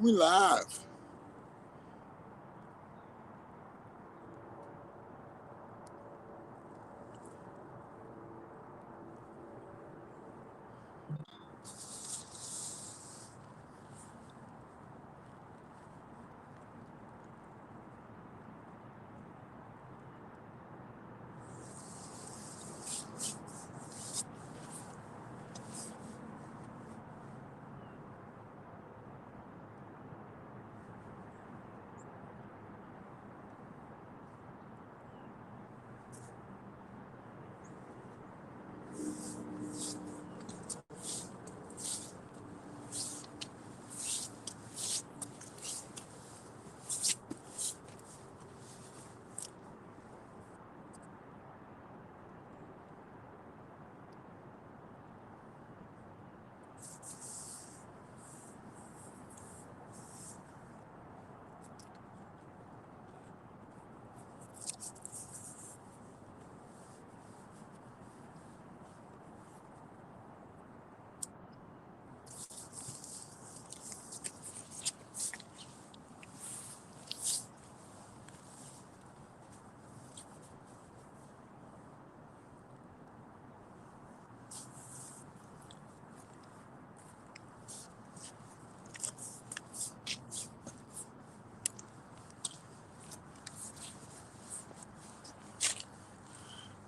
And we live.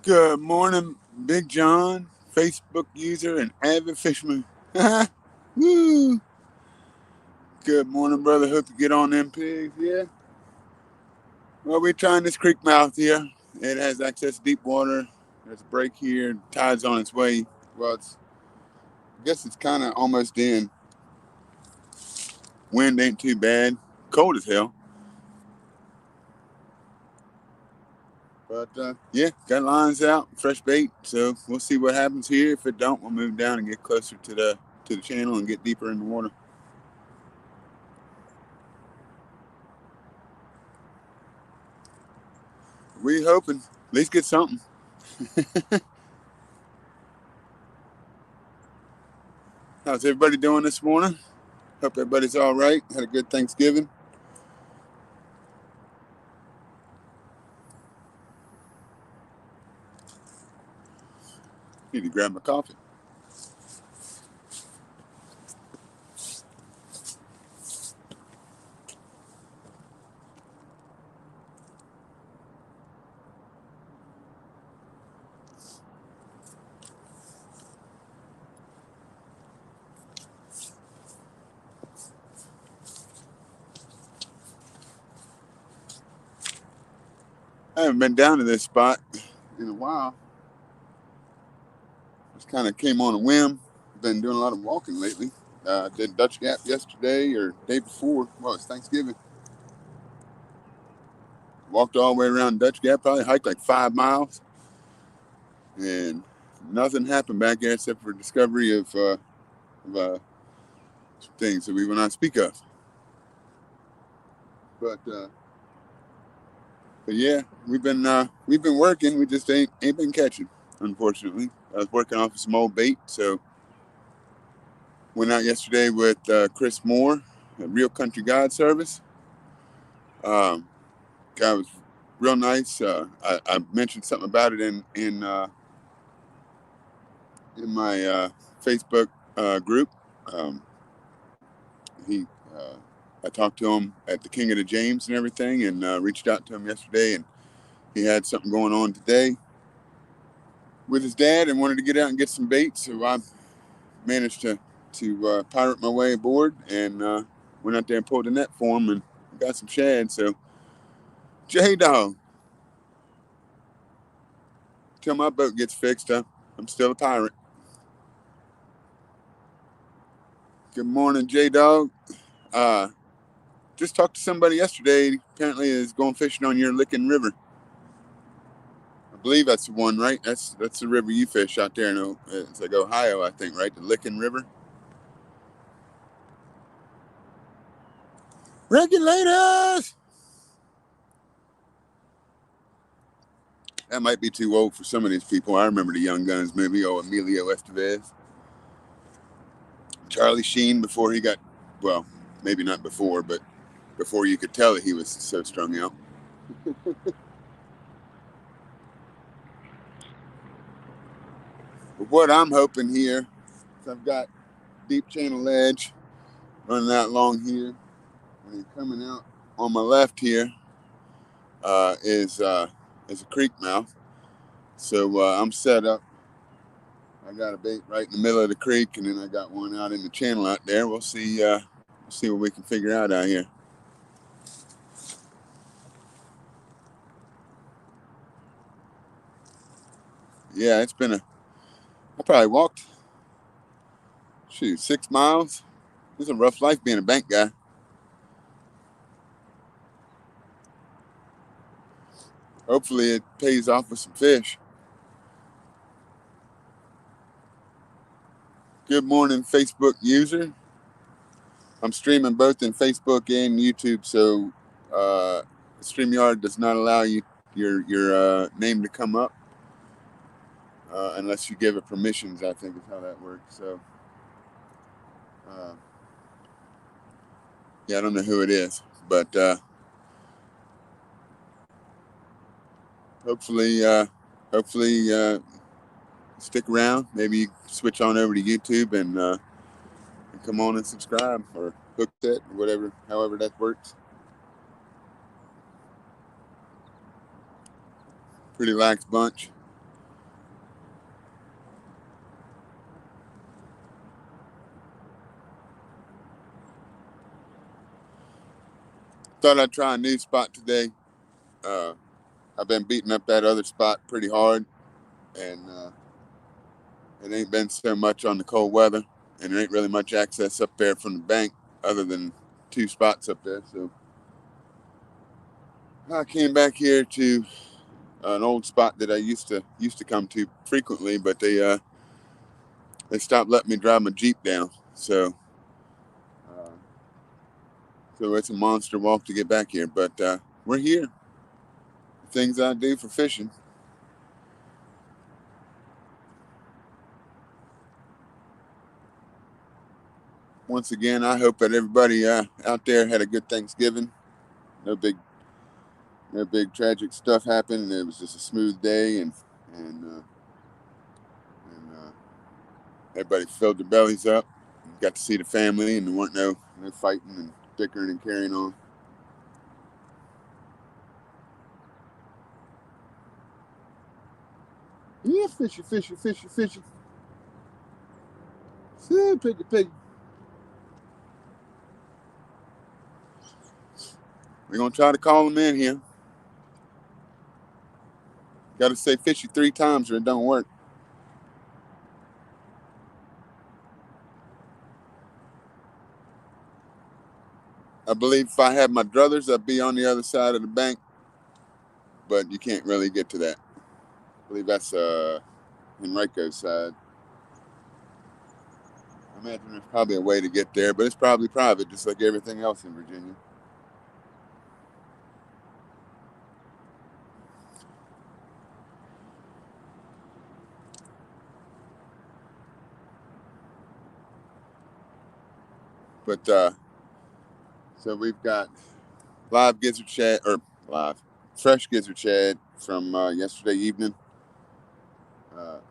Good morning, Big John, Facebook user and avid fisherman. Woo! Good morning, brother. Hope you get on them pigs, yeah? Well, we're trying this creek mouth here. It has access to deep water. There's a break here. Tide's on its way. Well, I guess it's kind of almost in. Wind ain't too bad. Cold as hell. But yeah, got lines out, fresh bait. So we'll see what happens here. If it don't, we'll move down and get closer to the channel and get deeper in the water. We hoping at least get something. How's everybody doing this morning? Hope everybody's all right. Had a good Thanksgiving. Need to grab my coffee. I haven't been down to this spot in a while. Just kind of came on a whim. Been doing a lot of walking lately. Did Dutch Gap yesterday or day before. Well, it's Thanksgiving. Walked all the way around Dutch Gap. Probably hiked like 5 miles. And nothing happened back there except for discovery of things that we will not speak of. But yeah, we've been working. We just ain't been catching, unfortunately. I was working off of some old bait, so went out yesterday with Chris Moore, a Real Country Guide Service. Guy was real nice. I mentioned something about it in my Facebook group. I talked to him at the King of the James and everything, and reached out to him yesterday, and he had something going on today with his dad and wanted to get out and get some bait. So I managed to pirate my way aboard and went out there and pulled the net for him and got some shad. So, J-Dog, till my boat gets fixed, I'm still a pirate. Good morning, J-Dog. Just talked to somebody yesterday. Apparently is going fishing on your Licking River. I believe that's the one, right? That's the river you fish out there in it's like Ohio, I think, right? The Licking River. Regulators! That might be too old for some of these people. I remember the Young Guns movie, Emilio Estevez. Charlie Sheen before he got, well, Maybe not before, but before you could tell that he was so strung out. But what I'm hoping here is I've got deep channel edge running out along here, and then coming out on my left here is a creek mouth. So I'm set up. I got a bait right in the middle of the creek, and then I got one out in the channel out there. We'll see what we can figure out here. Yeah, it's been I probably walked 6 miles. It's a rough life being a bank guy. Hopefully it pays off with some fish. Good morning, Facebook user. I'm streaming both in Facebook and YouTube, so StreamYard does not allow your name to come up unless you give it permissions, I think is how that works. So, yeah, I don't know who it is, but hopefully stick around. Maybe you switch on over to YouTube and come on and subscribe or hook that, or whatever, however that works. Pretty lax bunch. Thought I'd try a new spot today. I've been beating up that other spot pretty hard, and it ain't been so much on the cold weather, and there ain't really much access up there from the bank other than 2 spots up there. So I came back here to an old spot that I used to come to frequently, but they stopped letting me drive my Jeep down. So it's a monster walk to get back here, but we're here. The things I do for fishing. Once again, I hope that everybody out there had a good Thanksgiving. No big tragic stuff happened. It was just a smooth day, and everybody filled their bellies up. Got to see the family, and there weren't no fighting and bickering and carrying on. Yeah, fishy. See, piggy. We're gonna try to call them in here. Got to say fishy 3 times or it don't work. I believe if I had my druthers, I'd be on the other side of the bank, but you can't really get to that. I believe that's Henrico's side. I imagine there's probably a way to get there, but it's probably private, just like everything else in Virginia. But so we've got live gizzard shad, or fresh gizzard shad from yesterday evening.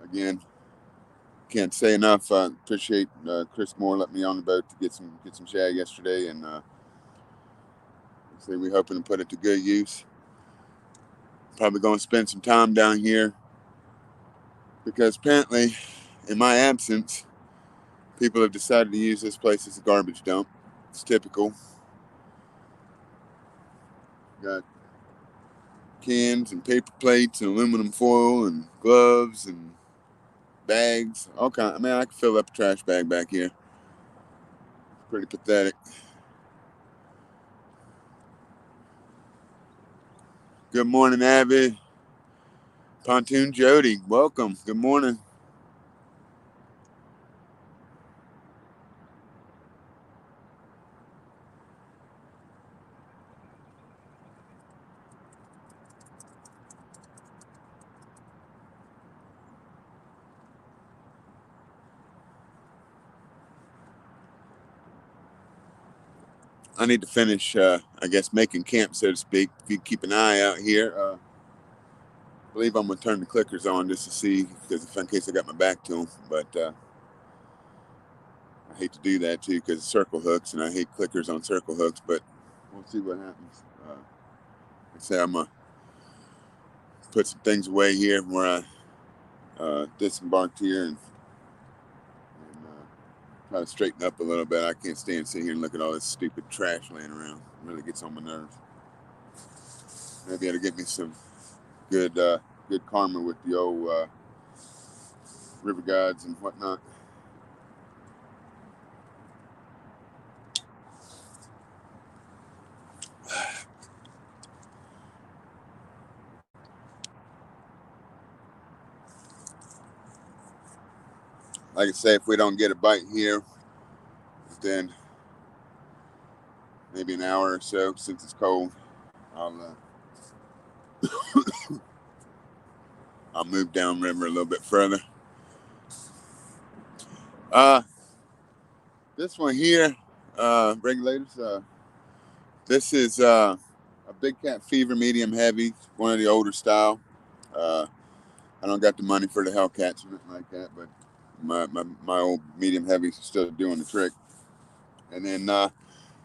Again, can't say enough. I appreciate Chris Moore letting me on the boat to get some shad yesterday, and we're hoping to put it to good use. Probably going to spend some time down here because apparently, in my absence, people have decided to use this place as a garbage dump. It's typical. Got cans and paper plates and aluminum foil and gloves and bags, all kind. I mean, I could fill up a trash bag back here. It's pretty pathetic. Good morning, Abby. Pontoon Jody, welcome. Good morning. I need to finish, I guess, making camp, so to speak. If you keep an eye out here, I believe I'm going to turn the clickers on just to see, because in case I got my back to them. But I hate to do that, too, because it's circle hooks, and I hate clickers on circle hooks. But we'll see what happens. Like I say, I'm going to put some things away here where I disembarked here and try to straighten up a little bit. I can't stand sitting here and look at all this stupid trash laying around. It really gets on my nerves. Maybe it'll get me some good karma with the old river gods and whatnot. Like I say, if we don't get a bite here, then maybe an hour or so, since it's cold, I'll move downriver a little bit further. This one here, regulators, this is a big cat fever, medium heavy, one of the older style. I don't got the money for the Hellcats or anything like that, but my old medium heavies are still doing the trick. And then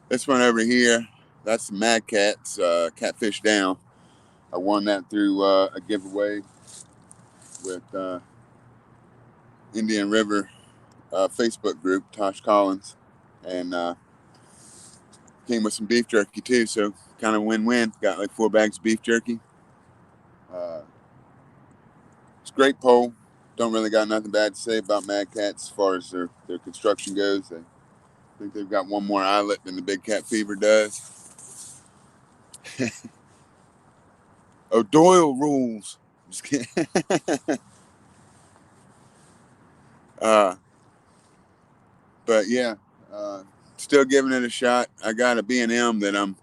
this one over here, that's the Mad Cats, Catfish Down. I won that through a giveaway with Indian River Facebook group, Tosh Collins, and came with some beef jerky too, so kind of win-win. Got like 4 bags of beef jerky. It's a great pole. Don't really got nothing bad to say about Mad Cats as far as their construction goes. I think they've got one more eyelet than the Big Cat Fever does. O'Doyle rules. Just kidding. But yeah, still giving it a shot. I got a B&M that I'm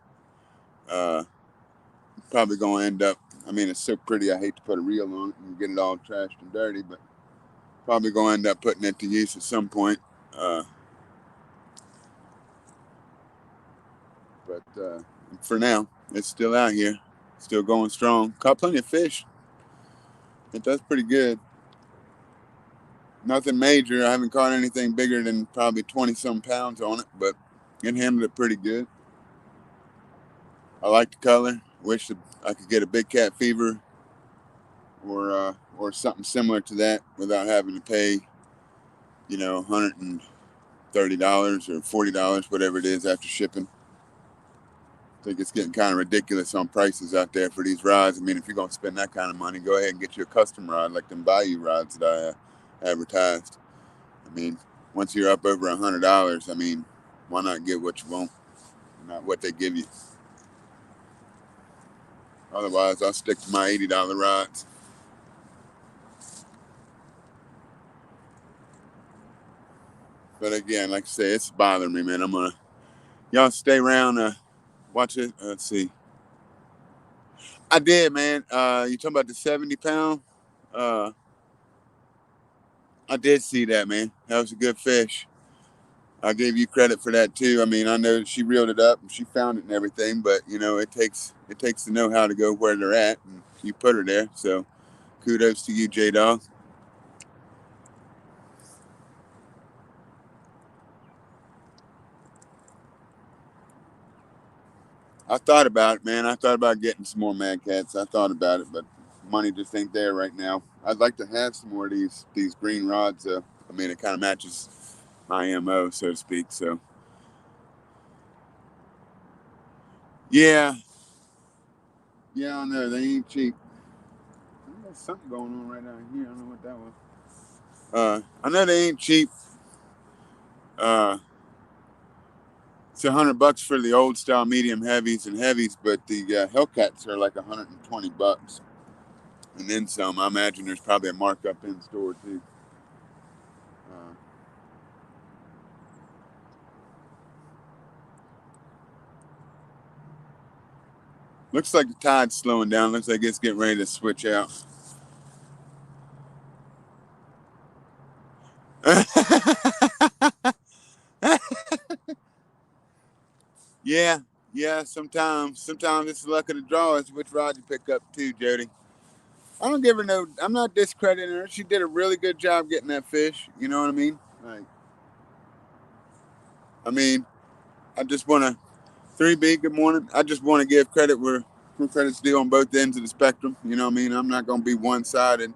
probably going to end up, I mean, it's so pretty, I hate to put a reel on it and get it all trashed and dirty, but probably going to end up putting it to use at some point. But for now, it's still out here, still going strong. Caught plenty of fish. It does pretty good. Nothing major. I haven't caught anything bigger than probably 20-some pounds on it, but it handled it pretty good. I like the color. Wish I could get a Big Cat Fever or something similar to that without having to pay, $130 or $40, whatever it is after shipping. I think it's getting kind of ridiculous on prices out there for these rods. I mean, if you're going to spend that kind of money, go ahead and get you a custom rod like them Bayou rods that I advertised. I mean, once you're up over $100, I mean, why not get what you want, not what they give you? Otherwise, I'll stick to my $80 rods. But again, like I say, it's bothering me, man. Y'all stay around, watch it. Let's see. I did, man. You talking about the 70-pound? I did see that, man. That was a good fish. I'll give you credit for that too. I mean, I know she reeled it up and she found it and everything, but it takes to know how to go where they're at, and you put her there. So kudos to you, J-Dog. I thought about it, man. I thought about getting some more Mad Cats. I thought about it, but money just ain't there right now. I'd like to have some more of these green rods. I mean, it kind of matches my MO, so to speak. So yeah, I know they ain't cheap. There's something going on right down here. I don't know what that was. I know they ain't cheap. It's $100 for the old style medium heavies and heavies, but the Hellcats are like $120, and then some. I imagine there's probably a markup in store too. Looks like the tide's slowing down. Looks like it's getting ready to switch out. Yeah, Yeah, yeah. Sometimes it's the luck of the draw. It's which rod you pick up too, Jody. I don't give her no. I'm not discrediting her. She did a really good job getting that fish. You know what I mean? Like, I mean, I just want to 3B. Good morning. I just want to give credit where credit's due on both ends of the spectrum. You know what I mean? I'm not gonna be one sided.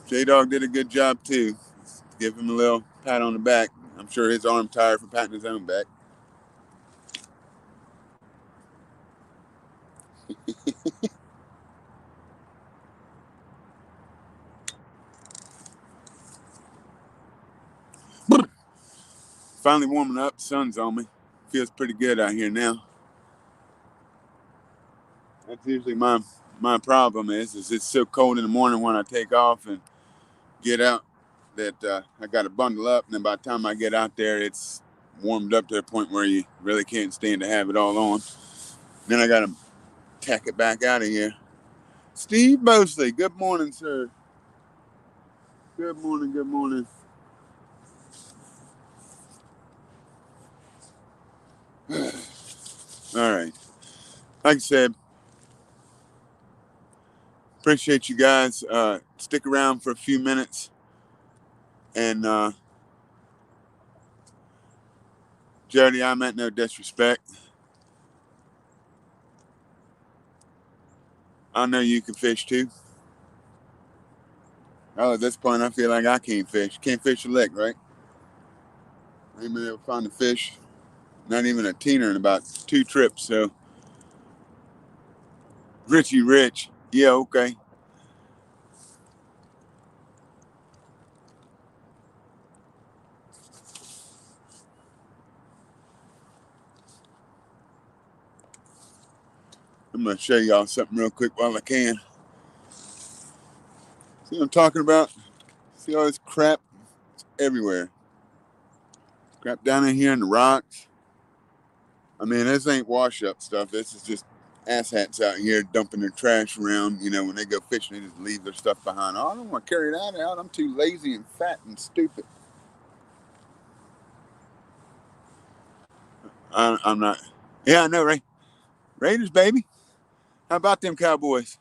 J Dog did a good job too. Give him a little pat on the back. I'm sure his arm tired from patting his own back. Finally warming up. Sun's on me. Feels pretty good out here now. That's usually my problem is it's so cold in the morning when I take off and get out that I got to bundle up, and then by the time I get out there, it's warmed up to the point where you really can't stand to have it all on. Then I got to tack it back out of here. Steve Mosley, good morning, sir. Good morning, good morning. All right. Like I said, appreciate you guys. Stick around for a few minutes. And Jody, I meant no disrespect. I know you can fish too. Oh, at this point, I feel like I can't fish. Can't fish a lick, right? I ain't been able to find a fish. Not even a teener in about 2 trips. So, Richie Rich. Yeah, okay. I'm going to show y'all something real quick while I can. See what I'm talking about? See all this crap? It's everywhere. Crap down in here in the rocks. I mean, this ain't wash up stuff. This is just asshats out here dumping their trash around. You know, when they go fishing, they just leave their stuff behind. Oh, I don't want to carry that out. I'm too lazy and fat and stupid. I'm not. Yeah, I know, right? Raiders, baby. How about them Cowboys?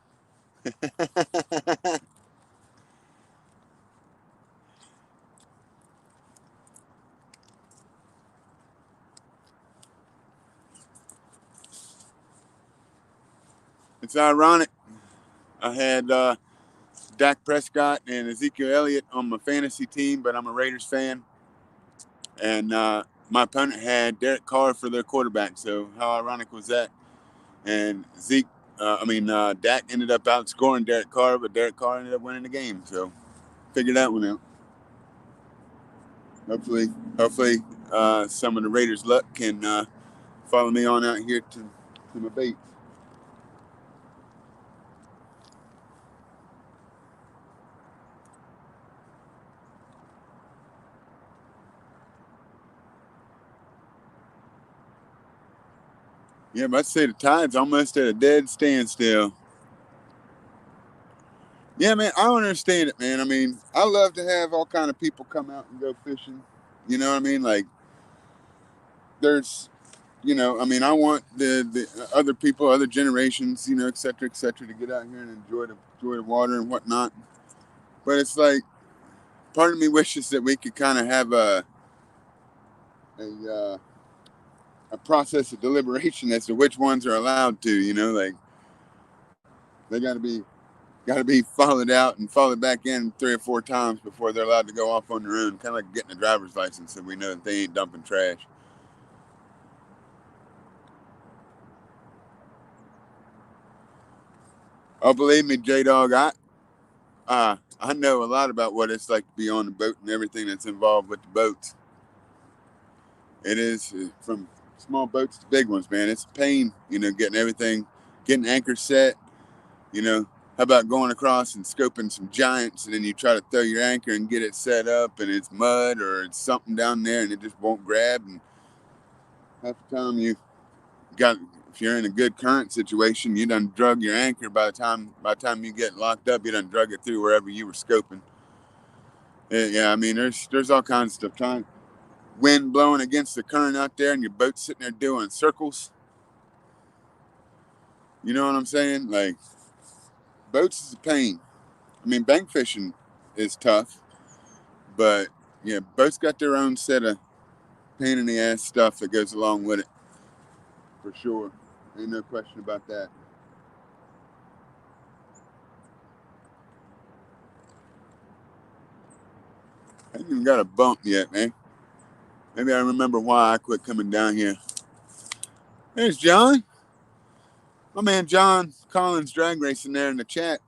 It's ironic. I had Dak Prescott and Ezekiel Elliott on my fantasy team, but I'm a Raiders fan. And my opponent had Derek Carr for their quarterback. So how ironic was that? And Dak ended up outscoring Derek Carr, but Derek Carr ended up winning the game. So figure that one out. Hopefully, some of the Raiders' luck can follow me on out here to my bait. Yeah, but I'd say the tide's almost at a dead standstill. Yeah, man, I don't understand it, man. I mean, I love to have all kind of people come out and go fishing. You know what I mean? Like, there's, I want the other people, other generations, et cetera, to get out here and enjoy the water and whatnot. But it's like, part of me wishes that we could kind of have a uh, a process of deliberation as to which ones are allowed to. Like they got to be followed out and followed back in 3 or 4 times before they're allowed to go off on their own. Kind of like getting a driver's license, so we know that they ain't dumping trash. Oh, believe me, J Dog, I know a lot about what it's like to be on the boat and everything that's involved with the boats. It is from small boats to big ones, man. It's a pain, getting everything, getting anchor set. How about going across and scoping some giants, and then you try to throw your anchor and get it set up, and it's mud or it's something down there, and it just won't grab. And half the time if you're in a good current situation, you done drug your anchor. By the time you get locked up, you done drug it through wherever you were scoping. Yeah, I mean, there's all kinds of stuff. Wind blowing against the current out there, and your boat's sitting there doing circles. You know what I'm saying? Like, boats is a pain. I mean, bank fishing is tough, but yeah, boats got their own set of pain in the ass stuff that goes along with it, for sure. Ain't no question about that. I haven't even got a bump yet, man. Maybe I remember why I quit coming down here. There's John. My man John Collins drag racing there in the chat.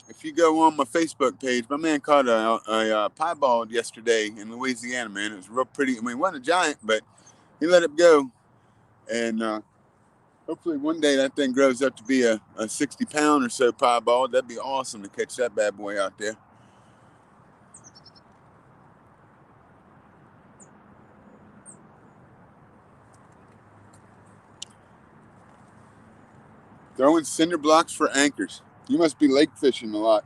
If you go on my Facebook page, my man caught a piebald yesterday in Louisiana, man. It was real pretty. I mean, it wasn't a giant, but he let it go. And hopefully one day that thing grows up to be a 60-pound or so piebald. That'd be awesome to catch that bad boy out there. Throwing cinder blocks for anchors. You must be lake fishing a lot.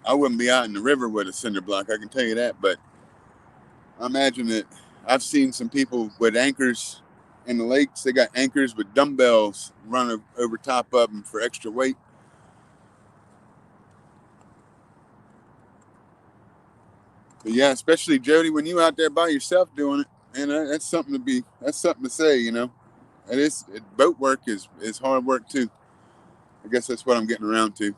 I wouldn't be out in the river with a cinder block, I can tell you that. But I imagine that I've seen some people with anchors in the lakes. They got anchors with dumbbells run over top of them for extra weight. But yeah, especially Jody, when you out there by yourself doing it, and that's something to say, you know. Boat work is hard work too. I guess that's what I'm getting around to.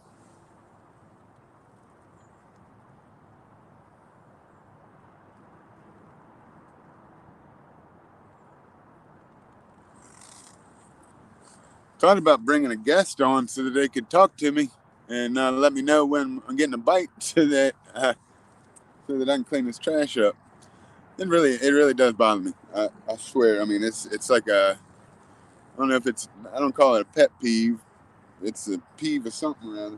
Thought about bringing a guest on so that they could talk to me and let me know when I'm getting a bite, so that I can clean this trash up. It really does bother me. I swear. I mean, it's like I don't know if I don't call it a pet peeve. It's a peeve of something rather,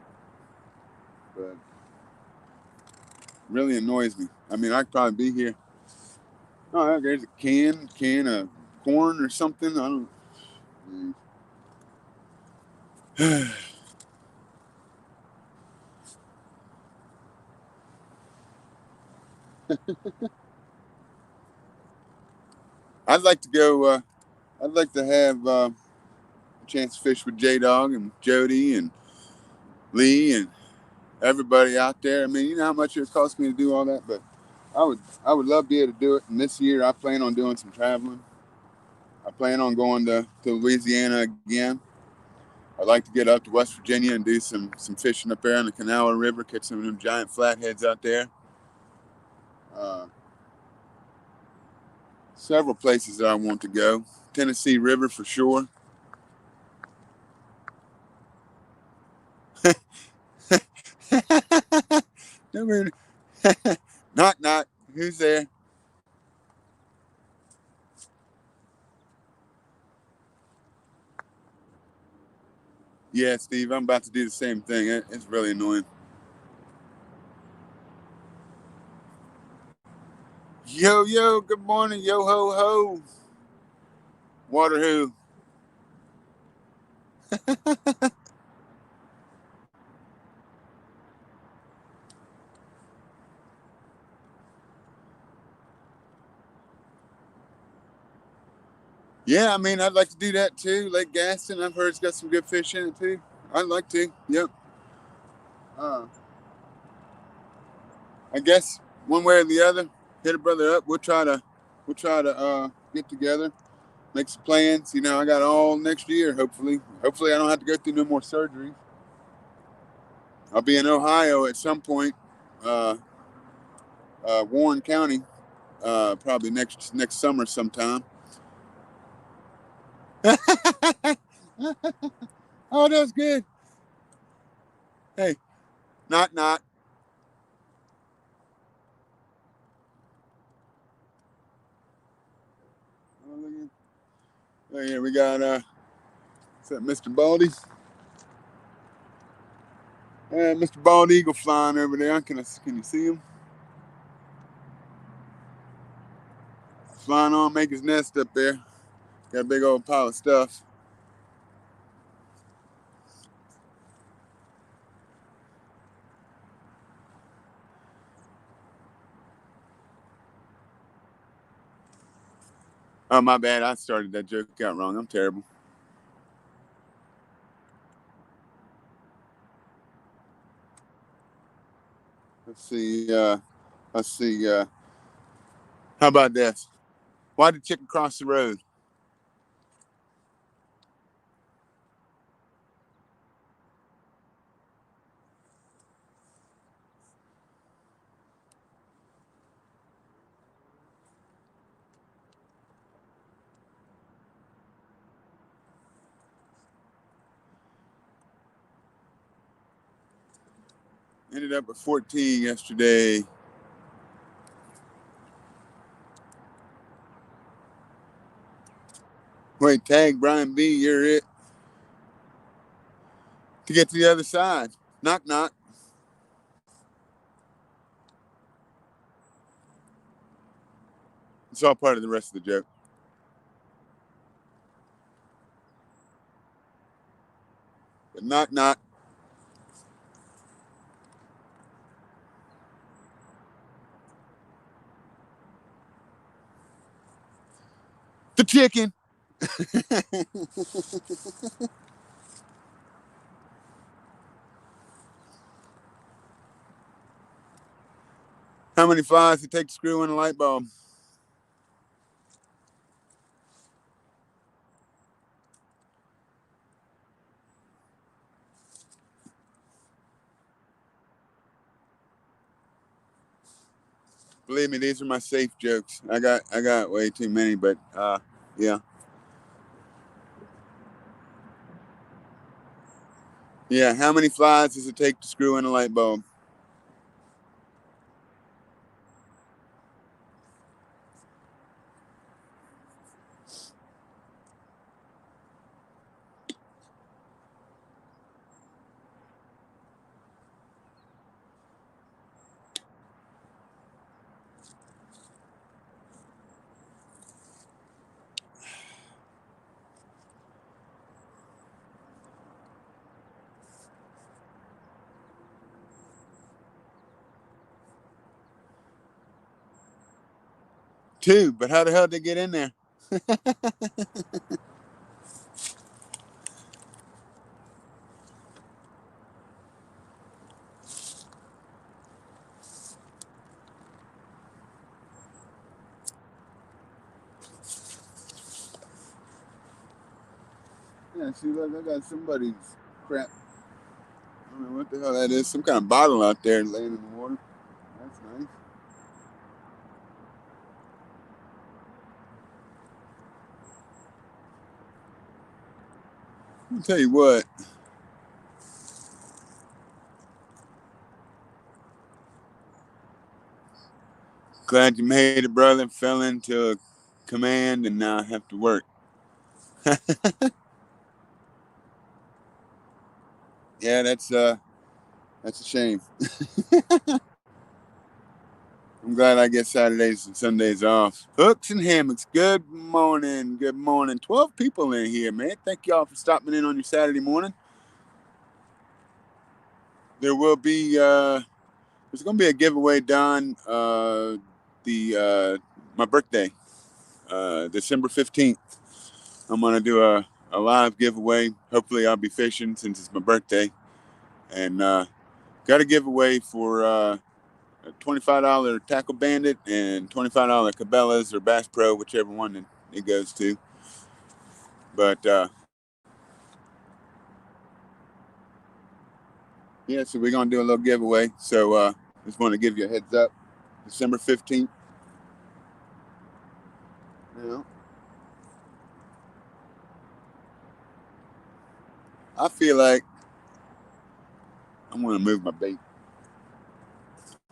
but really annoys me. I mean, I could probably be here. Oh, there's a can of corn or something. I don't. I'd like to go. I'd like to have a chance to fish with J Dog and Jody and Lee and everybody out there. I mean, you know how much it would cost me to do all that, but I would love to be able to do it. And this year, I plan on doing some traveling. I plan on going to Louisiana again. I'd like to get up to West Virginia and do some fishing up there on the Kanawha River, catch some of them giant flatheads out there. Several places that I want to go. Tennessee River for sure. Knock knock. Who's there? Yeah, Steve. I'm about to do the same thing. It's really annoying. Yo yo. Good morning. Yo ho ho. Water who? Yeah, I mean, I'd like to do that too. Lake Gaston, I've heard it's got some good fish in it too. I'd like to. Yep. Uh, I guess one way or the other, hit a brother up. We'll try to get together, make some plans. You know, I got all next year. Hopefully I don't have to go through no more surgery. I'll be in Ohio at some point, uh, Warren County, probably next summer sometime. Oh, that's good. Hey, not. Oh, yeah, we got is that Mr. Baldy? Mr. Bald Eagle flying over there. Can you see him? Flying on, make his nest up there. Got a big old pile of stuff. Oh, my bad. I started that joke out wrong. I'm terrible. Let's see. How about this? Why did chicken cross the road? Ended up at 14 yesterday. Wait, tag Brian B. You're it. To get to the other side. Knock, knock. It's all part of the rest of the joke. But knock, knock. The chicken. How many flies does it take to screw in a light bulb? Believe me, these are my safe jokes. I got way too many, but yeah. Yeah, how many flies does it take to screw in a light bulb? Two, but how the hell did they get in there? Yeah, see, look, I got somebody's crap. I don't know what the hell that is. Some kind of bottle out there laying in the water. That's nice. I'll tell you what. Glad you made it, brother. Fell into a command and now I have to work. Yeah, that's a shame. I'm glad I get Saturdays and Sundays off. Hooks and hammocks. Good morning. Good morning. 12 people in here, man. Thank y'all for stopping in on your Saturday morning. There will be there's gonna be a giveaway done my birthday, December 15th. I'm gonna do a live giveaway. Hopefully I'll be fishing since it's my birthday. And got a giveaway for a $25 Tackle Bandit and $25 Cabela's or Bass Pro, whichever one it goes to. But yeah, so we're gonna do a little giveaway. So just want to give you a heads up. December 15th. You know, I feel like I'm gonna move my bait.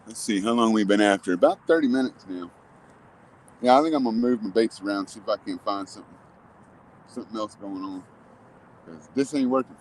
Let's see how long we've been after. About 30 minutes now. Yeah, I think I'm gonna move my baits around, see if I can find something else going on. Cause this ain't working.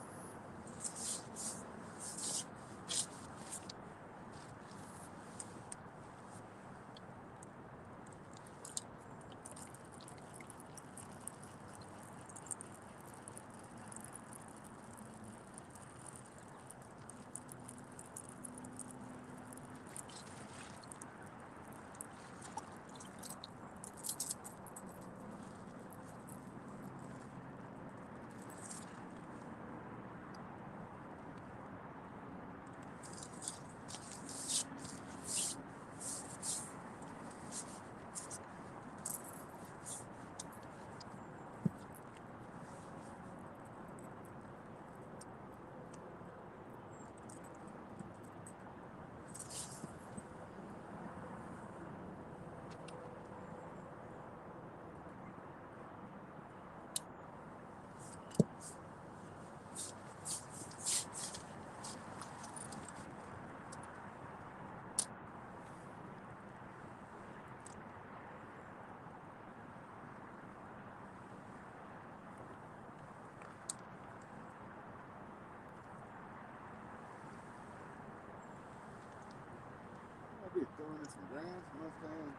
chewing in some grass, Mustang.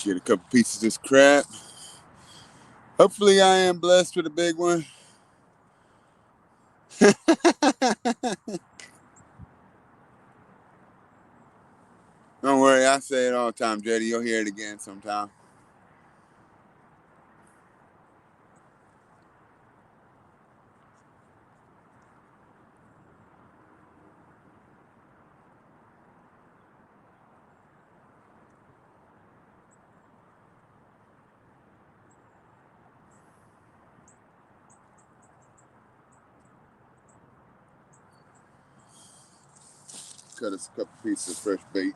Get a couple pieces of this crap. Hopefully I am blessed with a big one. Don't worry, I say it all the time, JD. You'll hear it again sometime. Cut us a couple pieces of fresh bait.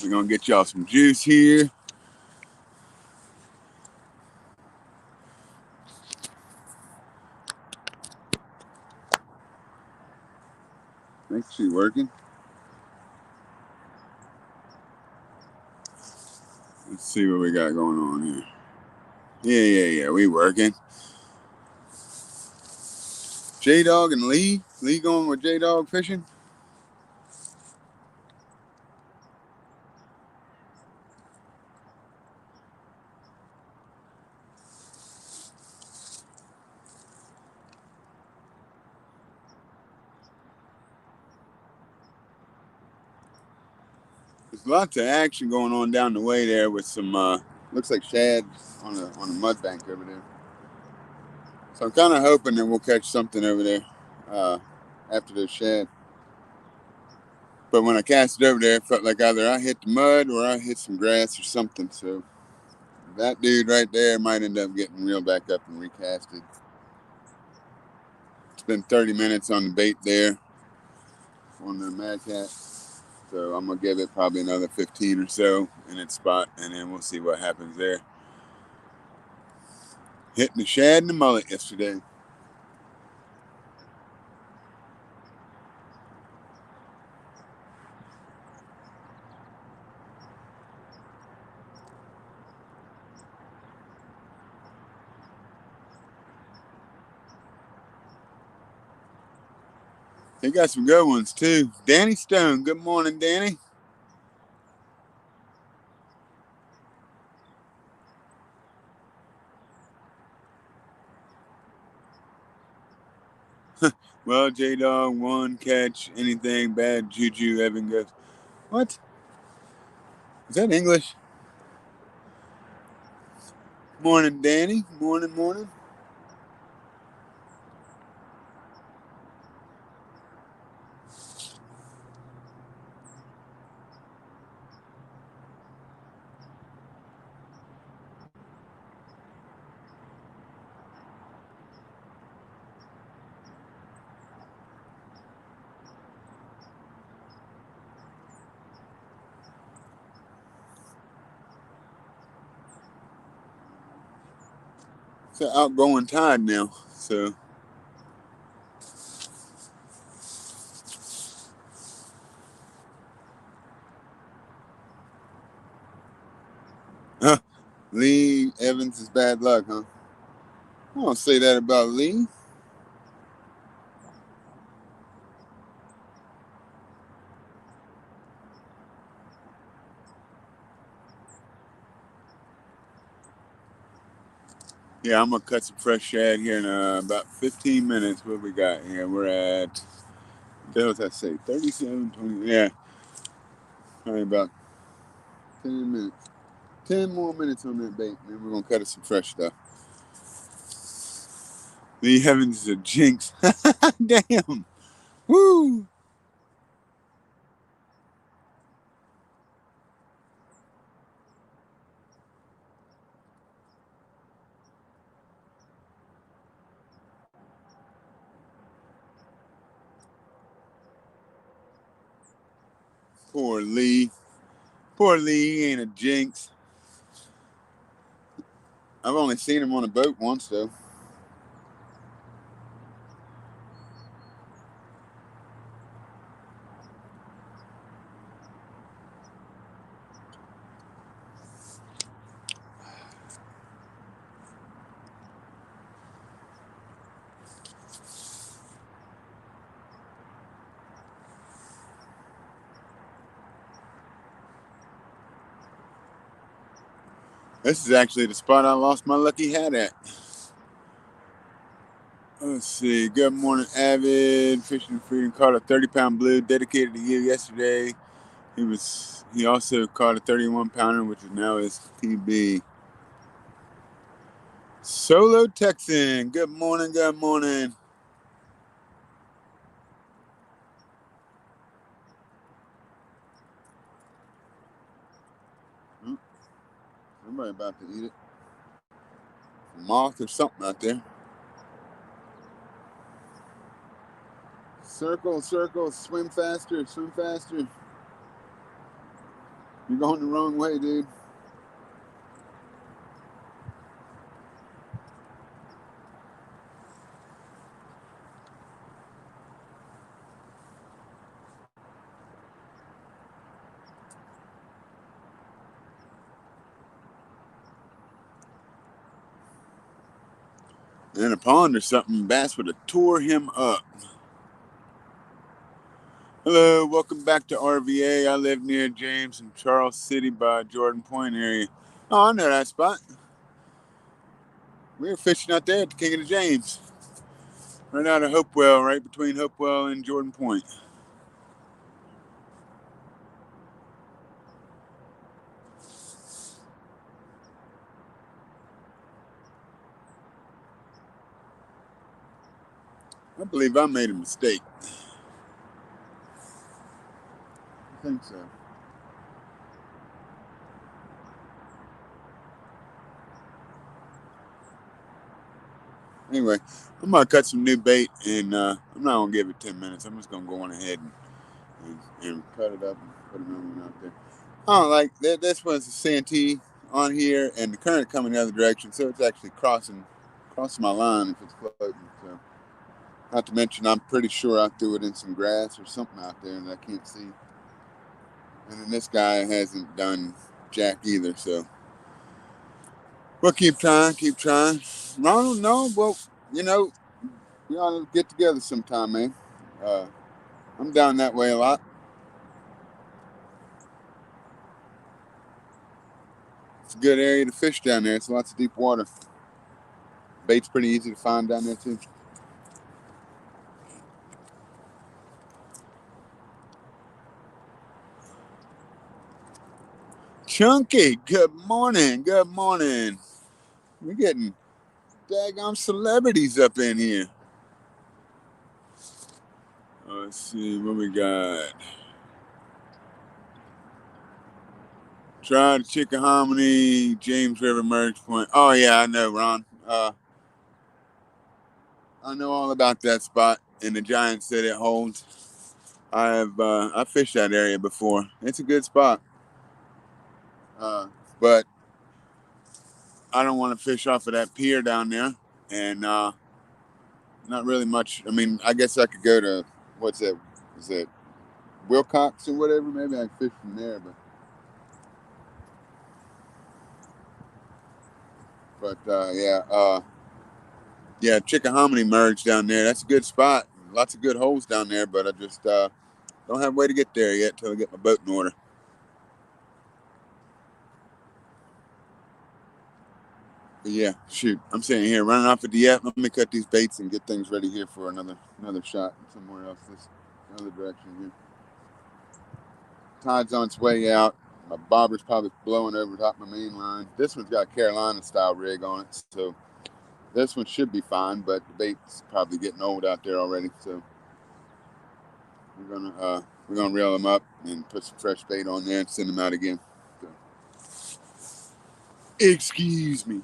We're gonna get y'all some juice here. Think she's working. Let's see what we got going on here. Yeah, we working. J-Dog and Lee. Lee going with J-Dog fishing. There's lots of action going on down the way there with some, looks like shad on a mud bank over there. So I'm kind of hoping that we'll catch something over there after the shad. But when I cast it over there, it felt like either I hit the mud or I hit some grass or something. So that dude right there might end up getting reeled back up and recasted. It's been 30 minutes on the bait there on the Mad Cat. So I'm going to give it probably another 15 or so in its spot, and then we'll see what happens there. Hitting the shad and the mullet yesterday. They got some good ones too. Danny Stone. Good morning, Danny. Well, J Dog, one catch, anything bad, Juju, Evan goes. What? Is that English? Morning, Danny. Morning, morning. It's an outgoing tide now, so. Lee Evans is bad luck, huh? I don't say that about Lee. Yeah, I'm gonna cut some fresh shad here in about 15 minutes. What we got here? We're at, what was I say? 37, 20. Yeah, probably about 10 minutes. 10 more minutes on that bait, and then we're gonna cut it some fresh stuff. Lee Evans is a jinx. Damn. Woo. Poor Lee. Poor Lee, he ain't a jinx. I've only seen him on a boat once, though. This is actually the spot I lost my lucky hat at. Let's see. Good morning, Avid. Fishing and Freedom caught a 30-pound blue dedicated to you yesterday. He also caught a 31-pounder, which is now his PB. Solo Texan. Good morning. Good morning. Somebody about to eat it. A moth or something out there. Circle, circle, swim faster, swim faster. You're going the wrong way, dude. In a pond or something, bass would have tore him up. Hello, welcome back to RVA. I live near James and Charles City by Jordan Point area. Oh, I know that spot. We were fishing out there at the King of the James. Right out of Hopewell, right between Hopewell and Jordan Point. I believe I made a mistake. I think so. Anyway, I'm gonna cut some new bait, and I'm not gonna give it 10 minutes. I'm just gonna go on ahead and cut it up and put another one out there. Oh, like this one's a Santee on here, and the current coming the other direction, so it's actually crossing my line if it's floating. So, not to mention, I'm pretty sure I threw it in some grass or something out there that I can't see. And then this guy hasn't done jack either, so we'll keep trying, keep trying. No, well, you know, we ought to get together sometime, man. I'm down that way a lot. It's a good area to fish down there. It's lots of deep water. Bait's pretty easy to find down there too. Chunky, good morning. Good morning. We're getting daggone celebrities up in here. Let's see what we got. Tried Chicken Hominy, James River Merge Point. Oh yeah, I know, Ron. I know all about that spot in the Giants that it holds. I fished that area before. It's a good spot. But I don't want to fish off of that pier down there, and not really much. I mean, I guess I could go to what's that? Is it Wilcox or whatever? Maybe I can fish from there, yeah, Chickahominy merge down there. That's a good spot. Lots of good holes down there, but I just don't have a way to get there yet till I get my boat in order. But yeah, shoot, I'm sitting here running off at the yet. Let me cut these baits and get things ready here for another shot somewhere else. This other direction here. Tide's on its way out. My bobber's probably blowing over top my main line. This one's got a Carolina style rig on it, so this one should be fine. But the bait's probably getting old out there already, so we're gonna reel them up and put some fresh bait on there and send them out again. So, excuse me.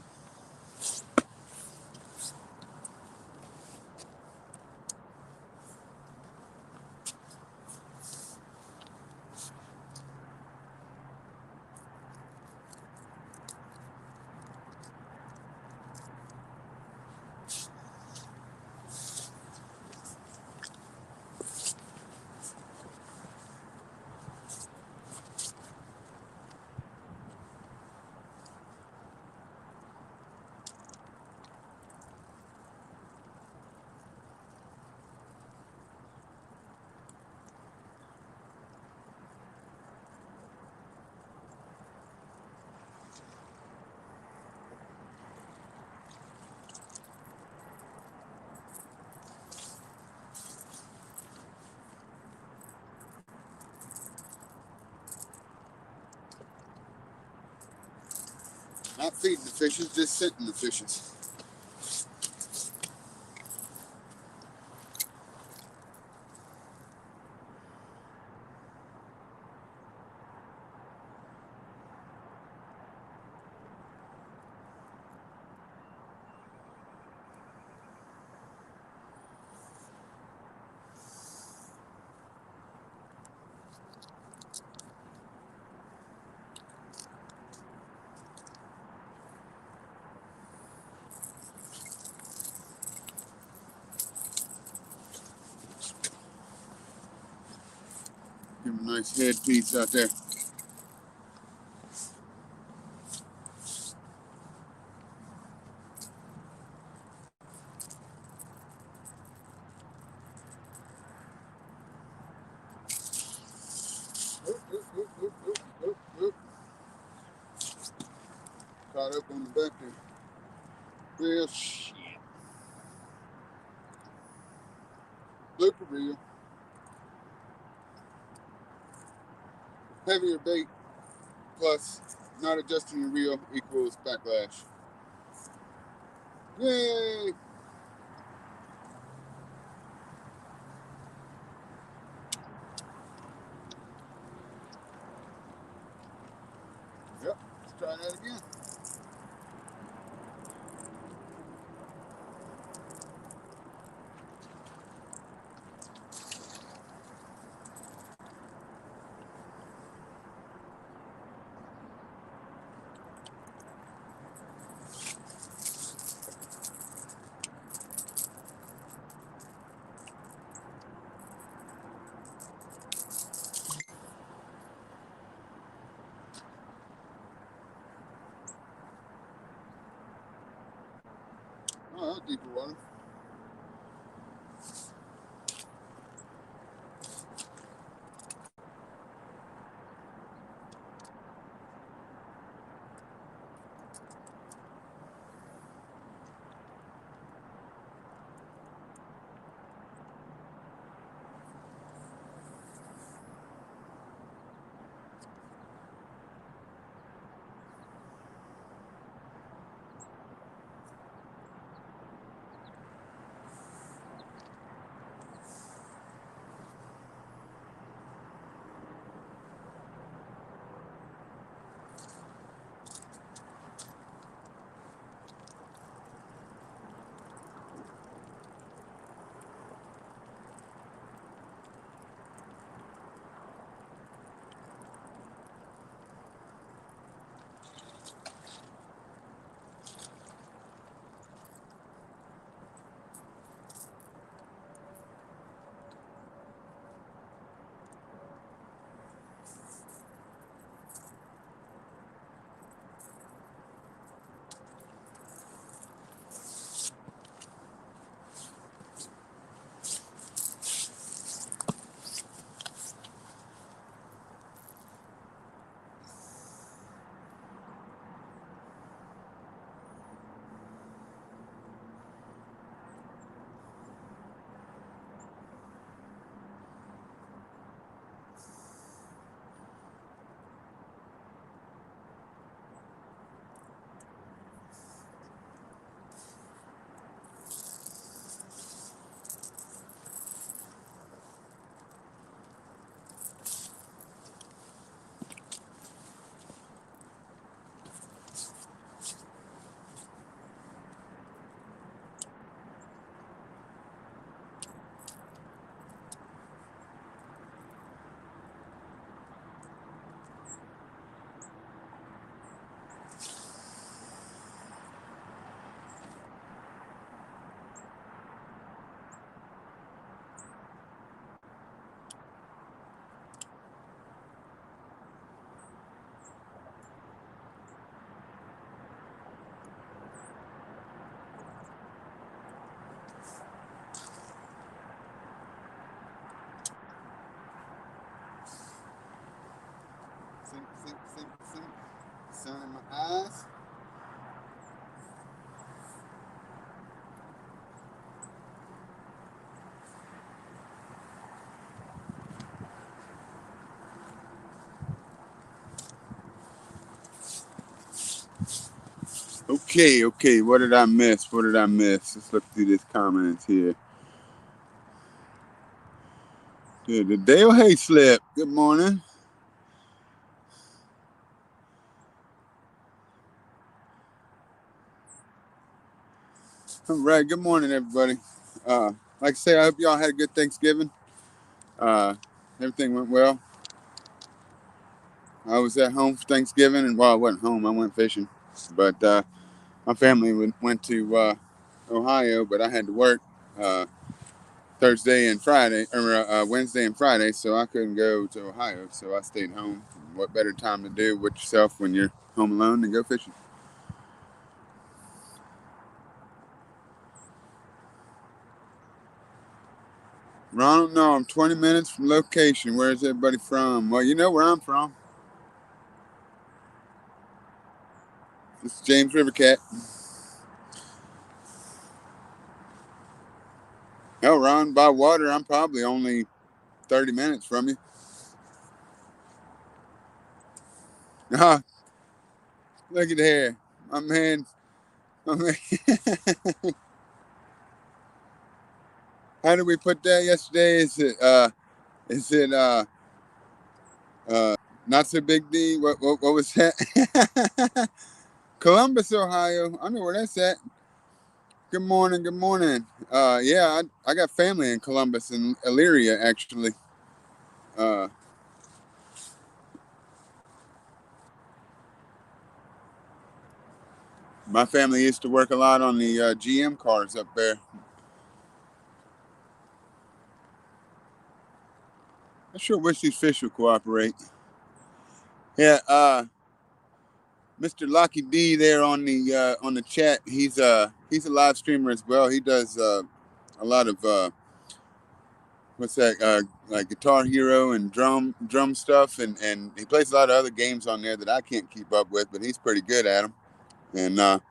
Not feeding the fishes, just sitting the fishes. Give them a nice headpiece out there. Oop. Caught up on the back there. Real shit. Blooper reel. Heavier bait plus not adjusting your reel equals backlash. Yay! Yep, let's try that again. Oh, that's deeper water. Sink, sink, sink, sink. Sun in my eyes. Okay. What did I miss? Let's look through these comments here. The Dale Hay slip. Good morning. All right. Good morning, everybody. Like I say, I hope y'all had a good Thanksgiving. Everything went well. I was at home for Thanksgiving, and I wasn't home. I went fishing, but my family went to Ohio, but I had to work Thursday and Friday, or Wednesday and Friday, so I couldn't go to Ohio. So I stayed home. What better time to do with yourself when you're home alone than go fishing? Ronald, no, I'm 20 minutes from location. Where's everybody from? Well, you know where I'm from. This is James River Cat. Oh, Ron, by water, I'm probably only 30 minutes from you. Ah, look at there. My man. How did we put that yesterday? Is it not so big D? What was that? Columbus, Ohio. I know where that's at. Good morning. Yeah, I got family in Columbus and Elyria, actually. Uh, my family used to work a lot on the GM cars up there. I sure wish these fish would cooperate. Yeah, Mr. Lucky D there on the chat. He's a live streamer as well. He does a lot of what's that like Guitar Hero and drum stuff, and he plays a lot of other games on there that I can't keep up with, but he's pretty good at them. And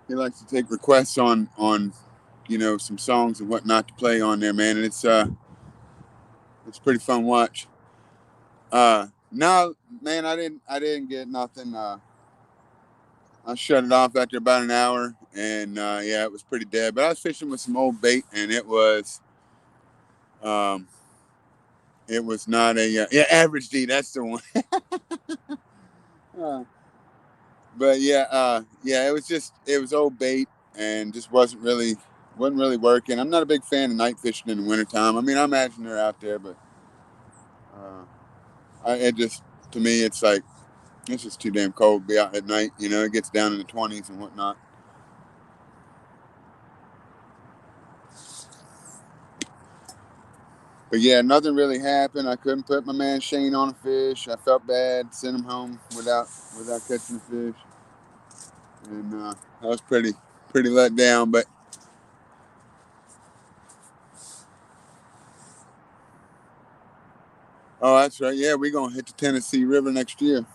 he likes to take requests on some songs and whatnot to play on there, man. And it's pretty fun watch. No, man, I didn't get nothing. I shut it off after about an hour, and yeah, it was pretty dead. But I was fishing with some old bait, and um, it was not a yeah average D. That's the one. uh, but yeah, yeah, it was old bait, and just wasn't really working. I'm not a big fan of night fishing in the wintertime. I mean, I imagine they're out there, but it just to me it's like it's just too damn cold to be out at night. It gets down in the 20s and whatnot. But yeah, nothing really happened. I couldn't put my man Shane on a fish. I felt bad, sent him home without catching a fish, and I was pretty let down. But oh, that's right. Yeah, we're gonna hit the Tennessee River next year.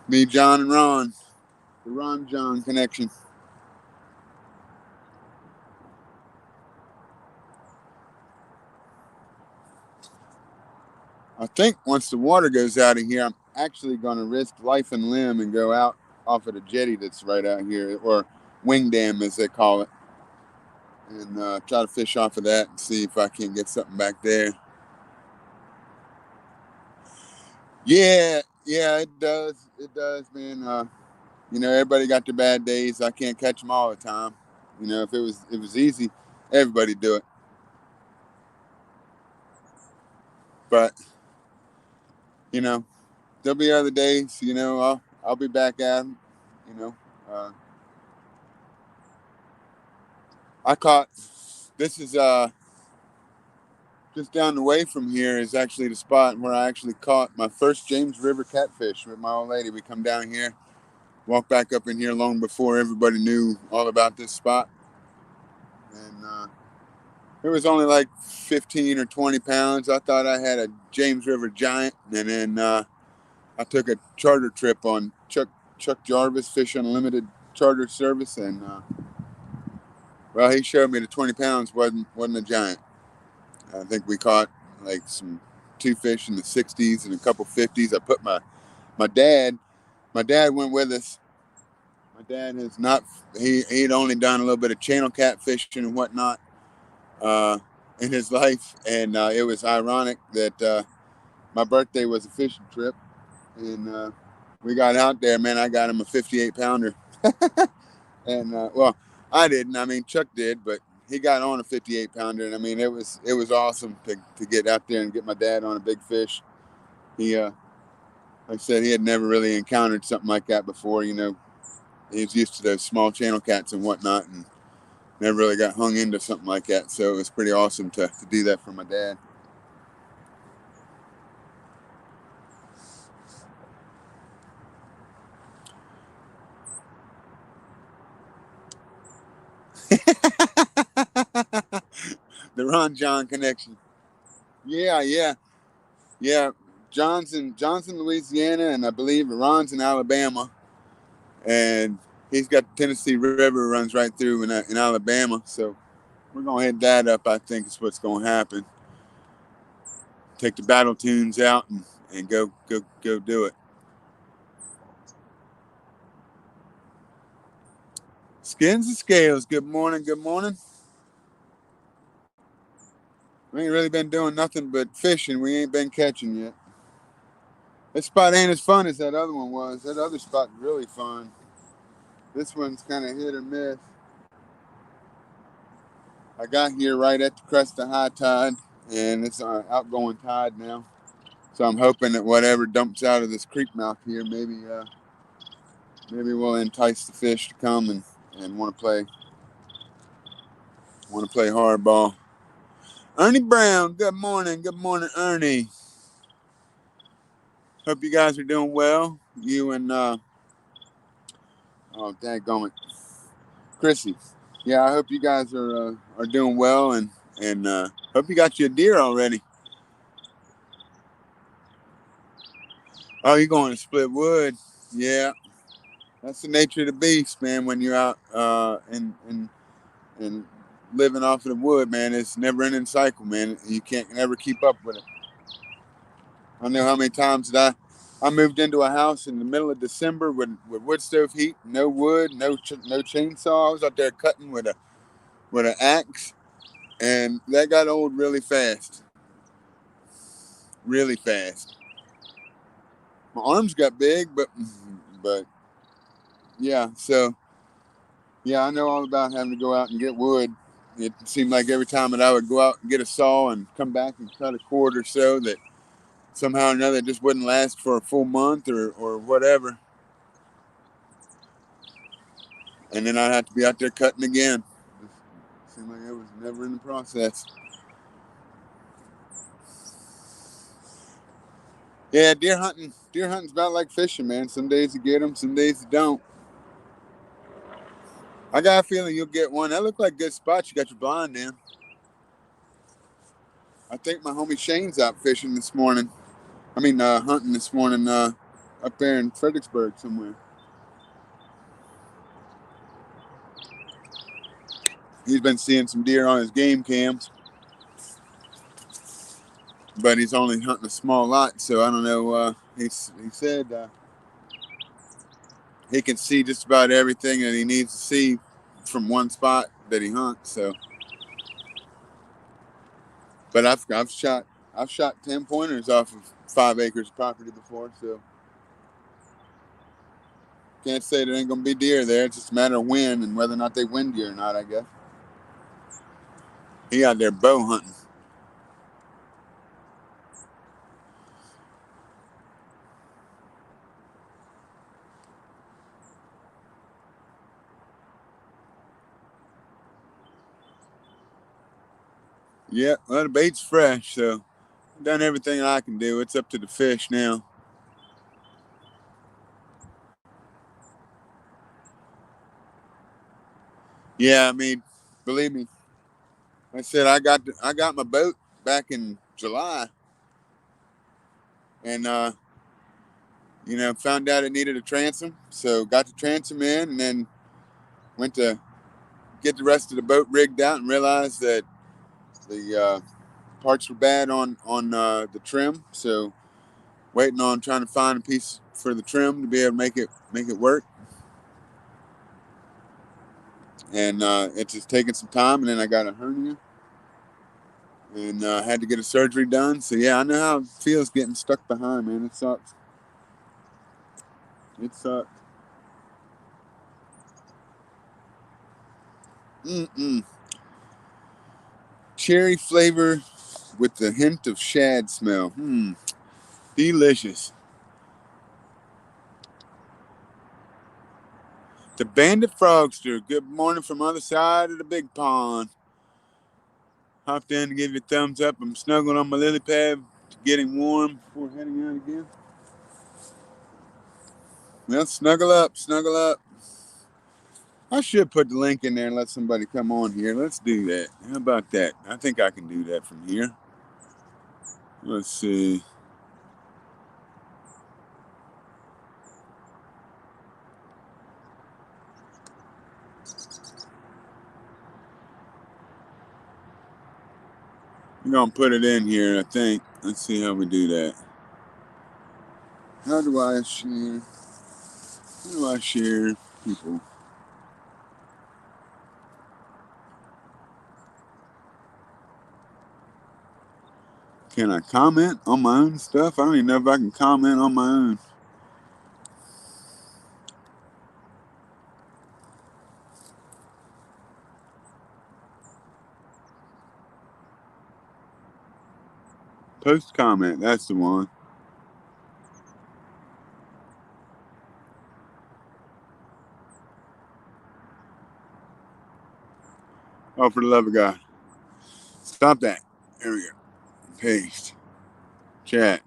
Me, John, and Ron, the Ron John connection. I think once the water goes out of here, I'm actually gonna risk life and limb and go out off of the jetty that's right out here, or wing dam as they call it, and try to fish off of that and see if I can get something back there. Yeah, it does. It does, man. Everybody got their bad days. I can't catch them all the time. If it was easy, everybody do it. But you know, there'll be other days. I'll be back at them. You know, uh, I caught. This is just down the way from here is actually the spot where I actually caught my first James River catfish with my old lady. We come down here, walk back up in here long before everybody knew all about this spot, and It was only like 15 or 20 pounds. I thought I had a James River giant, and then I took a charter trip on Chuck Jarvis Fish Unlimited charter service, and well, he showed me the 20 pounds wasn't a giant. I think we caught like some two fish in the 60s and a couple 50s. I put my dad. My dad went with us. My dad has not. He'd only done a little bit of channel catfishing and whatnot in his life, and it was ironic that my birthday was a fishing trip, and we got out there. Man, I got him a 58 pounder, and well, I didn't. I mean, Chuck did, but he got on a 58 pounder, and I mean, it was awesome to get out there and get my dad on a big fish. He, like I said, he had never really encountered something like that before. You know, he was used to those small channel cats and whatnot, and never really got hung into something like that. So it was pretty awesome to do that for my dad. The Ron John connection. Yeah, yeah, yeah. John's in Louisiana, and I believe Ron's in Alabama, and he's got the Tennessee River runs right through in Alabama. So we're gonna head that up. I think is what's gonna happen. Take the battle tunes out and go do it. Skins and scales. Good morning. Good morning. We ain't really been doing nothing but fishing. We ain't been catching yet. This spot ain't as fun as that other one was. That other spot really fun. This one's kind of hit or miss. I got here right at the crest of high tide, and it's outgoing tide now. So I'm hoping that whatever dumps out of this creek mouth here, maybe we'll entice the fish to come and want to play hardball. Ernie Brown, good morning. Good morning, Ernie. Hope you guys are doing well. You and oh daggone it, Chrissy. Yeah, I hope you guys are doing well and hope you got your deer already. Oh, you're going to split wood? Yeah, that's the nature of the beast, man. When you're out and living off of the wood, man, it's never ending cycle, man. You can't never keep up with it. I know how many times that I moved into a house in the middle of December with wood stove heat, no wood, no chainsaw. I was out there cutting with an axe, and that got old really fast, really fast. My arms got big, but yeah. So yeah, I know all about having to go out and get wood. It seemed like every time that I would go out and get a saw and come back and cut a cord or so, that somehow or another it just wouldn't last for a full month or whatever. And then I'd have to be out there cutting again. It seemed like it was never in the process. Yeah, deer hunting. Deer hunting's about like fishing, man. Some days you get them, some days you don't. I got a feeling you'll get one. That looked like a good spot. You got your blind in. I think my homie Shane's out fishing this morning. I mean, hunting this morning up there in Fredericksburg somewhere. He's been seeing some deer on his game cams, but he's only hunting a small lot, so I don't know. He said he can see just about everything that he needs to see from one spot that he hunts. So, but I've shot 10 pointers off of 5 acres of property before, so can't say there ain't gonna be deer there. It's just a matter of when and whether or not they win deer or not, I guess. He out there bow hunting. Yeah, well, the bait's fresh, so I've done everything I can do. It's up to the fish now. Yeah, I mean, believe me, I said I got my boat back in July, and found out it needed a transom, so got the transom in, and then went to get the rest of the boat rigged out, and realized that the parts were bad on the trim. So waiting on trying to find a piece for the trim to be able to make it work, and it's just taking some time. And then I got a hernia, and had to get a surgery done. So yeah, I know how it feels getting stuck behind, man. It sucks. It sucks. Mm-mm. Cherry flavor with the hint of shad smell. Delicious. The Bandit Frogster. Good morning from other side of the big pond. Hopped in to give you a thumbs up. I'm snuggling on my lily pad, getting warm before heading out again. Well, snuggle up, snuggle up. I should put the link in there and let somebody come on here. Let's do that. How about that? I think I can do that from here. Let's see. I'm going to put it in here, I think. Let's see how we do that. How do I share? How do I share people? Can I comment on my own stuff? I don't even know if I can comment on my own. Post comment, that's the one. Oh, for the love of God. Stop that. There we go. Paste. Chat.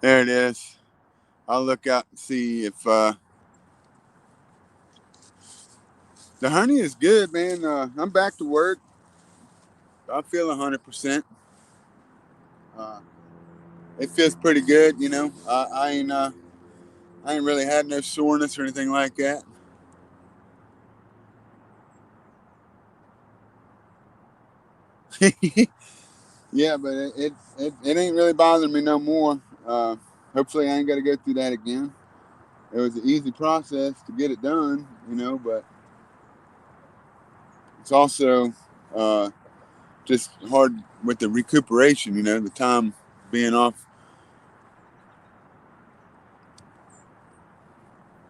There it is. I'll look out and see if the honey is good, man. I'm back to work. I feel 100%. It feels pretty good, you know. I ain't really had no soreness or anything like that. Yeah, but it ain't really bothering me no more. Hopefully, I ain't got to go through that again. It was an easy process to get it done, you know, but it's also just hard with the recuperation, you know, the time being off,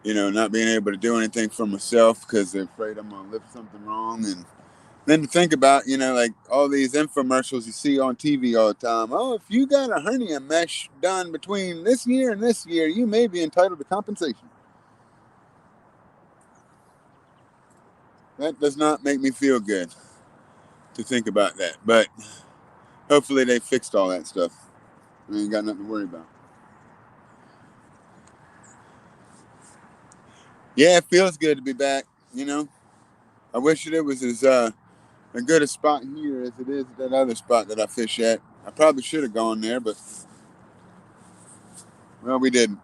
you know, not being able to do anything for myself because they're afraid I'm going to lift something wrong. And then to think about, you know, like all these infomercials you see on TV all the time. Oh, if you got a hernia mesh done between this year and this year, you may be entitled to compensation. That does not make me feel good to think about that. But hopefully they fixed all that stuff. I ain't got nothing to worry about. Yeah, it feels good to be back, you know. I wish it was as a good a spot here as it is at that other spot that I fish at. I probably should have gone there, but well, we didn't.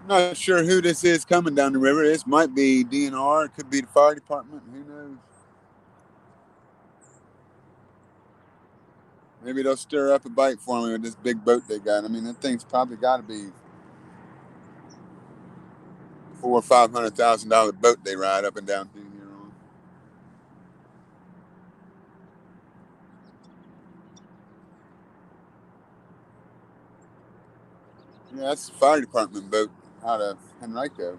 Not sure who this is coming down the river. This might be DNR. It could be the fire department. Who knows? Maybe they'll stir up a bite for me with this big boat they got. I mean, that thing's probably got to be $400,000 or $500,000 boat they ride up and down through here on. Yeah, that's the fire department boat out of Henrico.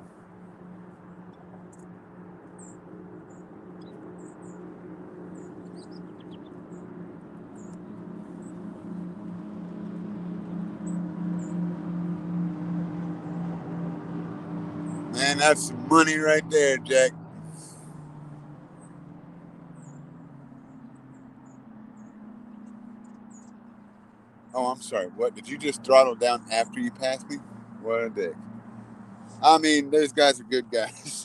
Man, that's some money right there, Jack. Oh, I'm sorry. What? Did you just throttle down after you passed me? What a dick. I mean, those guys are good guys.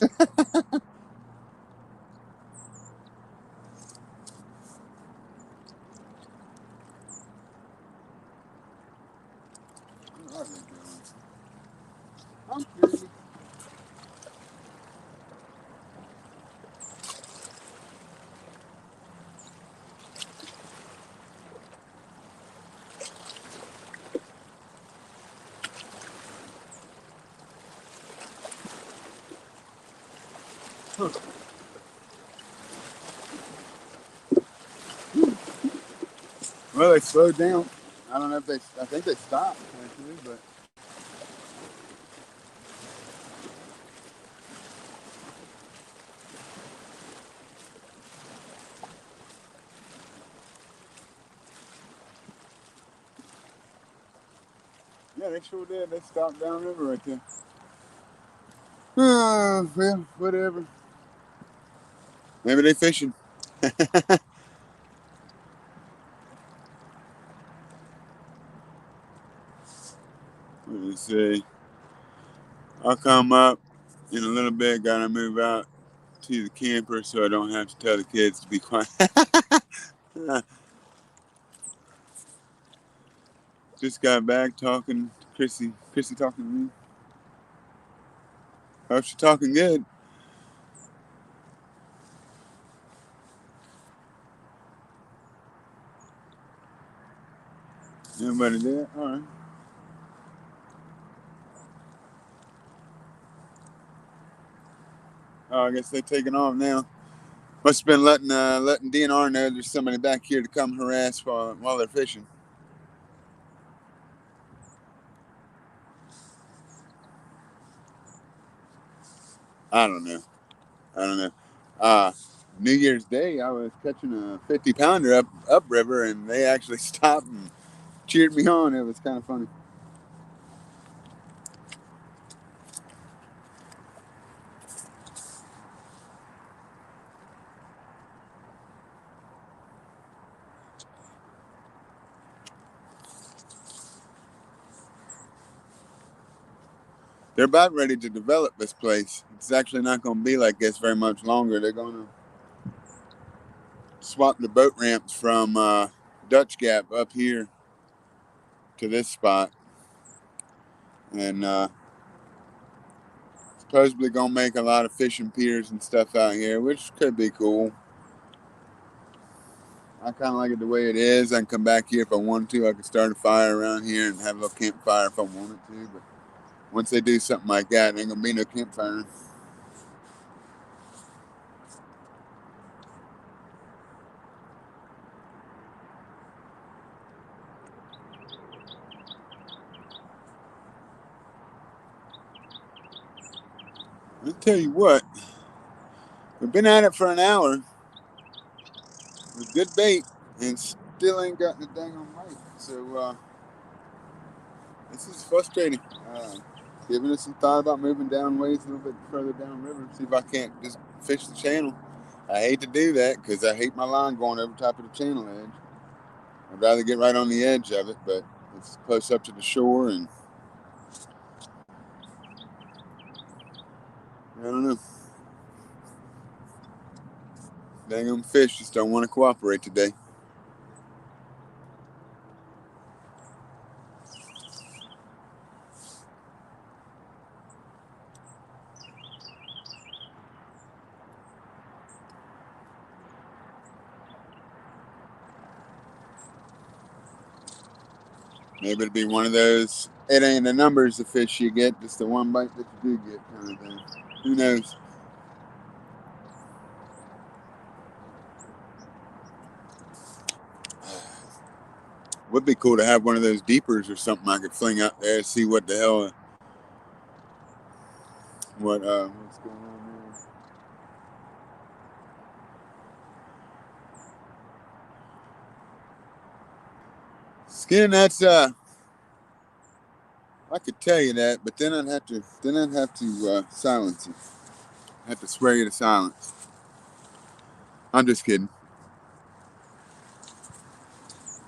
What are they doing? I'm curious. Huh. Well, they slowed down. I don't know if I think they stopped actually, but yeah, they sure did. They stopped downriver right there. Well, whatever. Maybe they fishing. Let me see. I'll come up in a little bit. Gotta move out to the camper so I don't have to tell the kids to be quiet. Just got back talking to Chrissy. Chrissy talking to me. Hope she's talking good. Everybody there? All right. Oh, I guess they're taking off now. Must have been letting DNR know there's somebody back here to come harass while they're fishing. I don't know. I don't know. Uh, New Year's Day, I was catching a 50-pounder upriver, and they actually stopped and cheered me on. It was kind of funny. They're about ready to develop this place. It's actually not going to be like this very much longer. They're going to swap the boat ramps from Dutch Gap up here to this spot, and supposedly gonna make a lot of fishing piers and stuff out here, which could be cool. I kind of like it the way it is. I can come back here if I wanted to. I could start a fire around here and have a little campfire if I wanted to. But once they do something like that, there ain't gonna be no campfire. I'll tell you what, we've been at it for an hour with good bait and still ain't got the dang on bite. So this is frustrating. Giving us some thought about moving down ways a little bit further down river, see if I can't just fish the channel. I hate to do that because I hate my line going over top of the channel edge. I'd rather get right on the edge of it, but it's close up to the shore, and I don't know. Dang them fish just don't want to cooperate today. Maybe it'll be one of those. It ain't the numbers of fish you get, just the one bite that you do get, kind of thing. Who knows? Would be cool to have one of those deepers or something I could fling out there, see what the hell, what's going on there. Skin, that's I could tell you that, but then I'd have to silence it. I have to swear you to silence. I'm just kidding.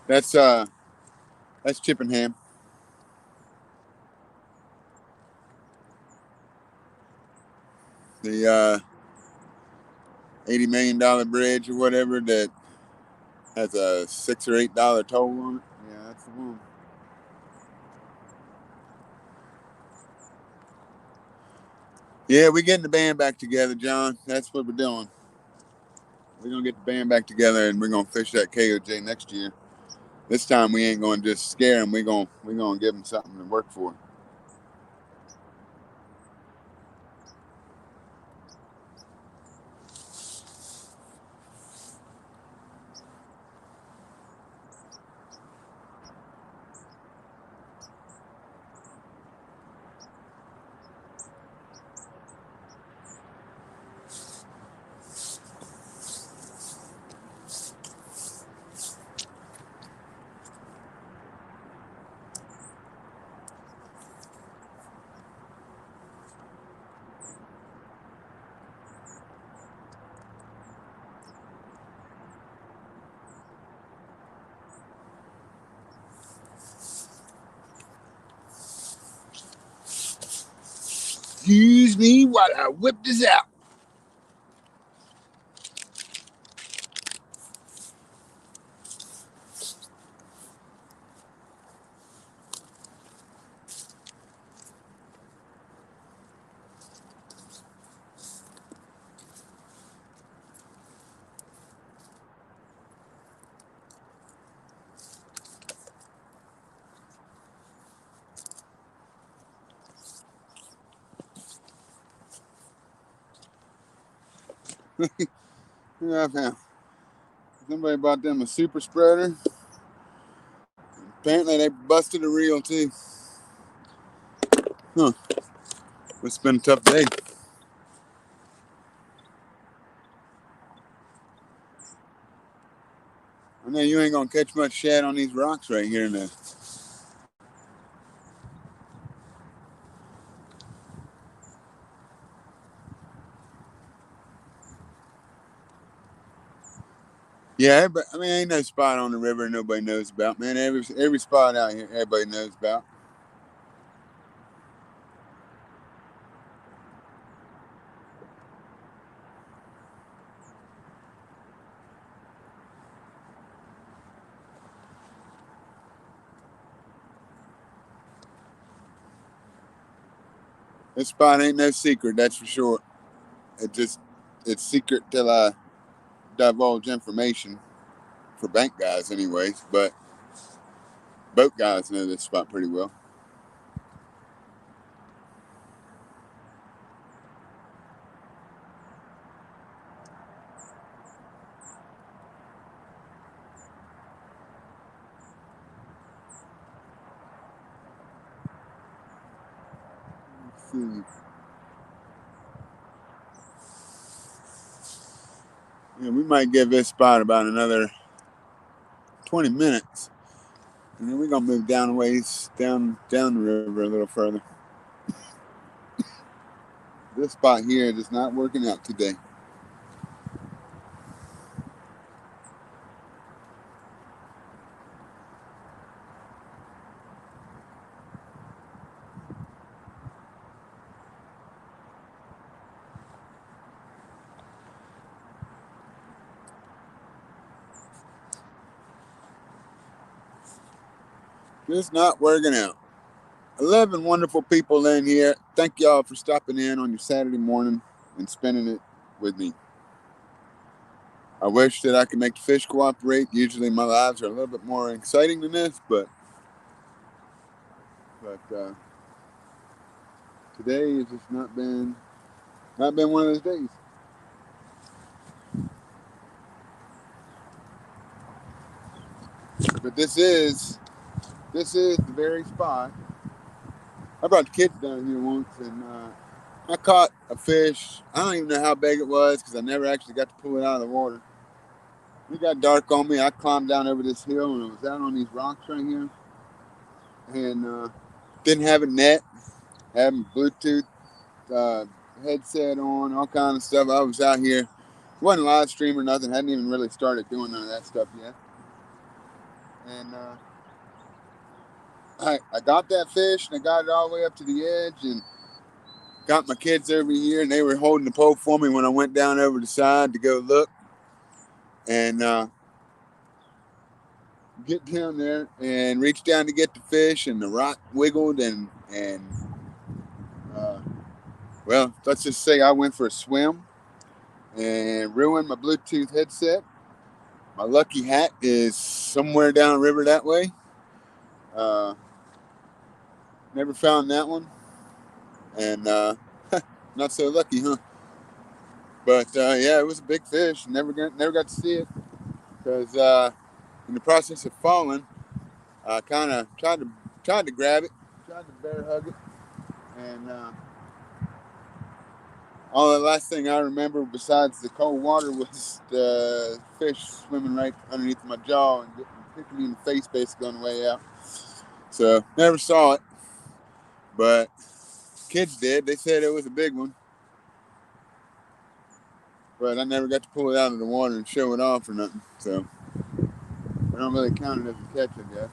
That's that's Chip and Ham. The $80 million bridge or whatever that has a $6 or $8 toll on it. Yeah, that's the one. Yeah, we're getting the band back together, John. That's what we're doing. We're gonna get the band back together and we're gonna fish that KOJ next year. This time we ain't gonna just scare them. We're gonna give them something to work for. Excuse me while I whip this out. Yeah, I found somebody bought them a super spreader. Apparently they busted a reel too. Huh. It's been a tough day. I know you ain't gonna catch much shad on these rocks right here now. Yeah, but I mean, ain't no spot on the river nobody knows about, man. Every spot out here, everybody knows about. This spot ain't no secret, that's for sure. It's secret till I divulge information for bank guys, anyways. But boat guys know this spot pretty well. Let's see. Yeah, we might give this spot about another 20 minutes, and then we're gonna move down a ways down the river a little further. This spot here is just not working out today. Just not working out. 11 wonderful people in here. Thank y'all for stopping in on your Saturday morning and spending it with me. I wish that I could make the fish cooperate. Usually my lives are a little bit more exciting than this, but today has just not been one of those days. But this is the very spot. I brought the kids down here once, and I caught a fish. I don't even know how big it was because I never actually got to pull it out of the water. It got dark on me. I climbed down over this hill and I was out on these rocks right here, and didn't have a net, having Bluetooth uh, headset on, all kind of stuff. I was out here. Wasn't live stream or nothing. Hadn't even really started doing none of that stuff yet. And I got that fish and I got it all the way up to the edge, and got my kids every year, and they were holding the pole for me when I went down over the side to go look. And get down there and reach down to get the fish, and the rock wiggled, and well, let's just say I went for a swim and ruined my Bluetooth headset. My lucky hat is somewhere downriver that way. Never found that one, and not so lucky, huh? But yeah, it was a big fish. Never got to see it because in the process of falling, I kind of tried to grab it, tried to bear hug it, and all the last thing I remember besides the cold water was the fish swimming right underneath my jaw and hitting me in the face basically on the way out. So never saw it, but kids did. They said it was a big one, but I never got to pull it out of the water and show it off or nothing. So I don't really count it as a catch, I guess.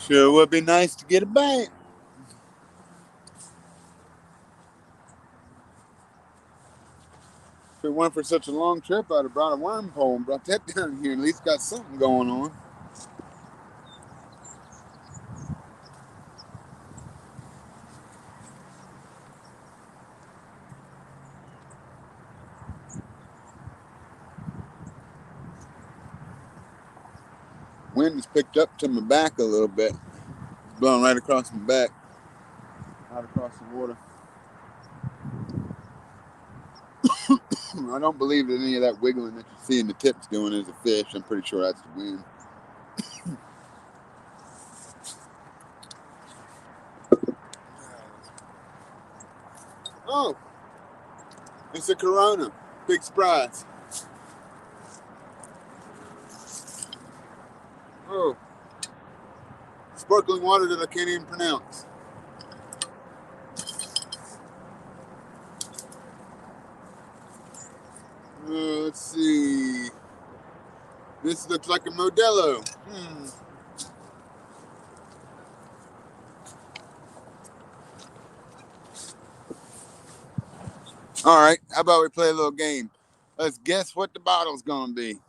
Sure would be nice to get a bite. If it went for such a long trip, I'd have brought a worm pole and brought that down here. At least got something going on. Wind has picked up to my back a little bit. It's blowing right across my back, out across the water. I don't believe that any of that wiggling that you see in the tips doing is a fish. I'm pretty sure that's the wind. Oh, it's a Corona. Big surprise. Oh, sparkling water that I can't even pronounce. Let's see. This looks like a Modelo. All right, how about we play a little game? Let's guess what the bottle's gonna be.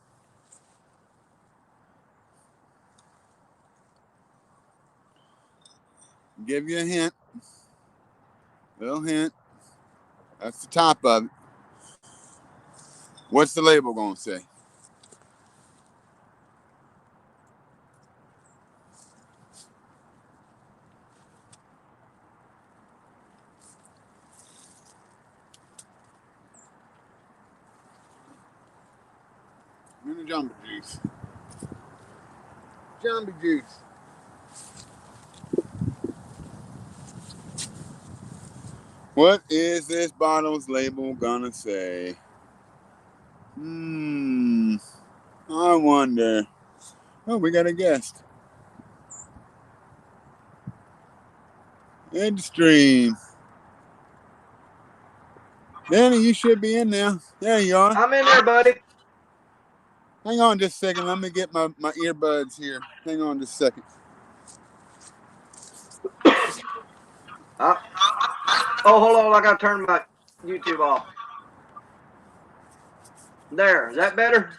Give you a hint. Little hint. That's the top of it. What's the label gonna say? In the jumbo juice. Jumbo juice. What is this bottle's label gonna say? I wonder. Oh, we got a guest. In the stream. Danny, you should be in there. There you are. I'm in there, buddy. Hang on just a second. Let me get my earbuds here. Hang on just a second. Oh, hold on. I got to turn my YouTube off. There. Is that better?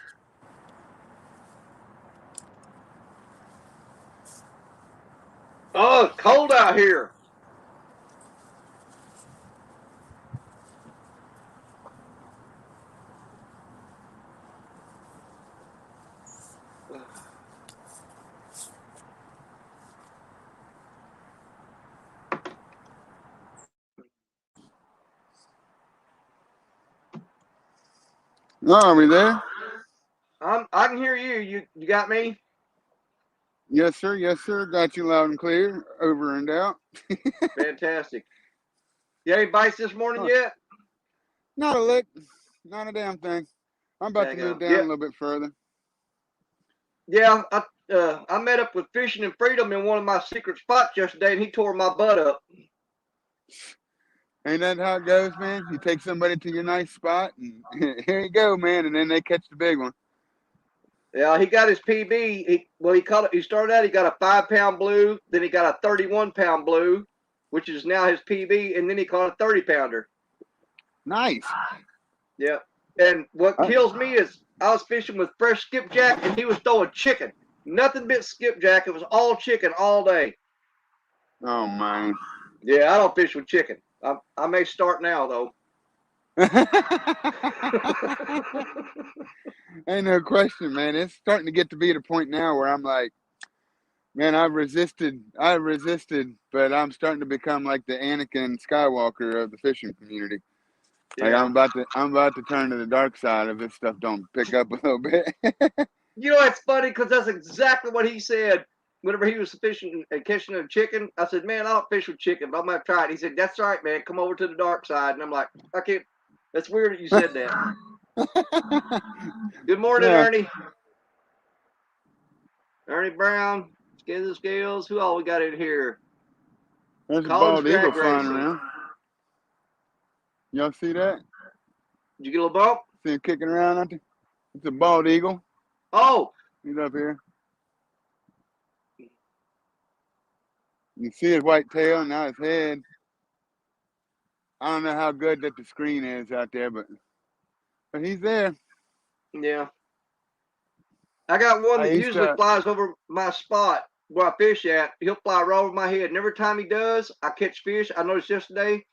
Oh, it's cold out here. Oh, are we there? I can hear you. You got me? Yes, sir. Yes, sir. Got you loud and clear. Over and out. Fantastic. You had any bites this morning yet? Not a lick. Not a damn thing. I'm about to move down a little bit further. Yeah, I met up with Fishing and Freedom in one of my secret spots yesterday, and he tore my butt up. Ain't that how it goes, man? You take somebody to your nice spot, and here you go, man, and then they catch the big one. Yeah, he got his PB. He caught it. He started out. He got a 5-pound blue. Then he got a 31-pound blue, which is now his PB, and then he caught a 30-pounder. Nice. Yeah. And what kills me is I was fishing with fresh skipjack, and he was throwing chicken. Nothing but skipjack. It was all chicken all day. Oh, man. Yeah, I don't fish with chicken. I may start now, though. Ain't no question, man. It's starting to get to be the point now where I'm like, man, I resisted, but I'm starting to become like the Anakin Skywalker of the fishing community. Like Yeah. I'm about to turn to the dark side if this stuff don't pick up a little bit. You know, it's funny because that's exactly what he said whenever he was fishing and catching a chicken. I said, man, I don't fish with chicken, but I'm going to try it. He said, that's right, man. Come over to the dark side. And I'm like, I can't. That's weird that you said that. Good morning, Yeah, Ernie. Ernie Brown, Skins and Scales. Who all we got in here? there's a Collins bald eagle Drag flying Racing. around. Y'all see that? Did you get a little bump? See him kicking around out there? It's a bald eagle. Oh. He's up here. You see his white tail, now his head. I don't know how good that the screen is out there, but he's there. Yeah. I got one I that used usually to. flies over my spot where I fish at. He'll fly right over my head. And every time he does, I catch fish. I noticed yesterday,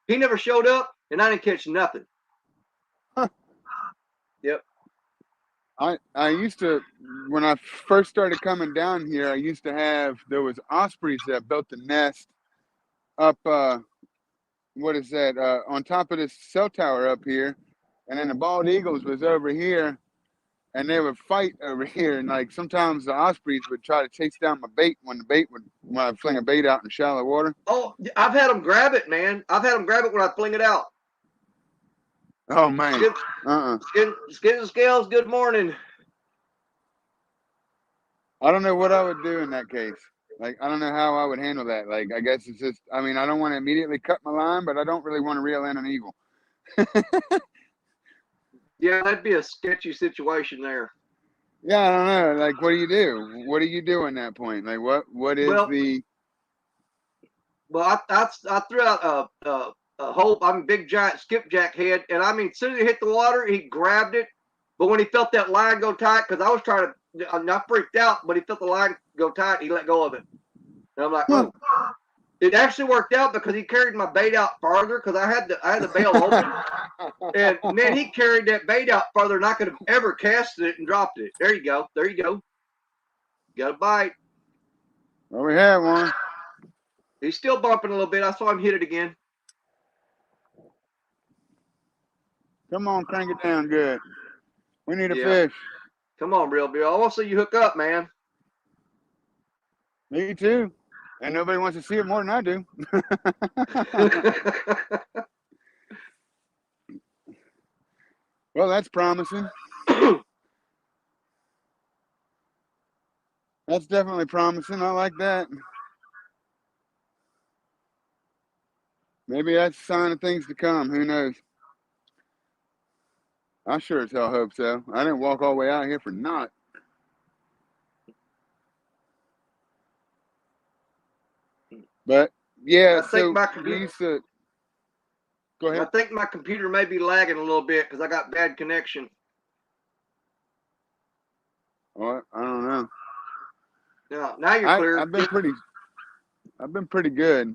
he never showed up, and I didn't catch nothing. Huh. Yep. I used to, when I first started coming down here, I used to have, there was ospreys that built a nest up, what is that, on top of this cell tower up here. And then the bald eagles was over here, and they would fight over here. And like sometimes the ospreys would try to chase down my bait when I fling a bait out in shallow water. Oh, I've had them grab it, man. I've had them grab it when I fling it out. Oh, man. Skins and Scales, good morning. I don't know what I would do in that case. Like, I don't know how I would handle that. Like, I guess it's just, I mean, I don't want to immediately cut my line, but I don't really want to reel in an eagle. Yeah, that'd be a sketchy situation there. Yeah, I don't know. Like, what do you do? What do you do in that point? Like, what is the? Well, I threw out a whole, big giant skipjack head, and I mean, as soon as he hit the water, he grabbed it. But when he felt that line go tight, because I was trying to, I freaked out, but he felt the line go tight, he let go of it. And I'm like, oh. It actually worked out because he carried my bait out farther because I had the bail open, and man, he carried that bait out farther than I could have ever casted it and dropped it. There you go. There you go. Got a bite. Well, we have one. He's still bumping a little bit. I saw him hit it again. Come on, crank it down good. We need a fish. Come on, Real Bill. I want to see you hook up, man. Me too. And nobody wants to see it more than I do. Well, that's promising. That's definitely promising. I like that. Maybe that's a sign of things to come. Who knows? I sure as hell hope so. I didn't walk all the way out here for naught. But yeah, so we used to. Go ahead. I think my computer may be lagging a little bit because I got bad connection. Well, I don't know. Yeah, now you're clear. I've been pretty good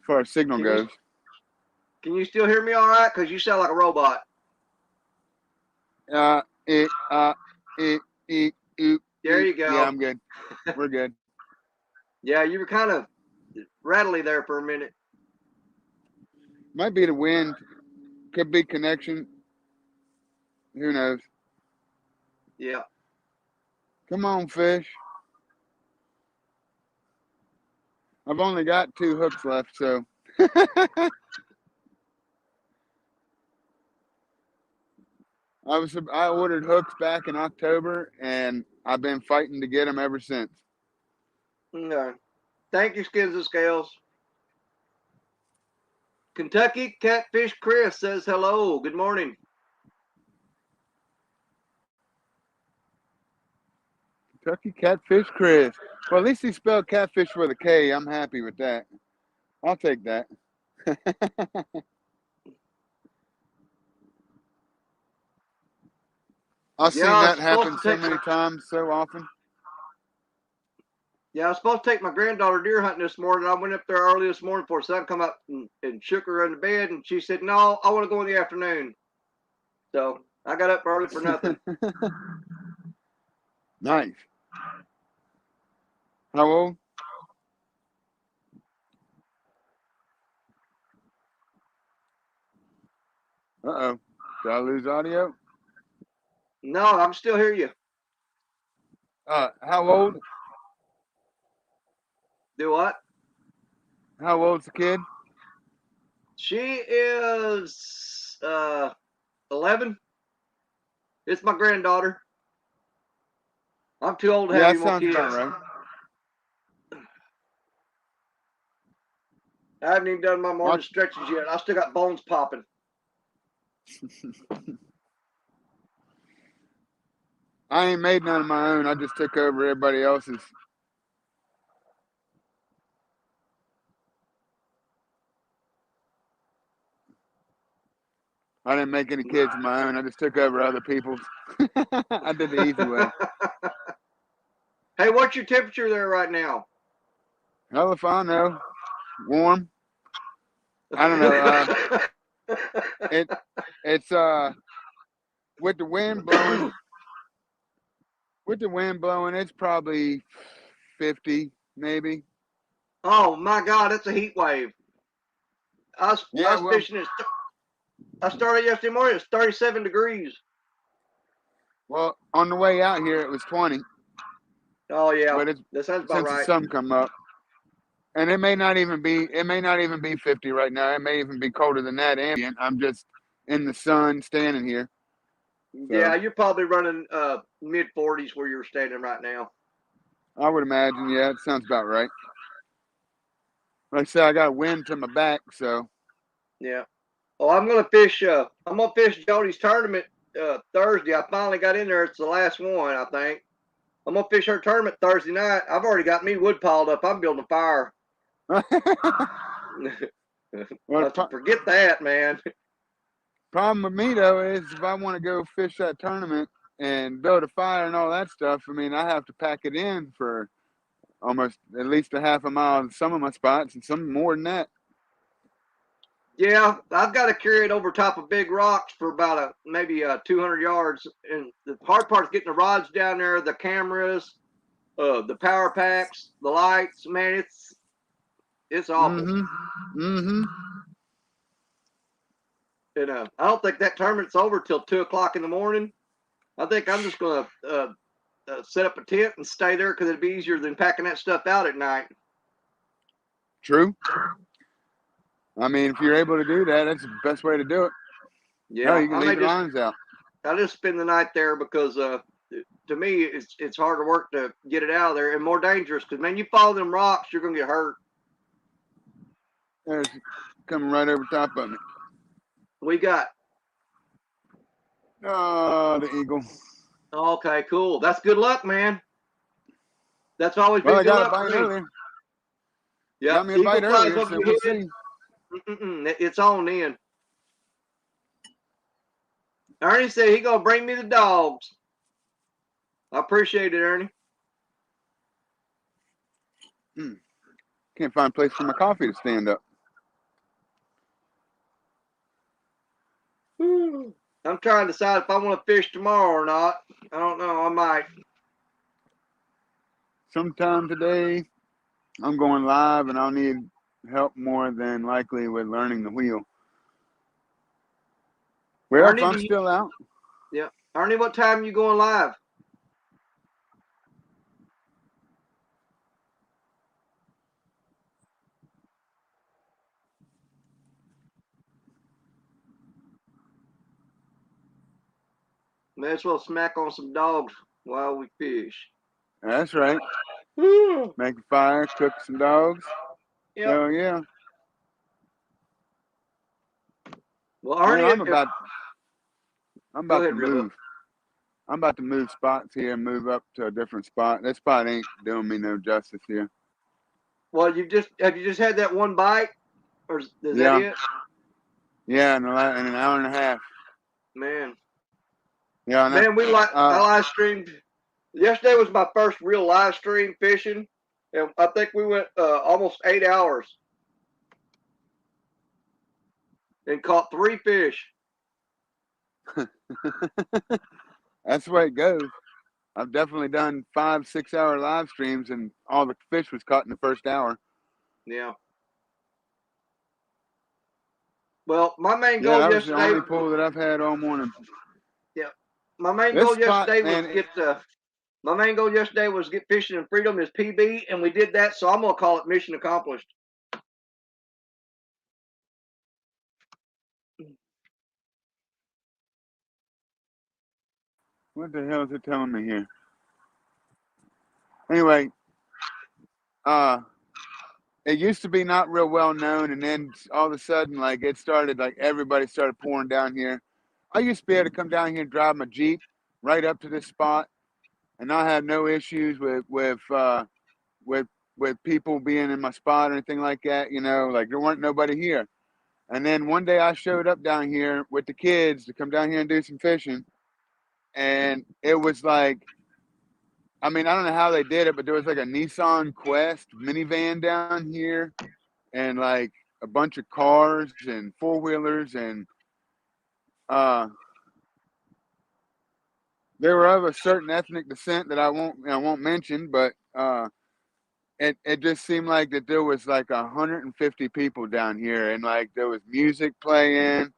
as far as signal goes. Can you still hear me all right? Because you sound like a robot. There you go. Yeah, I'm good. We're good. Yeah, you were kind of rattly there for a minute. Might be the wind. Could be connection. Who knows? Yeah. Come on, fish. I've only got 2 hooks left, so. I ordered hooks back in October, and I've been fighting to get them ever since. No. Thank you, Skins and Scales. Kentucky Catfish Chris says hello. Good morning. Kentucky Catfish Chris. Well, at least he spelled catfish with a K. I'm happy with that. I'll take that. I've seen that happen so many times, so often. Yeah, I was supposed to take my granddaughter deer hunting this morning. I went up there early this morning before sun come up and shook her in the bed, and she said, "No, I want to go in the afternoon." So I got up early for nothing. Nice. How old? Uh-oh. Did I lose audio? No, I'm still hear you. How old? Do what? How old's the kid? She is 11. It's my granddaughter. I'm too old to have Yeah, any that more sounds kids. about right. I haven't even done my morning stretches yet. I still got bones popping. I ain't made none of my own. I just took over everybody else's. I didn't make any kids of my own. I just took over other people's. I did the easy way. Hey, what's your temperature there right now? Hell if I know. Warm. I don't know. It's with the wind blowing. With the wind blowing, it's probably 50, maybe. Oh my God, it's a heat wave. I was Well, fishing. I started yesterday morning. It's 37 degrees. well, on the way out here, it was 20. Oh yeah, But that sounds about since the right. sun come up, and it may not even be 50 right now. It may even be colder than that ambient. I'm just in the sun standing here. So Yeah, you're probably running mid 40s where you're standing right now. I would imagine, yeah, it sounds about right. Like I said, I got wind to my back, so Yeah. Oh, I'm gonna fish. I'm gonna fish Jody's tournament Thursday. I finally got in there. It's the last one, I think. I'm gonna fish her tournament Thursday night. I've already got me wood piled up. I'm building a fire. Forget that, man. Problem with me though is if I want to go fish that tournament and build a fire and all that stuff, I mean I have to pack it in for almost at least a half a mile in some of my spots and some more than that. Yeah, I've got to carry it over top of big rocks for about maybe 200 yards. And the hard part is getting the rods down there, the cameras, the power packs, the lights. Man, it's awful. And I don't think that tournament's over till 2 o'clock in the morning. I think I'm just gonna set up a tent and stay there because it'd be easier than packing that stuff out at night. True. I mean, if you're able to do that, that's the best way to do it. Yeah, no, you can leave the lines out. I'll just spend the night there because to me it's harder work to get it out of there and more dangerous because man, you follow them rocks, you're gonna get hurt. There's coming right over top of me. We got. Oh, the eagle. Okay, cool. That's good luck, man. That's always been good luck for me. Earlier. Yeah, got me a bite earlier, so we'll see. It's on in. Ernie said he gonna bring me the dogs. I appreciate it, Ernie. Can't find a place for my coffee to stand up. I'm trying to decide if I want to fish tomorrow or not. I don't know. I might. Sometime today, I'm going live, and I'll need help more than likely with learning the wheel. Well, Ernie, if I'm still out. Yeah. Ernie, what time are you going live? May as well smack on some dogs while we fish. That's right. Woo. Make a fire, cook some dogs. Yep. Hell yeah. Well, Man, Arnie, I'm about go to ahead, Real Hook. move. I'm about to move spots here and move up to a different spot. This spot ain't doing me no justice here. Well, have you just had that one bite, or is that Yeah. it? Yeah, in an hour and a half. Man, Yeah, and man, I live streamed. Yesterday was my first real live stream fishing, and I think we went almost 8 hours and caught 3 fish. that's the way it goes. I've definitely done 5-6 hour live streams, and all the fish was caught in the first hour. Yeah. Well, my main Yeah, goal that was the yesterday. only pull that I've had all morning. Yeah, my main This goal spot, yesterday was man. get fishing in freedom as PB, and we did that. So I'm gonna call it mission accomplished. What the hell is it telling me here? Anyway, it used to be not real well known, and then all of a sudden, like it started, like everybody started pouring down here. I used to be able to come down here and drive my Jeep right up to this spot, and I had no issues with with people being in my spot or anything like that. You know, like there weren't nobody here. And then one day I showed up down here with the kids to come down here and do some fishing, and it was like, I mean, I don't know how they did it, but there was like a Nissan Quest minivan down here, and like a bunch of cars and four wheelers, and uh, they were of a certain ethnic descent that I won't mention, but it just seemed like that there was like 150 people down here, and like there was music playing,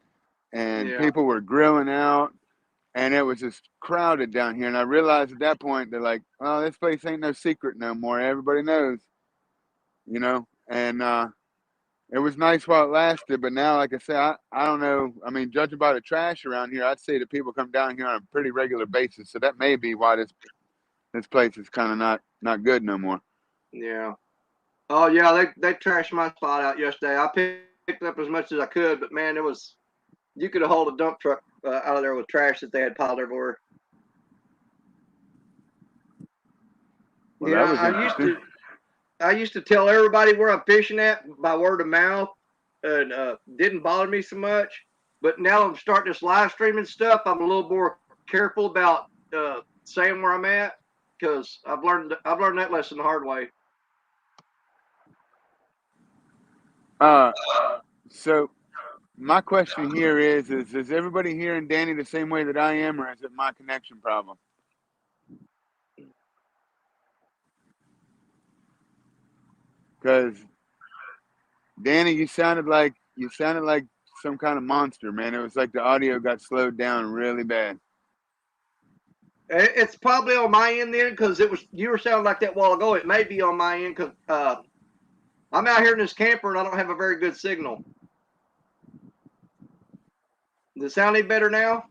and Yeah, people were grilling out, and it was just crowded down here. And I realized at that point that like, well, this place ain't no secret no more. Everybody knows, you know, and it was nice while it lasted, but now, like I said, I don't know. I mean, judging by the trash around here, I'd say that people come down here on a pretty regular basis. So that may be why this place is kind of not good no more. yeah. Oh yeah, they trashed my spot out yesterday. I picked up as much as I could, but man, you could have hauled a dump truck out of there with trash that they had piled everywhere. Well, that was interesting. I used to tell everybody where I'm fishing at by word of mouth, and didn't bother me so much. But now I'm starting this live streaming stuff. I'm a little more careful about saying where I'm at because I've learned that lesson the hard way. Uh, so my question here is everybody hearing Danny the same way that I am, or is it my connection problem? Because Danny, you sounded like some kind of monster, man. It was like the audio got slowed down really bad. It's probably on my end then because you were sounding like that a while ago. It may be on my end because I'm out here in this camper and I don't have a very good signal. Does it sound any better now?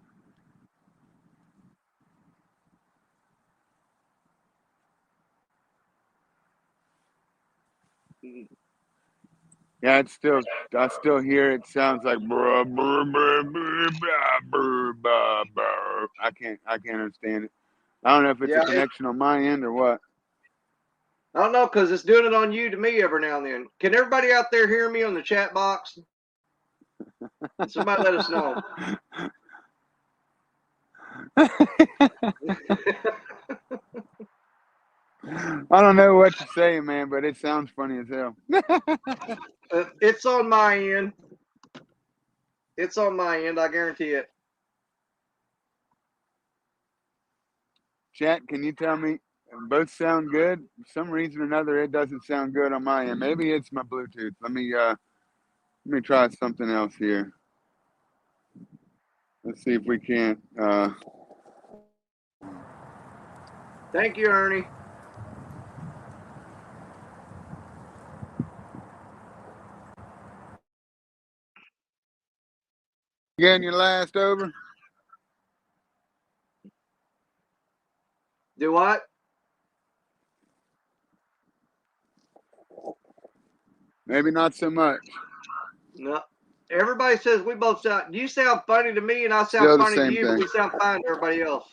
Yeah, I still hear it. Sounds like brr, brr, brr, brr, brr, brr, brr. I can't understand it. I don't know if it's a Yeah, connection on my end or what. I don't know because it's doing it on you to me every now and then. Can everybody out there hear me on the chat box? Somebody let us know. I don't know what to say, man, but it sounds funny as hell. It's on my end. It's on my end. I guarantee it. Chat, can you tell me? Both sound good. For some reason or another, it doesn't sound good on my end. Maybe it's my Bluetooth. Let me try something else here. Let's see if we can't. Thank you, Ernie. Getting your last over? Do what? Maybe not so much. No. Everybody says we both sound. You sound funny to me, and I sound Still the funny to same you, but thing. we sound fine to everybody else.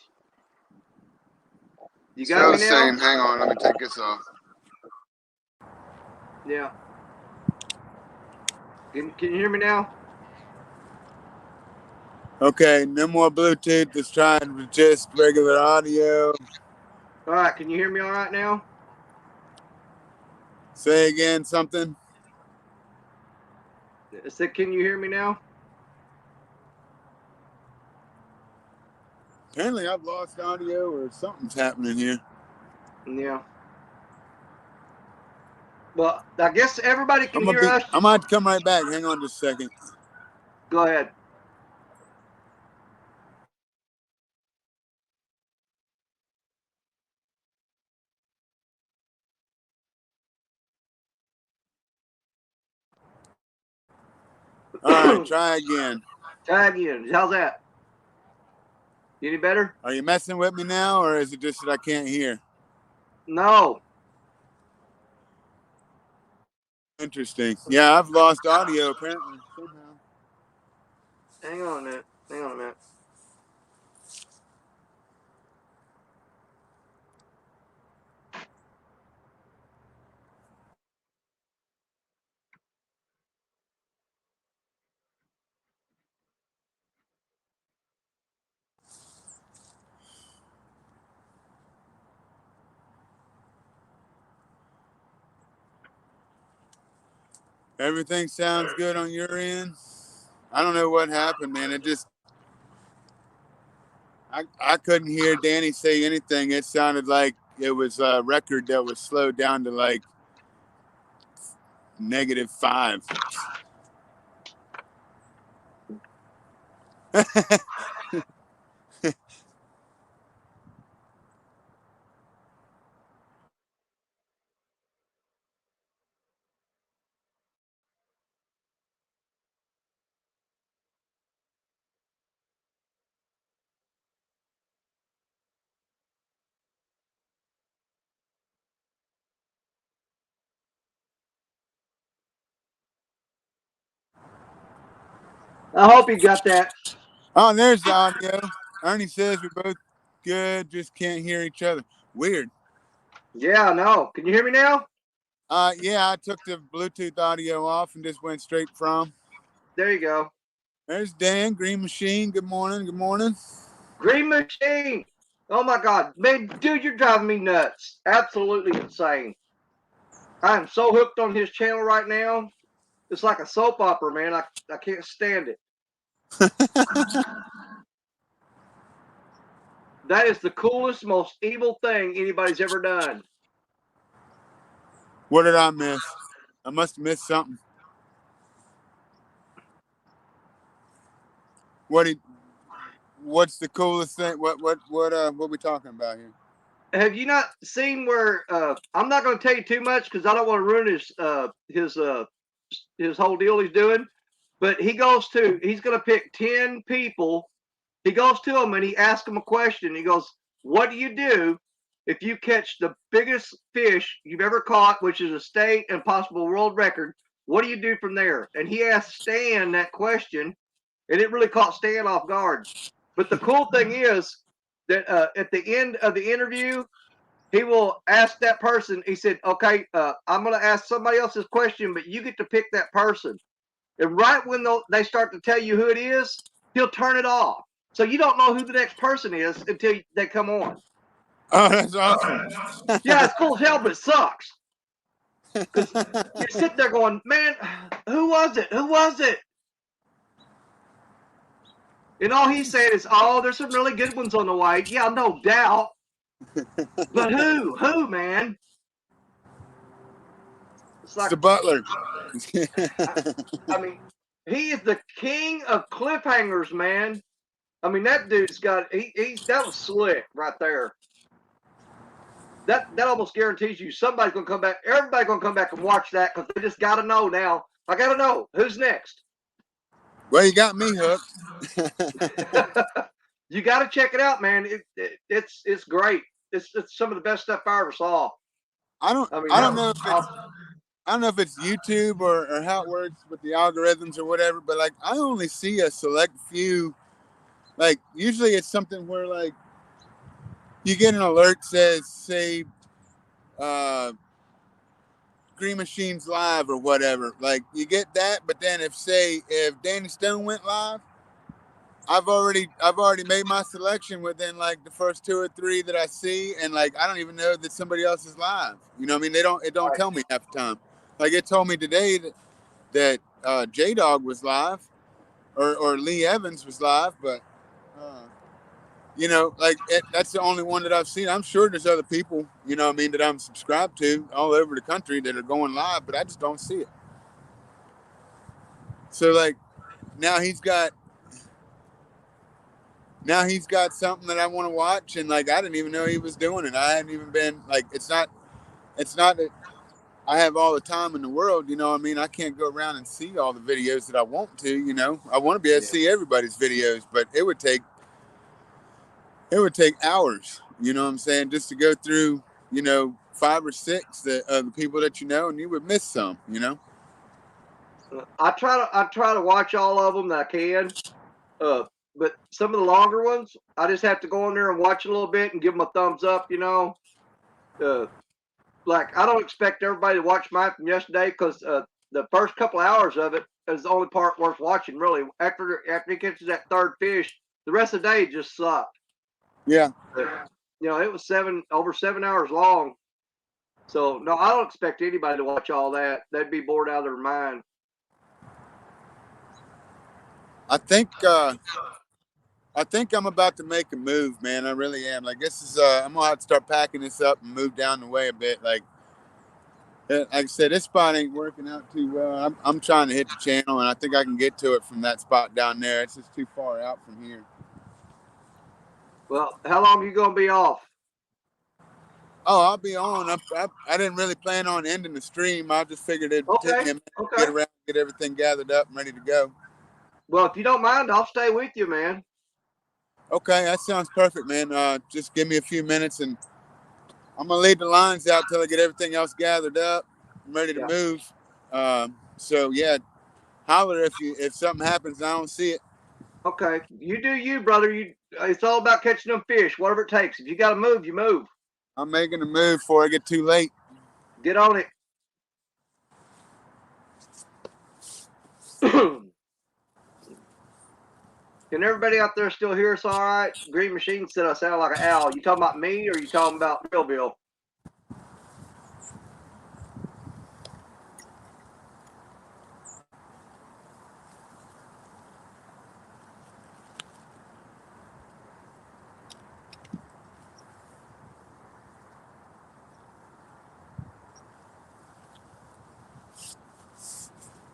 You got Still me the now? same. Hang on, let me take this off. Yeah. Can you hear me now? Okay, no more Bluetooth. Let's try with just regular audio. All right. Can you hear me all right now? Say again something. I said, can you hear me now? Apparently, I've lost audio or something's happening here. Yeah. Well, I guess everybody can hear us. I'm gonna have to come right back. Hang on just a second. Go ahead. All right, try again. Try again. How's that? Any better? Are you messing with me now, or is it just that I can't hear? No. Interesting. Yeah, I've lost audio apparently somehow. Hang on a minute. Hang on a minute. Everything sounds good on your end. I don't know what happened, man. It just I couldn't hear Danny say anything. It sounded like it was a record that was slowed down to like -5. I hope you got that. Oh, there's the audio. Ernie says we're both good, just can't hear each other. Weird. Yeah, no. Can you hear me now? Yeah, I took the Bluetooth audio off and just went straight from. There you go. There's Dan, Green Machine. Good morning. Good morning. Green Machine. Oh my God, man, dude, you're driving me nuts. Absolutely insane. I am so hooked on his channel right now. It's like a soap opera, man. I can't stand it. That is the coolest, most evil thing anybody's ever done. What did I miss? I must have missed something. What's the coolest thing? What we talking about here? Have you not seen where? I'm not going to tell you too much because I don't want to ruin his whole deal he's doing. But he's going to pick 10 people. He goes to them and he asks them a question. He goes, "What do you do if you catch the biggest fish you've ever caught, which is a state and possible world record? What do you do from there?" And he asked Stan that question, and it really caught Stan off guard. But the cool thing is that at the end of the interview, he will ask that person. He said, "Okay, I'm going to ask somebody else's question, but you get to pick that person." And right when they start to tell you who it is, he'll turn it off. So you don't know who the next person is until they come on. Oh, that's awesome. Yeah, it's cool as hell, but it sucks. Because you sit there going, man, who was it? Who was it? And all he's saying is, oh, there's some really good ones on the way. Yeah, no doubt. But who? Who, man? It's like the butler. I mean, he is the king of cliffhangers, man. I mean, that dude's got that was slick right there. That almost guarantees you somebody's gonna come back. Everybody's gonna come back and watch that because they just gotta know now. I gotta know who's next. Well, you got me hooked. You gotta check it out, man. It's great. it's some of the best stuff I ever saw. I don't know if it's I don't know if it's YouTube or how it works with the algorithms or whatever, but like I only see a select few. Like usually it's something where like you get an alert says say Green Machines live or whatever. Like you get that, but then if Danny Stone went live, I've already made my selection within like the first two or three that I see, and like I don't even know that somebody else is live. You know what I mean? It don't tell me half the time. Like it told me today that J Dog was live or Lee Evans was live, but uh, you know, like that's the only one that I've seen. I'm sure there's other people, you know what I mean, that I'm subscribed to all over the country that are going live, but I just don't see it. So like now he's got something that I want to watch, and like I didn't even know he was doing it. I hadn't even been like it's not that I have all the time in the world, you know what I mean? I can't go around and see all the videos that I want to, you know. I want to be able to see everybody's videos, but it would take hours, you know what I'm saying, just to go through, you know, 5 or 6 the people that you know, and you would miss some, you know. I try to watch all of them that I can. But some of the longer ones, I just have to go in there and watch a little bit and give them a thumbs up, you know. Like I don't expect everybody to watch mine from yesterday because the first couple hours of it is the only part worth watching. Really, after he catches that third fish, the rest of the day just sucked. Yeah. But, you know, it was over 7 hours long. So no, I don't expect anybody to watch all that. They'd be bored out of their mind. I think I'm about to make a move, man. I really am. Like this is I'm gonna have to start packing this up and move down the way a bit. Like I said, this spot ain't working out too well. I'm trying to hit the channel, and I think I can get to it from that spot down there. It's just too far out from here. Well, how long are you gonna be off? Oh, I'll be on. I didn't really plan on ending the stream. I just figured it'd take me a minute to get around, get everything gathered up and ready to go. Well, if you don't mind, I'll stay with you, man. Okay, that sounds perfect, man. Just give me a few minutes, and I'm gonna leave the lines out till I get everything else gathered up. I'm ready to move. So yeah, holler if something happens and I don't see it. Okay, you do you, brother. It's all about catching them fish, whatever it takes. If you got to move, you move. I'm making a move before I get too late. Get on it. Can everybody out there still hear us all right? Green Machine said I sound like an owl. You talking about me or you talking about Real Bill?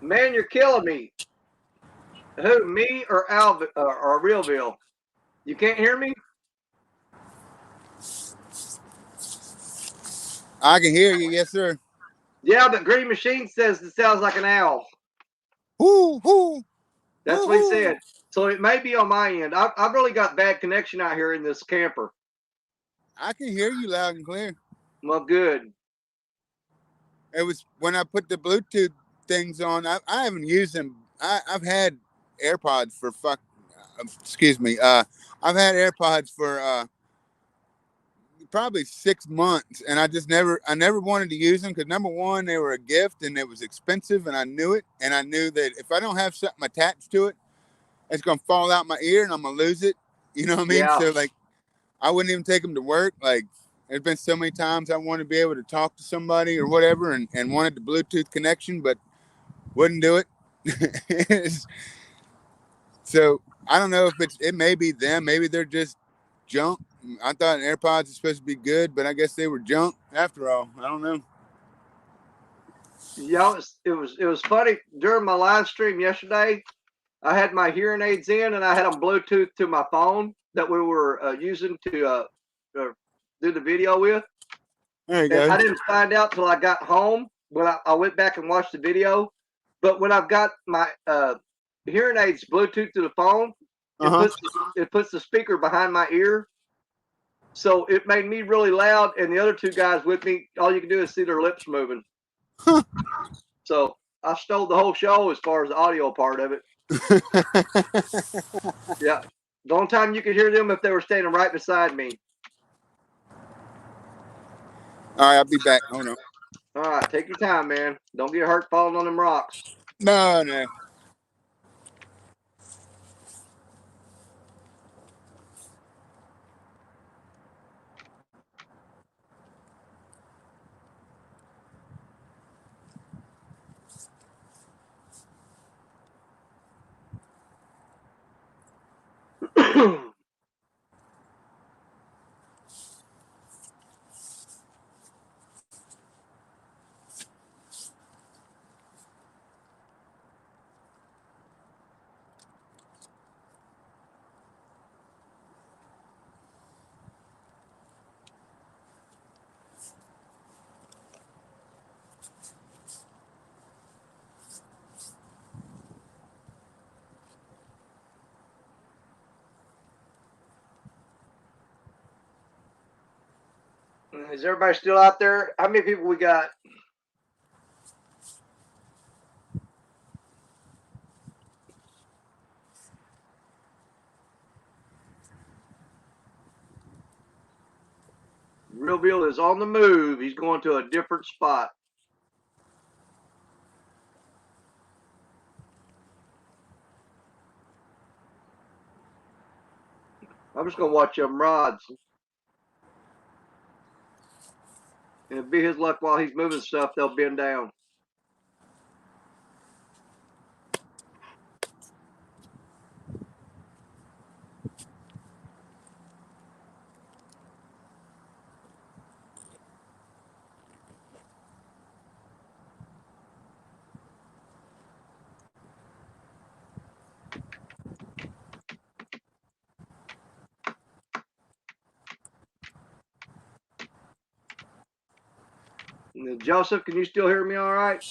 Man, you're killing me. Who, me or Alvin or Real Bill? You can't hear me? I can hear you, yes, sir. Yeah, but Green Machine says it sounds like an owl. Hoo, hoo. That's what he said. So it may be on my end. I've really got bad connection out here in this camper. I can hear you loud and clear. Well, good. It was when I put the Bluetooth things on. I haven't used them. I've had AirPods for excuse me. I've had AirPods for probably 6 months, and I never wanted to use them because number one, they were a gift and it was expensive, and I knew it, and I knew that if I don't have something attached to it, it's gonna fall out my ear and I'm gonna lose it. You know what I mean? Yeah. So like, I wouldn't even take them to work. Like, there's been so many times I wanted to be able to talk to somebody or whatever, and wanted the Bluetooth connection, but wouldn't do it. So I don't know if it may be them. Maybe they're just junk. I thought AirPods are supposed to be good, but I guess they were junk after all. I don't know. Yeah, it was funny during my live stream yesterday. I had my hearing aids in and I had them Bluetooth to my phone that we were using to do the video with. There you and go. I didn't find out till I got home when I went back and watched the video. But when I've got my hearing aids Bluetooth to the phone, it puts the speaker behind my ear. So it made me really loud, and the other two guys with me, all you can do is see their lips moving. So I stole the whole show as far as the audio part of it. Yeah. The only time you could hear them if they were standing right beside me. All right, I'll be back. Hold on. All right, take your time, man. Don't get hurt falling on them rocks. No, no. Is everybody still out there? How many people we got? Real Bill is on the move. He's going to a different spot. I'm just going to watch them rods. And it'll be his luck while he's moving stuff, they'll bend down. Joseph, can you still hear me all right?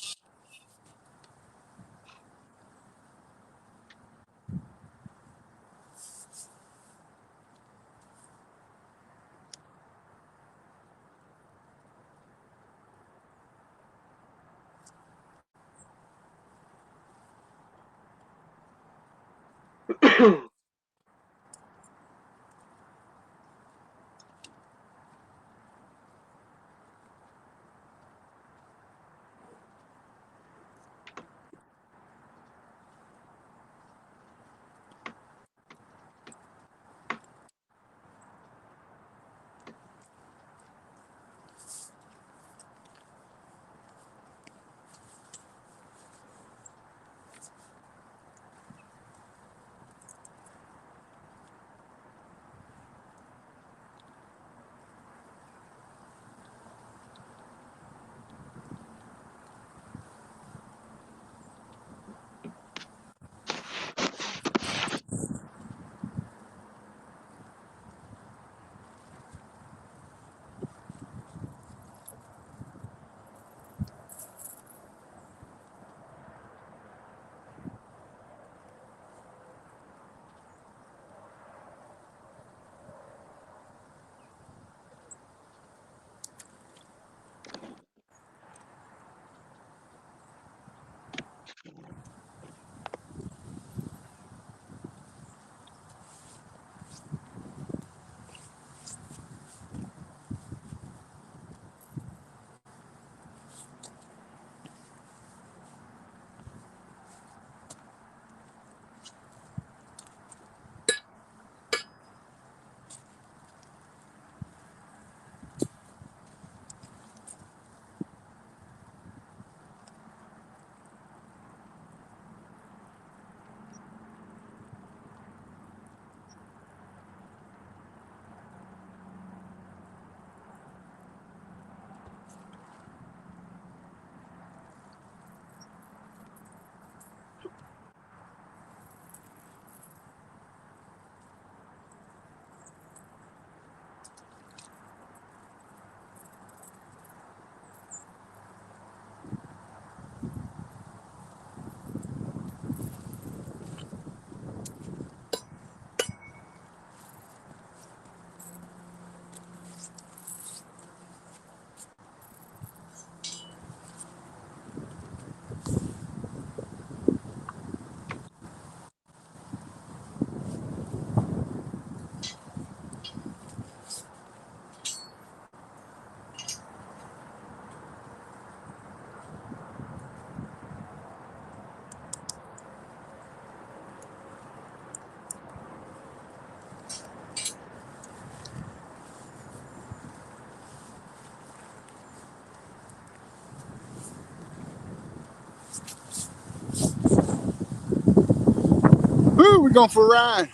We're going for a ride.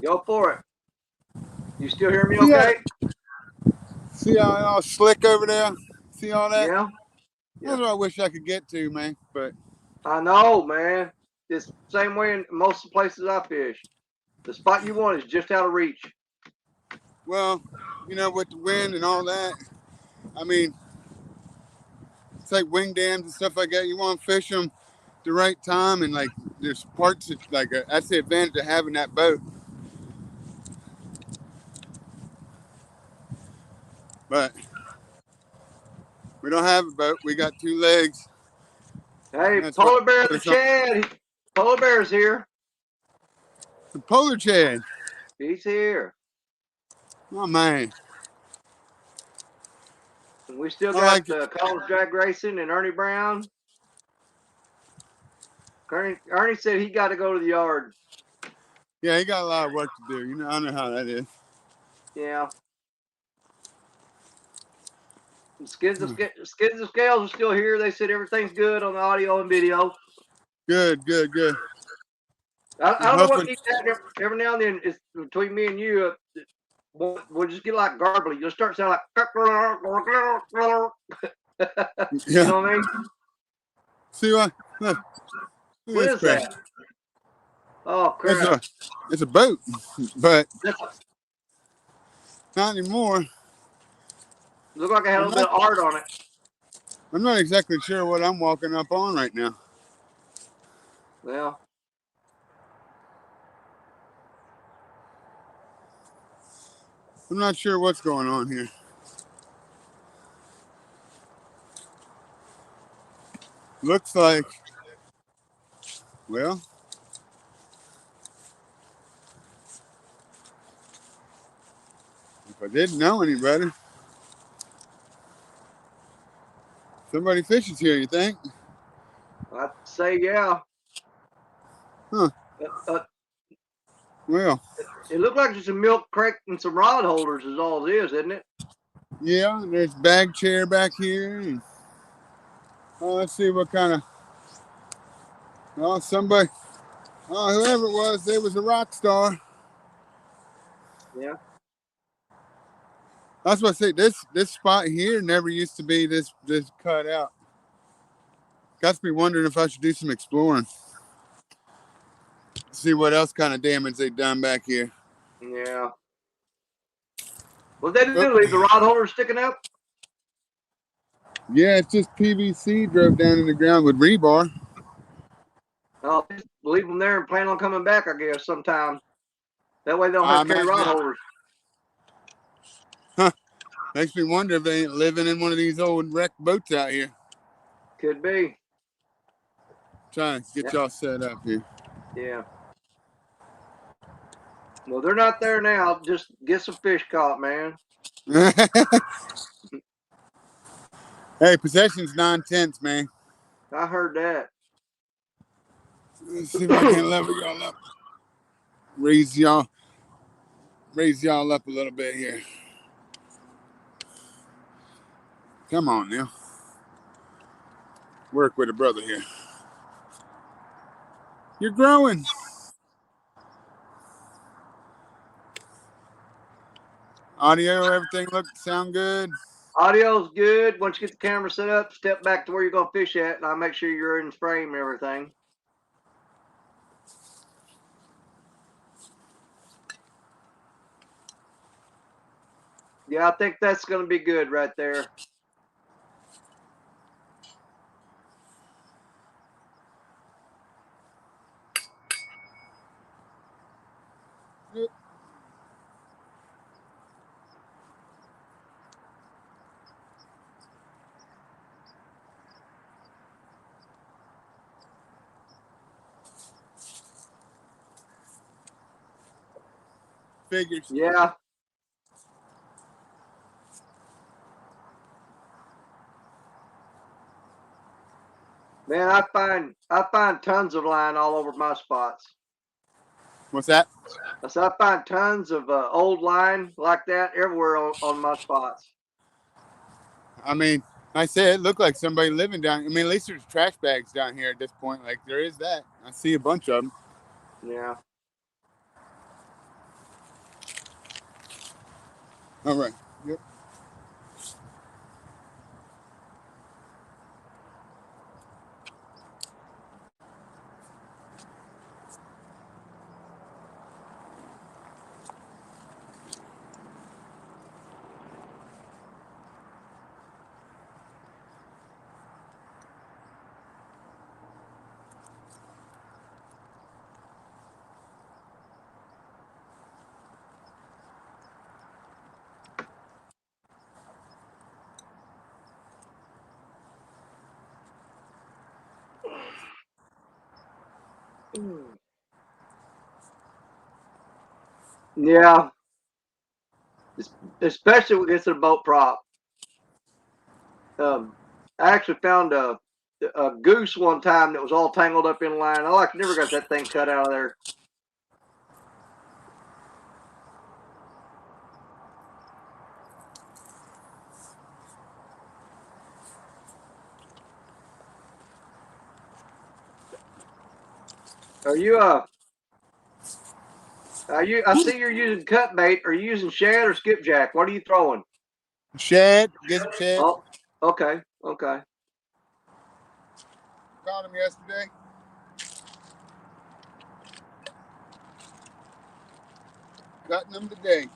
Go for it. You still hear me See okay? see how all slick over there? See all that? Yeah. That's what I wish I could get to, man. But I know, man. It's the same way in most of the places I fish. The spot you want is just out of reach. well, with the wind and all that, I mean, it's like wing dams and stuff like that. You want to fish them the right time, and like there's parts that that's the advantage of having that boat. But we don't have a boat. We got 2 legs. Hey, That's what polar bear put the us on. Chad. Polar bear's here. The polar chad. He's here. Oh man, And we still I got like it. College Drag Racing and Ernie Brown. Ernie said he got to go to the yard. Yeah, he got a lot of work to do. I know how that is. Yeah. Skins and Scales are still here. They said everything's good on the audio and video. Good, good, good. I I'm don't know what hoping. keeps happening. Every now and then, it's between me and you. We'll just get like garbly. You'll start sounding like. You Yeah. know what I mean? See what? Look at What this is crap. that? Oh It's crap! a boat, but That's, not anymore. looked like I had a I'm little bit not. of art on it. I'm not exactly sure what I'm walking up on right now. Well, I'm not sure what's going on here. Looks like, well, if I didn't know any better, somebody fishes here. You think? I'd say yeah. Huh? Uh, Well, it looked like just a milk crate and some rod holders is all it is, isn't it? yeah. There's bag chair back here. And, let's see what kind of. Oh, somebody. Oh, whoever it was, they was a rock star. Yeah. That's what I say. This spot here never used to be this cut out. Got to be wondering if I should do some exploring. See what else kind of damage they done back here. Yeah. What they Oh, do? Leave the rod holders sticking up? yeah, it's just PVC drove down in the ground with rebar. Oh, just leave them there and plan on coming back, I guess, sometime. That way they don't I have to carry imagine rod it. holders. Huh. Makes me wonder if they ain't living in one of these old wrecked boats out here. Could be. Trying to get Yeah. y'all set up here. Yeah. Well, they're not there now. Just get some fish caught, man. Hey, possession's 9/10, man. I heard that. Let's see if I can level y'all up. Raise y'all up a little bit here. Come on now. Work with a brother here. You're growing. Audio, everything sound good. Audio's good. Once you get the camera set up, step back to where you're going to fish at, and I'll make sure you're in frame and everything. Yeah, I think that's going to be good right there. Figures. Yeah. Man, I find tons of line all over my spots. What's that? So I find tons of old line like that everywhere on my spots. I mean, like I said, it looked like somebody living down. I mean, at least there's trash bags down here at this point. Like there is that. I see a bunch of them. Yeah. All right. Yep. Yeah. Especially when it gets to the boat prop. I actually found a goose one time that was all tangled up in line. I never got that thing cut out of there. Are you I see you're using cut bait. Are you using shad or skipjack? What are you throwing? Shad, get some shad. Oh, okay, okay. Caught him yesterday. Cutting them today.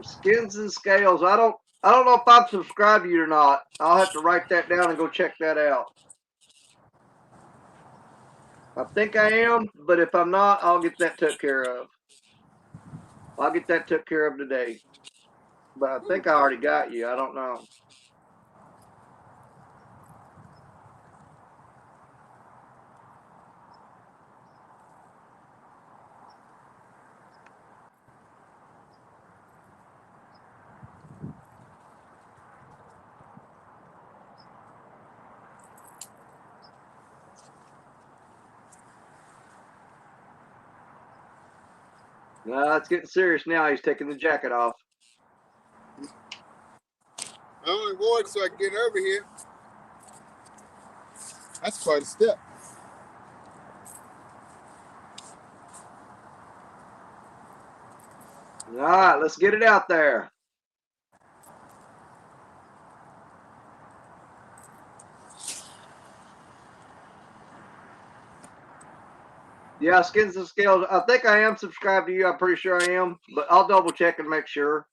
Skins and scales. I don't know if I'm subscribed to you or not. I'll have to write that down and go check that out. I think I am, but if I'm not, I'll get that took care of. I'll get that took care of today. But I think I already got you. I don't know. No, it's getting serious now. He's taking the jacket off. I only wore it so I can get over here. That's quite a step. All right, let's get it out there. Yeah, skins and scales. I think I am subscribed to you. I'm pretty sure I am, but I'll double check and make sure.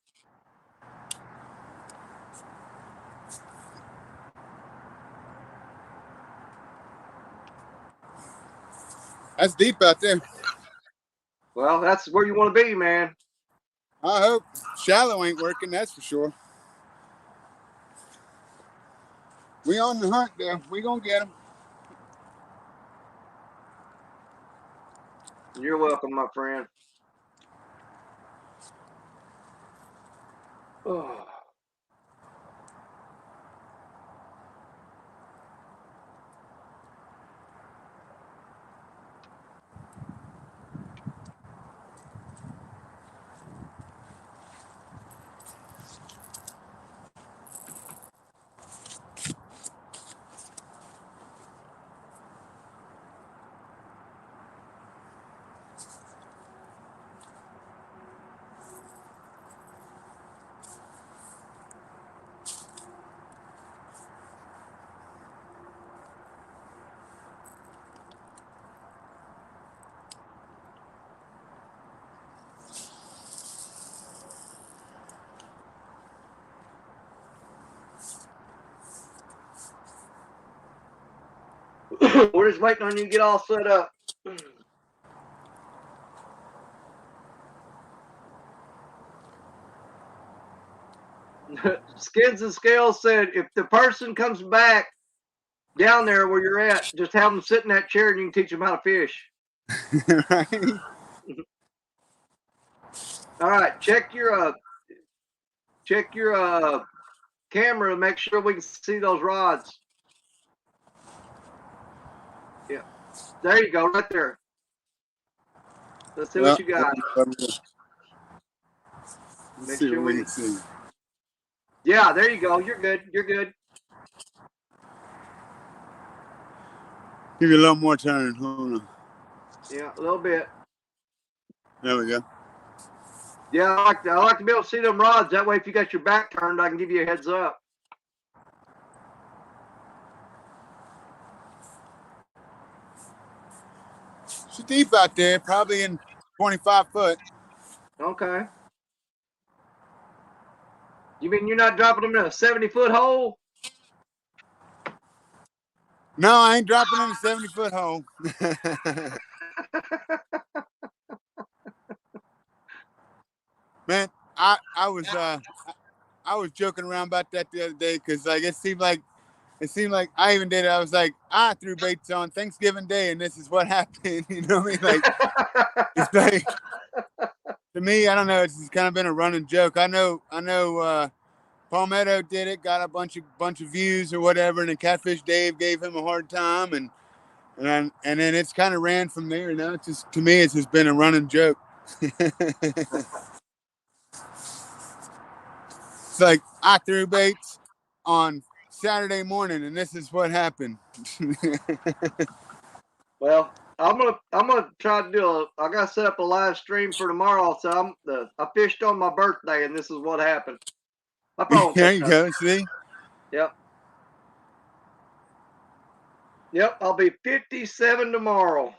That's deep out there. Well, that's where you want to be, man. I hope shallow ain't working, that's for sure. We on the hunt there. We gonna get them. You're welcome, my friend. Oh. We're just waiting on you to get all set up. Skins and Scales said if the person comes back down there where you're at, just have them sit in that chair and you can teach them how to fish. Right? All right, check your camera to make sure we can see those rods. Yeah. There you go, right there. Let's see what you got. Let's Make see sure what we we can see. Yeah, there you go. You're good. You're good. Give you a little more turn. Hold on. Yeah, a little bit. There we go. Yeah, I like to be able to see them rods. That way, if you got your back turned, I can give you a heads up. It's deep out there, probably in 25 foot. Okay. You mean you're not dropping them in a 70-foot hole? No, I ain't dropping in a 70-foot hole. Man, I was joking around about that the other day because like it seemed like I even did it. I was like, I threw baits on Thanksgiving Day and this is what happened. You know what I mean? Like it's like to me, I don't know, it's kind of been a running joke. I know Palmetto did it, got a bunch of views or whatever, and then Catfish Dave gave him a hard time and then it's kind of ran from there. Now it's just to me it's just been a running joke. It's like I threw baits on Saturday morning, and this is what happened. Well, I'm gonna try to do I gotta set up a live stream for tomorrow. So I fished on my birthday, and this is what happened. I probably won't There take you nothing. go. See? Yep. Yep. I'll be 57 tomorrow.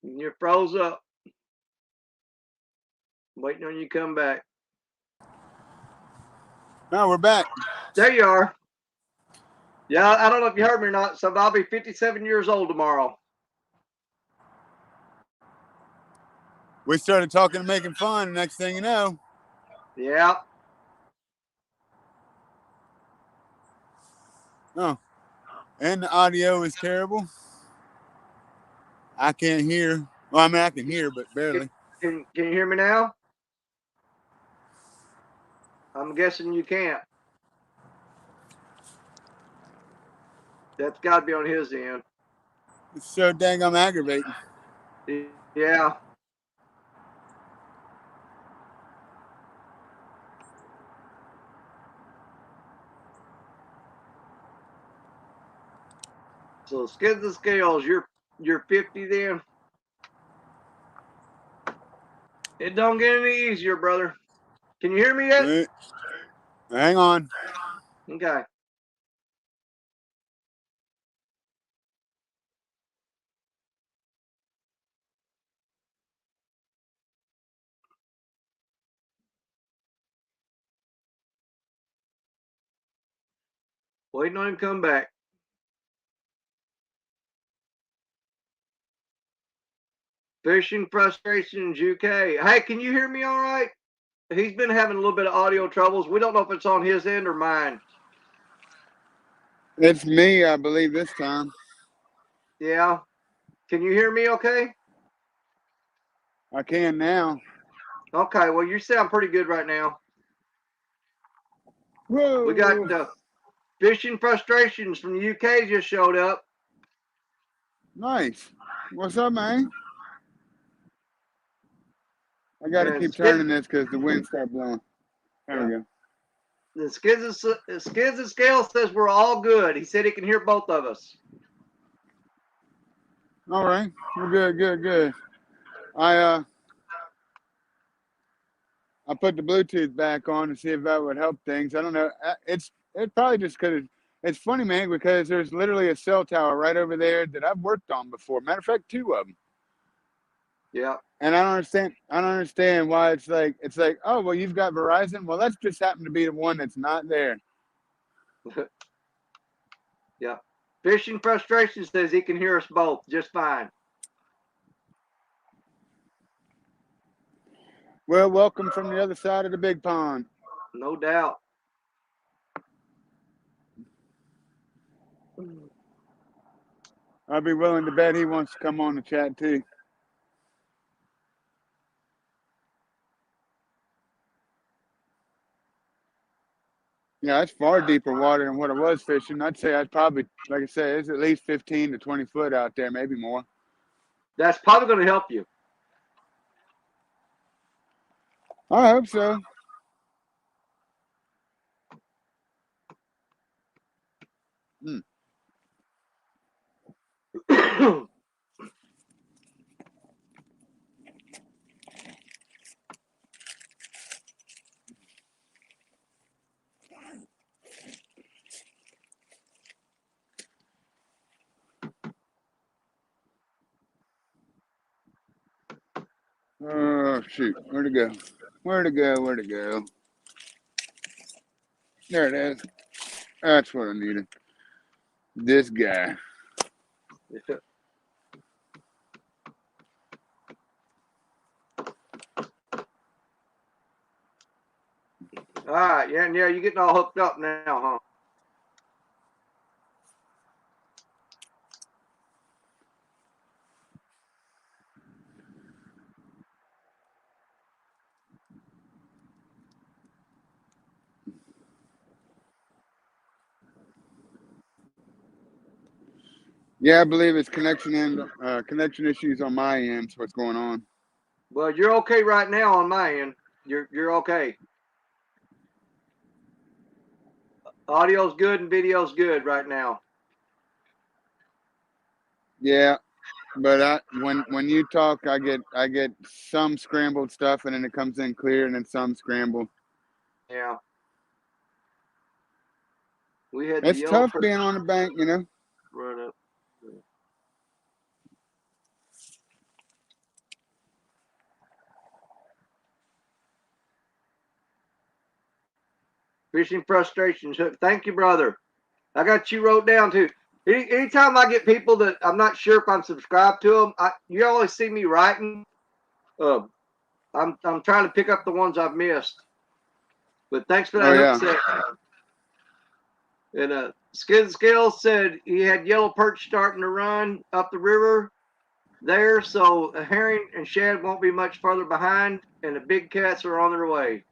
And you're froze up. Waiting on you to come back. No, we're back. There you are. Yeah, I don't know if you heard me or not. So I'll be 57 years old tomorrow. We started talking and making fun. Next thing you know. Yeah. Oh, and the audio is terrible. I can't hear. Well, I mean, I can hear, but barely. Can you hear me now? I'm guessing you can't. That's got to be on his end. It's so dang I'm aggravating. Yeah. So skids and scales, you're 50 then. It don't get any easier, brother. Can you hear me yet? Wait. Hang on. Okay. Waiting on him to come back. Fishing frustrations, UK. Hey, can you hear me all right? He's been having a little bit of audio troubles. We don't know if it's on his end or mine. It's me, I believe, this time. Yeah. Can you hear me okay? I can now. Okay, well, you sound pretty good right now. Whoa. We got fishing frustrations from the UK just showed up. Nice. What's up, man? I got to And keep turning this because the wind started blowing. There we go. The Skids and Scale says we're all good. He said he can hear both of us. All right. We're good. I put the Bluetooth back on to see if that would help things. I don't know. It's probably just because it's funny, man, because there's literally a cell tower right over there that I've worked on before. Matter of fact, two of them. Yeah. And I don't understand why it's like, oh, well, you've got Verizon. Well, that's just happened to be the one that's not there. Yeah. Fishing Frustration says he can hear us both just fine. Well, welcome from the other side of the big pond. No doubt. I'd be willing to bet he wants to come on the chat too. Yeah, it's far deeper water than what I was fishing. I'd say I'd probably, like I said, it's at least 15 to 20 foot out there, maybe more. That's probably going to help you. I hope so. Hmm. Oh, shoot. Where'd it go? Where'd it go? Where'd it go? There it is. That's what I needed. This guy. All right, yeah, you're getting all hooked up now, huh? Yeah, I believe it's connection issues on my end. What's going on? Well, you're okay right now on my end. You're okay. Audio's good and video's good right now. Yeah, but when you talk, I get some scrambled stuff, and then it comes in clear, and then some scrambled. Yeah. We had the It's yellow tough perch being on the bank, you know. run up. Fishing frustrations. Thank you, brother. I got you wrote down too. Anytime I get people that I'm not sure if I'm subscribed to them, you always see me writing. I'm trying to pick up the ones I've missed. But thanks for Oh that hook yeah, set. And Skid Scales said he had yellow perch starting to run up the river there, so a herring and shad won't be much further behind, and the big cats are on their way.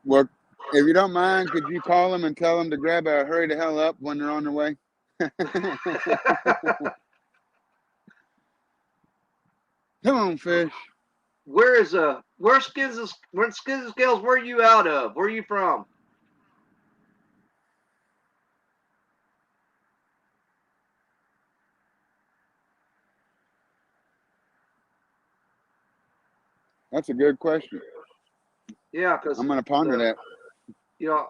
well, if you don't mind, could you call them and tell them to hurry the hell up when they're on their way? Come on, fish. Where's Skids Scales? Where are you out of? Where are you from? That's a good question. Yeah, because I'm gonna ponder that. you know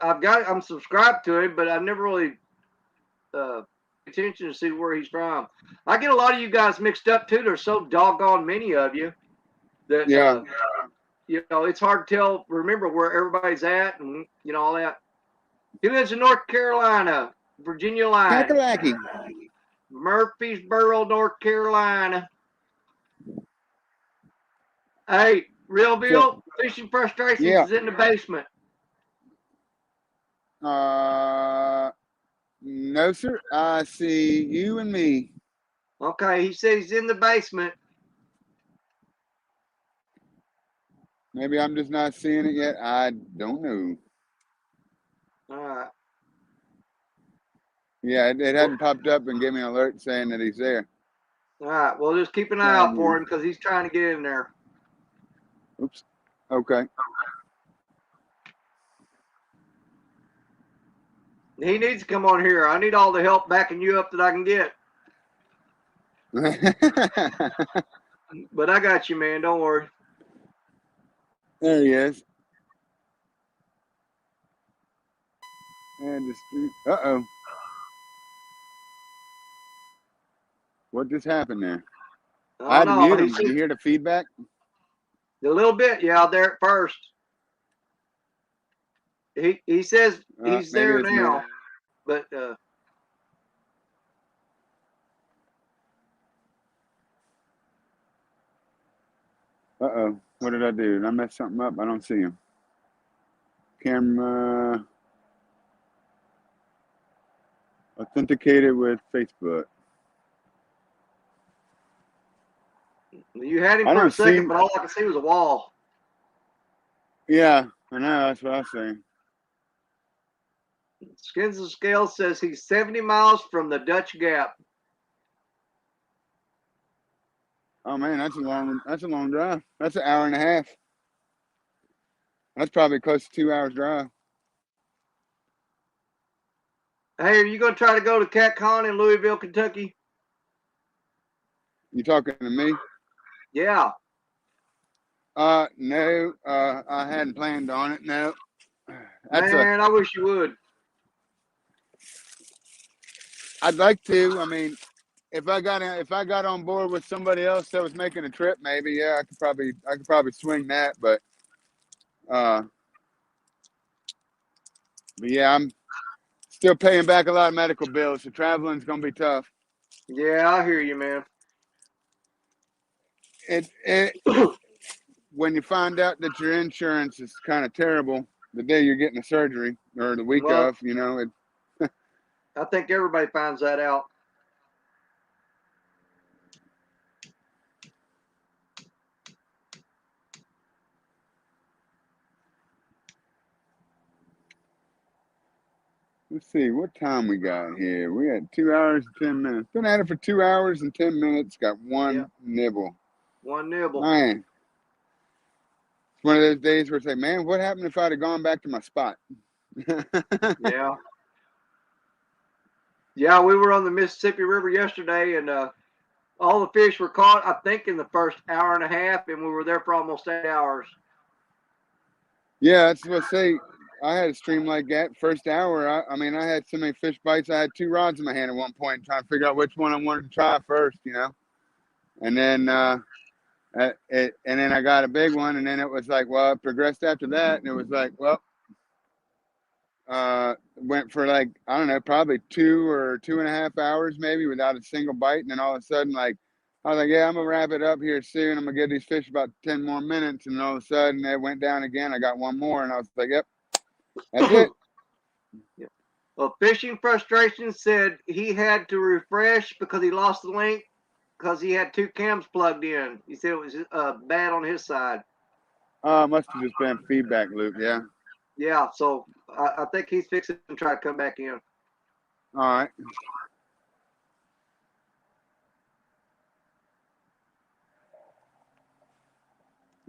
I'm subscribed to him, but I've never really paid attention to see where he's from. I get a lot of you guys mixed up too. There's so doggone many of you that Yeah. it's hard to tell. Remember where everybody's at, and all that. He lives in North Carolina, Virginia line, Kakalaki. Murfreesboro, North Carolina. Hey, Real So Bill, Fishing Frustrations yeah. is in the basement. No, sir. I see you and me. Okay, he said he's in the basement. Maybe I'm just not seeing it yet. I don't know. All right. Yeah, it hadn't popped up and gave me an alert saying that he's there. All right. Well, just keep an eye Try out for again. him because he's trying to get in there. Oops. Okay. He needs to come on here. I need all the help backing you up that I can get. But I got you, man. Don't worry. There he is. And the street. Uh-oh. What just happened there? I I had don't to know. mute him. Did you hear the feedback? A little bit, yeah, there at first. He says he's Maybe there it's me. now, but Uh-oh. What did I do? Did I mess something up? I don't see him. Camera authenticated with Facebook. you had him I for a don't second, see. but all I could see was a wall. Yeah, I know. That's what I was saying. Skins and Scales says he's 70 miles from the Dutch Gap. Oh man, that's a long drive. That's an hour and a half. That's probably close to 2 hours drive. Hey, are you going to try to go to CatCon in Louisville, Kentucky? You talking to me? Yeah. No. I hadn't planned on it. No. Man, I wish you would. I'd like to. I mean, if I got on board with somebody else that was making a trip, maybe yeah, I could probably swing that. Uh, but yeah, I'm still paying back a lot of medical bills, so traveling's gonna be tough. Yeah, I hear you, man. It when you find out that your insurance is kind of terrible the day you're getting a surgery or the week Well, of, you know, I think everybody finds that out. let's see what time we got here. We had 2 hours and 10 minutes. Been at it for 2 hours and 10 minutes. Got Yeah. one nibble. One nibble. Man, it's one of those days where it's like, man, what happened if I'd have gone back to my spot? Yeah. Yeah, we were on the Mississippi River yesterday, and all the fish were caught, I think, in the first hour and a half, and we were there for almost 8 hours. Yeah, that's what I say. I had a stream like that. First hour, I mean, I had so many fish bites. I had 2 rods in my hand at one point, trying to figure out which one I wanted to try first, you know. And then, and then I got a big one, and then it was like, well, it progressed after that, and it was like, well, went for like I don't know, probably 2 or 2.5 hours maybe without a single bite, and then all of a sudden, like, I was like, yeah, I'm gonna wrap it up here soon. I'm gonna give these fish about 10 more minutes, and all of a sudden, it went down again. I got one more, and I was like, yep. That's it. Yeah. Well, Fishing Frustration said he had to refresh because he lost the link because he had 2 cams plugged in. He said it was bad on his side. Must have just been feedback loop. Yeah. Yeah, so I think he's fixing to try to come back in. All right.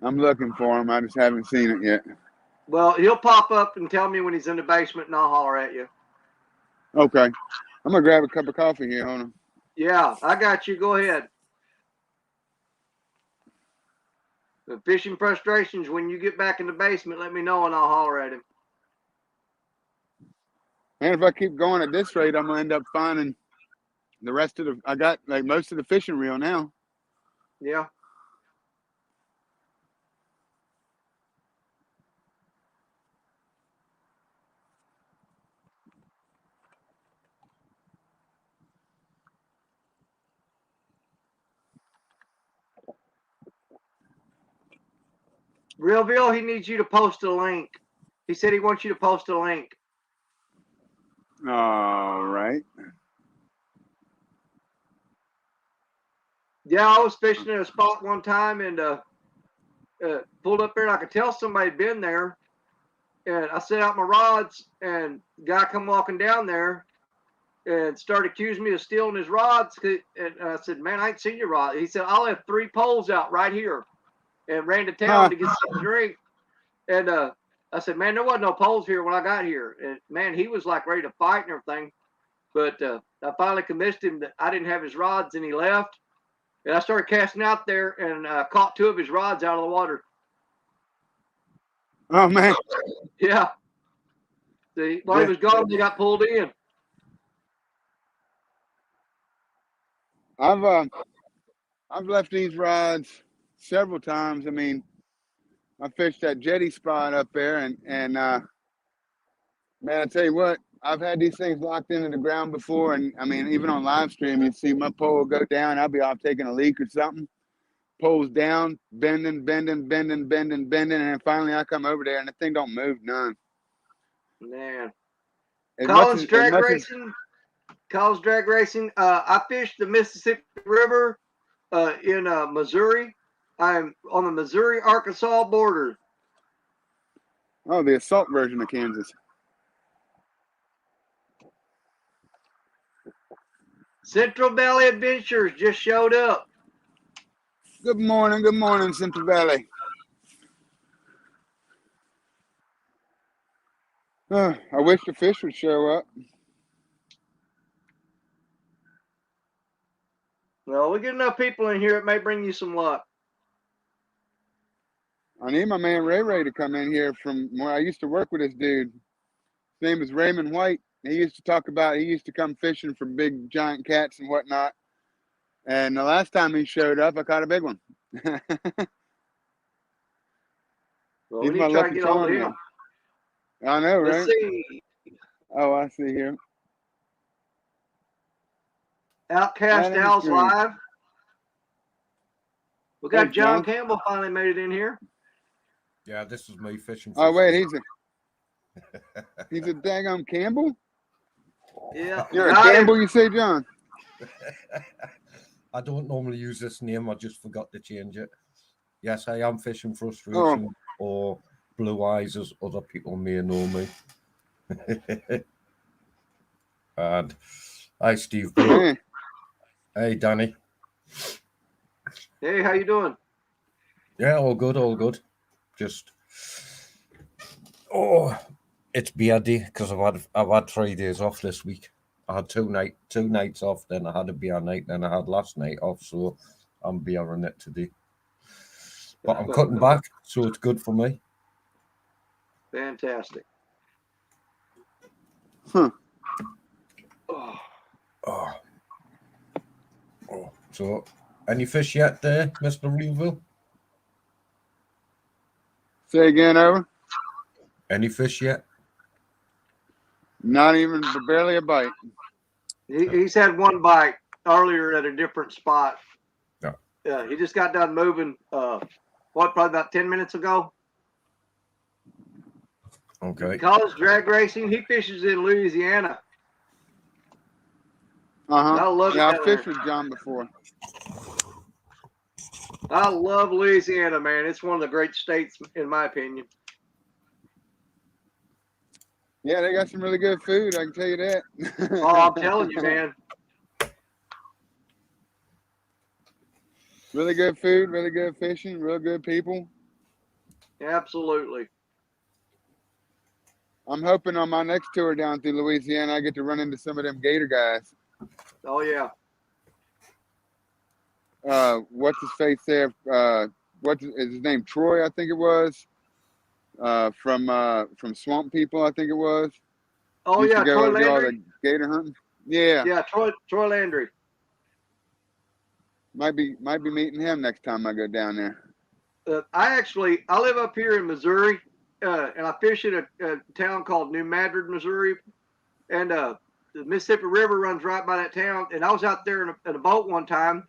I'm looking for him. I just haven't seen it yet. Well, he'll pop up and tell me when he's in the basement, and I'll holler at you. Okay. I'm gonna grab a cup of coffee here. Hold on. Yeah, I got you. Go ahead. The Fishing Frustrations, when you get back in the basement, let me know and I'll holler at him. Man, if I keep going at this rate, I'm gonna end up finding the rest of the. I got like most of the fishing reel now. Yeah. Realville, he needs you to post a link. He said he wants you to post a link. All right. Yeah, I was fishing in a spot one time and pulled up there, and I could tell somebody had been there. And I set out my rods, and the guy come walking down there and started accusing me of stealing his rods. And I said, man, I ain't seen your rod. He said, I left 3 poles out right here and ran to town to get something to drink. And I said, man, there wasn't no poles here when I got here. And man, he was like ready to fight and everything. But I finally convinced him that I didn't have his rods, and he left. And I started casting out there and caught 2 of his rods out of the water. Oh man. Yeah. See, while he was gone, they got pulled in. I've left these rods several times. I mean, I fished that jetty spot up there, and man, I tell you what, I've had these things locked into the ground before, and I mean, even on live stream, you see my pole go down. I'll be off taking a leak or something. Pole's down, bending, and then finally I come over there, and the thing don't move none. Man. As Collins much Drag as Racing. Collins Drag Racing. I fished the Mississippi River in Missouri. I'm on the Missouri-Arkansas border. Oh, the assault version of Kansas. Central Valley Adventures just showed up. Good morning, Central Valley. I wish the fish would show up. Well, we get enough people in here, it may bring you some luck. I need my man Ray to come in here from where I used to work with this dude. His name is Raymond White. He used to talk about he used to come fishing for big giant cats and whatnot. And the last time he showed up, I caught a big one. Well, He's we my need to try to lucky get a hold of charm him. now. I know, right? Let's see. Oh, I see here. Outcast Adam Al's Screen. live. We got Thanks, John John. Campbell finally made it in here. Yeah, this is me fishing. Oh, wait, he's a daggone Campbell? Yeah. You're a Campbell, you say, John? I don't normally use this name. I just forgot to change it. Yes, I am fishing frustration or blue eyes, as other people may know me. And hi, Steve. Hey. Hey, Danny. Hey, how you doing? Yeah, all good, all good. Just it's beardy because I've had 3 days off this week. I had two nights off, then I had a beer night, then I had last night off, so I'm beering it today. But I'm cutting back, so it's good for me. Fantastic. Huh. Oh. So, any fish yet there, Mr. Reeville? Say again, over? Any fish yet? Not even, barely a bite. He's had one bite earlier at a different spot. Yeah. He just got done moving, probably about 10 minutes ago. Okay. College drag racing, he fishes in Louisiana. I love Yeah, it I've fished with John before. I love Louisiana, man. It's one of the great states, in my opinion. Yeah, they got some really good food, I can tell you that. Oh, I'm telling you, man. Really good food, really good fishing, real good people. Absolutely. I'm hoping on my next tour down through Louisiana, I get to run into some of them Gator guys. Oh, yeah. What's his face there? What is his name? Troy, I think it was. From Swamp People, I think it was. Oh, Used yeah, to go Troy over do all Landry. the gator hunting. Yeah. Yeah, Troy Landry. Might be meeting him next time I go down there. I live up here in Missouri, and I fish at a town called New Madrid, Missouri, and the Mississippi River runs right by that town. And I was out there in a boat one time,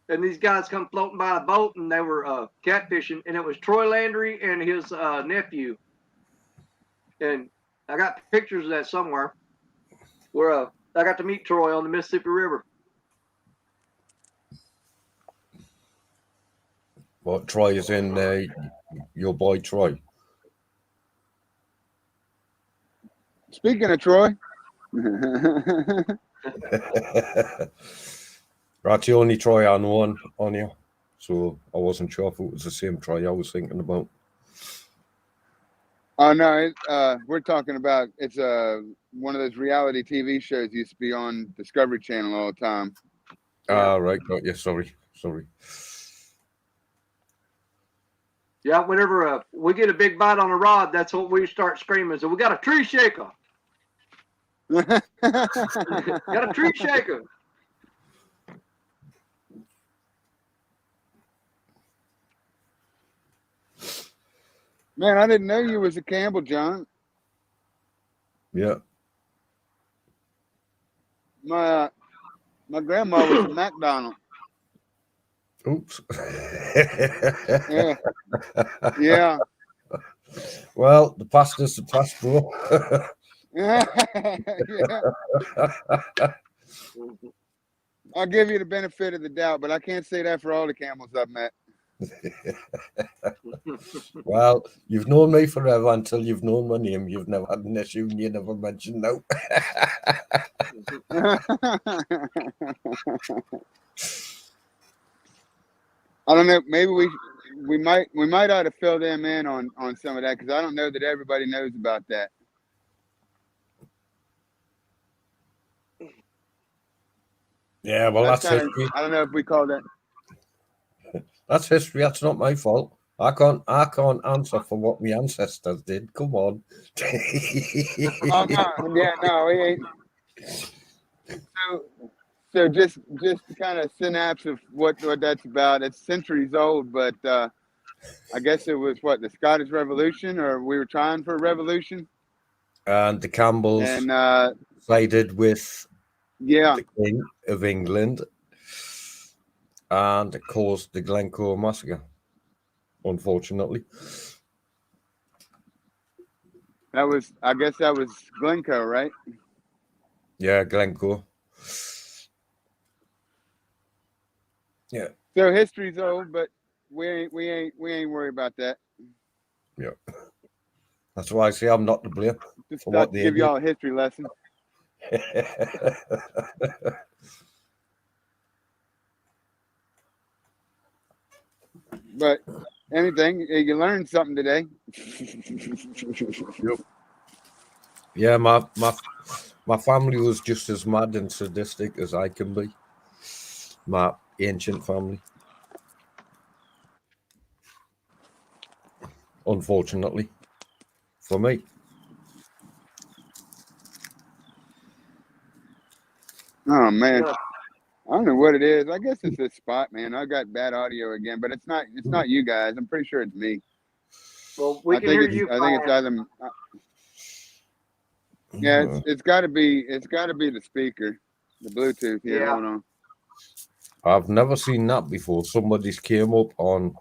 and these guys come floating by the boat, and they were catfishing, and it was Troy Landry and his nephew. And I got pictures of that somewhere, where I got to meet Troy on the Mississippi River. What, Troy is in your boy Troy? Speaking of Troy. That's the only Troy I know on you. So I wasn't sure if it was the same Troy I was thinking about. Oh, no, we're talking about, it's one of those reality TV shows used to be on Discovery Channel all the time. Right, got you. Sorry. Yeah, whenever we get a big bite on a rod, that's what we start screaming. So we got a tree shaker. Got a tree shaker. Man, I didn't know you was a Campbell, John. Yeah. My grandma was a McDonald. Oops. Yeah. Yeah. Well, the past is the past, bro. Yeah. I'll give you the benefit of the doubt, but I can't say that for all the Campbells I've met. Well, you've known me forever until you've known my name. You've never had an issue and you never mentioned no. I don't know. Maybe we might ought to fill them in on some of that, because I don't know that everybody knows about that. Yeah, well, that's kinda, history. I don't know if we call that. That's history. That's not my fault. I can't answer for what my ancestors did. Come on. Oh no, yeah, no, we ain't. So just to kind of synapse of what that's about. It's centuries old, but I guess it was what, the Scottish Revolution, or we were trying for a revolution, And the Campbells and sided with yeah, the King of England and caused the Glencoe massacre, unfortunately. I guess that was Glencoe, right? Yeah, Glencoe. Yeah. So history's old, but we ain't worried about that. Yeah. That's why I say I'm not to blame Just for thought what to they give did. y'all a history lesson. But anything, you learned something today. Yep. Yeah, my family was just as mad and sadistic as I can be. My ancient family. Unfortunately. For me. Oh man. Yeah. I don't know what it is. I guess it's this spot, man. I got bad audio again, but it's not you guys. I'm pretty sure it's me. Well, we can hear you. I think it's either. Yeah, it's got to be the speaker, the Bluetooth. Here, Yeah. hold on. I've never seen that before. Somebody's came up on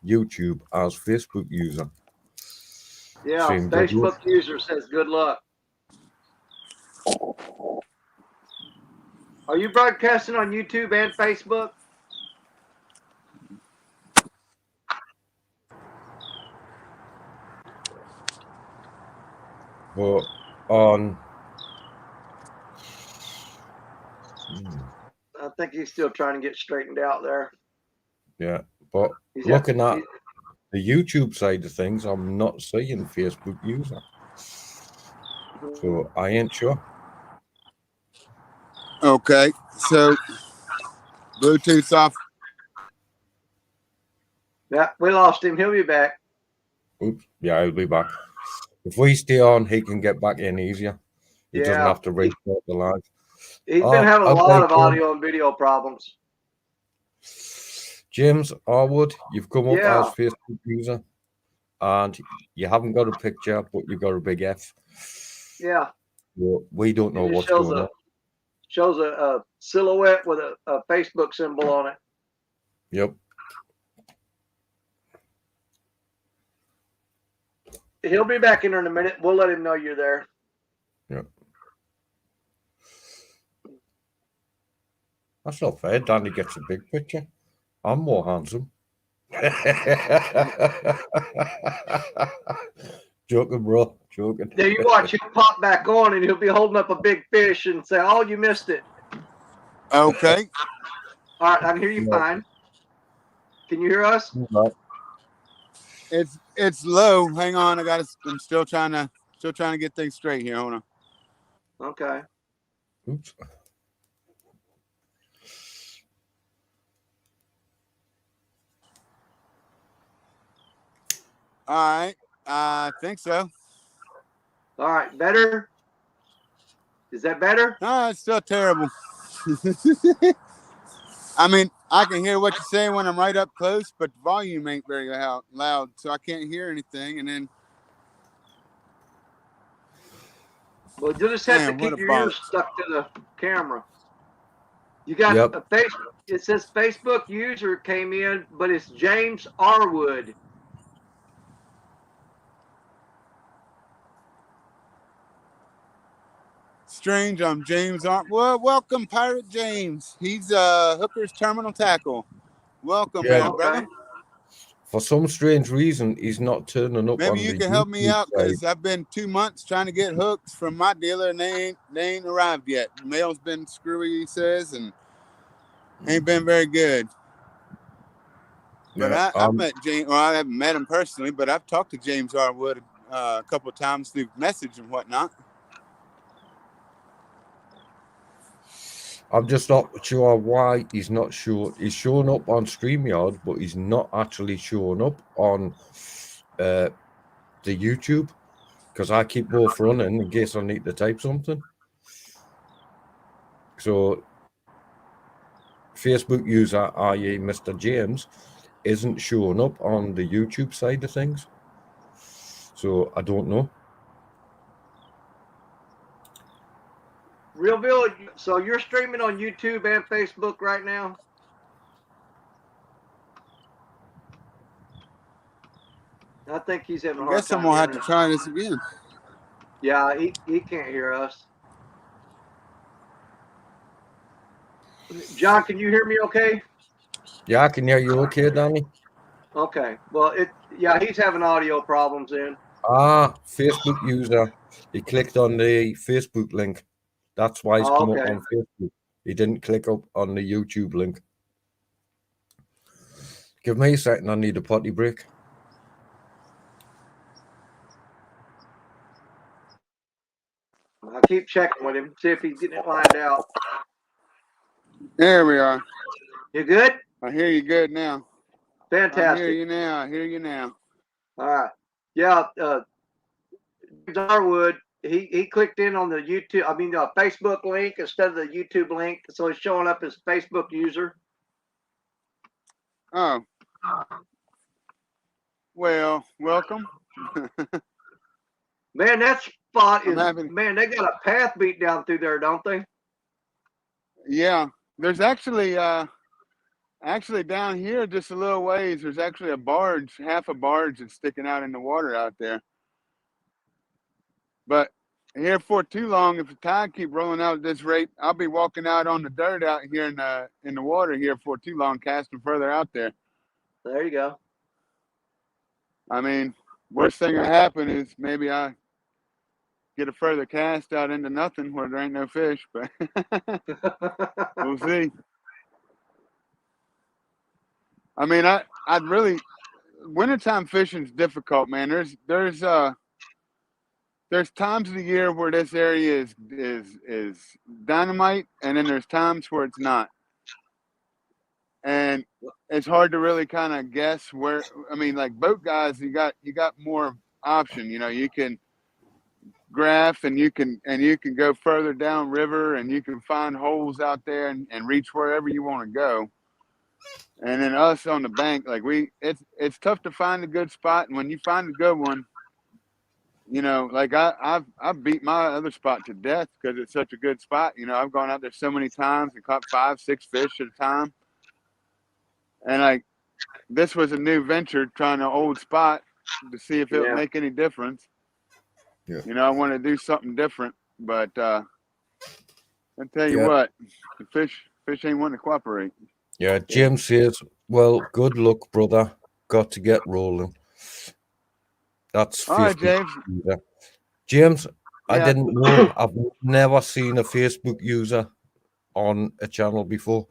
YouTube as Facebook user. Yeah, Saying Facebook user says good luck. Are you broadcasting on YouTube and Facebook? But on I think he's still trying to get straightened out there. yeah, but looking at the YouTube side of things, I'm not seeing Facebook user. So I ain't sure. Okay, so Bluetooth off. Yeah, we lost him. He'll be back. Oops. Yeah, he'll be back. If we stay on, he can get back in easier. He doesn't have to restart the live. He's been having a lot of James. audio and video problems. James Arwood, you've come up as Facebook user, and you haven't got a picture, but you've got a big F. Yeah. Well, we don't know what's going on. Shows a silhouette with a Facebook symbol on it. Yep. He'll be back in a minute. We'll let him know you're there. Yep. That's not fair. Danny gets a big picture. I'm more handsome. Joking, bro. Joking. Yeah, you watch him pop back on, and he'll be holding up a big fish and say, "Oh, you missed it." Okay. All right, I can hear you fine. Can you hear us? Right. It's low. Hang on, I'm still trying to get things straight here. Hold on. Okay. Oops. All right. I think so. All right. Better? Is that better? No, it's still terrible. I mean, I can hear what you say when I'm right up close, but the volume ain't very loud, so I can't hear anything. And then, well, you just have to keep your ears stuck to the camera. You got a Facebook. It says Facebook user came in, but it's James Arwood. Strange. I'm James. Well, welcome, Pirate James. He's Hooker's Terminal Tackle. Welcome, man, brother. For some strange reason, he's not turning up Maybe on you the can help me YouTube out side. because I've been 2 months trying to get hooks from my dealer and they ain't arrived yet. The mail's been screwy, he says, and ain't been very good. But Yeah, I've met James. Well, I haven't met him personally, but I've talked to James Harwood a couple of times through message and whatnot. I'm just not sure why he's not sure. He's showing up on StreamYard, but he's not actually showing up on the YouTube because I keep both running in case I need to type something. So, Facebook user, i.e., Mr. James, isn't showing up on the YouTube side of things. So, I don't know. Realville, so you're streaming on YouTube and Facebook right now? I think he's having a I hard guess I'm time gonna have hearing to us. try this again. Yeah, he can't hear us. John, can you hear me okay? Yeah, I can hear you okay, Danny? Okay. Well, he's having audio problems then. Facebook user. He clicked on the Facebook link. That's why he's Oh, come up okay. on Facebook. He didn't click up on the YouTube link. Give me a second. I need a potty break. I'll keep checking with him, see if he's getting it lined out. There we are. You good? I hear you good now. I hear Fantastic. you now. I hear you now. All right. Yeah, Darwood, he clicked in on the Facebook link instead of the YouTube link, so he's showing up as Facebook user. Oh, well, welcome. Man, that spot I'm is happy. man. They got a path beat down through there, don't they? Yeah, there's actually down here just a little ways. There's actually a barge, half a barge that's sticking out in the water out there. But here for too long, if the tide keep rolling out at this rate, I'll be walking out on the dirt out here in the water here for too long, casting further out there. There you go. I mean, worst thing that happen is maybe I get a further cast out into nothing where there ain't no fish, but we'll see. I mean, I'd really wintertime fishing's difficult, man. There's times of the year where this area is dynamite, and then there's times where it's not. And it's hard to really kind of guess where. I mean, like boat guys, you got more option. You know, you can graph and you can go further down river and you can find holes out there and reach wherever you want to go. And then us on the bank, like it's tough to find a good spot. And when you find a good one, you know, like I've beat my other spot to death because it's such a good spot. You know, I've gone out there so many times and caught 5-6 fish at a time. And like this was a new venture, trying an old spot to see if it would make any difference. Yeah. You know, I want to do something different, but I tell you what, the fish ain't wanting to cooperate. Yeah, James says, well, good luck, brother. Got to get rolling. That's All right, Facebook. James. James, I Yeah. didn't know. I've never seen a Facebook user on a channel before.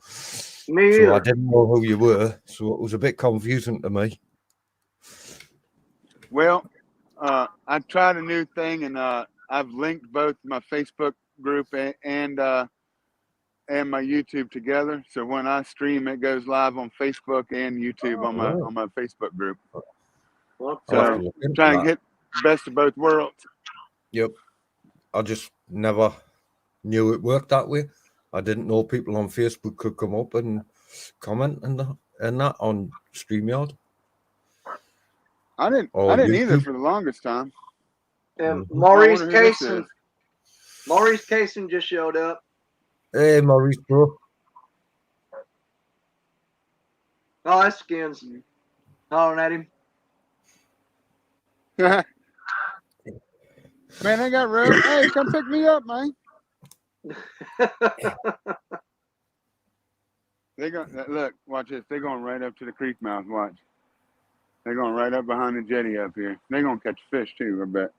Me so either. I didn't know who you were. So it was a bit confusing to me. Well, I tried a new thing, and I've linked both my Facebook group and my YouTube together. So when I stream, it goes live on Facebook and YouTube on my Facebook group. Well, So I'm trying to get best of both worlds. Yep. I just never knew it worked that way. I didn't know people on Facebook could come up and comment and that on StreamYard. I didn't either for the longest time. And Maurice Kaysen just showed up. Hey, Maurice, bro. Oh, that's Skins. Hollering at him. Man, I got rope. Hey, come pick me up, man. They go look, watch this. They're going right up to the creek mouth. Watch. They're going right up behind the jetty up here. They're going to catch fish too, I bet.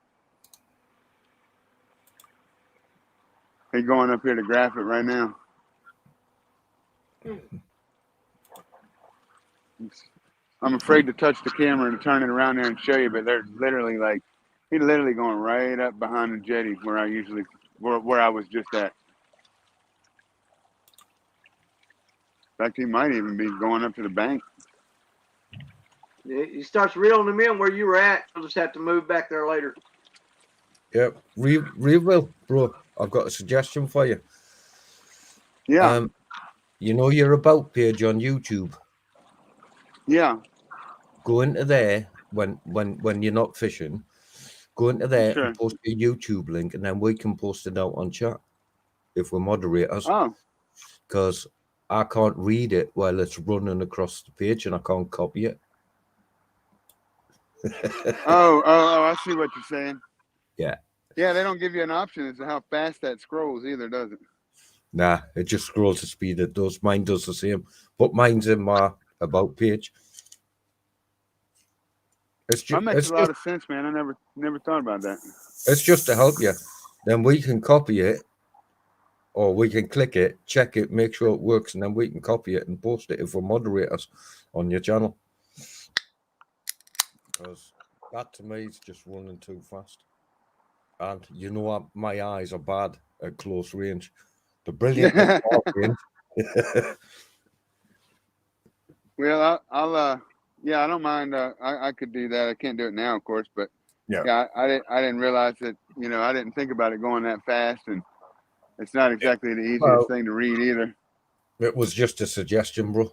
They're going up here to graph it right now. I'm afraid to touch the camera and turn it around there and show you, but they're literally like, he's literally going right up behind the jetty where I was just at. In fact, he might even be going up to the bank. He starts reeling them in where you were at. You'll just have to move back there later. Yep. Real, bro. I've got a suggestion for you. Yeah. You know your about page on YouTube. Yeah. Go into there when you're not fishing. Go into there Sure. and post a YouTube link, and then we can post it out on chat if we're moderators. Oh. Because I can't read it while it's running across the page, and I can't copy it. Oh, I see what you're saying. Yeah. Yeah, they don't give you an option as to how fast that scrolls either, does it? Nah, it just scrolls the speed it does. Mine does the same. But mine's in my about page. That makes a lot of sense, man. I never thought about that. It's just to help you. Then we can copy it, or we can click it, check it, make sure it works, and then we can copy it and post it if we're moderators on your channel. Because that to me is just running too fast. And you know what? My eyes are bad at close range. They're brilliant at far range. Well, I'll yeah, I don't mind. I could do that. I can't do it now, of course, but yeah, I didn't realize that. You know, I didn't think about it going that fast, and it's not exactly the easiest thing to read either. It was just a suggestion, bro.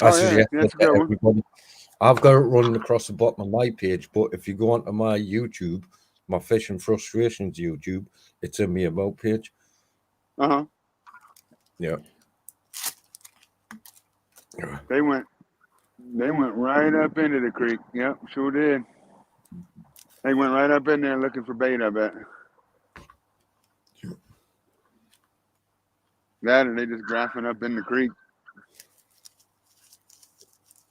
I suggest that's a good one. Everybody. I've got it running across the bottom of my page, but if you go onto my YouTube, my Fishing Frustrations YouTube, it's in my about page. Yeah. They went right up into the creek. Yep, sure did. They went right up in there looking for bait, I bet. That, or they just graphing up in the creek.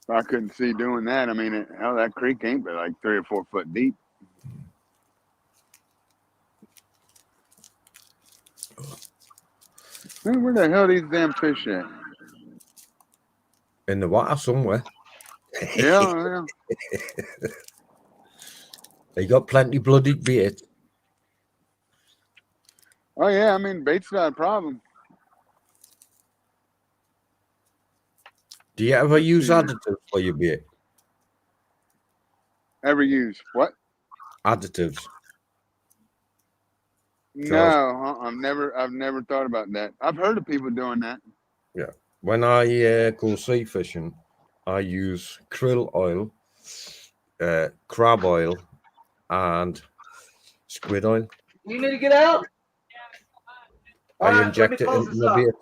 I couldn't see doing that. I mean, hell, that creek ain't but like 3 or 4 foot deep. Man, where the hell are these damn fish at? In the water somewhere. Yeah. They got plenty bloody bait. Oh, yeah, I mean, bait's not a problem. Do you ever use additives for your bait? Ever use what? Additives. No, I've never thought about that. I've heard of people doing that. Yeah. When I go sea fishing, I use krill oil, crab oil, and squid oil. You need to get out. I inject it into the bait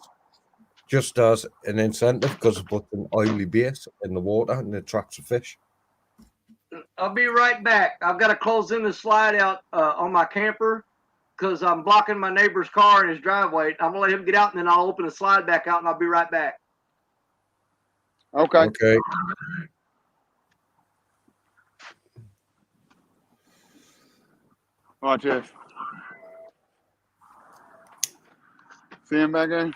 just as an incentive because it puts an oily bait in the water and it attracts the fish. I'll be right back. I've got to close in the slide out on my camper because I'm blocking my neighbor's car in his driveway. I'm going to let him get out, and then I'll open the slide back out, and I'll be right back. Okay. Watch this. See him back there?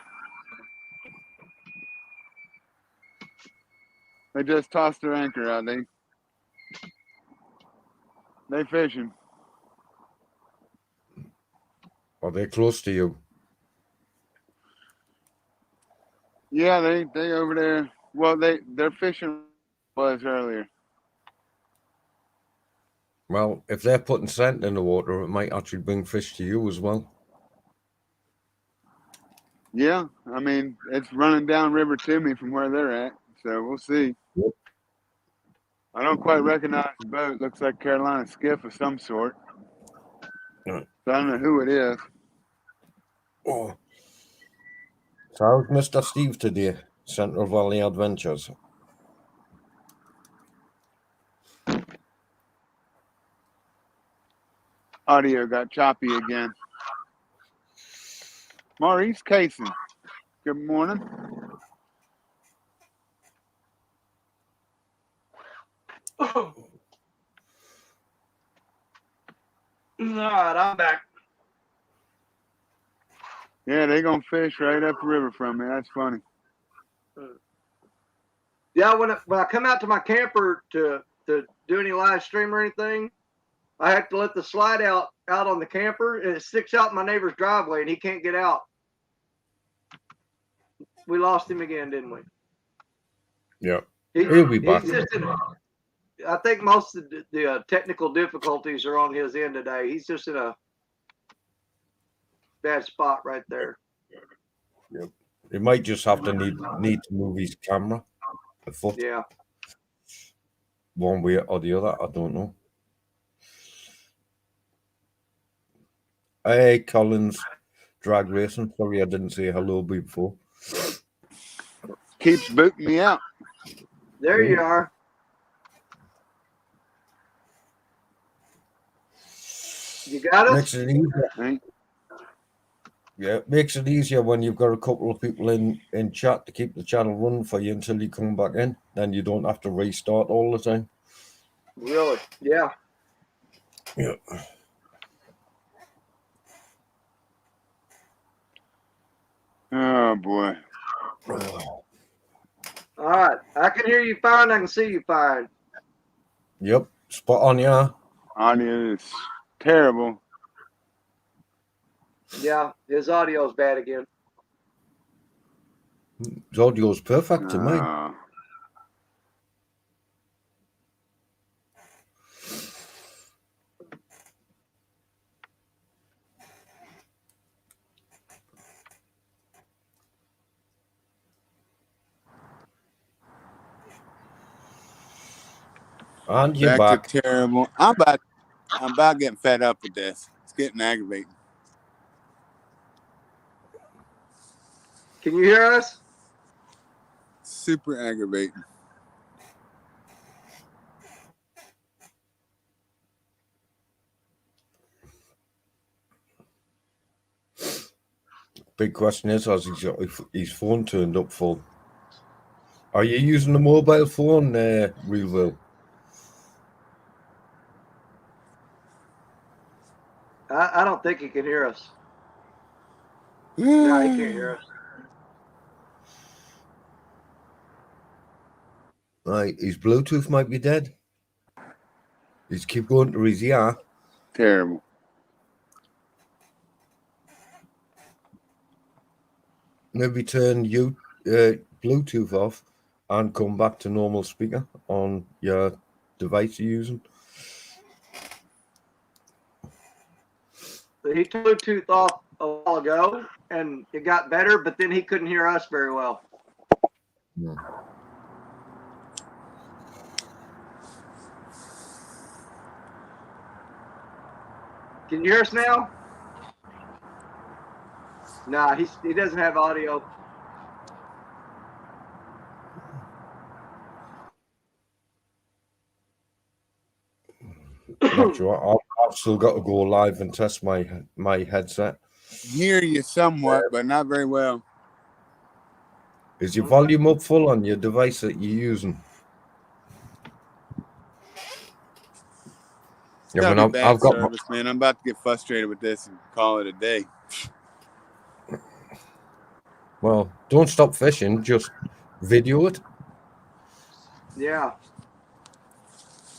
They just tossed their anchor out. They fishing. Are they close to you? Yeah, they over there. Well, their fishing was earlier. Well, if they're putting scent in the water, it might actually bring fish to you as well. Yeah, I mean, it's running down river to me from where they're at, so we'll see. Yep. I don't quite recognize the boat. Looks like Carolina skiff of some sort. Right. So I don't know who it is. Oh. So how's Mr. Steve today? Central Valley Adventures. Audio got choppy again. Maurice Kaysen, good morning. All right, I'm back. Yeah, they gonna fish right up the river from me. That's funny. Yeah, when I come out to my camper to do any live stream or anything, I have to let the slide out on the camper, and it sticks out in my neighbor's driveway, and he can't get out. We lost him again, didn't we? Yeah. He'll be back. He's just I think most of the technical difficulties are on his end today. He's just in a bad spot right there. Yep. He might just have to need to move his camera a foot. Yeah. One way or the other. I don't know. Hey, Collins, drag racing. Sorry, I didn't say hello before. Keeps booting me out. There you are. You got us? Makes it easier. Right? Yeah, it makes it easier when you've got a couple of people in chat to keep the channel running for you until you come back in. Then you don't have to restart all the time. Really? Yeah. Yeah. Oh boy. All right. I can hear you fine. I can see you fine. Yep. Spot on, yeah. Audio is terrible. Yeah, his audio's bad again. His audio's perfect to me. And you're back. To terrible. I'm about getting fed up with this. It's getting aggravating. Can you hear us? Super aggravating. Big question is, has he got his phone turned up full? Are you using a mobile phone, Real Will? I don't think he can hear us. No, he can't hear us. Right, his Bluetooth might be dead. He's keep going to his ear. Terrible. Maybe turn Bluetooth off and come back to normal speaker on your device you're using. He took Bluetooth off a while ago, and it got better, but then he couldn't hear us very well. Yeah. Can you hear us now? Nah, he doesn't have audio. Not sure. I've still got to go live and test my headset. Hear you somewhat, but not very well. Is your volume up full on your device that you're using? It's gotta be bad service, man. I'm about to get frustrated with this and call it a day. Well, don't stop fishing. Just video it. Yeah.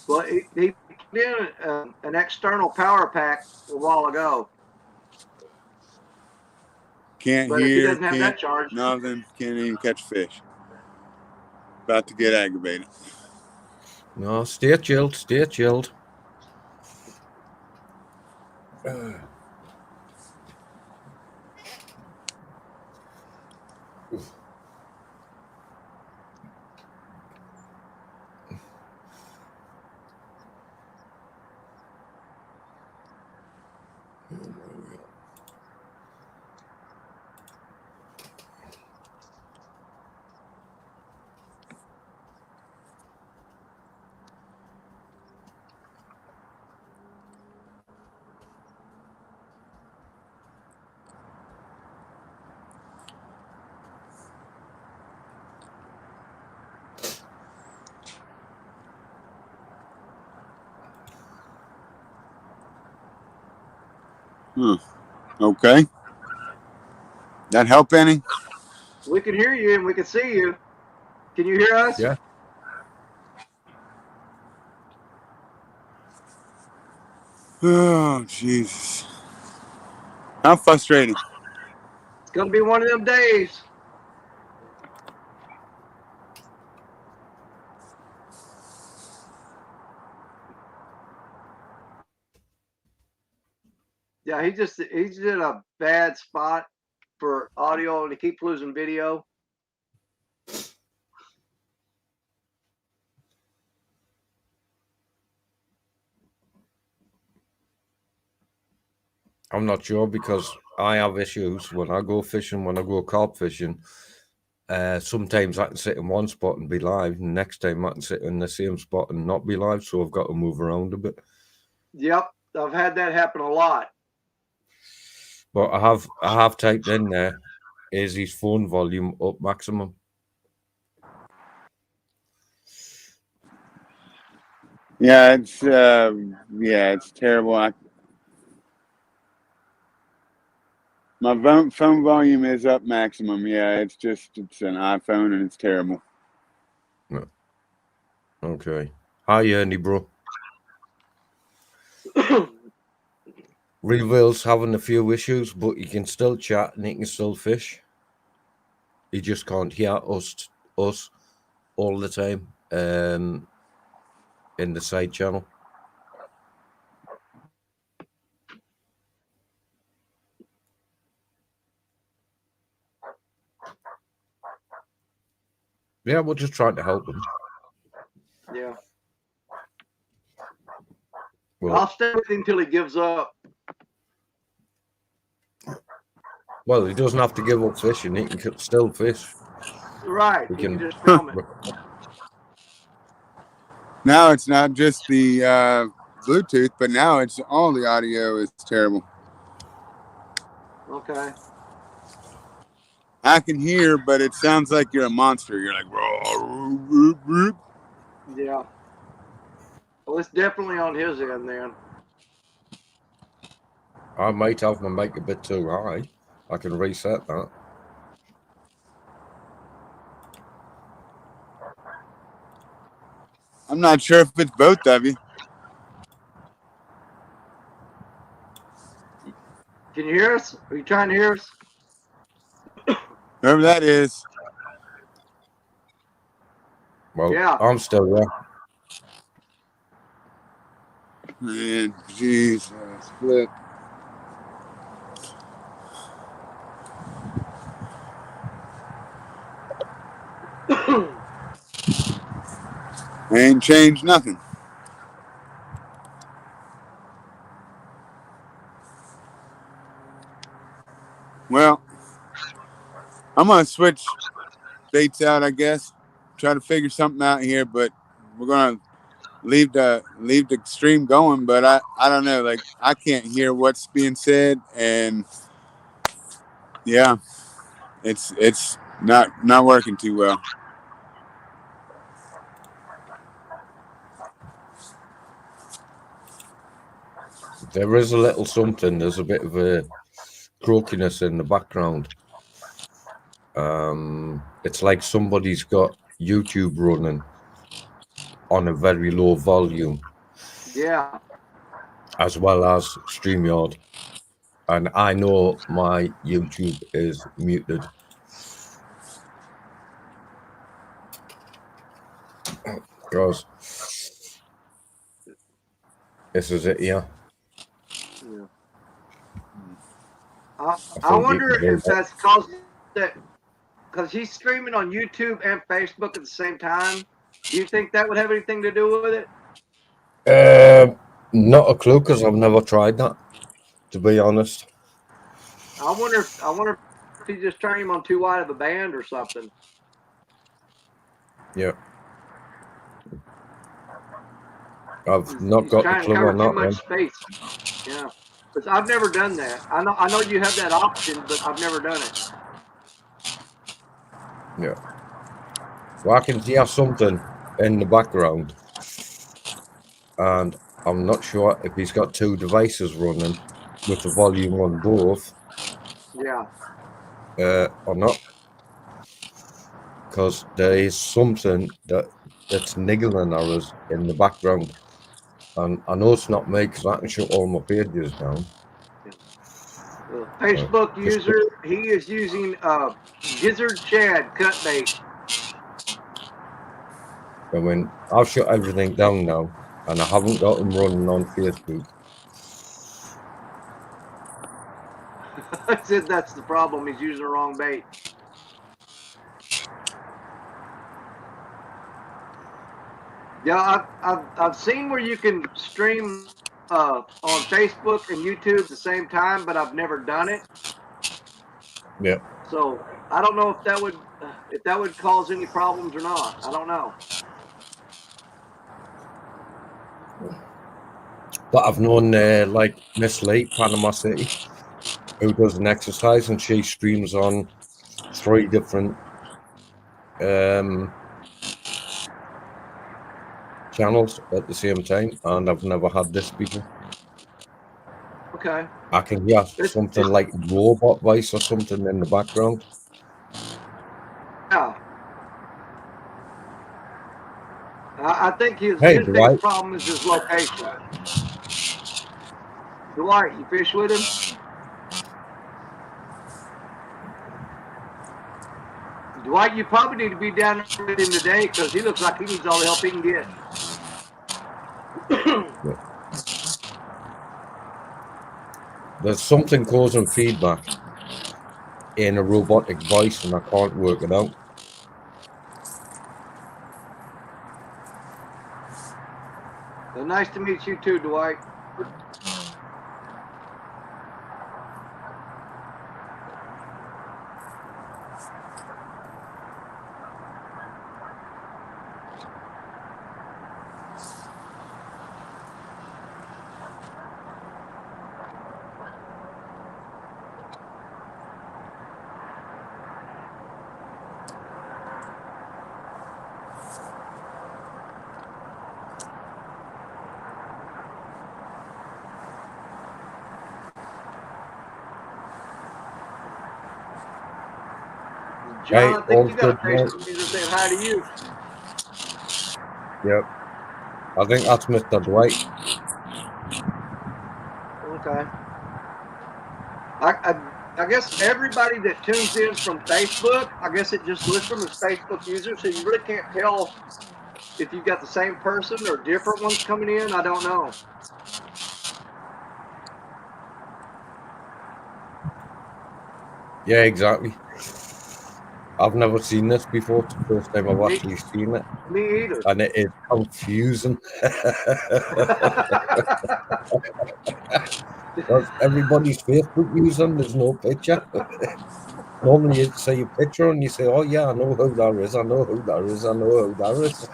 Well, he did an external power pack a while ago. Can't But if he hear, doesn't have that charge, nothing. Can't even catch fish. About to get aggravated. No, stay chilled. Stay chilled. Okay. That help any? We can hear you and we can see you. Can you hear us? Yeah. Oh, Jesus. How frustrating. It's gonna be one of them days. Yeah, he's in a bad spot for audio and he keeps losing video. I'm not sure because I have issues when I go fishing, when I go carp fishing. Sometimes I can sit in one spot and be live, and next time I can sit in the same spot and not be live, so I've got to move around a bit. Yep, I've had that happen a lot. But I have typed in there, is his phone volume up maximum? Yeah, it's terrible. My phone volume is up maximum. Yeah, it's an iPhone and it's terrible. No. Okay. Hi, Ernie, bro. Reveal's having a few issues, but he can still chat and he can still fish. He just can't hear us all the time in the side channel. Yeah, we're just trying to help him. Yeah. Well, I'll stay with him until he gives up. Well, he doesn't have to give up fishing. He can still fish. Right. We He can can just film it. Now it's not just the Bluetooth, but now it's all the audio is terrible. Okay. I can hear, but it sounds like you're a monster. You're like, Yeah. Well, it's definitely on his end then. I might have my mic a bit too high. I can reset that. I'm not sure if it's both of you. Can you hear us? Are you trying to hear us? Whoever that is. Well, Yeah. I'm still there. Man, Jesus, flip. Ain't changed nothing. Well, I'm gonna switch baits out, I guess. Try to figure something out here, but we're gonna leave the stream going. But I don't know. Like I can't hear what's being said, and yeah, it's not working too well. There is a little something. There's a bit of a croakiness in the background. It's like somebody's got YouTube running on a very low volume. Yeah. As well as StreamYard. And I know my YouTube is muted. Because this is it, yeah. I wonder if that's because he's streaming on YouTube and Facebook at the same time. Do you think that would have anything to do with it? Not a clue because I've never tried that, to be honest. I wonder if he's just turning him on too wide of a band or something. Yeah. I've not got a clue on that one. Space. Yeah. But I've never done that. I know you have that option, but I've never done it. Yeah. Well, I can hear something in the background. And I'm not sure if he's got two devices running with the volume on both, Yeah. or not, because there is something that's niggling at us in the background. And I know it's not me because I can shut all my pages down. Facebook Just user, he is using Gizzard Shad cut bait. I mean, I've shut everything down now, and I haven't got him running on Facebook. I said that's the problem. He's using the wrong bait. Yeah, I've seen where you can stream on Facebook and YouTube at the same time, but I've never done it. Yeah. So I don't know if that would cause any problems or not. I don't know. But I've known like Miss Lee, Panama City, who does an exercise, and she streams on 3 different channels at the same time, and I've never had this before. Okay. I can hear something like robot voice or something in the background. Yeah. I think his Hey, biggest Dwight. problem is his location. Dwight, you fish with him? Dwight, you probably need to be down there with him today because he looks like he needs all the help he can get. There's something causing feedback in a robotic voice, and I can't work it out. Well, nice to meet you too, Dwight. John, Hey, I think all you got a good, man. Facebook user saying hi to you. Yep. I think that's Mr. Dwight. Okay. I guess everybody that tunes in from Facebook, I guess it just lists them as Facebook users, so you really can't tell if you've got the same person or different ones coming in. I don't know. Yeah, exactly. I've never seen this before. It's the first time I've actually seen it. Me either. And it is confusing. Because everybody's Facebook using, there's no picture. Normally you say your picture and you say, oh yeah, I know who that is, I know who that is, I know who that is.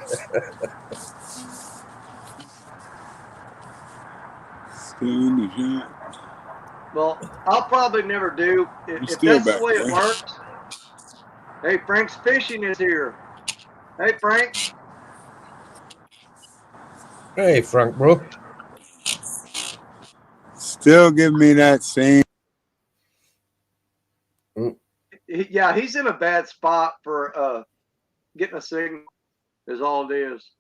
Still in the shot. Well, I'll probably never do. If still that's the back way there. it works. Hey, Frank's Fishing is here. Hey, Frank. Hey, Frank, bro. Still give me that same. Yeah, he's in a bad spot for getting a signal, is all it is.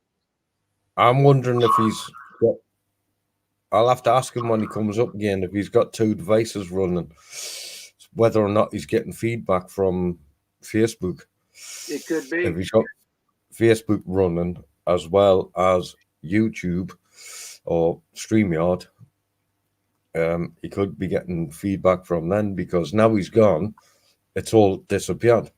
I'm wondering if he's got, I'll have to ask him when he comes up again if he's got 2 devices running, whether or not he's getting feedback from Facebook. It could be. If he's got Facebook running as well as YouTube or StreamYard, he could be getting feedback from them, because now he's gone, it's all disappeared.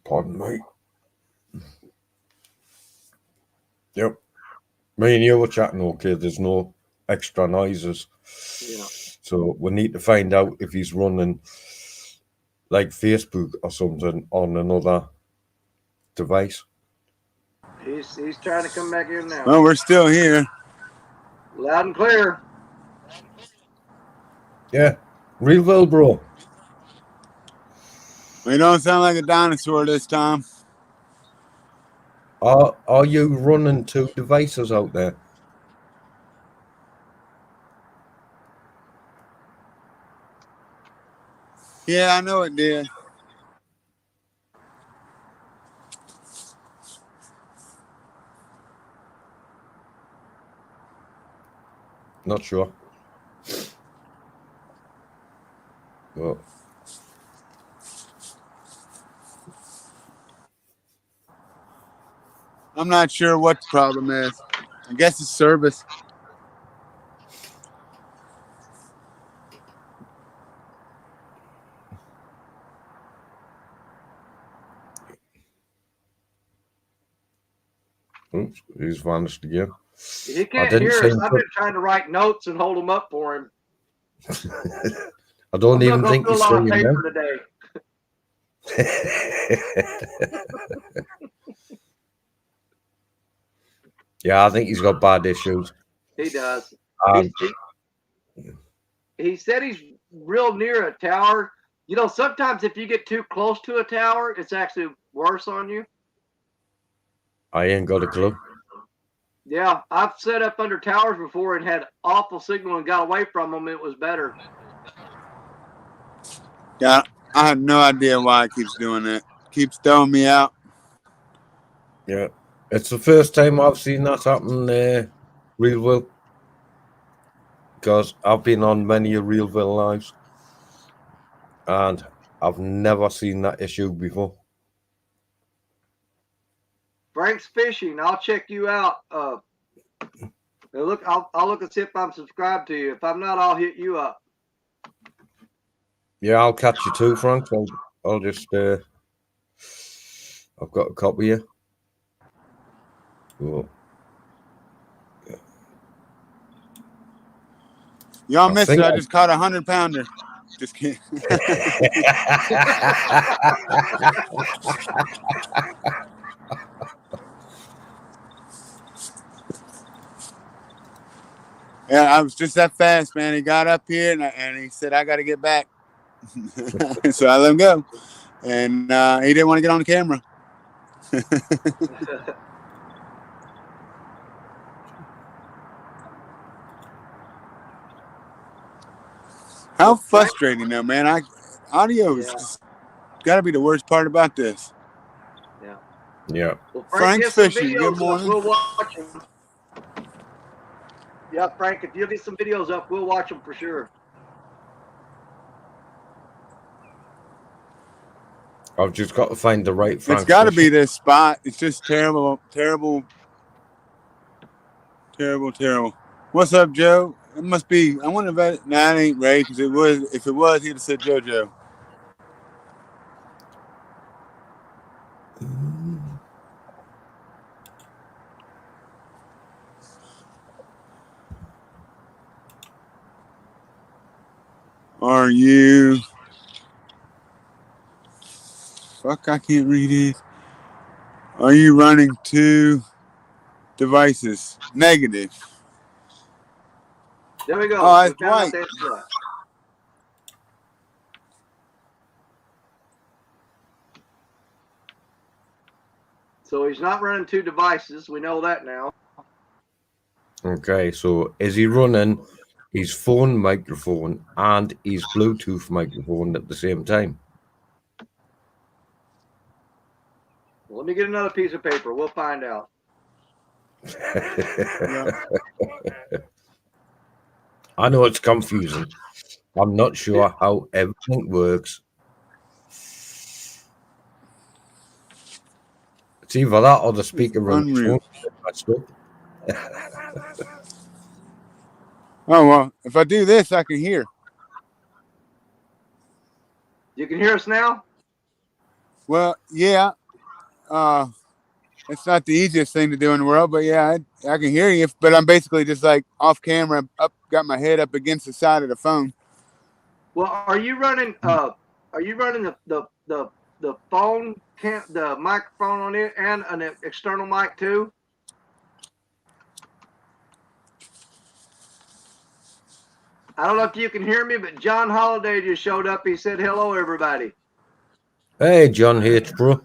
Pardon me. Yep. Me and you were chatting okay. There's no extra noises. Yeah. So we need to find out if he's running like Facebook or something on another device. He's trying to come back in now. Well, we're still here. Loud and clear. Yeah. Real well, bro. You don't sound like a dinosaur this time. Are you running two devices out there? Yeah, I know it did. Not sure. Well, I'm not sure what the problem is. I guess it's service. oops, he's vanished again. He I can't didn't hear see us. him. I've been trying to write notes and hold them up for him. I don't I'm gonna even go think through a he's lot of seeing paper them. today. Yeah, I think he's got bad issues. He does. Um, He said he's real near a tower. You know, sometimes if you get too close to a tower, it's actually worse on you. I ain't got a clue. Yeah, I've set up under towers before and had awful signal and got away from them. It was better. Yeah, I have no idea why it keeps doing that. Keeps throwing me out. Yeah, it's the first time I've seen that happen there, Realville, because I've been on many a Realville lives, and I've never seen that issue before. Frank's fishing. I'll check you out. Look, I'll look and see if I'm subscribed to you. If I'm not, I'll hit you up. Yeah, I'll catch you too, Frank. I'll just, I've got a copy here. Oh. Y'all I missed think it. I just caught a 100-pounder. Just kidding. Yeah, I was just that fast, man. He got up here and he said, I got to get back. So I let him go. And he didn't want to get on the camera. How frustrating, though, man. Audio is just got to be the worst part about this. Yeah. Yeah. Well, Frank, Frank's get some fishing. Good videos up. morning. We'll watch them. Yeah, Frank, if you get some videos up, we'll watch them for sure. I've just got to find the right It's Frank's got to fishing. be this spot. It's just terrible, terrible, terrible, terrible. What's up, Joe? It must be. I wonder if that. Nah, it ain't Ray because it was. If it was, he'd have said JoJo. Are you? Fuck, I can't read it. Are you running two devices? Negative. There we go. Oh, We that's found out Dwight. the answer to that. So he's not running two devices. We know that now. Okay, so is he running his phone microphone and his Bluetooth microphone at the same time? Well, let me get another piece of paper. We'll find out. Yep. I know it's confusing. I'm not sure how everything works. It's either that or the It's speaker on the phone unreal. messed up. Oh well, if I do this, I can hear. You can hear us now? Well, yeah. It's not the easiest thing to do in the world, but yeah, I can hear you. But I'm basically just like off camera, got my head up against the side of the phone. Well, are you running the phone the microphone on it and an external mic too? I don't know if you can hear me, but John Holiday just showed up. He said, "Hello, everybody." Hey, John H, bro.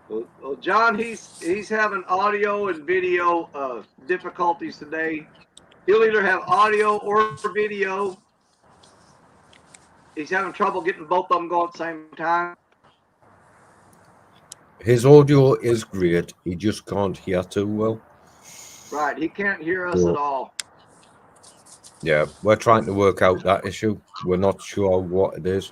Well, John, he's having audio and video difficulties today. He'll either have audio or video. He's having trouble getting both of them going at the same time. His audio is great. He just can't hear too well. Right, he can't hear us at all. Yeah, we're trying to work out that issue. We're not sure what it is.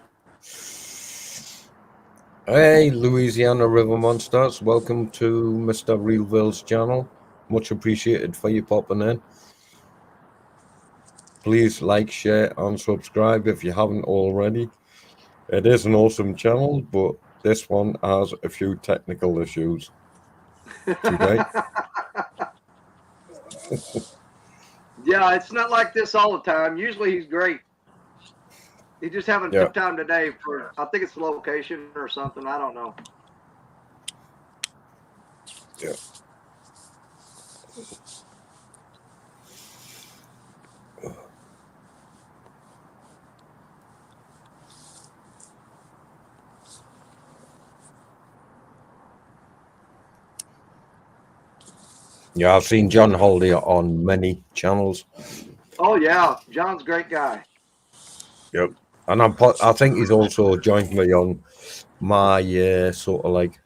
Hey, Louisiana River Monsters. Welcome to Mr. Realville's channel. Much appreciated for you popping in. Please like, share, and subscribe if you haven't already. It is an awesome channel, but this one has a few technical issues today. Yeah, it's not like this all the time. Usually he's great. He's just having a tough time today for, I think it's the location or something. I don't know. Yeah. Yeah, I've seen John Holder on many channels. Oh yeah, John's a great guy. Yep, and I think he's also joined me on my sort of like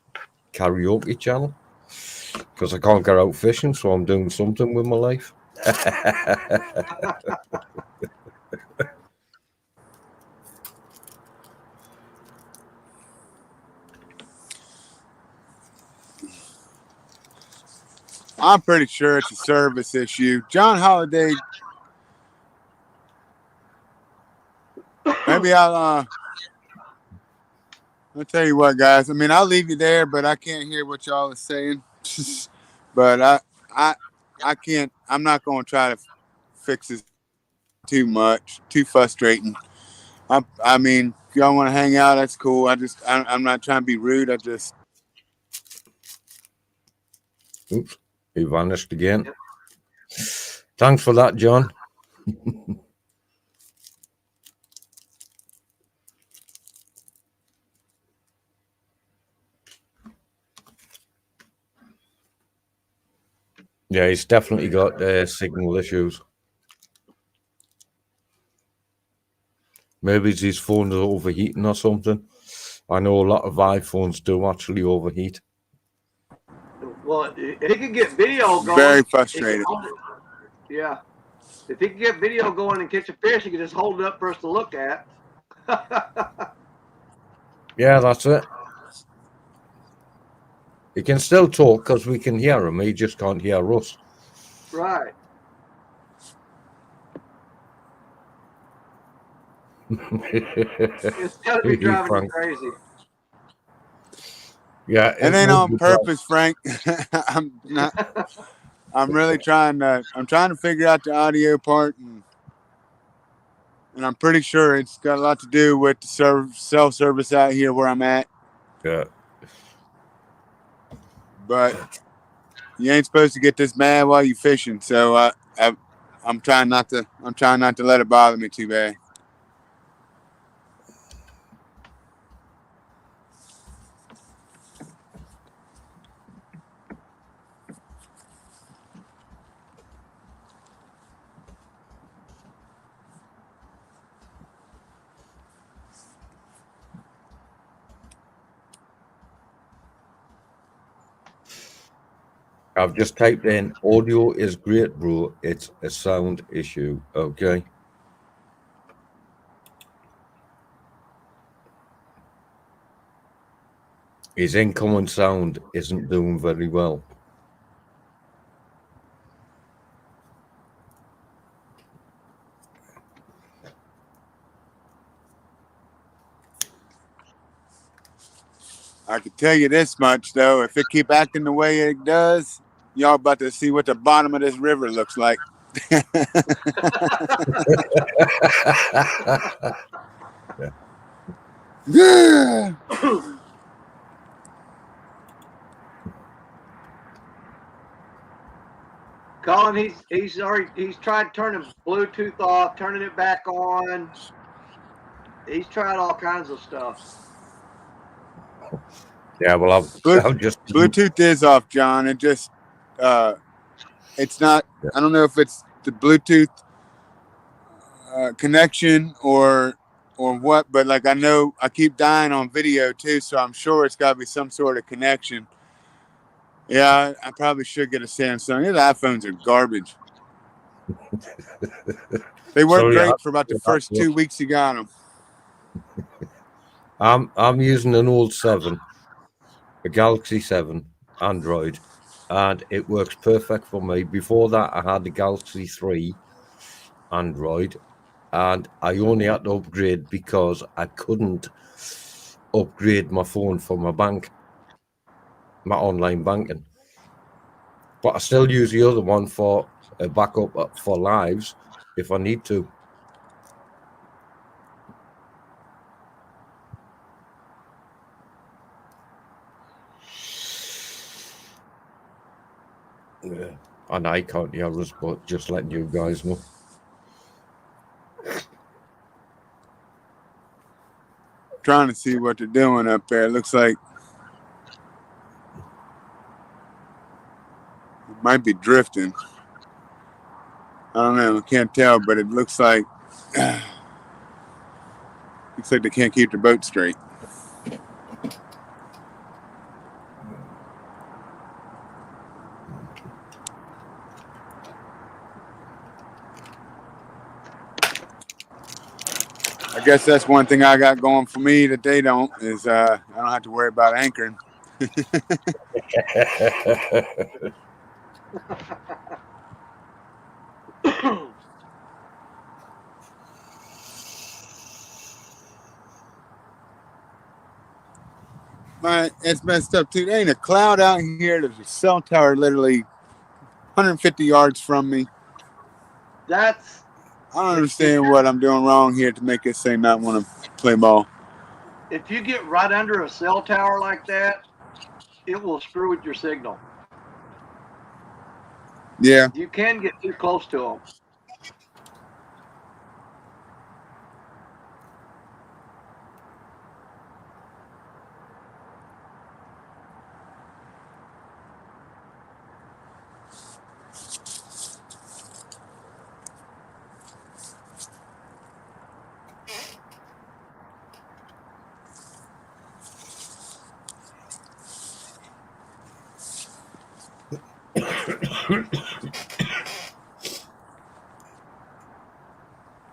karaoke channel because I can't get out fishing, so I'm doing something with my life. I'm pretty sure it's a service issue. John Holiday. Maybe I'll tell you what, guys. I mean, I'll leave you there, but I can't hear what y'all are saying. But I can't. I'm not going to try to fix this too much. Too frustrating. I mean, if y'all want to hang out, that's cool. I'm not trying to be rude. Oops, he vanished again. Yep. Thanks for that, John. Yeah, he's definitely got signal issues. Maybe his phone is overheating or something. I know a lot of iPhones do actually overheat. Well, he could get video going. Very frustrated. Yeah. If he could get video going and catch a fish, he could just hold it up for us to look at. Yeah, that's it. He can still talk because we can hear him. He just can't hear us. Right. It's got to be driving you crazy. Yeah, it ain't on purpose, Frank. I'm not. I'm really trying to. I'm trying to figure out the audio part, and I'm pretty sure it's got a lot to do with the self-service out here where I'm at. Yeah. But you ain't supposed to get this mad while you fishing, so I'm trying not to. I'm trying not to let it bother me too bad. I've just typed in audio is great, bro. It's a sound issue. Okay. His incoming sound isn't doing very well. I can tell you this much, though. If it keep acting the way it does, y'all about to see what the bottom of this river looks like. Yeah. Yeah. Colin, he's tried turning Bluetooth off, turning it back on. He's tried all kinds of stuff. Yeah, well, I've just Bluetooth is off, John. It just, it's not. I don't know if it's the Bluetooth connection or what, but like I know I keep dying on video too, so I'm sure it's got to be some sort of connection. Yeah, I probably should get a Samsung. These iPhones are garbage. They work so yeah. great for about the first 2 weeks you got them. I'm using an old 7, a Galaxy 7 Android, and it works perfect for me. Before that, I had the Galaxy 3 Android, and I only had to upgrade because I couldn't upgrade my phone for my bank, my online banking. But I still use the other one for a backup for lives if I need to. Yeah. And I can't hear us, but just letting you guys know. Trying to see what they're doing up there. It looks like it might be drifting. I don't know. I can't tell, but it looks like they can't keep their boat straight. I guess that's one thing I got going for me that they don't is I don't have to worry about anchoring. Man, it's messed up too. There ain't a cloud out here. There's a cell tower literally 150 yards from me. I don't understand what I'm doing wrong here to make this thing not want to play ball. If you get right under a cell tower like that, it will screw with your signal. Yeah. You can get too close to them.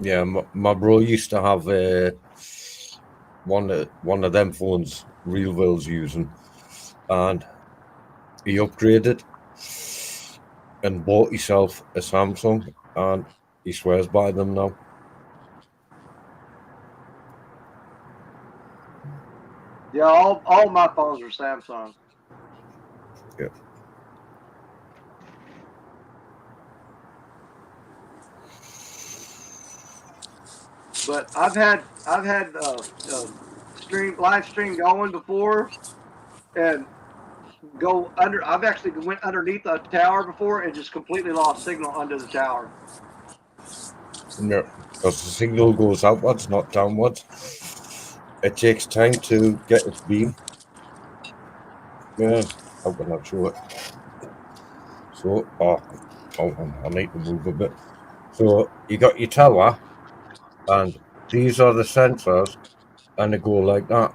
Yeah, my bro used to have one of them phones Real Will's using, and he upgraded and bought himself a Samsung, and he swears by them now. Yeah, all my phones are Samsung. Yeah. But I've had live stream going before, and go under. I've actually went underneath a tower before and just completely lost signal under the tower. Yeah, because the signal goes outwards, not downwards. It takes time to get its beam. Yeah, how can I show it? So, I need to move a bit. So you got your tower, and these are the sensors, and they go like that.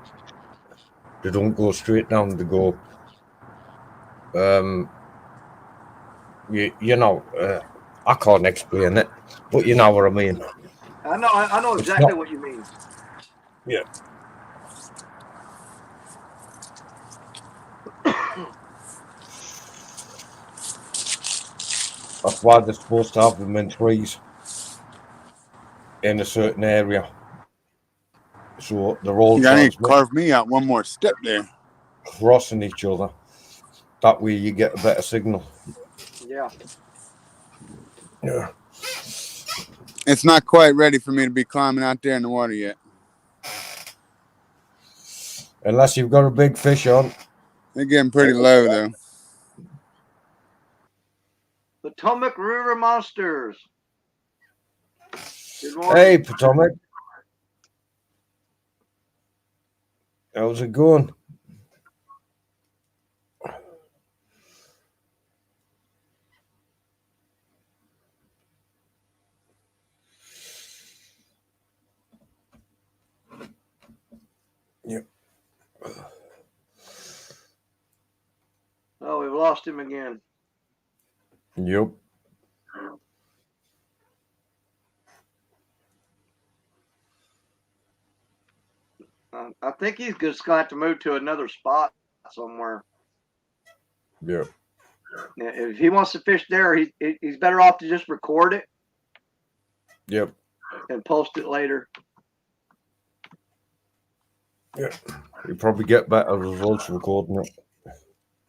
They don't go straight down. They go, you know, I can't explain it, but you know what I mean. I know It's exactly not. what you mean. Yeah. That's why they're supposed to have them in threes in a certain area. So they're all I need to transmitting, carve me out one more step there. crossing each other. That way you get a better signal. Yeah. Yeah. It's not quite ready for me to be climbing out there in the water yet. Unless you've got a big fish on. They're getting pretty low though. Potomac River Monsters. Good morning. Hey, Potomac. How's it going? Yep. Oh, we've lost him again. Yep. I think he's just going to have to move to another spot somewhere. Yep. If he wants to fish there, he's better off to just record it. Yep. And post it later. Yeah. You probably get better results recording it.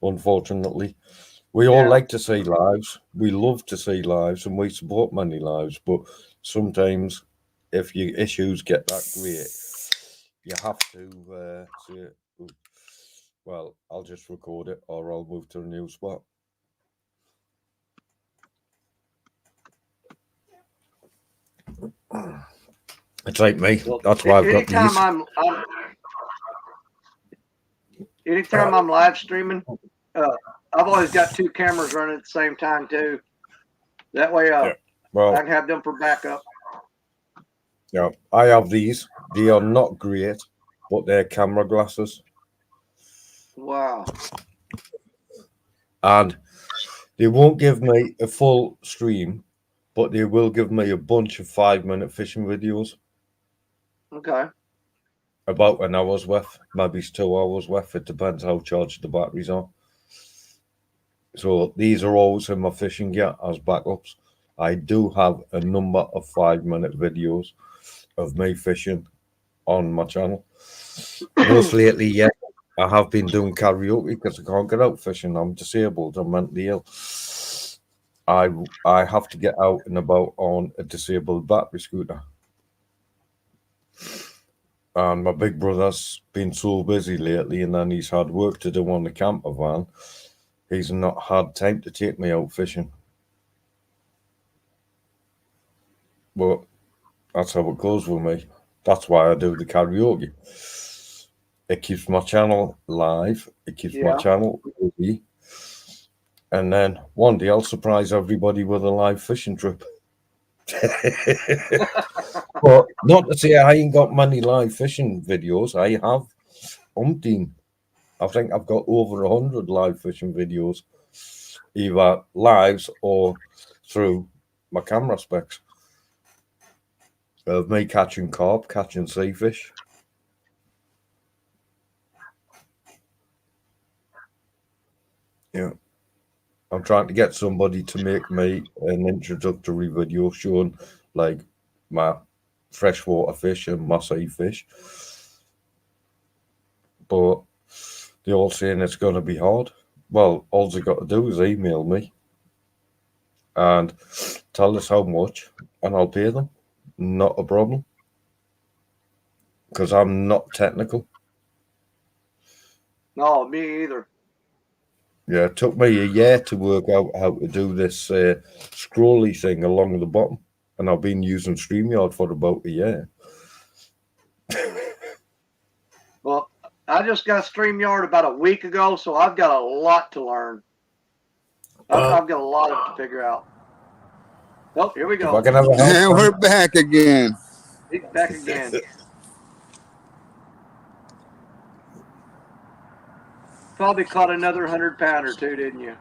Unfortunately. We all like to see lives. We love to see lives and we support many lives, but sometimes if your issues get that great, you have to say, well, I'll just record it or I'll move to a new spot. It's like me. Well, that's why I've got these. Anytime I'm live streaming, I've always got two cameras running at the same time too. That way, well, I can have them for backup. Yeah, I have these. They are not great, but they're camera glasses. Wow. And they won't give me a full stream, but they will give me a bunch of 5-minute fishing videos. Okay. About an hour's worth, maybe 2 hours worth. It depends how charged the batteries are. So these are always in my fishing gear as backups. I do have a number of 5-minute videos of me fishing on my channel. Most lately, yeah, I have been doing karaoke because I can't get out fishing. I'm disabled. I'm mentally ill. I have to get out and about on a disabled battery scooter. And my big brother's been so busy lately, and then he's had work to do on the camper van. He's not had time to take me out fishing. But that's how it goes with me. That's why I do the karaoke. It keeps my channel live. It keeps my channel busy. And then one day I'll surprise everybody with a live fishing trip. But not to say I ain't got many live fishing videos. I have umpteen. I think I've got over 100 live fishing videos, either lives or through my camera specs. Of me catching carp, catching sea fish. Yeah. I'm trying to get somebody to make me an introductory video showing like my freshwater fish and my sea fish. But they're all saying it's going to be hard. Well, all they got to do is email me and tell us how much and I'll pay them. Not a problem. Because I'm not technical. No, me either. Yeah, it took me a year to work out how to do this scrolly thing along the bottom. And I've been using StreamYard for about a year. Well, I just got StreamYard about a week ago, so I've got a lot to learn. I've got a lot to figure out. Oh, here we go. And we're back again. He's back again. Probably caught another 100-pounder too, didn't you?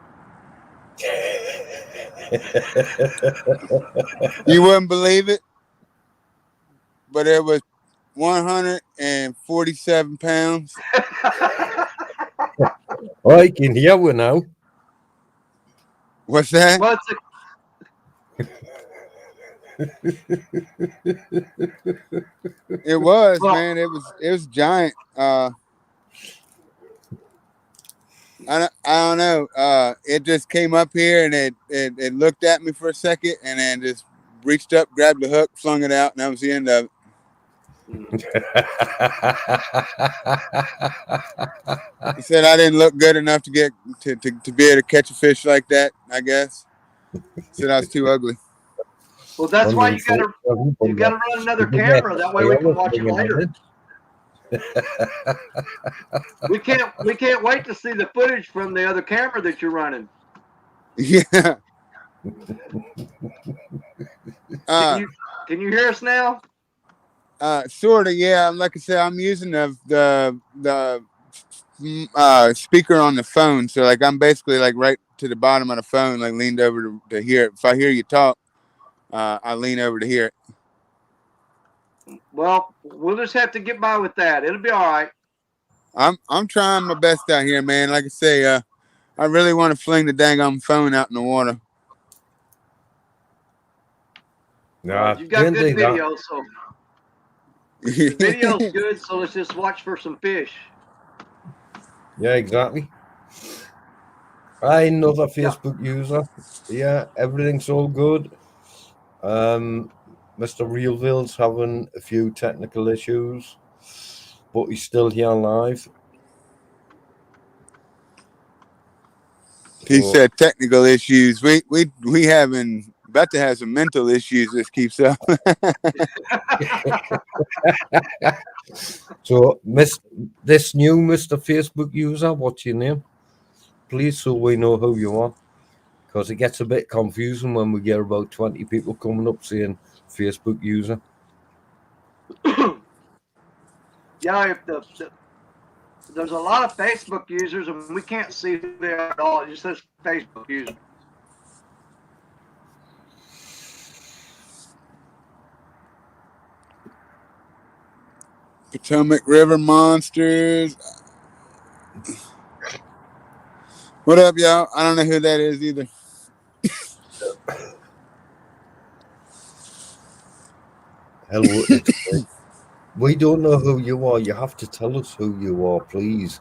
You wouldn't believe it, but it was 147 pounds. I can hear you now. What's that? What's it? It was, man. It was giant. I don't know. It just came up here and it looked at me for a second and then just reached up, grabbed the hook, flung it out, and that was the end of it. He said I didn't look good enough to get to be able to catch a fish like that. I guess. Said I was too ugly. Well, that's why you gotta run another camera. That way we can watch it later. We can't wait to see the footage from the other camera that you're running. Yeah. Can you hear us now? Sort of. Yeah. Like I said, I'm using the speaker on the phone, so like I'm basically like right to the bottom of the phone, like leaned over to hear it. If I hear you talk, I lean over to hear it. Well, we'll just have to get by with that. It'll be all right. I'm trying my best out here, man. Like I say, I really want to fling the dang on phone out in the water. Nah, you got good video, so the video's good. So let's just watch for some fish. Yeah, exactly. Another Facebook user. Yeah, everything's all good. Mr. Realville's having a few technical issues, but he's still here live. He said technical issues. We having about to have some mental issues. This keeps up. So, this new Mr. Facebook user, what's your name? Please, so we know who you are. Because it gets a bit confusing when we get about 20 people coming up saying Facebook user. Yeah, if there's a lot of Facebook users and we can't see who they are at all. It just says Facebook user. Potomac River Monsters. What up, y'all? I don't know who that is either. Hello, we don't know who you are. You have to tell us who you are, please.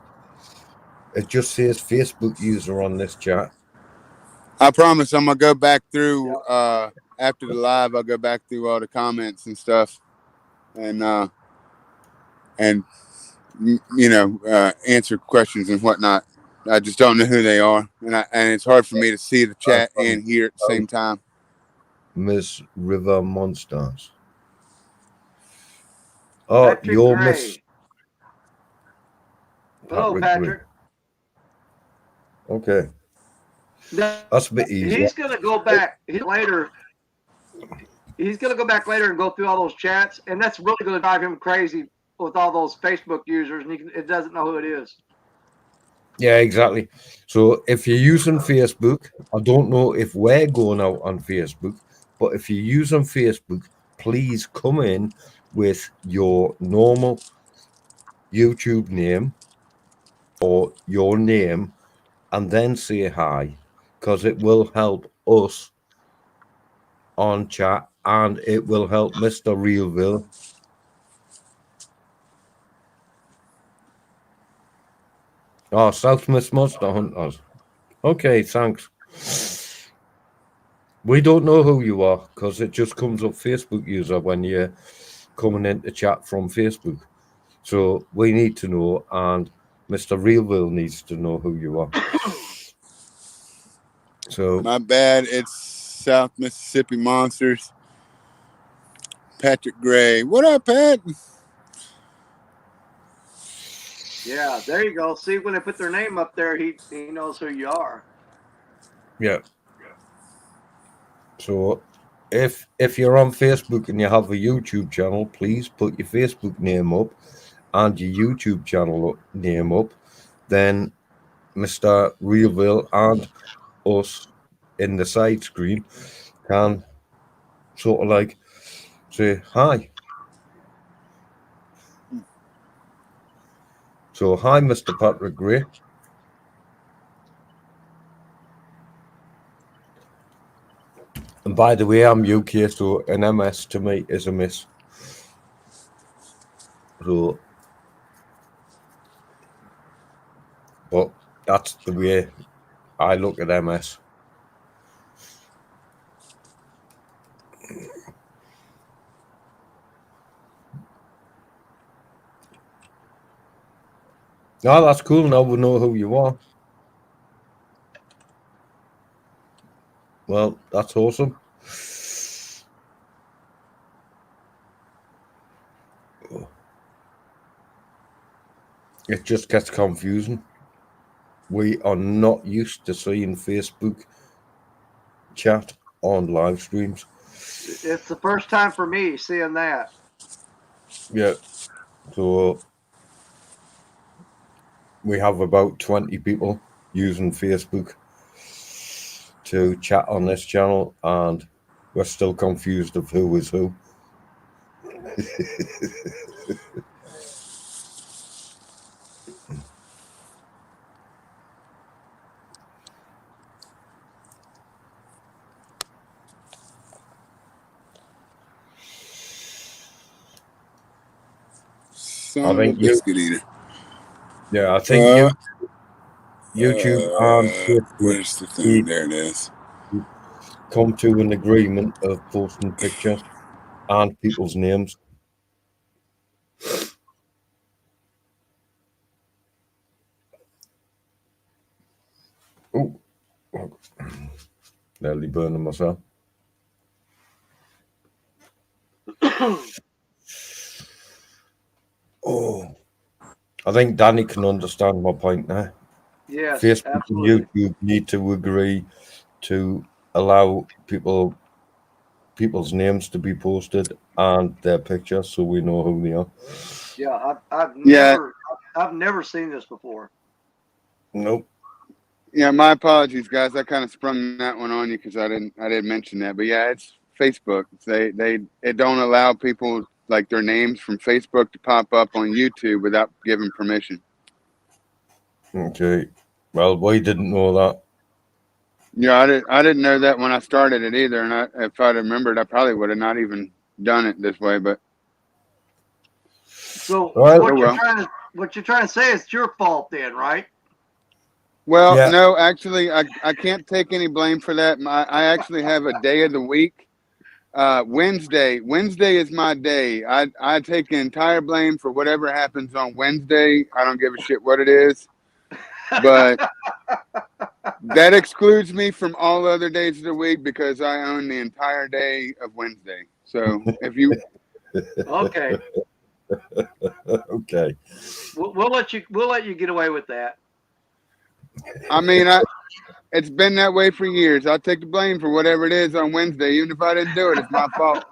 It just says Facebook user on this chat. I promise I'm gonna go back through after the live. I'll go back through all the comments and stuff, and answer questions and whatnot. I just don't know who they are, and it's hard for me to see the chat and hear at the same time. Miss River Monsters. Oh, Patrick you're Gray. Miss. Hello, Patrick. Okay. That's a bit easy. He's gonna go back later. He's gonna go back later and go through all those chats, and that's really gonna drive him crazy with all those Facebook users, and it doesn't know who it is. Yeah, exactly. So if you're using Facebook, I don't know if we're going out on Facebook, but if you're using Facebook, please come in with your normal YouTube name or your name and then say hi, because it will help us on chat and it will help Mr. Realville. Oh, South Miss Monster Hunters. Okay, thanks. We don't know who you are because it just comes up Facebook user when you're coming into chat from Facebook. So we need to know, and Mr. Realville needs to know who you are. So my bad. It's South Mississippi Monsters. Patrick Gray. What up, Pat? Yeah, there you go. See, when they put their name up there, he knows who you are. Yeah. So if you're on Facebook and you have a YouTube channel, please put your Facebook name up and your YouTube channel name up. Then Mr. Realville and us in the side screen can sort of like say hi. So hi, Mr. Patrick Gray. And by the way, I'm UK, so an MS to me is a miss. So, but that's the way I look at MS. Oh, that's cool. Now we know who you are. Well, that's awesome. It just gets confusing. We are not used to seeing Facebook chat on live streams. It's the first time for me seeing that. Yeah. So we have about 20 people using Facebook to chat on this channel, and we're still confused of who is who. Son of a biscuit eater. I think YouTube and Facebook where's the thing? There it is. come to an agreement of posting pictures and people's names. Oh, nearly burning myself. Oh, I think Danny can understand my point now. Yes, Facebook absolutely. and YouTube need to agree to allow people's names to be posted and their pictures, so we know who they are. Yeah, I've never seen this before. Nope. Yeah, my apologies, guys. I kind of sprung that one on you because I didn't mention that. But yeah, it's Facebook. It don't allow people like their names from Facebook to pop up on YouTube without giving permission. Okay. Well, we didn't know that. Yeah, I didn't know that when I started it either. And if I'd remembered, I probably would have not even done it this way. But So Well, what you're trying to say is it's your fault then, right? well, Yeah. no, actually, I can't take any blame for that. I actually have a day of the week. Wednesday is my day. I take the entire blame for whatever happens on Wednesday. I don't give a shit what it is. But that excludes me from all other days of the week because I own the entire day of Wednesday. So if you Okay, Okay. we'll let you get away with that. I mean, it's been that way for years. I'll take the blame for whatever it is on Wednesday. Even if I didn't do it, it's my fault.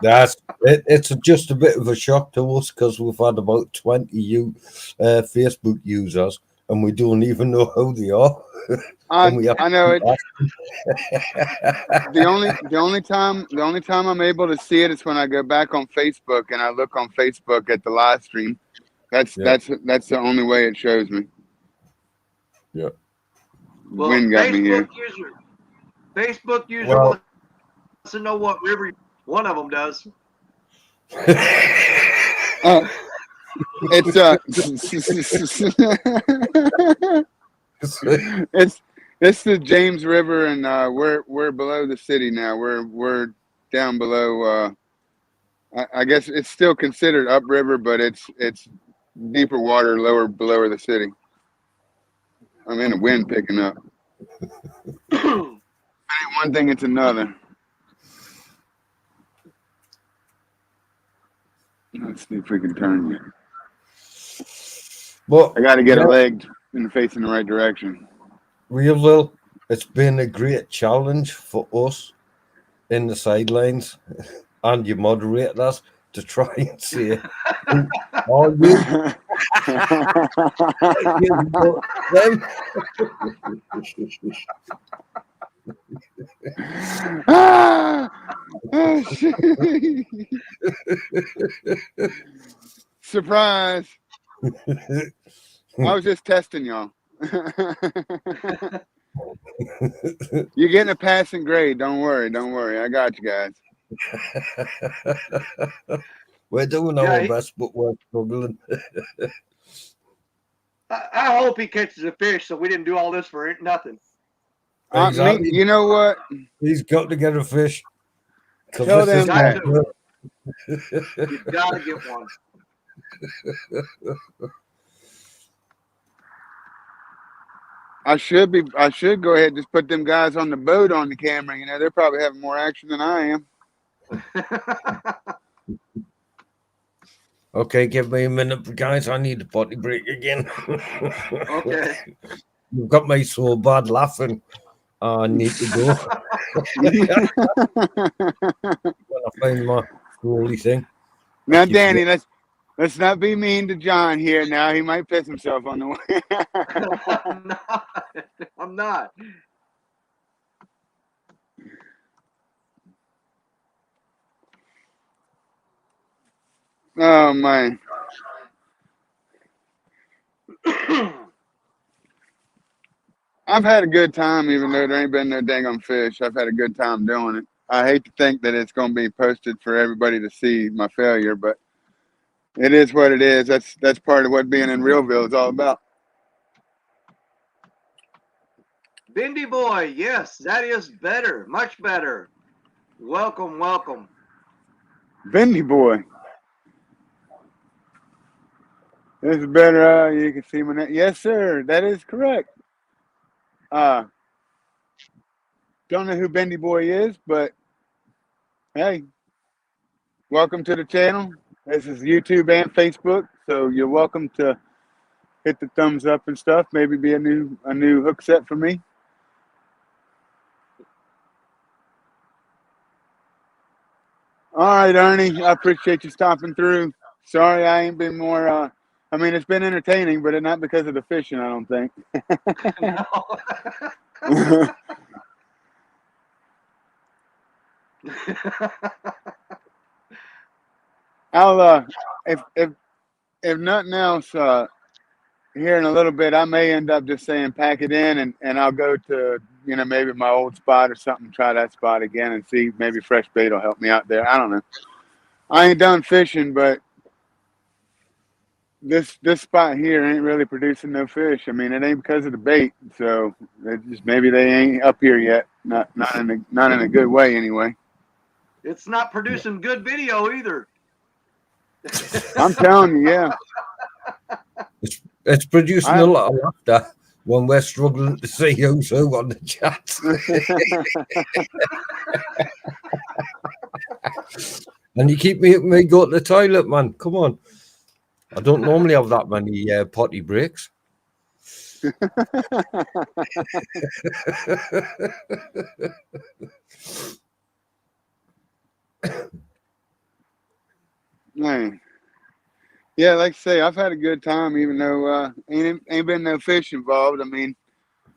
It's just a bit of a shock to us because we've had about 20 Facebook users and we don't even know who they are. I And we have know to it. ask. The only time I'm able to see it is when I go back on Facebook and I look on Facebook at the live stream. That's the only way it shows me. Yeah. Well, Wind got me here. Facebook user wants to know what river one of them does. It's the James River, and we're below the city now. We're down below. I guess it's still considered upriver, but it's deeper water, below the city. I'm in the wind picking up. One thing, it's another. Let's see if we can turn you. Well, I got to get a leg facing the right direction. Will, it's been a great challenge for us in the sidelines and you moderate that to try and say, who are you? Surprise. I was just testing y'all. You're getting a passing grade. Don't worry. I got you guys. We're doing our best, but we're struggling. I hope he catches a fish so we didn't do all this for nothing. Exactly. You know what? He's got to get a fish. Tell them that. You've got to get one. I should go ahead and just put them guys on the boat on the camera. You know, they're probably having more action than I am. Okay, give me a minute, guys. I need a potty break again. Okay. You've got me so bad laughing. I need to go. When I find my scrolly thing. Now, Danny, let's not be mean to John here. Now he might piss himself on the way. I'm not. Oh man. I've had a good time, even though there ain't been no dang on fish. I've had a good time doing it. I hate to think that it's going to be posted for everybody to see my failure, but it is what it is. That's part of what being in Realville is all about. Bendy boy, yes, that is better, much better. Welcome, welcome. Bendy boy. This is better. You can see my name. Yes, sir. That is correct. Don't know who Bendy boy is, but hey, welcome to the channel. This is YouTube and Facebook, so you're welcome to hit the thumbs up and stuff. Maybe be a new hook set for me. All right, Ernie. I appreciate you stopping through. Sorry, I ain't been more. I mean, it's been entertaining, but not because of the fishing. I don't think. I'll if nothing else, here in a little bit, I may end up just saying pack it in, and I'll go to maybe my old spot or something. Try that spot again and see maybe fresh bait will help me out there. I don't know. I ain't done fishing, but this spot here ain't really producing no fish. I mean, it ain't because of the bait. So it just maybe they ain't up here yet. Not in a good way anyway. It's not producing good video either. I'm telling you, yeah. It's producing a lot of laughter when we're struggling to see who's who on the chat. And you keep me go to the toilet, man. Come on. I don't normally have that many potty breaks. Man. Yeah, like I say, I've had a good time, even though ain't been no fish involved. I mean,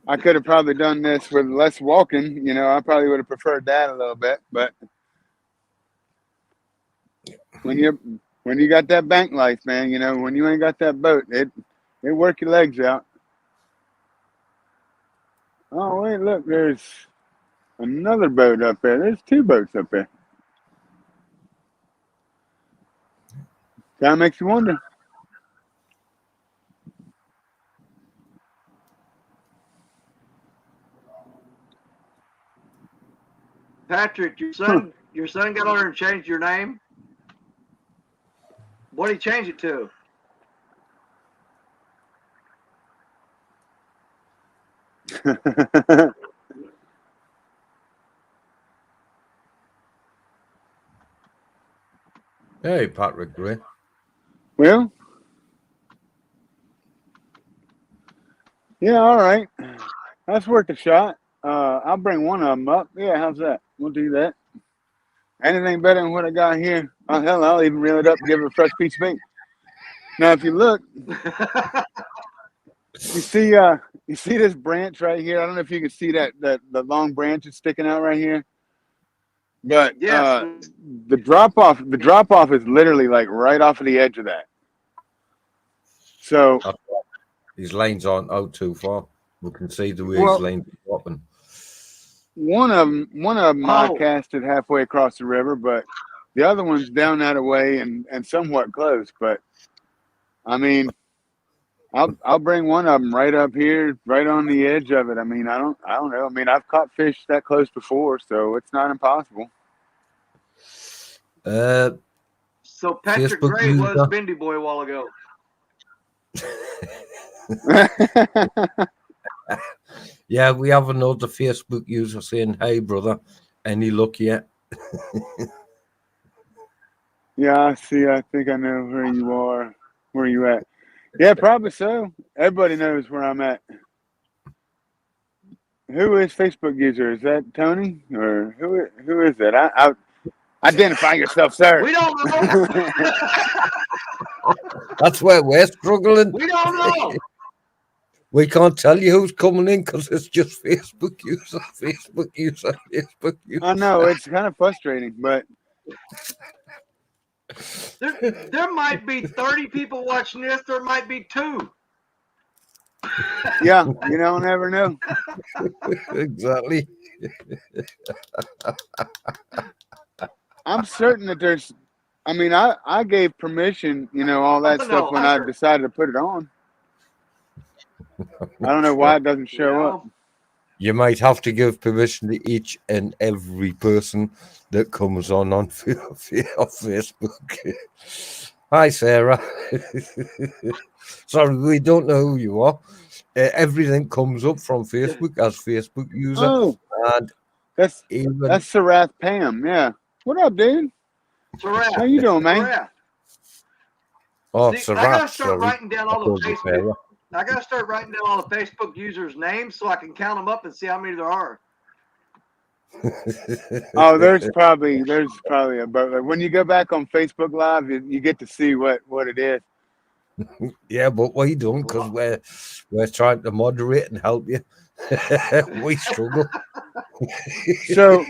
I could have probably done this with less walking. I probably would have preferred that a little bit. But when you got that bank life, man, when you ain't got that boat, it work your legs out. Oh wait, look, there's another boat up there. There's two boats up there. Kind of makes you wonder. Patrick, your son got on there and changed your name? What did he change it to? Hey, Patrick Gray. Well, yeah, all right. That's worth a shot. I'll bring one of them up. Yeah, how's that? We'll do that. Anything better than what I got here? Oh, hell, I'll even reel it up and give it a fresh piece of bait. Now, if you look, you see this branch right here. I don't know if you can see that the long branch is sticking out right here. But yes. the drop off is literally like right off of the edge of that. So these lanes aren't out too far. We can see the way these lanes are dropping. One of them I casted halfway across the river, but the other one's down that way and somewhat close. But I mean, I'll bring one of them right up here, right on the edge of it. I mean, I don't know. I mean, I've caught fish that close before, so it's not impossible. So Patrick Facebook Gray was user. Bendy Boy a while ago. Yeah, we have another Facebook user saying, "Hey, brother, any luck yet?" Yeah, I see. I think I know where you are. Where you at? Yeah, probably so. Everybody knows where I'm at. Who is Facebook user? Is that Tony or who is that? I identify yourself, sir. We don't know. That's where we're struggling. We don't know. We can't tell you who's coming in because it's just Facebook user, Facebook user, Facebook user. I know it's kind of frustrating, but There might be 30 people watching this. There might be 2. yeah, you don't ever know. Exactly. I'm certain that there's. I mean, I gave permission, all that stuff when I decided to put it on. I don't know why it doesn't show up. You might have to give permission to each and every person that comes on Facebook. Hi, Sarah. Sorry, we don't know who you are. Everything comes up from Facebook as Facebook user. Oh, and that's Sarath Pam. Yeah. What up, dude? Sarath. How you doing, man? Sarath. Oh, See, Sarath. I gotta start Sorry. writing down all the Facebook. I gotta start writing down all the Facebook users' names so I can count them up and see how many there are. Oh, there's probably about when you go back on Facebook Live, you get to see what it is. Yeah, but we don't because we're trying to moderate and help you. We struggle. So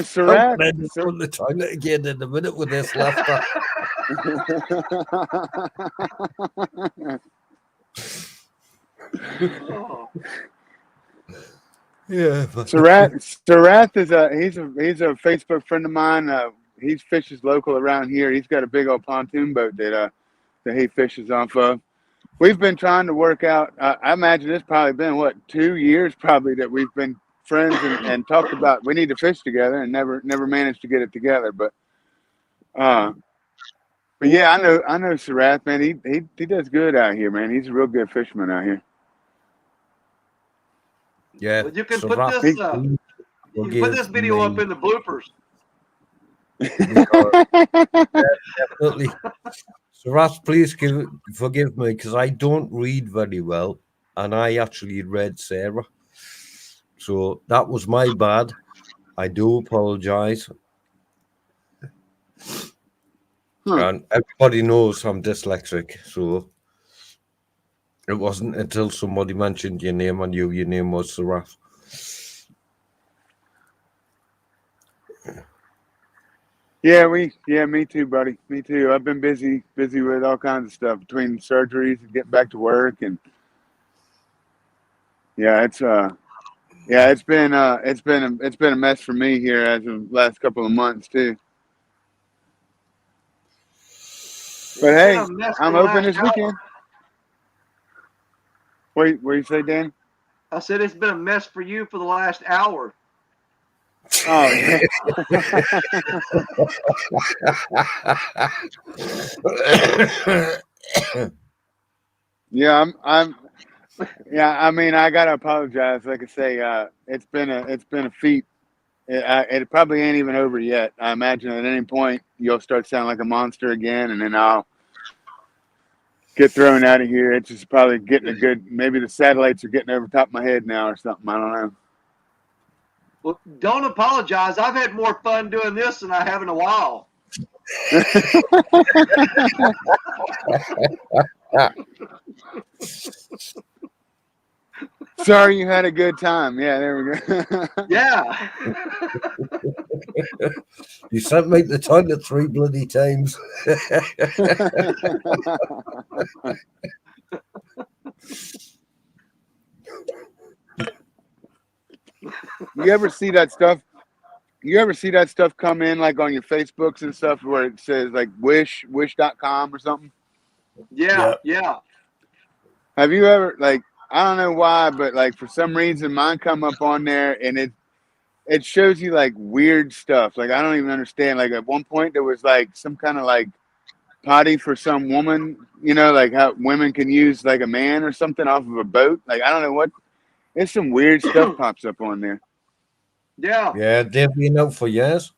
Sarath. On the toilet again in a minute with this laughter. Yeah. Sarath is he's a Facebook friend of mine. He fishes local around here. He's got a big old pontoon boat that he fishes off of. We've been trying to work out. I imagine it's probably been 2 years probably that we've been friends and talked about we need to fish together and never managed to get it together. But yeah, I know Sarath, man. He does good out here, man. He's a real good fisherman out here. Yeah, well, you can put this. You can put this video up in the bloopers. Definitely. So, Ross, please forgive me because I don't read very well, and I actually read Sarah. So that was my bad. I do apologize. And everybody knows I'm dyslexic, so it wasn't until somebody mentioned your name I knew your name was Saraf. Yeah, me too, buddy. Me too. I've been busy with all kinds of stuff between surgeries and getting back to work, and it's been a mess for me here as of the last couple of months too. But hey, I'm open this weekend. What you say, Dan? I said it's been a mess for you for the last hour. Oh yeah. Yeah, I mean, I gotta apologize. Like I say, it's been a feat. It probably ain't even over yet. I imagine at any point you'll start sounding like a monster again, and then I'll get thrown out of here. It's just probably getting maybe the satellites are getting over top of my head now or something. I don't know. Well, don't apologize. I've had more fun doing this than I have in a while. Sorry you had a good time. Yeah, there we go. Yeah. You sent me to the toilet 3 bloody times. You ever see that stuff? You ever see that stuff come in like on your Facebooks and stuff where it says like wish.com or something? Yeah. Have you ever I don't know why, but like for some reason mine come up on there and it shows you like weird stuff. Like I don't even understand. Like at one point there was like some kind of like potty for some woman, you know, like how women can use like a man or something off of a boat. Like I don't know what. There's some weird stuff pops up on there. Yeah. Yeah, they've been out for years,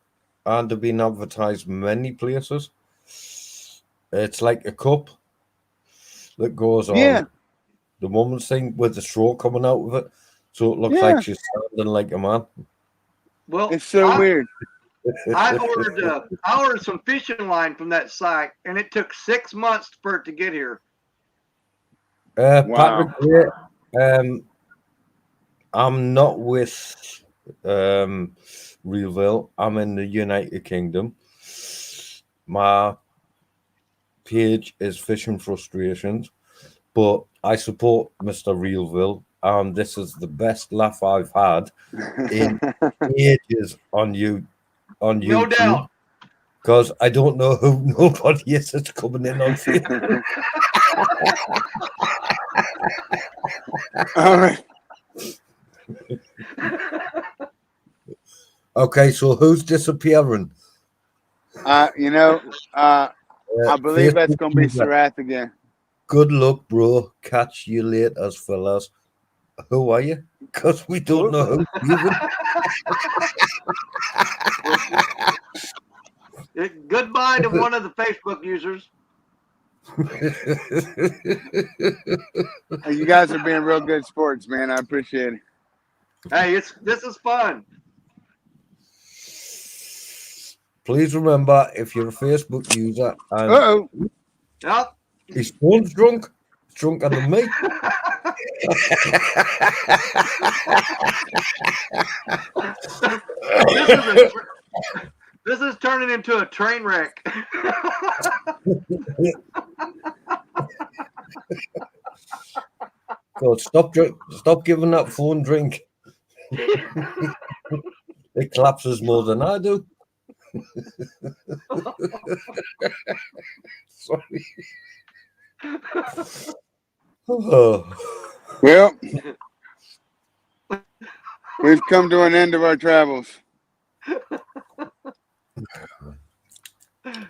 and they've been advertised many places. It's like a cup that goes Yeah, on the woman's thing with the straw coming out of it, so it looks like yeah. she's standing like a man. Well, It's so weird. I ordered some fishing line from that site, and it took 6 months for it to get here. Wow. Patrick, yeah, I'm not with Realville. I'm in the United Kingdom. My page is Fishing Frustrations, but I support Mr. Realville, and this is the best laugh I've had in ages on No YouTube. doubt. Because I don't know who nobody is that's coming in on Facebook. All right. Okay, so who's disappearing? You know, I believe that's Facebook gonna be user. Sarath again. Good luck, bro. Catch you later, fellas. Who are you? Because we don't know who's using. Goodbye to one of the Facebook users. You guys are being real good sports, man. I appreciate it. Hey, this is fun. Please remember, if you're a Facebook user and Uh-oh. Yep. his phone's drunk, he's drunker than me. This is turning into a train wreck. God, stop giving that phone drink. It collapses more than I do. Sorry. Oh. Well, we've come to an end of our travels.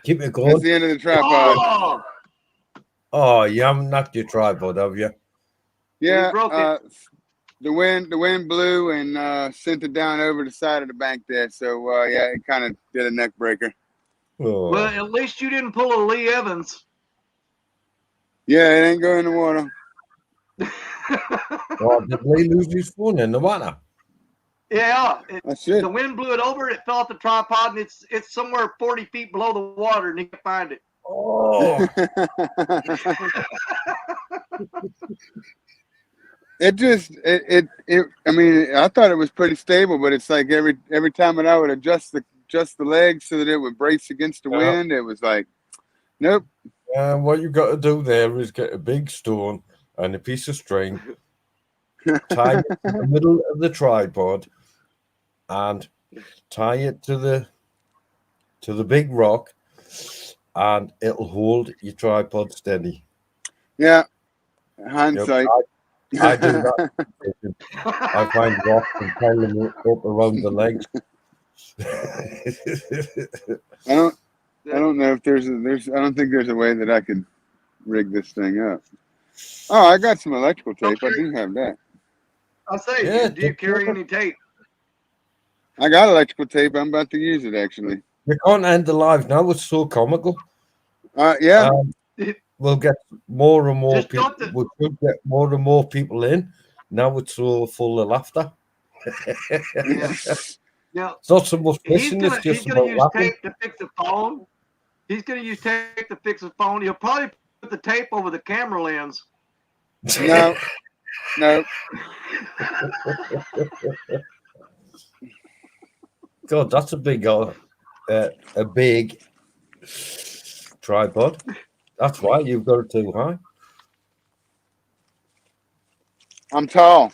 Keep it That's going. the end of the tripod. Oh, you haven't knocked your tripod, have you? Yeah, broke it. the wind blew and sent it down over the side of the bank there. So yeah, it kind of did a neck breaker. Oh. Well, at least you didn't pull a Lee Evans. Yeah, it ain't going in the water. Oh, did Lee lose his phone in the water? Yeah, That's it. the wind blew it over. It fell off the tripod, and it's somewhere 40 feet below the water, and you can find it. Oh. it I mean, I thought it was pretty stable, but it's like every time that I would adjust the legs so that it would brace against the wind, it was like, nope. What you got to do there is get a big stone and a piece of string, tie it to the middle of the tripod, and tie it to the big rock, and it'll hold your tripod steady. Yeah, hindsight. Yep, I do that. I find rocks and tie them up around the legs. I don't know if there's I don't think there's a way that I could rig this thing up. Oh, I got some electrical tape. I do have that. I'll say, Yeah, do you carry any tape? I got electrical tape. I'm about to use it actually. You can't end the live now. It's so comical. Yeah. We'll get more and more Just people. We should get more and more people in. Now it's so full of laughter. Now, It's not so much he's fishing, gonna it's just use about laughing. tape to fix the phone. He's gonna use tape to fix his phone. He'll probably put the tape over the camera lens. No. God, that's a big tripod. That's why you've got it too high. I'm tall.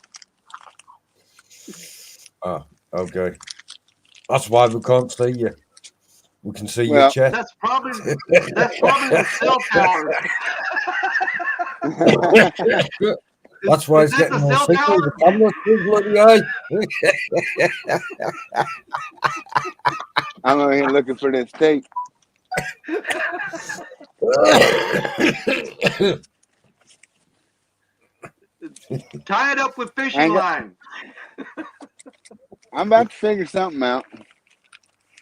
Ah, okay. That's why we can't see you. We can see your Well, chest. That's probably the cell tower. That's why Is it's that getting the more cell signal. The tower? camera's too bloody high. I'm over here looking for this tape. Tie it up with I fishing ain't got- line. I'm about to figure something out.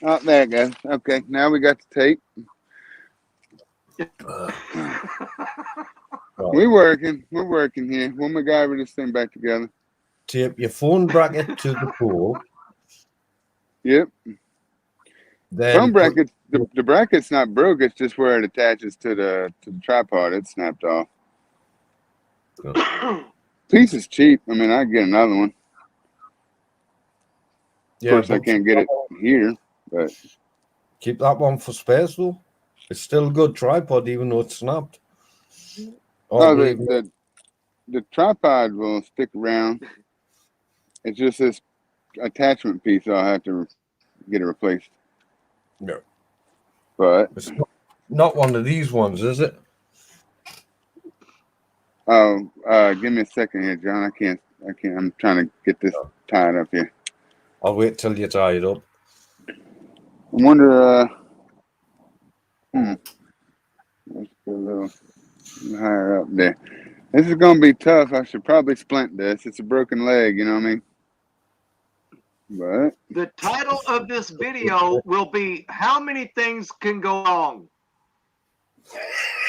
Oh, there it goes. Okay, now we got the tape. We're working here. We'll MacGyver this thing back together. Tape your phone bracket to the pole. Yep. Then Phone bracket. The bracket's not broke. It's just where it attaches to the tripod. It's snapped off. Piece is cheap. I mean, I can get another one. Of course, I can't get it here, but keep that one for space though. It's still a good tripod, even though it's snapped. oh, the tripod will stick around. It's just this attachment piece. I'll have to get it replaced. No, but it's not one of these ones, is it? Oh, give me a second here, John. I can't. I'm trying to get this tied up here. I'll wait till you tie it up. I wonder. Let's go a little higher up there. This is gonna be tough. I should probably splint this. It's a broken leg. You know what I mean? But the title of this video will be "How Many Things Can Go Wrong?"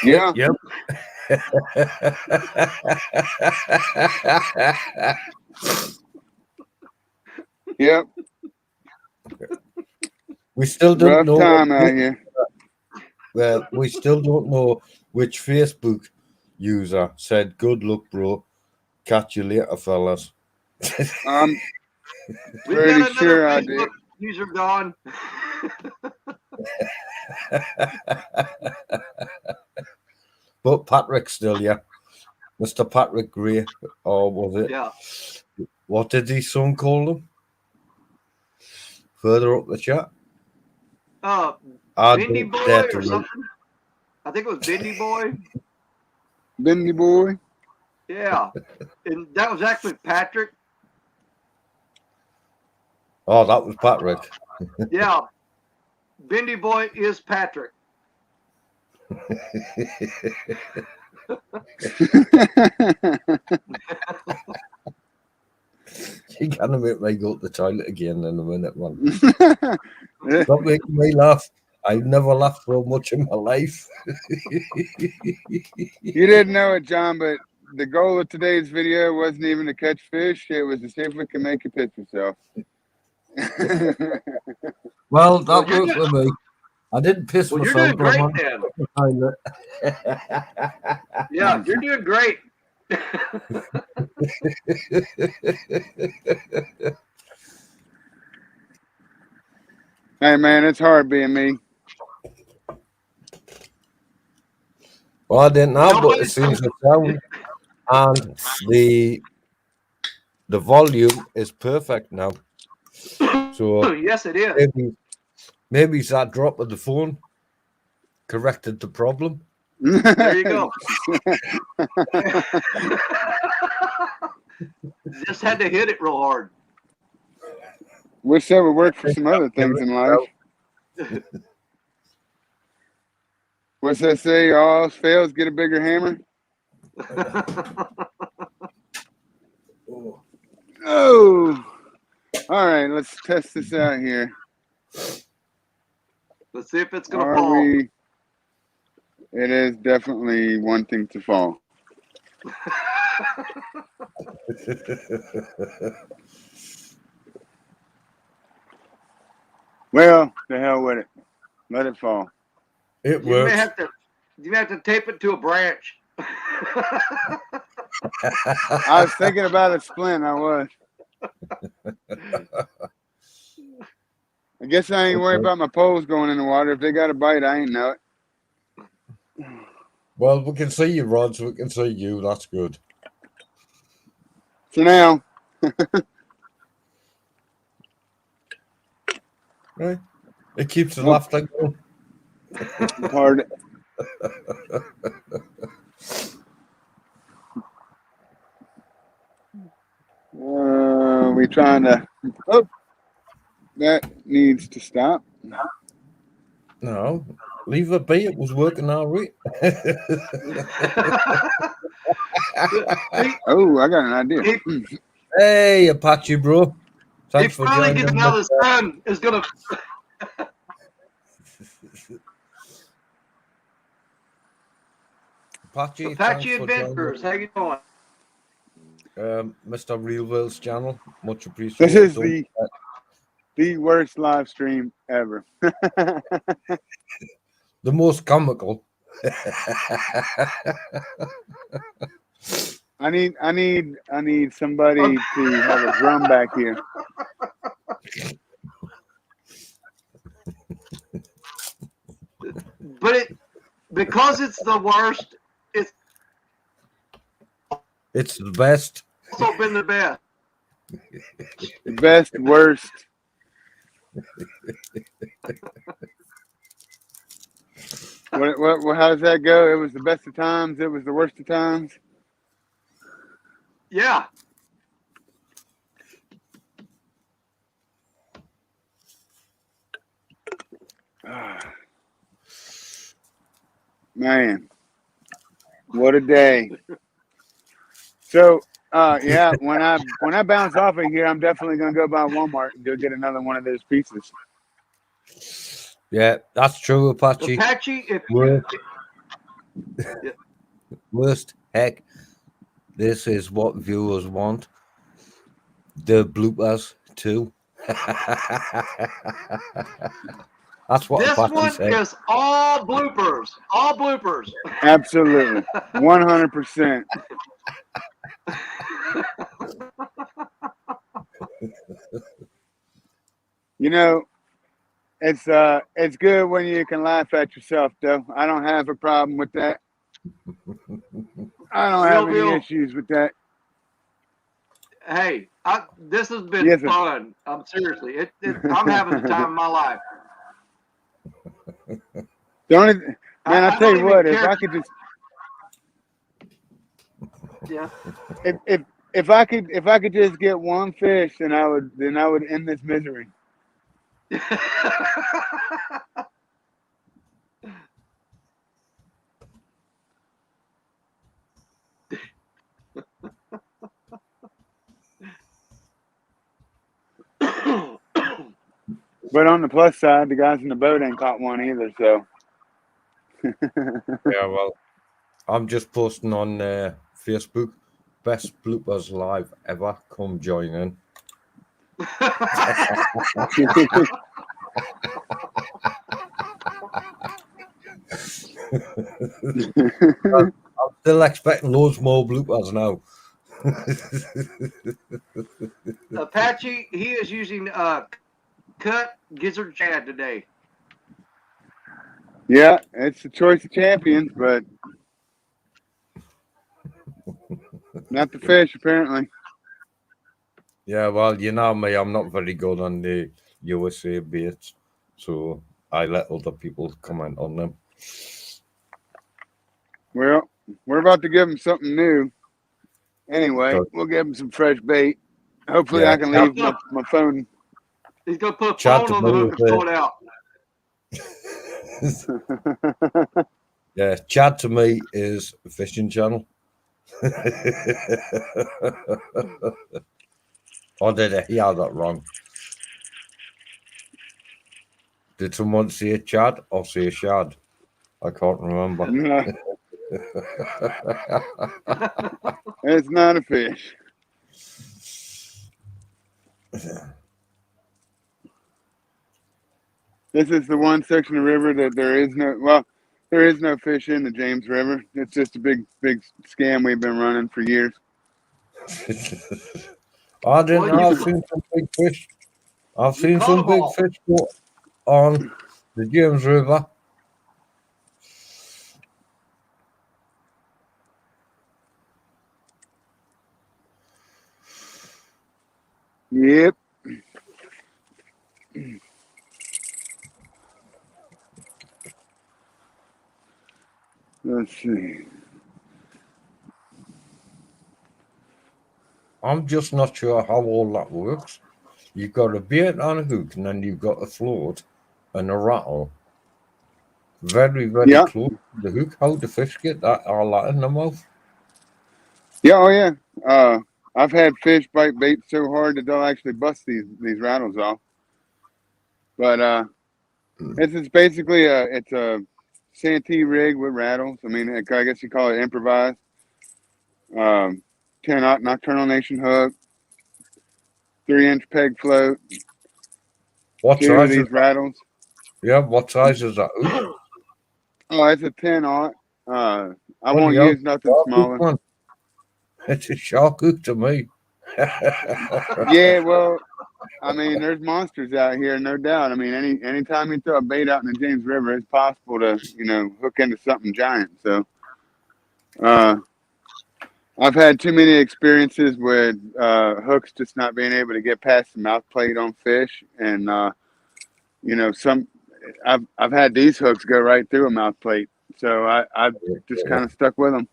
yeah. Yep. Yep. We still don't Rough know. time out here. Well, we still don't know which Facebook user said, "Good luck, bro. Catch you later, fellas." I'm We've pretty got another sure I Facebook did. user gone. But Patrick still, yeah. Mr. Patrick Gray, or was it? Yeah. What did his son call him? Further up the chat. Bendy Boy or something. I think it was Bendy Boy. Bendy Boy. Yeah. And that was actually Patrick. Oh, that was Patrick. Yeah. Bendy Boy is Patrick. You're gonna make me go to the toilet again in a minute, man. Stop making me laugh. I've never laughed so much in my life. You didn't know it, John, but the goal of today's video wasn't even to catch fish. It was to see if we can make you piss yourself. Well, that worked for me. I didn't piss well, myself. You're doing great, then. Yeah, you're doing great. Hey, man, it's hard being me. Well, I didn't have, but as soon as the sound and the volume is perfect now. So yes, it is. Maybe it's that drop of the phone corrected the problem. There you go. Just had to hit it real hard. Wish that would work for some other things in life. What's that say? All else fails, get a bigger hammer. Oh, all right. Let's test this out here. Let's see if it's gonna fall. It is definitely wanting to fall. Well, the hell with it. Let it fall. It works. You may have to tape it to a branch. I was thinking about a splint. I was. I guess I ain't worried about my poles going in the water. If they got a bite, I ain't know it. Well, we can see you, Rod, so we can see you. That's good. For now. Right. It keeps the laughter going. Hard. We trying to. Oh, that needs to stop. No, leave it be. It was working all right. Oh, I got an idea. Hey, Apache, bro. He Thanks for finally joining gets us. now the sun is gonna. Apache, thanks Apache for joining Adventures. How you doing? Mr. Real World's channel. Much This appreciated. is the worst live stream ever. The most comical. I need somebody to have a drum back here. But because it's the worst, it's It's the best. also been the best. The best, worst. What? How does that go? It was the best of times. It was the worst of times. Yeah. Man, what a day! So, yeah, when I bounce off of here, I'm definitely gonna go by Walmart and go get another one of those pizzas. Yeah, that's true, Apache. Apache, if Worst heck. This is what viewers want. The bloopers too. That's what this Apache one said. is all bloopers. All bloopers. Absolutely, 100%. You know, it's good when you can laugh at yourself, though. I don't have a problem with that. I don't have any Real. issues with that. Hey, this has been Yes, sir. fun. I'm seriously, I'm having the time of my life. The only man, I tell don't you what, even if care. I could just, Yeah. if I could just get one fish, then I would end this misery. But on the plus side, the guys in the boat ain't caught one either. So. Yeah, well, I'm just posting on Facebook. Best bloopers live ever. Come join in. I'm still expecting loads more bloopers now. Apache, he is using cut gizzard shad today. Yeah, it's the choice of champions, but not the fish apparently. Yeah, well, you know me, I'm not very good on the USA baits, so I let other people comment on them. Well, we're about to give them something new. Anyway, Good. we'll give them some fresh bait. Hopefully, Yeah, I can leave my phone. He's gonna put a Chad phone on the hook and throw it out. Yeah, Chad to me is a fishing channel. Or did I hear that wrong? Did someone say Chad or say Shad? I can't remember. No, it's not a fish. This is the one section of river that there is no fish in the James River. It's just a big scam we've been running for years. I didn't know. I've seen some big fish. I've seen some big fish go on the James River. Yep. Let's see. I'm just not sure how all that works. You've got a bait on a hook, and then you've got a float and a rattle. Very, very Yeah. close to the hook. How do fish get that all that in the mouth? Yeah. Oh yeah. I've had fish bite bait so hard that they'll actually bust these rattles off. But it's basically it's a Santee rig with rattles. I mean, I guess you call it improvised. 10-aught Nocturnal Nation hook, 3-inch peg float, What two of size is these rattles. Yeah, what size is that hook? Oh, it's a 10-aught. I Bloody won't hell, use nothing shark hook, smaller. man. It's a shark hook to me. Yeah, well, I mean, there's monsters out here, no doubt. I mean, anytime you throw a bait out in the James River, it's possible to hook into something giant. So, I've had too many experiences with hooks just not being able to get past the mouth plate on fish, and some I've had these hooks go right through a mouth plate, so I just kind of stuck with them.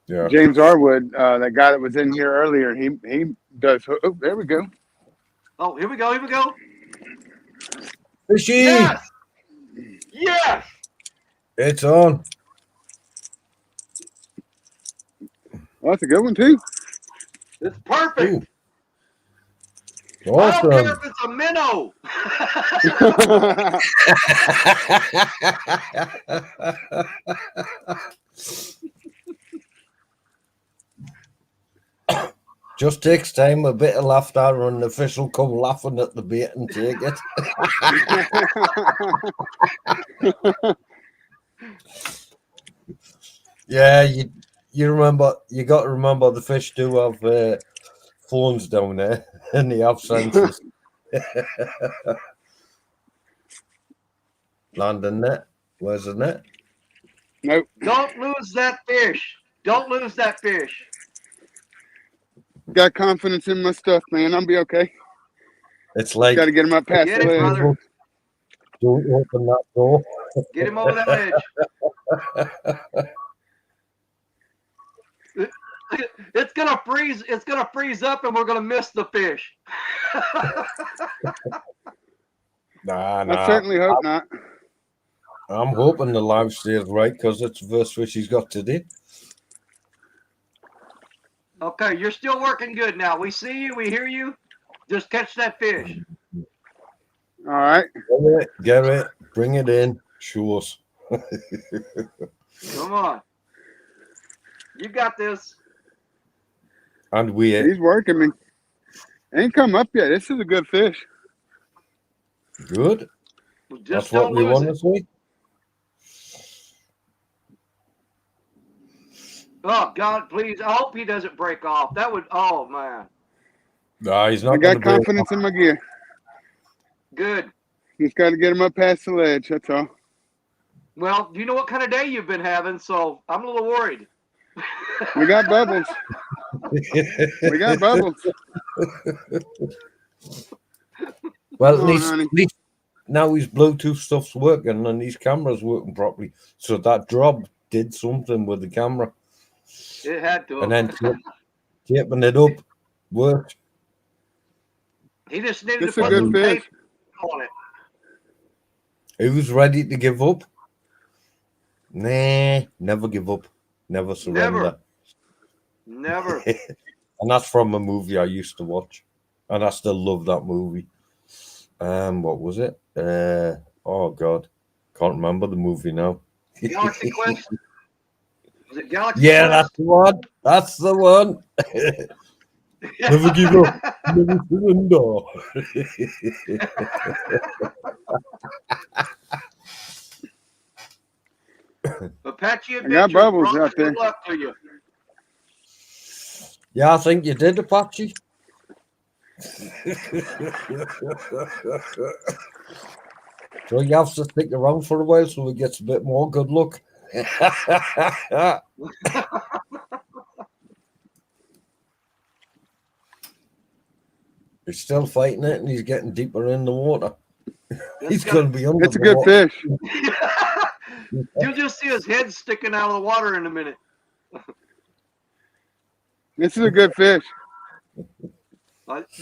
Yeah. James Arwood, that guy that was in here earlier, he does. Oh, there we go. Oh, here we go. Here we go. Fishy! Yes. Yes. It's on. Oh, that's a good one too. It's perfect. Ooh. I don't care Awesome. if it's a minnow. Just takes time, a bit of laughter, and the fish will come laughing at the bait and take it. Yeah, you remember, you got to remember the fish do have phones down there, and they have sensors. Land the net. Where's the net? Nope. Don't lose that fish. Don't lose that fish. Got confidence in my stuff, man. I'll be okay. It's like, Got to get him up past Get the it, ledge. brother. don't open that door. Get him over the ledge. It's gonna freeze. It's gonna freeze up, and we're gonna miss the fish. Nah. I certainly hope not. I'm hoping the live stays right because it's the first fish he's got today. Okay, you're still working good now. We see you. We hear you. Just catch that fish. All right. Get it. Bring it in. Show us. Come on. You got this. And we He's working me. Ain't come up yet. This is a good fish. good. Just That's what don't we lose want it. to see. Oh God, please! I hope he doesn't break off. That would. Oh man. Nah, he's not I going to got break confidence in my gear. Good. Just got to get him up past the ledge. That's all. Well, you know what kind of day you've been having, so I'm a little worried. We got bubbles. We got bubbles. Well, Come on, honey. at least now his Bluetooth stuff's working and his camera's working properly. So that drop did something with the camera. It had to. And then taping it up worked. He just needed This to is a put good some fish. tape on it. He was ready to give up. Nah, never give up. Never surrender. Never. And that's from a movie I used to watch. And I still love that movie. What was it? Oh God. Can't remember the movie now. Galaxy Quest. Was it Galaxy Yeah, Quest? that's the one. That's the one. Never give up. Never surrender. Apache I got Adventure. bubbles out there. Good luck to you. Yeah, I think you did, Apache. So you have to stick around for a while so it gets a bit more good luck. He's still fighting it and he's getting deeper in the water. He's going to be under It's a the good water. fish. You'll just see his head sticking out of the water in a minute. This is a good fish.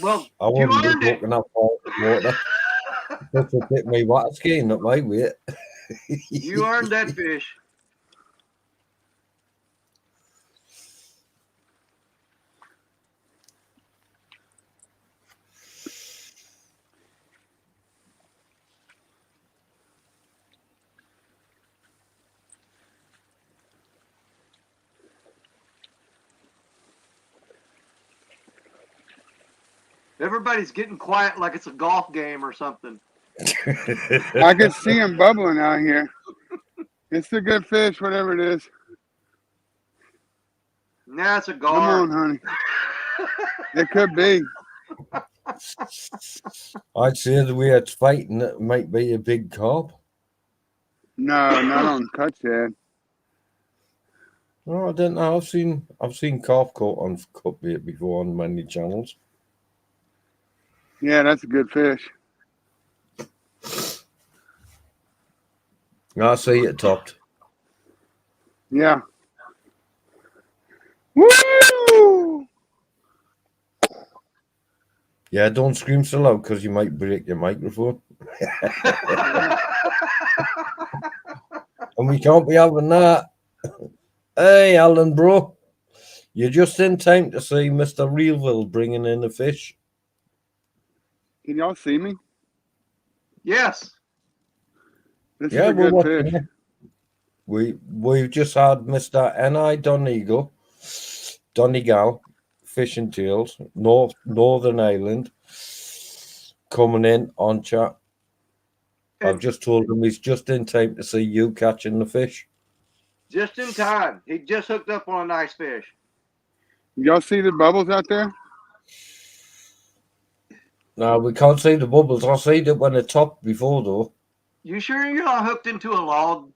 Well, I you wouldn't be earned it. walking up water. Just to hit me water skiing at my weight. You earned that fish. Everybody's getting quiet like it's a golf game or something. I can see him bubbling out here. It's a good fish, whatever it is. Nah, it's a Come gar. on, honey. It could be. I'd say the way it's fighting, it might be a big carp. No, not on cuts yet. No, I don't know. I've seen carp caught on cut bait before on many channels. Yeah, that's a good fish. I see it topped. Yeah. Woo! Yeah, don't scream so loud because you might break your microphone. And we can't be having that. Hey, Alan, bro. You're just in time to see Mr. Realville bringing in the fish. Can y'all see me? Yes. This Yeah, is a we're good watching fish. it. We've just had Mr. N.I. Donegal, Fishing Tales, Northern Ireland, coming in on chat. I've just told him he's just in time to see you catching the fish. Just in time. He just hooked up on a nice fish. Y'all see the bubbles out there? No, we can't see the bubbles. I see it when it topped before, though. You sure you're not hooked into a log?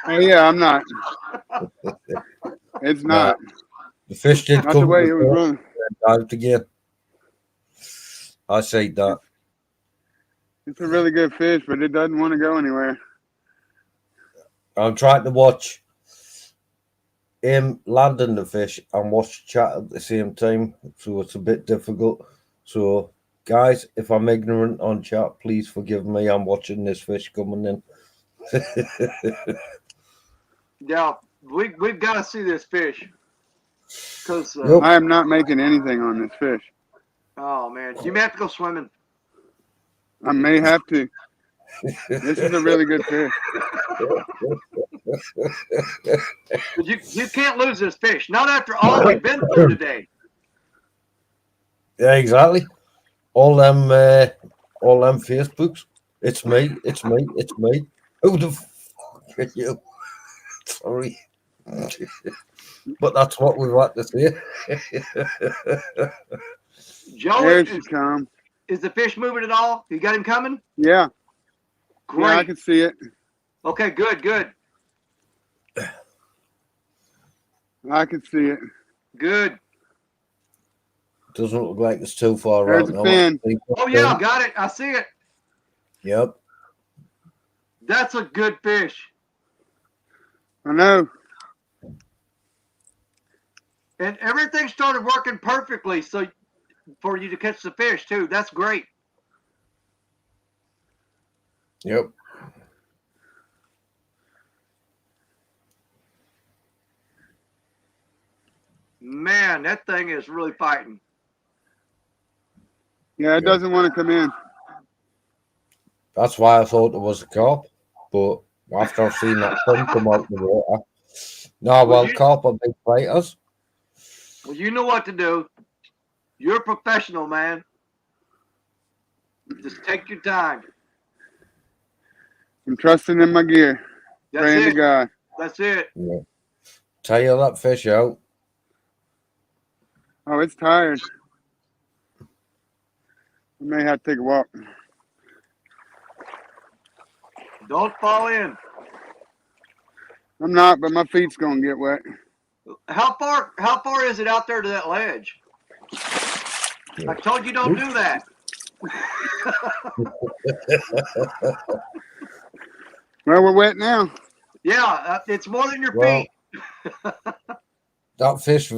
Oh yeah, I'm not. It's not. The fish did Not come the way it to was the running. dived again. I say that. It's a really good fish, but it doesn't want to go anywhere. I'm trying to watch him landing the fish and watch chat at the same time, so it's a bit difficult. So, guys, if I'm ignorant on chat, please forgive me. I'm watching this fish coming in. Yeah, we've got to see this fish. Because Yep. I am not making anything on this fish. oh man, you may have to go swimming. I may have to. This is a really good fish. But you can't lose this fish. Not after all we've been through today. Yeah, exactly. All them Facebooks. It's me. It's me. It's me. Who the fuck are you? Sorry. But that's what we want to see. Joe, There she comes. is the fish moving at all? You got him coming? Yeah. Great. Yeah, I can see it. Okay, good. I can see it. Good. Doesn't look like it's too far There's out a now. fin. Oh yeah, got it. I see it. Yep. That's a good fish. I know. And everything started working perfectly so for you to catch the fish too. That's great. Yep. Man, that thing is really fighting. Yeah, it doesn't want to come in. That's why I thought it was a carp. But after I've seen that fin come out the water. No, well, carp are big fighters. Well, you know what to do. You're a professional, man. Just take your time. I'm trusting in my gear. That's Praying to it. God. That's it. Yeah. Tail that fish out. Oh, it's tired. I may have to take a walk. Don't fall in. I'm not, but my feet's gonna get wet. How far is it out there to that ledge? I told you don't do that. Well, we're wet now. Yeah, it's more than your Well, feet. That fish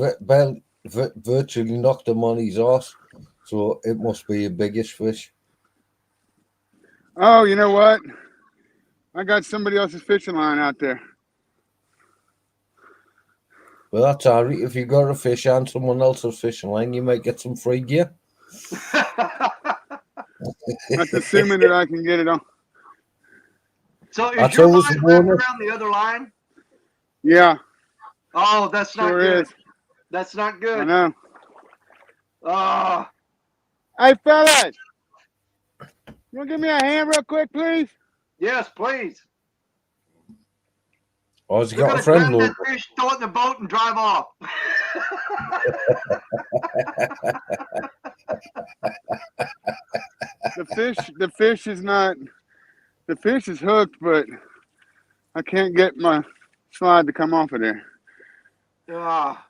virtually knocked him on his ass, so it must be a biggish fish. Oh, you know what? I got somebody else's fishing line out there. Well, that's all right. If you got a fish on someone else's fishing line, you might get some free gear. That's assuming that I can get it on. So is That's your always line a wrapped bonus. around the other line? Yeah, Oh, that's not sure good. is. That's not I good. know. Oh, Hey, fellas, you want to give me a hand real quick, please? yes, please. Oh, has he They're got going a to grab friend, that Lord? fish, throw it in the boat, and drive off. The fish is not. The fish is hooked, but I can't get my slide to come off of there. Ah,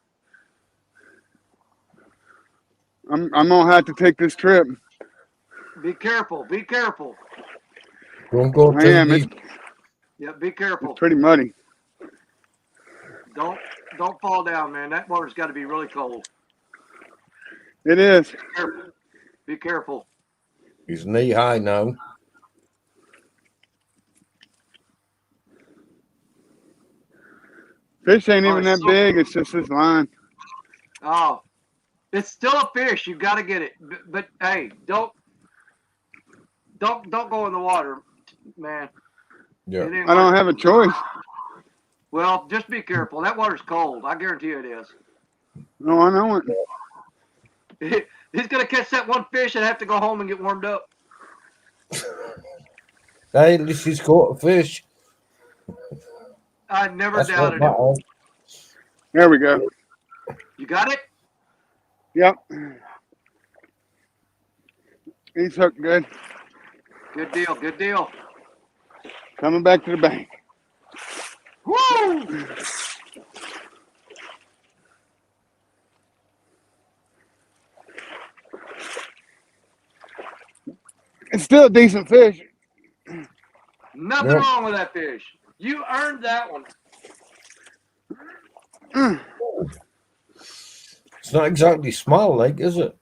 I'm gonna have to take this trip. be careful. Be careful. Don't go I too am. It's deep. Yeah, be careful. pretty muddy. Don't fall down, man. That water's got to be really cold. It is. Be careful. Be careful. He's knee high now. Fish ain't Oh, even that it's so big. good. It's just this line. Oh, it's still a fish. You got to get it. But hey, don't go in the water, man. Yeah. It ain't I don't worth have it. a choice. Well, just be careful. That water's cold. I guarantee you it is. No, I know it. He's gonna catch that one fish and have to go home and get warmed up. Hey, at least he's caught a fish. I never That's what doubted him. matters. There we go. You got it? Yep. He's hooked good. Good deal. Good deal. Coming back to the bank. Woo! It's still a decent fish. Nothing Yep. wrong with that fish. You earned that one. It's not exactly small, like, is it?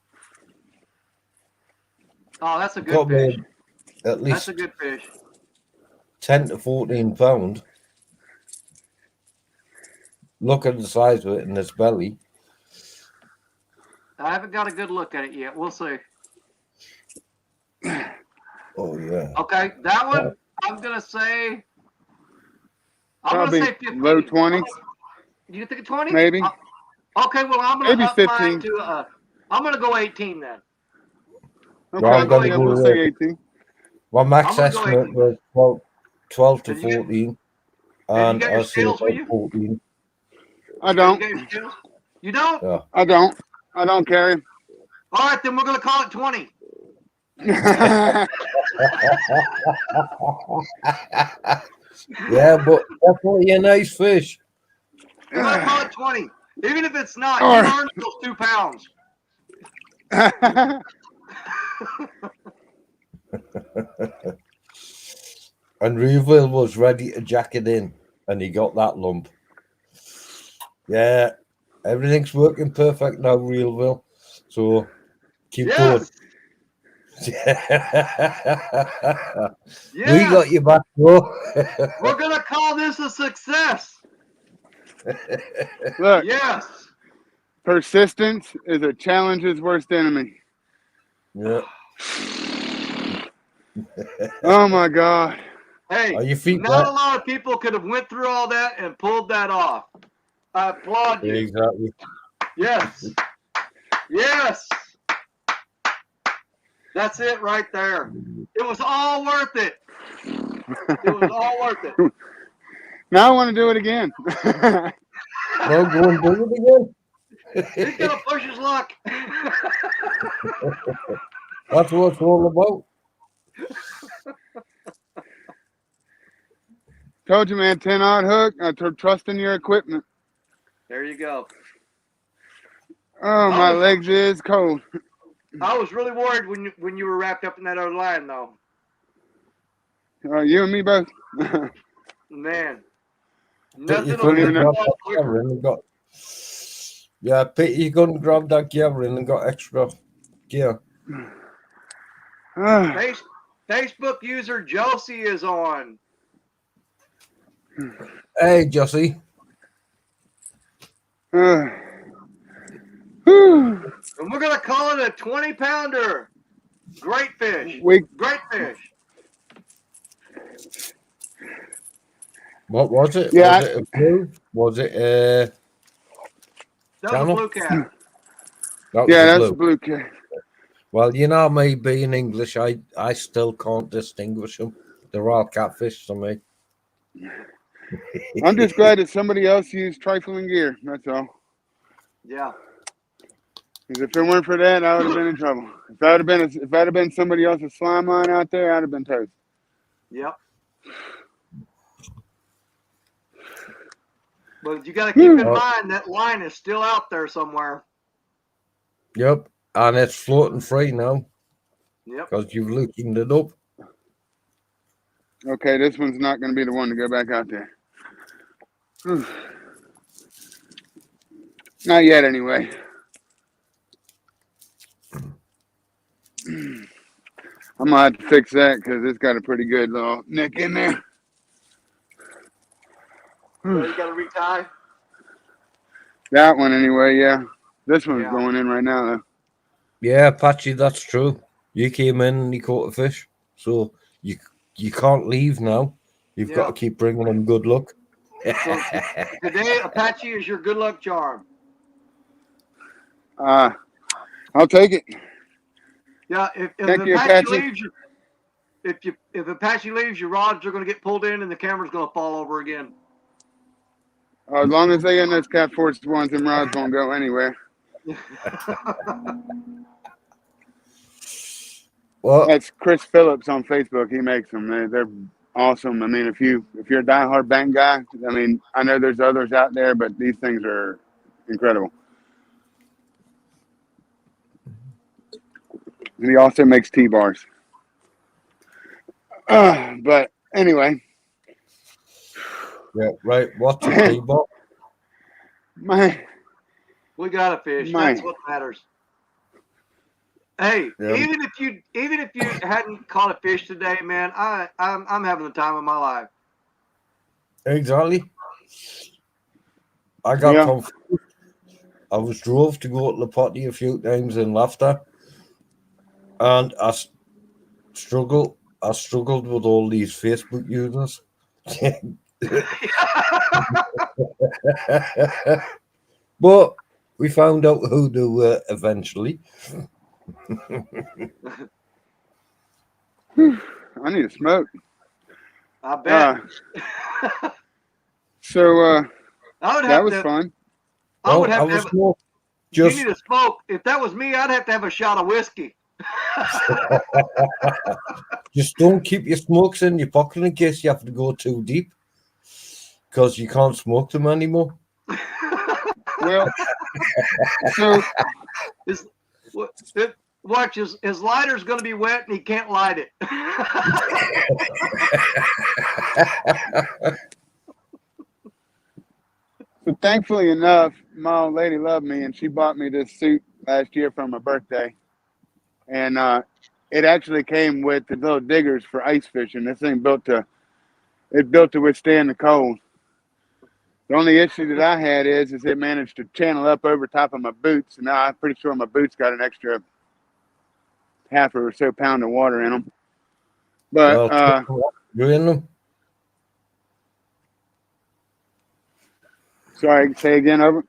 Oh, that's a Got good to fish. be at That's least a good fish. 10 to 14 pound. Look at the size of it in its belly. I haven't got a good look at it yet. We'll see. Oh, yeah. Okay, that one I'm gonna say. I'm Probably gonna say 15. low 20s, You think 20? maybe. Okay, well I'm gonna Maybe up 15. mine to I'm gonna go 18 then. Okay, Well, I'm going to yeah, go we'll with say 18. my max I'm gonna go estimate 18. was 12 to Have you got- 14. Have you And got your I say scales with about you? 14. I Have don't. you got your scales? You don't? Yeah. I don't. I don't carry 'em. All right, then we're gonna call it 20. Yeah, but definitely a nice fish. We're gonna call it 20. Even if it's not, All you right. earned those 2 pounds. And Reeville was ready to jack it in, and he got that lump. Yeah, everything's working perfect now, Reeville. So keep Yes. going. We Yes. got you back, bro. We're gonna call this a success. Look, Yes. persistence is a challenge's worst enemy. Yeah. Oh my God. Hey, Are your feet not wet? a lot of people could have went through all that and pulled that off. I applaud you. Exactly. Yes. Yes. That's it right there. It was all worth it. It was all worth it. Now I want to do it again. Well, go and do it again. He's gonna push his luck. That's what it's all about. Told you, man, 10-odd hook. I trust in your equipment. There you go. Oh, my legs is cold. I was really worried when you were wrapped up in that other line, though. You and me both. Man, But you nothing will couldn't get have even got off that quicker. camera and got Yeah, Pete, you gone and grabbed that gear in and got extra gear. Facebook user Josie is on. Hey, Jossie. And we're going to call it a 20-pounder. Great fish. Great fish. What was it? Yeah, Was it a blue? Was it That was a channel? blue cat. That was yeah, a that's blue. a blue cat. Well, you know me being English, I still can't distinguish them. They're all catfish to me. I'm just glad that somebody else used trifling gear. That's all. Yeah. Because if it weren't for that, I would have been in trouble. If I'd have been somebody else's slime line out there, I'd have been toast. Yep. But you got to keep in mind that line is still out there somewhere. Yep, and it's floating free now. Yep. Because you've loosened it up. Okay, this one's not going to be the one to go back out there. Not yet, anyway. I'm going to have to fix that because it's got a pretty good little nick in there. So you got to retie? That one, anyway, yeah. This one's Yeah. going in right now, though. Yeah, Patchy, that's true. You came in and you caught a fish. So you can't leave now. You've got to keep bringing them good luck. So today, Apache is your good luck charm. I'll take it. Yeah, if Thank you, Apache Apache. leaves, if Apache leaves, your rods are going to get pulled in and the camera's going to fall over again. As long as they in those Cat Force ones, them rods won't go anywhere. Well, that's Chris Phillips on Facebook. He makes them. They're awesome. I mean, if you're a diehard bank guy, I mean, I know there's others out there, but these things are incredible. And he also makes T-bars. But anyway. Yeah, right. What's a T-bar? We got a fish. That's what matters. Hey, even if you hadn't caught a fish today, man, I'm having the time of my life. Exactly. I got confused. I was drove to go to the potty a few times in Laughter, and I struggled with all these Facebook users. But we found out who they were eventually. I need a smoke. I bet. That was fun. I would have to have smoke. You need a smoke. If that was me, I'd have to have a shot of whiskey. Just don't keep your smokes in your pocket in case you have to go too deep, because you can't smoke them anymore. Well, so watch his lighter's going to be wet and he can't light it. So thankfully enough, my old lady loved me, and she bought me this suit last year for my birthday. And it actually came with the little diggers for ice fishing. This thing built to withstand the cold. The only issue that I had is it managed to channel up over top of my boots, and now I'm pretty sure my boots got an extra half or so pound of water in them. But you in them? Sorry, say again, over.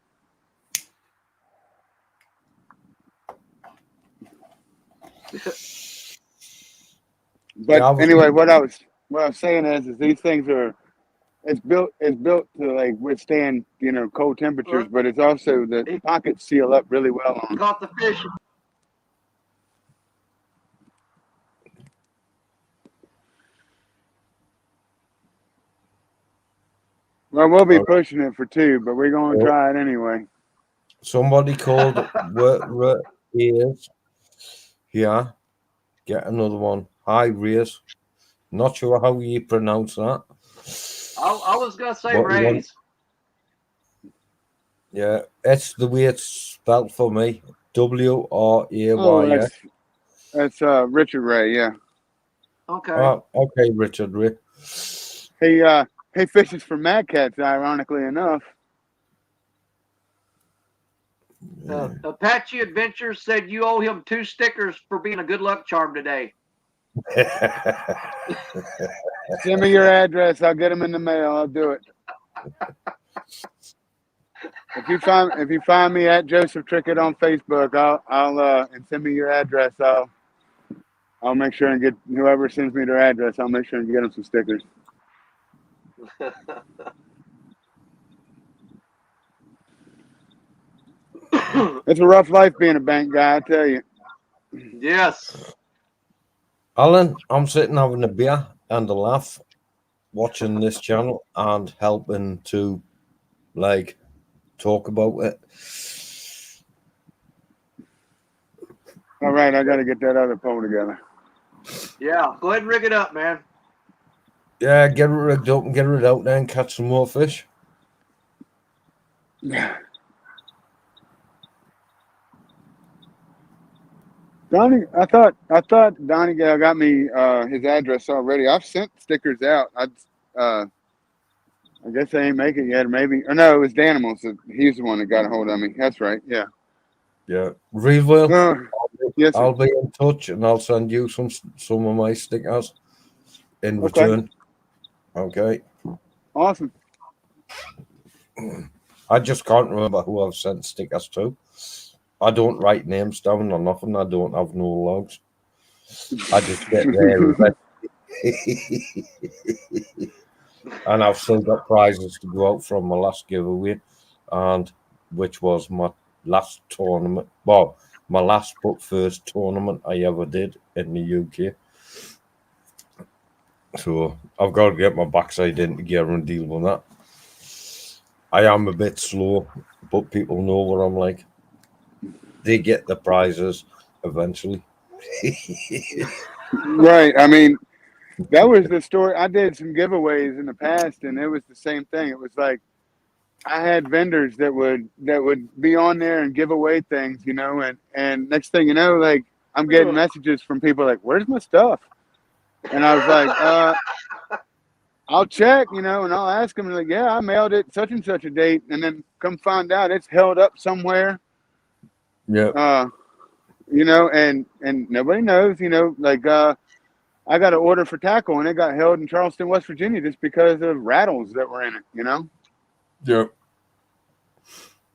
But anyway, what I was saying is these things are it's built to like withstand, cold temperatures, but it's also the pockets seal up really well on. Caught the fish. Well, we'll be pushing it for 2, but we're going to try it anyway. Somebody called Ears. Yeah, get another one. Hi, Rears. Not sure how you pronounce that. I was going to say Rays. Yeah, it's the way it's spelled for me. Oh, WRAY. that's Richard Ray. Yeah. Okay. Oh, okay, Richard Ray. He fishes for Mad Cats. Ironically enough. Apache Adventures said you owe him 2 stickers for being a good luck charm today. Send me your address. I'll get them in the mail. I'll do it. If you find me at Joseph Trickett on Facebook, I'll and send me your address. I'll make sure and get whoever sends me their address. I'll make sure and get them some stickers. It's a rough life being a bank guy, I tell you. Yes. Alan, I'm sitting having a beer and a laugh, watching this channel and helping to like talk about it. All right, I got to get that other pole together. Yeah. Go ahead and rig it up, man. Yeah, get it rigged up and get it out there and catch some more fish. Donnie, I thought Donnie got me his address already. I've sent stickers out. I guess they ain't make it yet, or maybe. Or no, it was Danimals. So he's the one that got a hold of me. That's right. Yeah. Yeah, real well. Yes, sir. I'll be in touch and I'll send you some of my stickers in Okay. return. Okay. Awesome. I just can't remember who I've sent stickers to. I don't write names down or nothing. I don't have no logs. I just get there. And I've still got prizes to go out from my last giveaway, and which was my last tournament. Well, my last but first tournament I ever did in the UK. So I've got to get my backside into gear and deal with that. I am a bit slow, but people know what I'm like. They get the prizes eventually. Right. I mean, that was the story. I did some giveaways in the past, and it was the same thing. It was like I had vendors that would be on there and give away things, and next thing you know, like I'm getting messages from people like, "Where's my stuff?" And I was like, I'll check, and I'll ask them, like, "Yeah, I mailed it such and such a date," and then come find out it's held up somewhere. Yeah. And nobody knows, like I got an order for tackle and it got held in Charleston, West Virginia, just because of rattles that were in it, Yeah.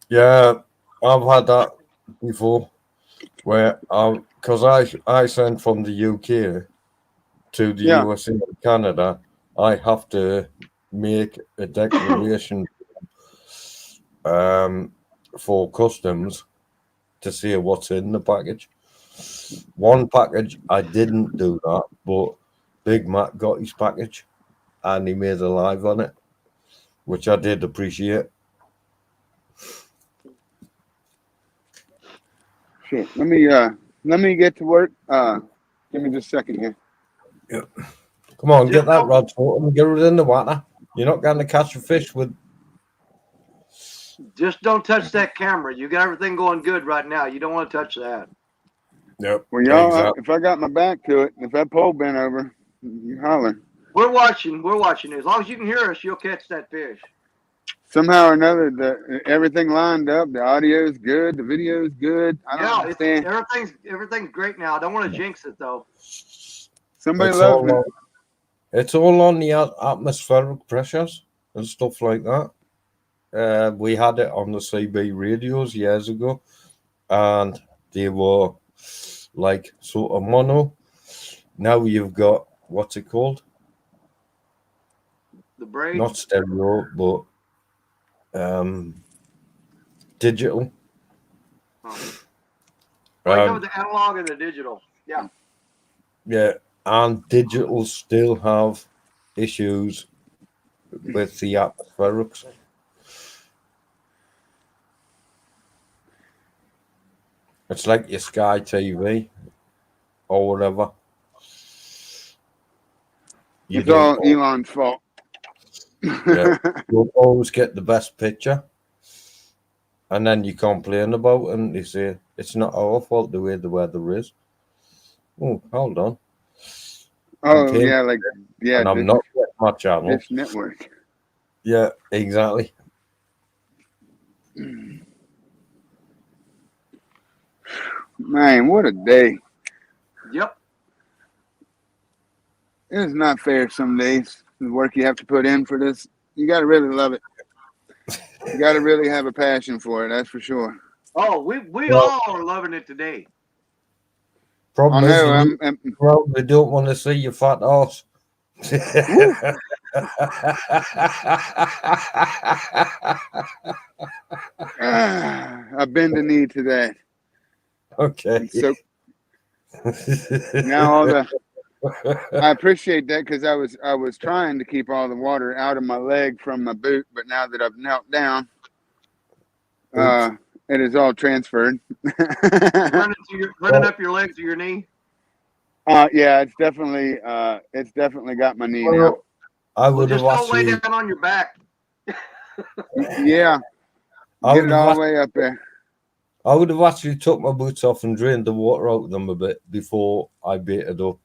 Yeah, I've had that before, where because I sent from the UK to the Yeah. USA and Canada, I have to make a declaration for customs to see what's in the package. One package I didn't do that, but Big Mac got his package and he made a live on it, which I did appreciate. Shit. Let me get to work. Give me just a second here. Yeah. Come on, get that rod and get it in the water. You're not going to catch a fish with. Just don't touch that camera. You got everything going good right now. You don't want to touch that. Yep. Well, y'all, Exactly. if I got my back to it, if that pole bent over, you holler. We're watching. As long as you can hear us, you'll catch that fish. Somehow or another, everything lined up. The audio is good. The video is good. I don't understand. Everything's great now. I don't want to jinx it though. Somebody loves me. It's all on the atmospheric pressures and stuff like that. We had it on the CB radios years ago, and they were like sort of mono. Now you've got what's it called? The braid. Not stereo, but digital. Oh. Right, the analog and the digital. Yeah. Yeah, and digital still have issues with the atmospherics. It's like your Sky TV or whatever. It's all Elon's fault. Yeah, you'll always get the best picture. And then you complain about it and they say it's not our fault the way the weather is. Oh, hold on. I'm Oh paying yeah, like yeah, and I'm not getting my channel. Dish Network. Yeah, exactly. Man, what a day! Yep. It is not fair some days. The work you have to put in for this, you got to really love it. You got to really have a passion for it. That's for sure. Oh, we Well, all are loving it today. I problem is know. the new crowd, they don't want to see your fat ass. Woo, I bend the knee to that. Okay. And so now all the I appreciate that because I was trying to keep all the water out of my leg from my boot, but now that I've knelt down, Oops. it is all transferred. Running up your leg to your knee. Yeah, it's definitely got my knee now. Well, I Well, would have just don't lay actually, down on your back. Yeah, I get would it all have, the way up there. I would have actually took my boots off and drained the water out of them a bit before I baited up.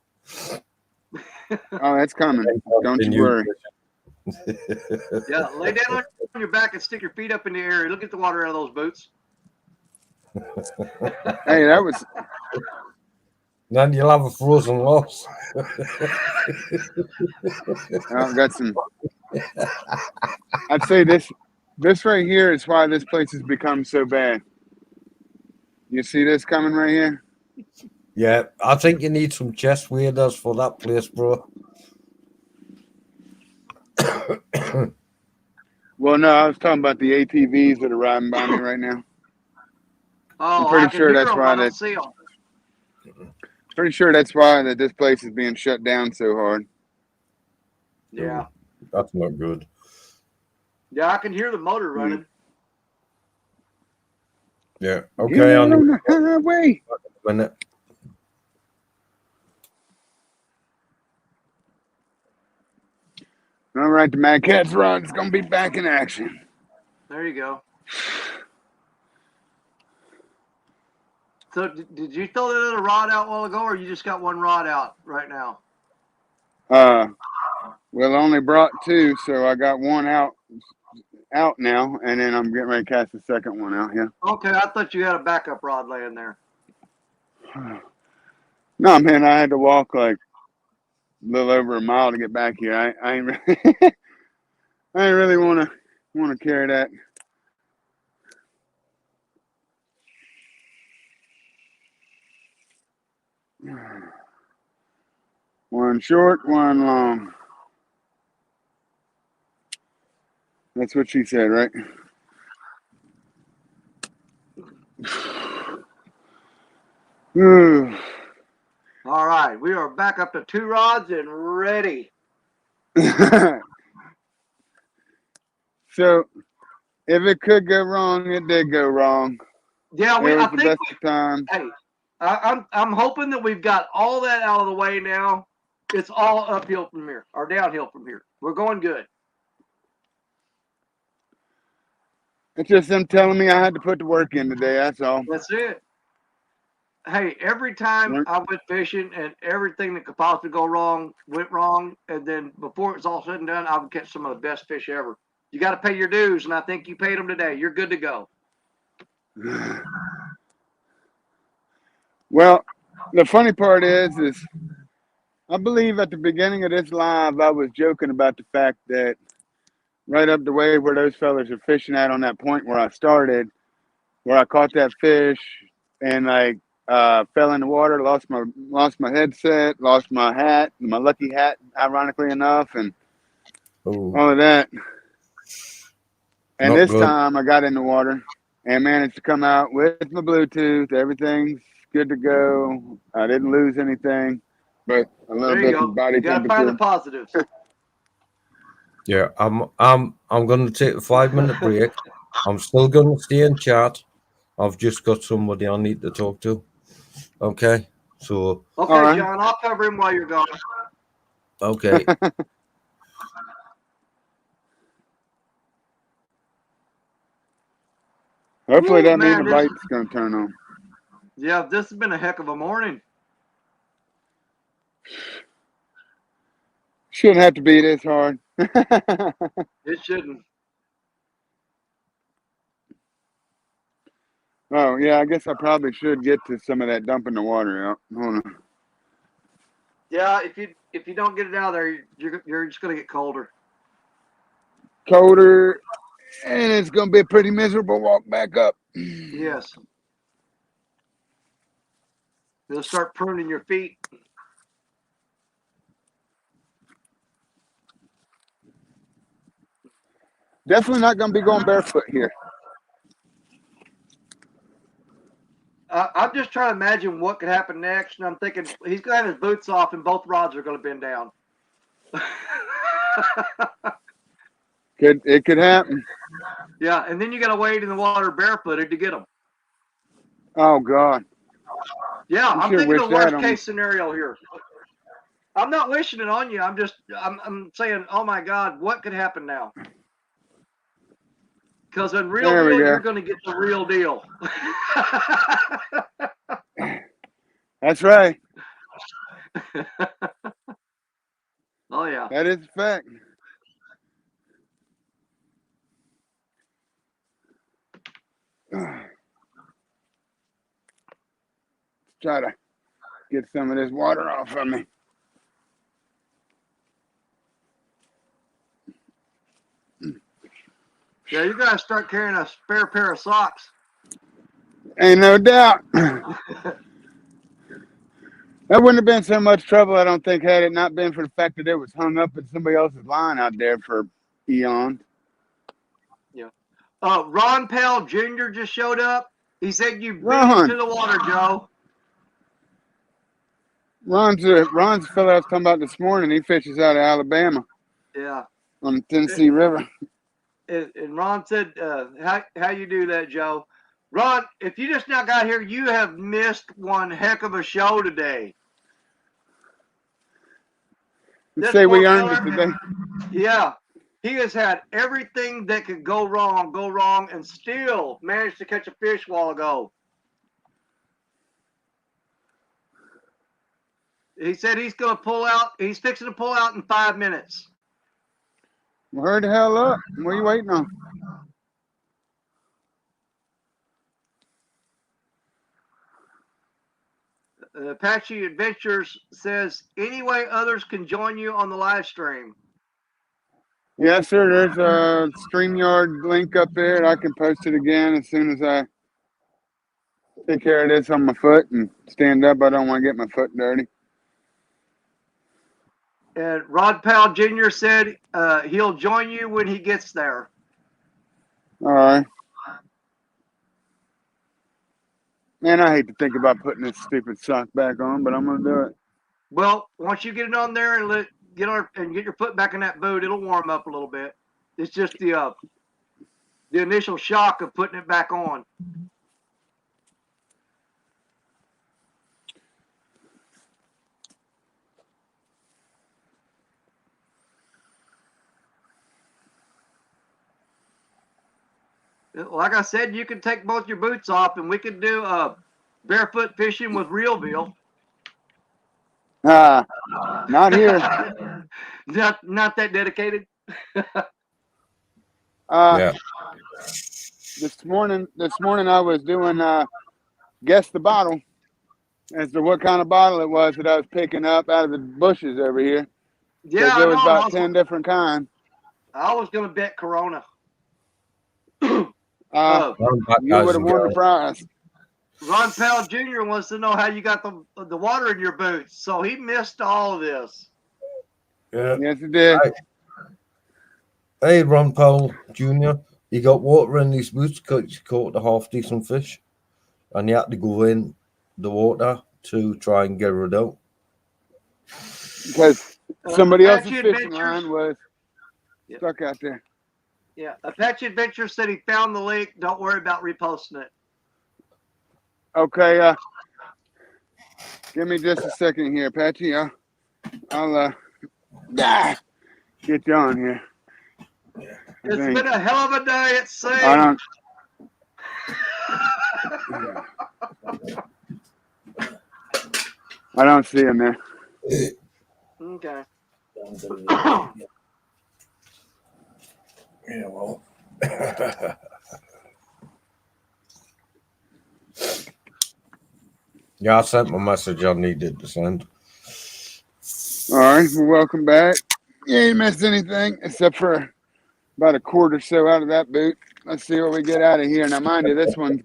Oh, that's coming. Don't you Continue. worry. Yeah, lay down on your back and stick your feet up in the air. It'll get the water out of those boots. Hey, that was Then you'll have a frozen loss. I've got some. I'd say this right here is why this place has become so bad. You see this coming right here? Yeah, I think you need some chest waders for that place, bro. Well, no, I was talking about the ATVs that are riding by me right now. I'm Oh, pretty I can sure hear that's them. why I don't see them. that this place is being shut down so hard. Yeah. That's not good. Yeah, I can hear the motor running. Yeah. Get Okay, out I'll on the highway. a minute. All right, the Mad Cat's run is gonna be back in action. There you go. So, did you throw that other rod out a while ago, or you just got one rod out right now? Well, I only brought two, so I got one out now, and then I'm getting ready to cast the second one out. Yeah. Okay, I thought you had a backup rod laying there. No, man, I had to walk like a little over a mile to get back here. I ain't really, I ain't really want to carry that. One short, one long. That's what she said, right? Ooh. All right, we are back up to 2 rods and ready. So, if it could go wrong, it did go wrong. Yeah, It was I the think best of times. hey, I'm hoping that we've got all that out of the way now. It's all uphill from here or downhill from here. We're going good. It's just them telling me I had to put the work in today. That's all. That's it. Hey, every time I went fishing and everything that could possibly go wrong went wrong, and then before it's all said and done, I would catch some of the best fish ever. You got to pay your dues, and I think you paid them today. You're good to go. Well, the funny part is I believe at the beginning of this live, I was joking about the fact that right up the way where those fellas are fishing at on that point where I started, where I caught that fish and like fell in the water, lost my headset, lost my hat, my lucky hat, ironically enough, and Ooh, all of that. And not this good. time I got in the water and managed to come out with my Bluetooth. Everything's good to go. I didn't lose anything, but a little There you bit go. of body You got to find the temperature. positives. Yeah, I'm going to take a 5-minute break. I'm still going to stay in chat. I've just got somebody I need to talk to. Okay, so Okay, All right. John, I'll cover him while you're gone. okay. Hopefully Ooh, that means man, the light's going to turn on. yeah, this has been a heck of a morning. Shouldn't have to be this hard. It shouldn't. Oh, yeah, I guess I probably should get to some of that dumping the water out. Hold on. Yeah, if you don't get it out of there, you're just gonna get colder. Colder, and it's going to be a pretty miserable walk back up. Yes. They'll start pruning your feet. Definitely not going to be going barefoot here. I'm just trying to imagine what could happen next, and I'm thinking he's gonna have his boots off, and both rods are gonna bend down. It could happen. Yeah, and then you gotta wade in the water barefooted to get them. Oh, God. Yeah, You I'm sure thinking wish the that worst on case scenario here. I'm not wishing it on you. I'm saying, oh my God, what could happen now? Because in real There we deal, go. you're going to get the real deal. That's right. Oh yeah. That is a fact. Try to get some of this water off of me. Yeah, you gotta start carrying a spare pair of socks. Ain't no doubt. That wouldn't have been so much trouble, I don't think, had it not been for the fact that it was hung up in somebody else's line out there for eons. Yeah. Ron Pell Jr. just showed up. He said you've been Ron. into the water, Joe. Ron's the fellow I was talking about this morning. He fishes out of Alabama. Yeah. On the Tennessee River. And Ron said, how you do that, Joe? Ron, if you just now got here, you have missed one heck of a show today. Let's say we earned fella, it today. Yeah. He has had everything that could go wrong, and still managed to catch a fish a while ago. He said he's going to pull out. He's fixing to pull out in 5 minutes. Well, hurry the hell up. What are you waiting on? Apache Adventures says, any way others can join you on the live stream? Yes, sir. There's a StreamYard link up there, and I can post it again as soon as I take care of this on my foot and stand up. I don't want to get my foot dirty. And Rod Powell Jr. said he'll join you when he gets there. All right. Man, I hate to think about putting this stupid sock back on, but I'm going to do it. Well, once you get it on there and get your foot back in that boot, it'll warm up a little bit. It's just the initial shock of putting it back on. Like I said, you can take both your boots off, and we could do barefoot fishing with Realville. Not here. not that dedicated. Yeah. This morning I was doing guess the bottle as to what kind of bottle it was that I was picking up out of the bushes over here. Yeah, there was about 10 different kinds. I was going to bet Corona. You would have won the prize. Ron Powell Jr. wants to know how you got the water in your boots, so he missed all of this. Yeah. Yes, he did. Hey, Ron Powell Jr., you got water in these boots because you caught a half-decent fish, and you had to go in the water to try and get it out. Because somebody else's fishing line was stuck out there. Yeah, Apache Adventure said he found the link. Don't worry about reposting it. Okay, give me just a second here, Apache. I'll get you on here. It's been a hell of a day at sea. I don't see him there. Okay. Yeah, well. Yeah, I sent my message I needed to send. All right, well, welcome back. You ain't missed anything except for about a quart or so out of that boot. Let's see what we get out of here. Now, mind you, this one's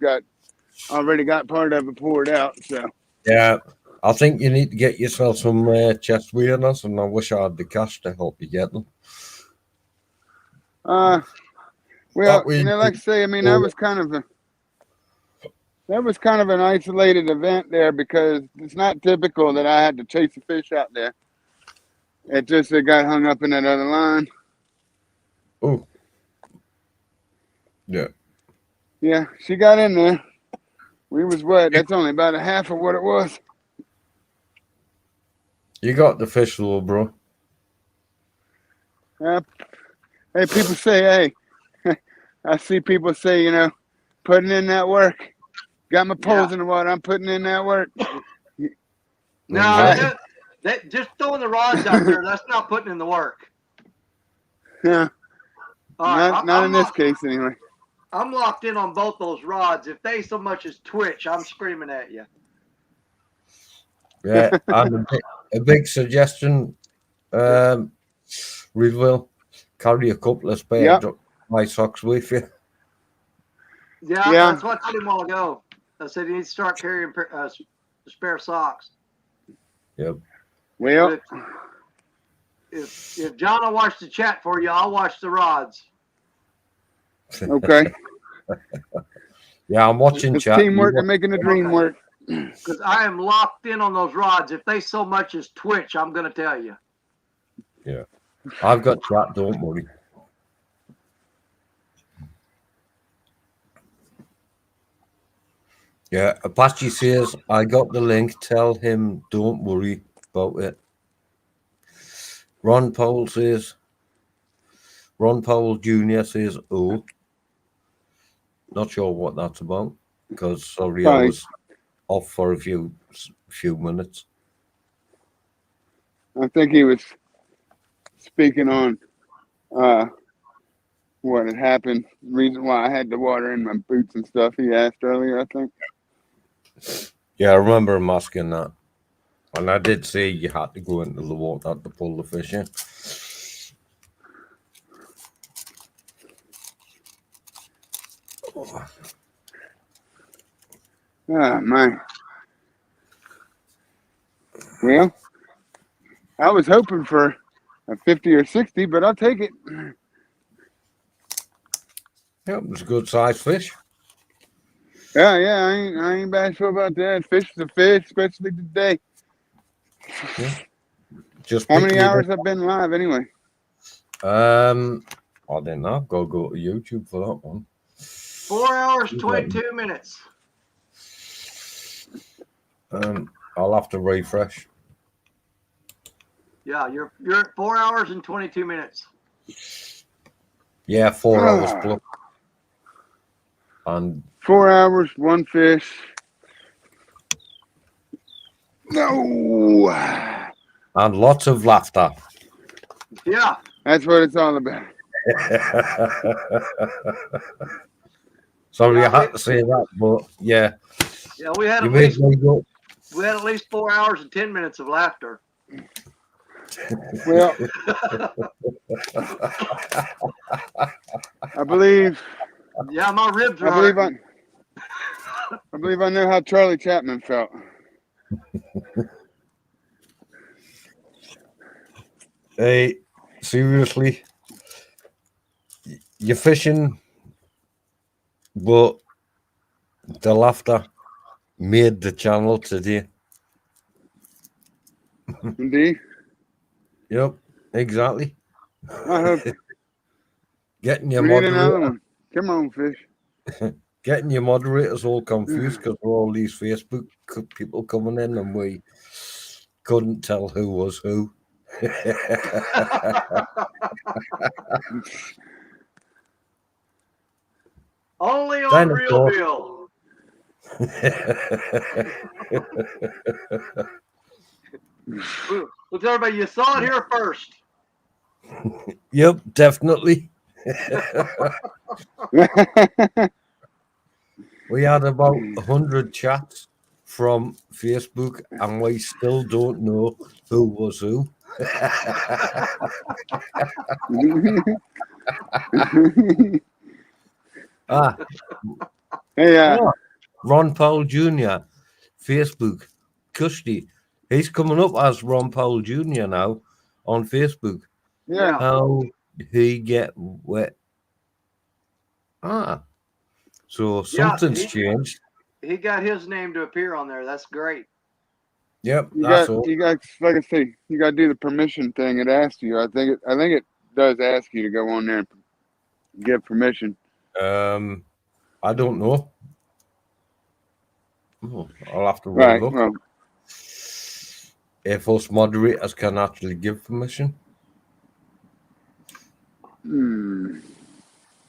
already got part of it poured out. So Yeah, I think you need to get yourself some chest weighers, and I wish I had the cash to help you get them. well, That way, like I say, I mean that was kind of an isolated event there because it's not typical that I had to chase a fish out there. It just got hung up in that other line. oh, yeah. Yeah, she got in there. We was what? That's only about a half of what it was. You got the fish though, bro. Hey, people say, hey, I see people say, putting in that work. Got my poles in the water. I'm putting in that work. No, just throwing the rods out there, that's not putting in the work. Yeah. All right, Not in this case, anyway. I'm locked in on both those rods. If they so much as twitch, I'm screaming at you. Yeah, and a big suggestion, Reedville, carry a couple of spare my socks with you. Yeah, that's what I told him a while ago. I said he needs to start carrying spare socks. Yep. Well, if John will watch the chat for you, I'll watch the rods. Okay. Yeah, I'm watching it's chat. Teamwork and making the dream work. Because I am locked in on those rods. If they so much as twitch, I'm going to tell you. Yeah. I've got chat, don't worry. Yeah, Apache says, I got the link. Tell him, don't worry about it. Ron Powell Jr. says, oh. Not sure what that's about because, sorry, I was off for a few minutes. I think he was speaking on what had happened, the reason why I had the water in my boots and stuff. He asked earlier, I think. Yeah, I remember him asking that. And I did say you had to go into the water to pull the fish in. Oh, man. Well, I was hoping for a 50 or 60, but I'll take it. Yeah, it was a good sized fish. Yeah, I ain't bashful about that. Fish is a fish, especially today. Yeah. Just how many hours I've been live anyway? I don't know. Go to YouTube for that one. 4 hours, 22 minutes. I'll have to refresh. Yeah, you're at 4 hours and 22 minutes. Yeah, 4 hours plus. And 4 hours, one fish. No. And lots of laughter. Yeah. That's what it's all about. Sorry, I had to say that, but yeah. Yeah, we had at least 4 hours and 10 minutes of laughter. Well, I believe. Yeah, my ribs are hurting. I believe I know how Charlie Chapman felt. Hey, seriously, you're fishing, but the laughter made the channel today. Indeed. Yep, exactly. I hope. Getting your we need another moderator. one. Come on, fish. Getting your moderators all confused because of all these Facebook people coming in and we couldn't tell who was who. Only on Real Bill. Well, tell everybody you saw it here first. Yep, definitely. We had about 100 chats from Facebook, and we still don't know who was who. Ah, Hey, oh, Ron Powell Jr., Facebook, Kushti. He's coming up as Ron Powell Jr. now on Facebook. yeah. How did he get wet? Ah, so Yeah, something's changed. he got his name to appear on there. That's great. Yep, You that's got, all. like I say, you got to do the permission thing. It asks you. I think it does ask you to go on there and give permission. I don't know. Oh, I'll have to Right. look. Well, If us moderators can actually give permission.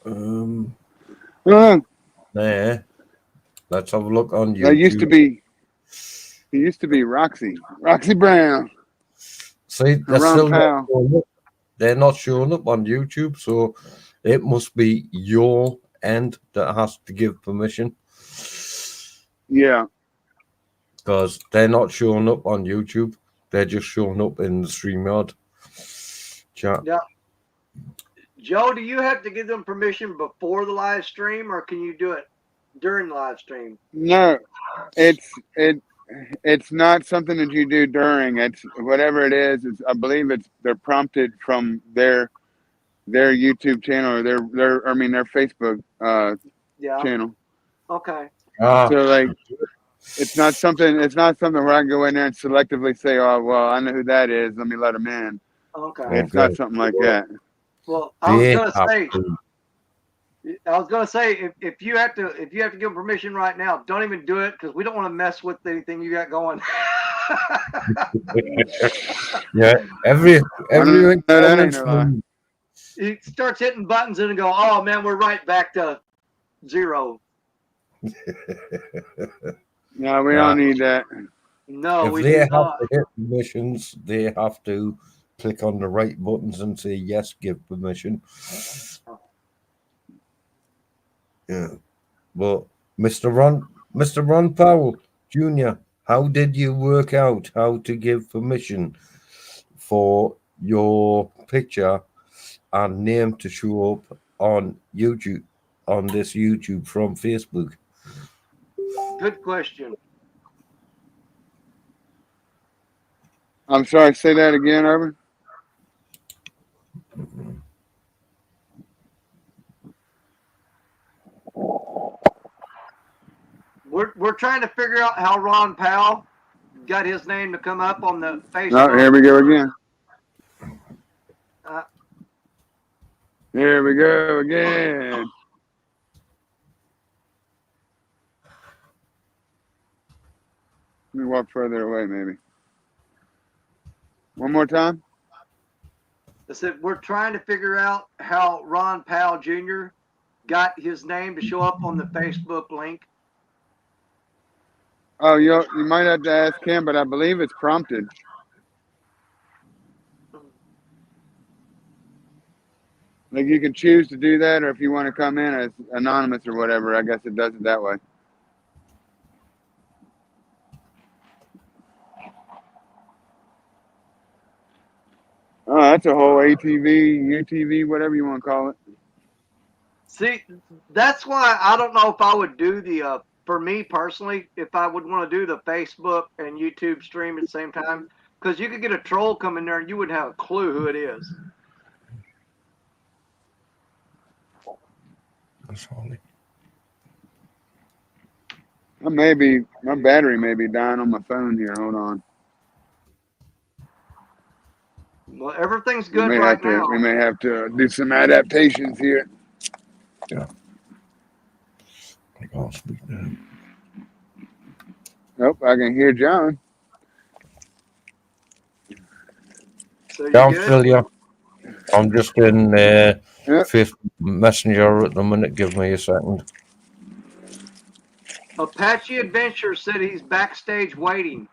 Well, There. Let's have a look on that used to YouTube. be. It used to be Roxy Brown, See, and they're Ron still not Powell. showing up. They're not showing up on YouTube, so it must be your end that has to give permission Yeah. because they're not showing up on YouTube. They're just showing up in the StreamYard chat. Yeah. Joe, do you have to give them permission before the live stream, or can you do it during the live stream? No, it's not something that you do during. It's whatever it is. I believe they're prompted from their YouTube channel or their Facebook Yeah. channel. Okay. Ah, So like it's not something where I can go in there and selectively say, oh well, I know who that is. Let me let them in. Okay. It's not something like that. Well, I was they gonna have say, to. if you have to give them permission right now, don't even do it because we don't want to mess with anything you got going. Yeah, everything No, that ain't comments no lie. from He starts hitting buttons and go, oh man, we're right back to zero. No, we Nah. don't need that. No, if we they do have not. to hit permissions, they have to click on the right buttons and say yes, give permission. Yeah. But Mr. Ron Powell Jr., how did you work out how to give permission for your picture and name to show up on YouTube, on this YouTube from Facebook? Good question. I'm sorry. Say that again, Urban. We're trying to figure out how Ron Powell got his name to come up on the Oh, Facebook. here we go again. Uh, Here we go again. Let me walk further away, maybe. One more time. I said we're trying to figure out how Ron Powell Jr. got his name to show up on the Facebook link. Oh, you might have to ask him, but I believe it's prompted. Like you can choose to do that, or if you want to come in as anonymous or whatever, I guess it does it that way. Oh, that's a whole ATV, UTV, whatever you want to call it. See, that's why I don't know if I would do the for me personally, if I would want to do the Facebook and YouTube stream at the same time, because you could get a troll come in there and you wouldn't have a clue who it is. That's all. My battery may be dying on my phone here. Hold on. Well, everything's We good may right now. have to do some adaptations here. Yeah. I can't speak now. Oh, I can hear John. So you Yeah, I'm good? still here. I'm just in Yep. Facebook Messenger at the minute. Give me a second. Apache Adventure said he's backstage waiting.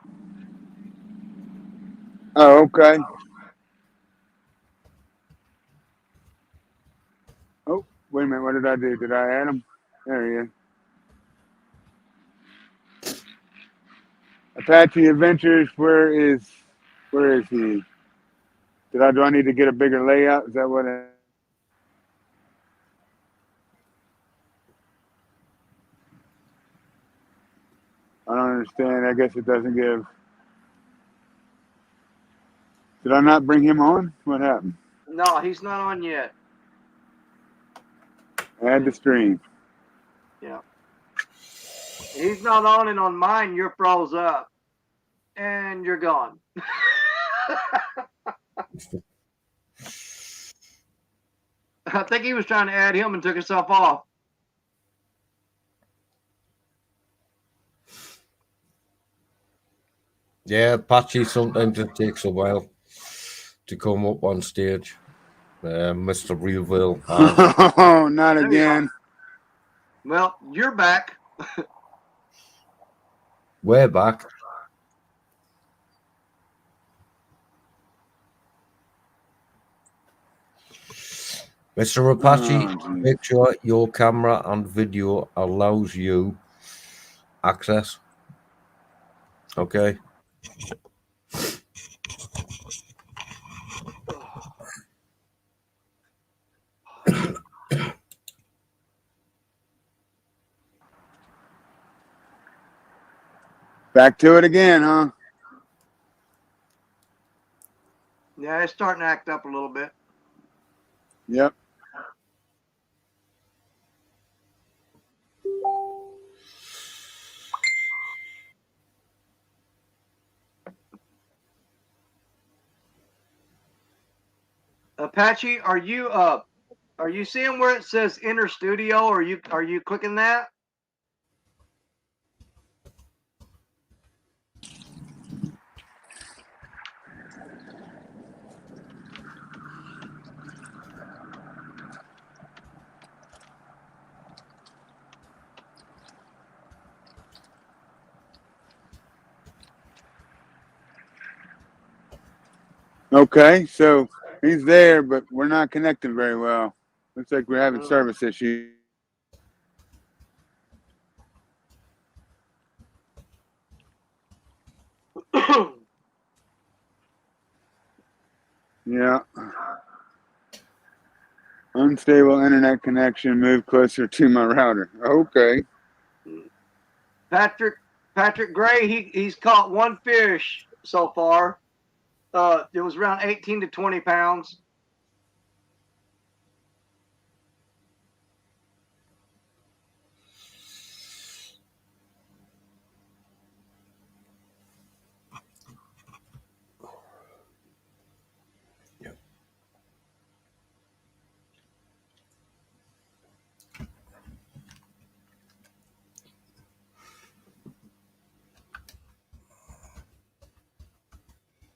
Oh, okay. Oh, wait a minute. What did I do? Did I add him? There he is. Apache Adventures. Where is he? Do I need to get a bigger layout? Is that what? I don't understand. I guess it doesn't give. Did I not bring him on? What happened? No, he's not on yet. Add the stream. Yeah. He's not on, and on mine, you're froze up. And you're gone. I think he was trying to add him and took himself off. Yeah, Apache, sometimes it takes a while to come up on stage. Mr. Realville. Oh, not There you again. Well, you're back. We're back. Mr. Apache, Oh, geez. make sure your camera and video allows you access. Okay. Back to it again, huh? Yeah, it's starting to act up a little bit. Yep. Apache, are you seeing where it says Enter Studio? Or are you clicking that? Okay, so he's there, but we're not connecting very well. Looks like we're having service issues. Yeah. Unstable internet connection. Move closer to my router. Okay. Patrick Gray, he's caught one fish so far. It was around 18 to 20 pounds.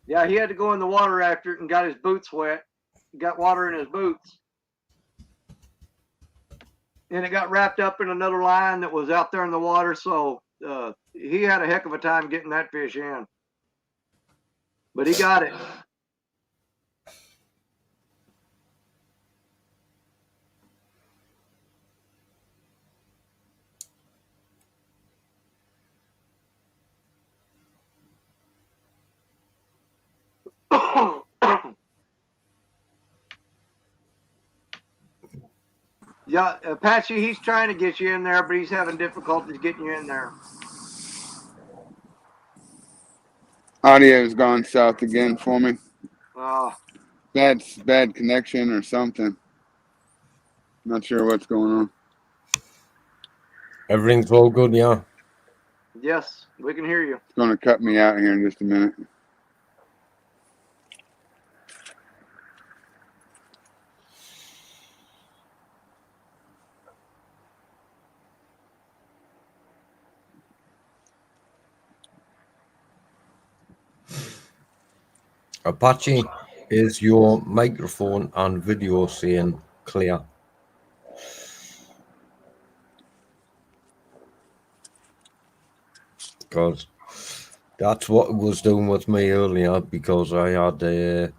Yeah, he had to go in the water after it and got his boots wet. Got water in his boots. And it got wrapped up in another line that was out there in the water. So he had a heck of a time getting that fish in. But he got it. Yeah, Apache, he's trying to get you in there, but he's having difficulties getting you in there. Audio's gone south again for me. Uh, Bad connection or something. Not sure what's going on. Everything's all good, yeah. yes, we can hear you. It's going to cut me out here in just a minute. Apache, is your microphone and video saying clear? because that's what it was doing with me earlier, because I had a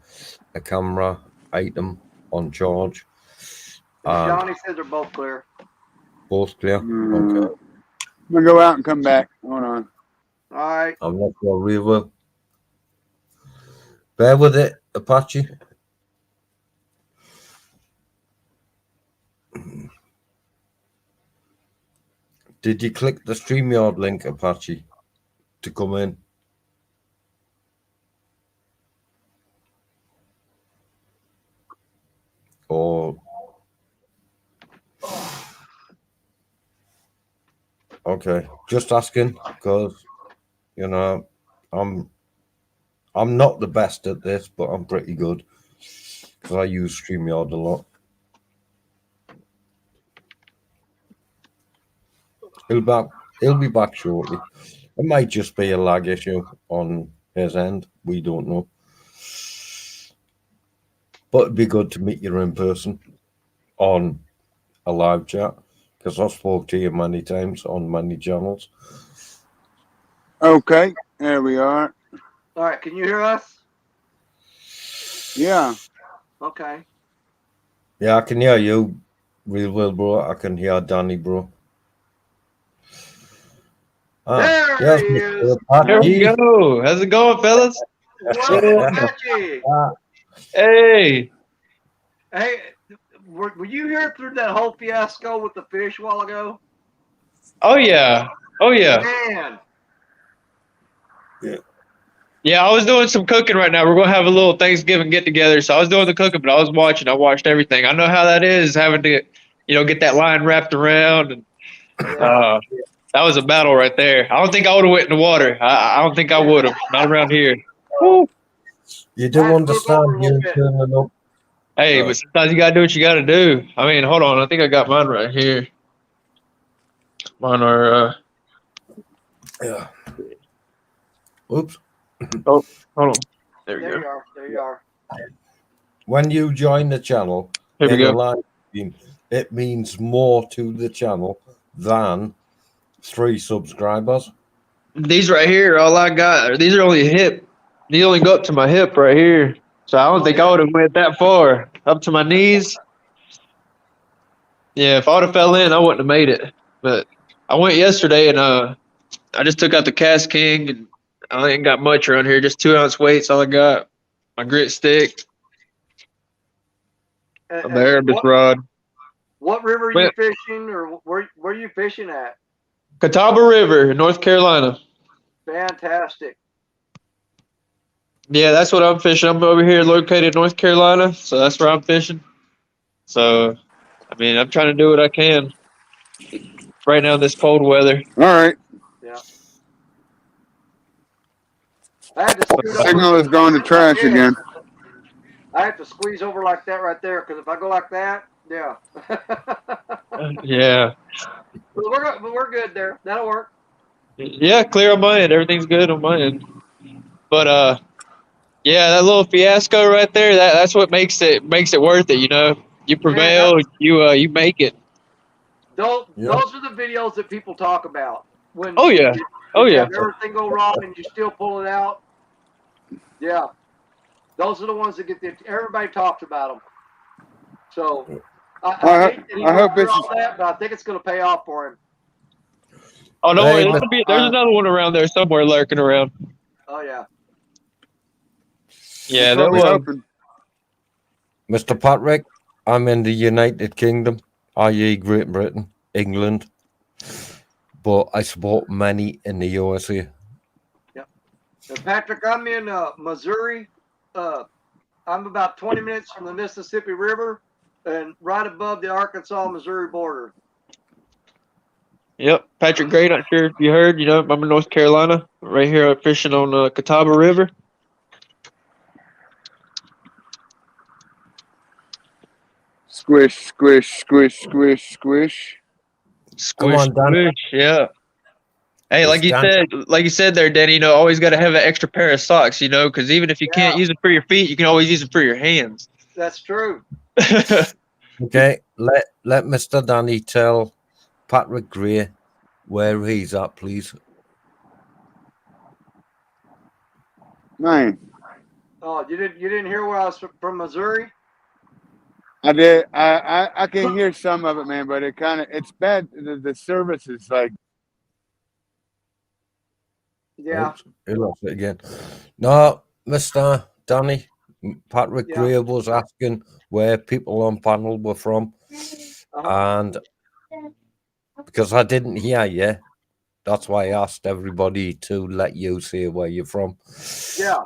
camera item on charge. And Johnny says they're both clear. both clear. I'm Okay. gonna go out and come back. Hold on. All right. I'm not sure we will. Bear with it, Apache. Did you click the StreamYard link, Apache, to come in? Or okay, just asking, because you know I'm not the best at this, but I'm pretty good because I use StreamYard a lot. He'll be back shortly. It might just be a lag issue on his end. We don't know. But it'd be good to meet you in person on a live chat, because I've spoke to you many times on many channels. Okay, there we are. All right. Can you hear us? Yeah. Okay. Yeah, I can hear you real well, bro. I can hear Danny, bro. There Yes, he Mr. is. There we Apache. go. How's it going, fellas? Welcome, Apache. Hey. Hey, were you here through that whole fiasco with the fish a while ago? Oh yeah. Oh yeah. Man. Yeah, I was doing some cooking right now. We're gonna have a little Thanksgiving get together. So I was doing the cooking, but I was watching. I watched everything. I know how that is, having to, get that line wrapped around, and Yeah. that was a battle right there. I don't think I would have went in the water. I don't think I would have. Not around here. Woo. You I do had to move over understand a little you bit. turning up. Hey, Right. but sometimes you gotta do what you gotta do. I mean, hold on. I think I got mine right here. Mine are. Yeah. Oops. Oh, hold on. There we There go. you are. There you are. When you join the channel Here we in a go. live stream, it means more to the channel than 3 subscribers. These right here, all I got. These are only hip. These only go up to my hip right here. So I don't think I would have went that far. Up to my knees. Yeah, if I would have fell in, I wouldn't have made it. But I went yesterday and I just took out the cast king and I ain't got much around here. Just 2-ounce weights, all I got. My grit stick, a And Erebus rod. what river are you Went fishing, or where are you fishing at? Catawba River in North Carolina. Fantastic. Yeah, that's what I'm fishing. I'm over here located in North Carolina, so that's where I'm fishing. So, I mean, I'm trying to do what I can right now in this cold weather. All right. Yeah. I had to scoot over. Signal is going to trash again. I have to squeeze over like that right there, because if I go like that, yeah. Yeah. But we're good there. That'll work. Yeah, clear on my end. Everything's good on my end. But yeah, that little fiasco right there, that's what makes it worth it, you know. You Man, prevail, you make it. those Yeah. are the videos that people talk about. When Oh yeah. Oh you yeah. have everything go wrong and you still pull it out. Yeah. Those are the ones that everybody talks about them. So I hate that he I hope went through it's all that, but I think it's going to pay off for him. Oh no, Hey, there's another one around there somewhere lurking around. Oh yeah. Yeah, that's there what we're was. hoping. Mr. Patrick, I'm in the United Kingdom, i.e. Great Britain, England, but I support many in the USA. Yep. And Patrick, I'm in Missouri. I'm about 20 minutes from the Mississippi River and right above the Arkansas-Missouri border. Yep, Patrick Gray. Not sure if you heard. I'm in North Carolina, right here fishing on Catawba River. Squish, squish, squish, squish, squish. Come Squish, on, Dan. squish. Yeah. Hey, It's Dan. like you said there, Danny. Always got to have an extra pair of socks. Because even if you can't Yeah. use it for your feet, you can always use it for your hands. That's true. Okay, let Mr. Danny tell Patrick Gray where he's at, please. Man, Oh, you didn't hear where I was from Missouri? I did. I can hear some of it, man, but it's bad. The service is like. Yeah, Oops, he lost it again. No, Mr. Danny, Patrick yeah. Gray was asking where people on panel were from, and because I didn't hear you, that's why I asked everybody to let you say where you're from. Yeah.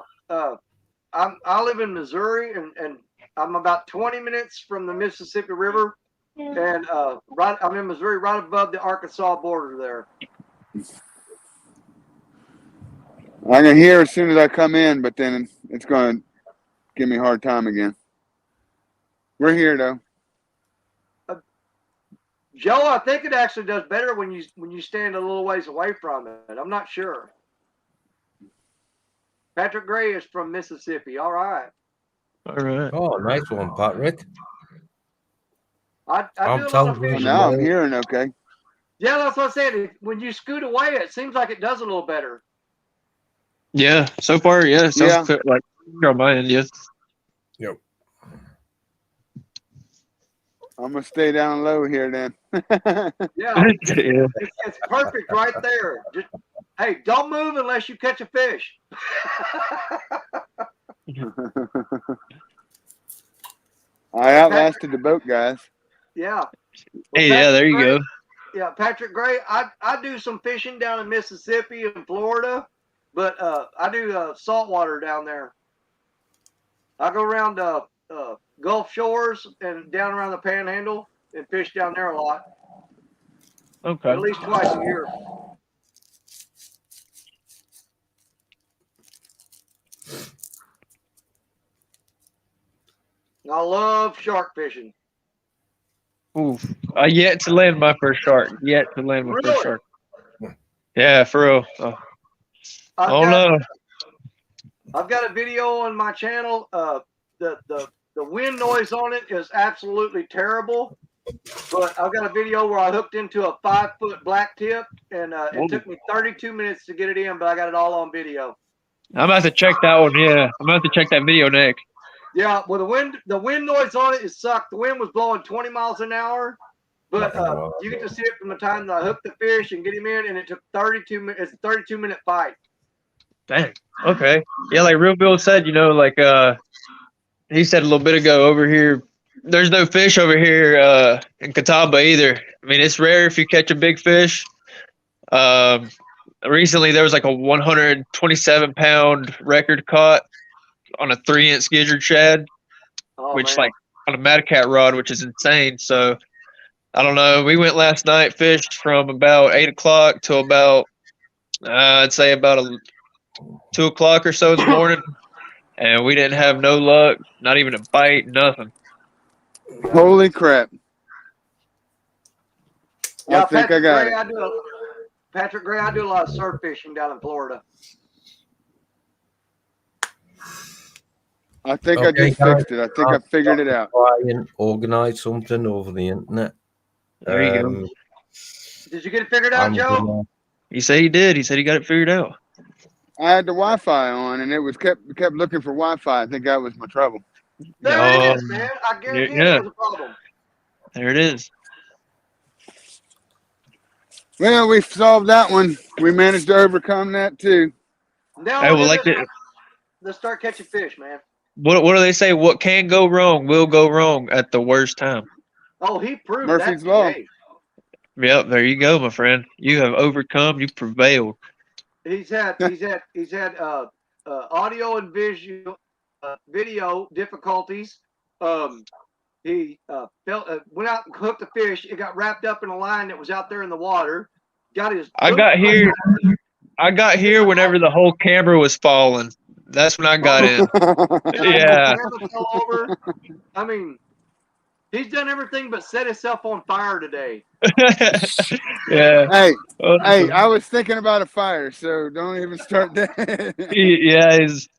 I live in Missouri, and I'm about 20 minutes from the Mississippi River, and I'm in Missouri, right above the Arkansas border there. I can hear as soon as I come in, but then it's going to give me a hard time again. We're here though. Joe, I think it actually does better when you stand a little ways away from it. I'm not sure. Patrick Gray is from Mississippi. All right. All right. Oh, nice one, Patrick. I I'm do a lot telling of you, Well, fishing. now I'm hearing okay. Yeah, that's what I said. When you scoot away, it seems like it does a little better. Yeah. So far, yeah. It sounds Yeah. clear, like on my end. Yes. Yep. I'm gonna stay down low here then. Yeah, Yeah. it's perfect right there. Just hey, don't move unless you catch a fish. I outlasted the boat guys. Yeah. Well, Hey, yeah. There you go. Yeah, Patrick Gray. I do some fishing down in Mississippi and Florida, but I do saltwater down there. I go around Gulf Shores and down around the Panhandle and fish down there a lot, Okay. at least twice a year. I love shark fishing. Oof. I yet to land my first shark. Yet to land my first Really? shark. Yeah, for real. Oh, I've no. got a video on my channel. The wind noise on it is absolutely terrible. But I've got a video where I hooked into a 5-foot black tip, and it took me 32 minutes to get it in, but I got it all on video. I'm about to check that one. Yeah, I'm about to check that video next. Yeah, well, the wind noise on it sucked. The wind was blowing 20 miles an hour, but you get to see it from the time that I hooked the fish and get him in, and it took 32 minutes. It's a 32-minute fight. Dang. Okay. Yeah, like Real Bill said, like he said a little bit ago over here, there's no fish over here in Catawba either. I mean, it's rare if you catch a big fish. Recently there was like a 127-pound record caught on a 3-inch gizzard shad, which Man. like on a Madacat rod, which is insane. So I don't know. We went last night, fished from about 8 o'clock till about I'd say about 2 o'clock or so in the morning, and we didn't have no luck, not even a bite, nothing. Holy crap! Yeah, I think I got it. Patrick Gray, I do a lot of surf fishing down in Florida. I think I just fixed it. I think I figured it out. Try and organize something over the internet. There you go. Did you get it figured out, Joe? He said he did. He said he got it figured out. I had the Wi-Fi on, and it was kept looking for Wi-Fi. I think that was my trouble. There it is, man. I guarantee it was a problem. There it is. Well, we solved that one. We managed to overcome that too. Now Hey, well, let's start catching fish, man. What do they say? What can go wrong will go wrong at the worst time. Oh, he proved Murphy's that Law. today. Yep, there you go, my friend. You have overcome. You prevailed. He's had audio and video difficulties. He went out and hooked the fish. It got wrapped up in a line that was out there in the water. I got here whenever the whole camera was falling. That's when I got in. Yeah. Fell over. I mean, he's done everything but set himself on fire today. Yeah. Hey, I was thinking about a fire, so don't even start that. Yeah, he's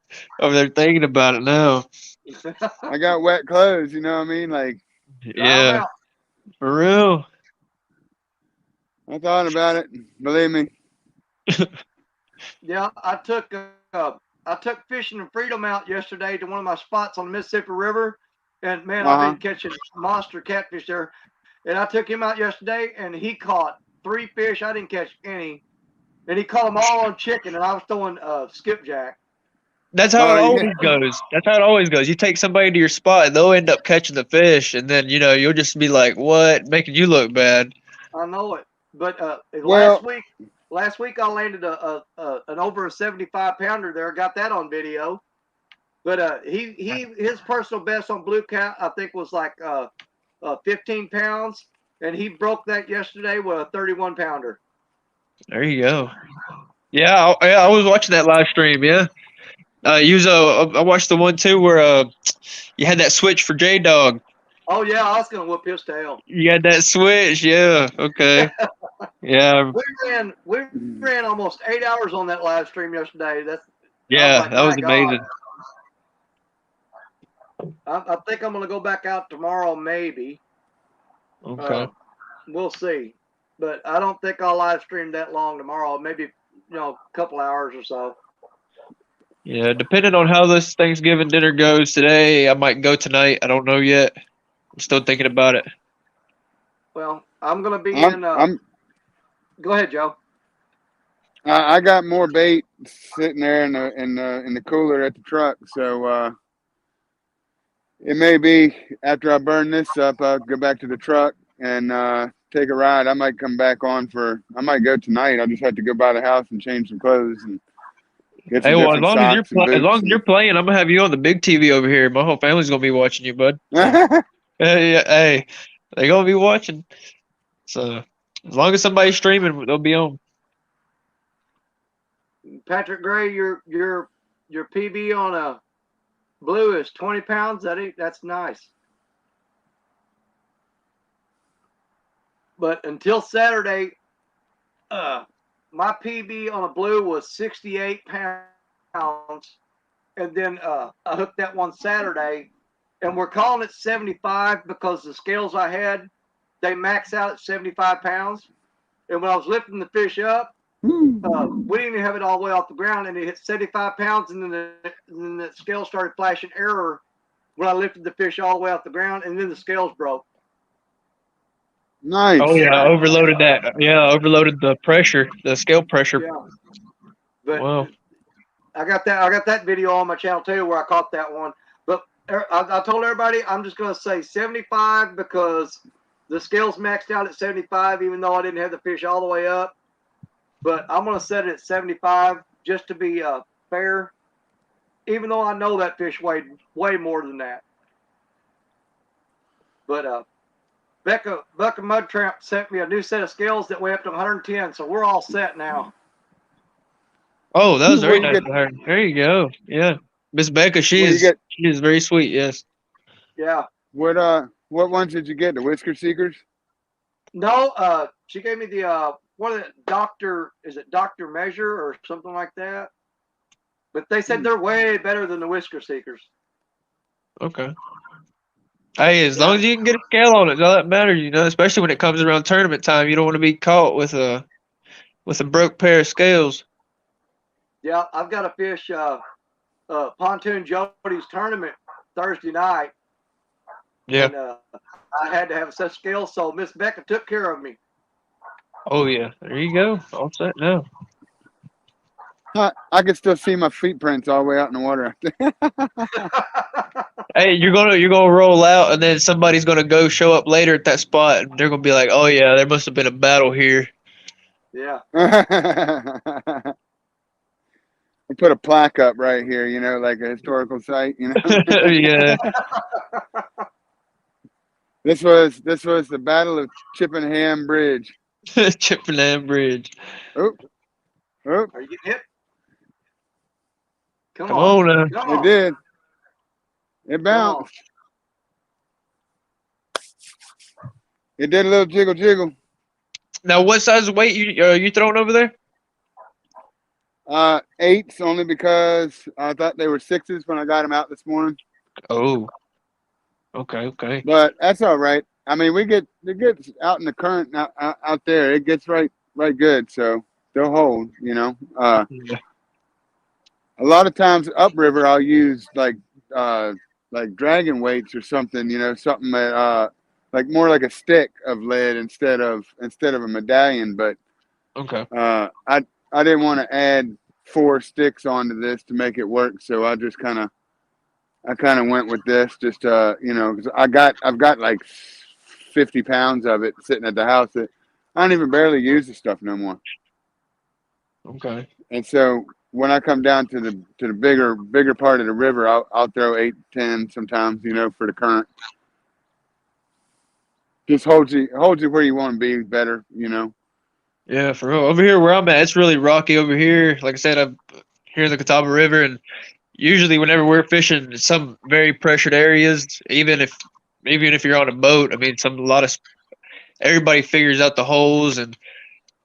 over there thinking about it now. I got wet clothes, you know what I mean? Like, yeah, for real. I thought about it. Believe me. Yeah, I took took fishing in Freedom out yesterday to one of my spots on the Mississippi River, and man, Uh-huh. I've been catching monster catfish there. And I took him out yesterday, and he caught 3 fish. I didn't catch any, and he caught them all on chicken, and I was throwing skipjack. That's how it Oh, yeah. always goes. That's how it always goes. You take somebody to your spot, and they'll end up catching the fish, and then you'll just be like, "What?" Making you look bad. I know it, but Well- last week I landed an over a 75-pounder there. Got that on video. But his personal best on blue cat I think was like 15 pounds, and he broke that yesterday with a 31-pounder. There you go. Yeah, I was watching that live stream. Yeah, I watched the one too where you had that switch for J Dog. Oh yeah, I was gonna whoop his tail. You had that switch. Yeah. Okay. Yeah. We ran almost 8 hours on that live stream yesterday. Yeah. like, That was my God. amazing. I think I'm gonna go back out tomorrow, maybe. Okay. We'll see, but I don't think I'll live stream that long tomorrow. Maybe a couple hours or so. Yeah. Depending on how this Thanksgiving dinner goes today, I might go tonight. I don't know yet. I'm still thinking about it. Well, I'm gonna be I'm Go ahead, Joe. I got more bait sitting there in the cooler at the truck, so it may be after I burn this up, I'll go back to the truck and take a ride. I might come back on I might go tonight. I just have to go by the house and change some clothes and get some Hey, well, different socks and as long as boots you're playing, I'm gonna have you on the big TV over here. My whole family's gonna be watching you, bud. and- Hey, they're gonna be watching. So as long as somebody's streaming, they'll be on. Patrick Gray, your PB on a blue is 20 pounds. That's nice. But until Saturday, my PB on a blue was 68 pounds, and then I hooked that one Saturday, and we're calling it 75 because the scales I had, they max out at 75 pounds, and when I was lifting the fish up, we didn't even have it all the way off the ground, and it hit 75 pounds, and then the scale started flashing error when I lifted the fish all the way off the ground, and then the scales broke. nice. Oh yeah, overloaded that. Yeah, overloaded the pressure, the scale pressure. Yeah. But Wow. I got that video on my channel too where I caught that one. But I told everybody I'm just gonna say 75 because the scales maxed out at 75, even though I didn't have the fish all the way up. But I'm gonna set it at 75 just to be fair, even though I know that fish weighed way more than that. But Becca Mud Tramp sent me a new set of scales that weigh up to 110, so we're all set now. Oh, that was very Where nice you of her. There you go. Yeah, Miss Becca, she Where you is get- she is very sweet. Yes. Yeah. What ones did you get? The Whisker Seekers? No, she gave me the what is it, Dr. Measure or something like that? But they said they're way better than the Whisker Seekers. Okay. Hey, as long as you can get a scale on it, all that matters, especially when it comes around tournament time. You don't want to be caught with a broke pair of scales. Yeah, I've got a fish Pontoon Jody's tournament Thursday night. Yeah. And I had to have a set of scales, so Miss Becca took care of me. Oh yeah. There you go. All set now. I can still see my feet prints all the way out in the water. Hey, you're gonna roll out, and then somebody's gonna show up later at that spot, and they're gonna be like, "Oh yeah, there must have been a battle here." Yeah. We put a plaque up right here, like a historical site, Yeah. This was the Battle of Chippenham Bridge. Chippenham Bridge. Oh, Are you getting hit? Come Come on. on now. Come it on. did. It Come on. bounced. It did a little jiggle. Now, what size weight you throwing over there? 8s only because I thought they were 6s when I got them out this morning. Oh. Okay. But that's all right. I mean, it gets out in the current out there. It gets right good, so they'll hold. Yeah. A lot of times upriver, I'll use like dragon weights or something. Something that like more like a stick of lead instead of a medallion. But Okay. I didn't want to add 4 sticks onto this to make it work, so I kind of went with this, just because I've got like 50 pounds of it sitting at the house that I don't even barely use the stuff no more. Okay. And so when I come down to the bigger part of the river, I'll throw 8, 10 sometimes, for the current. Just holds you where you want to be better. Yeah, for real. Over here where I'm at, it's really rocky over here. Like I said, I'm here in the Catawba River, and usually whenever we're fishing in some very pressured areas, even if you're on a boat, I mean, everybody figures out the holes, and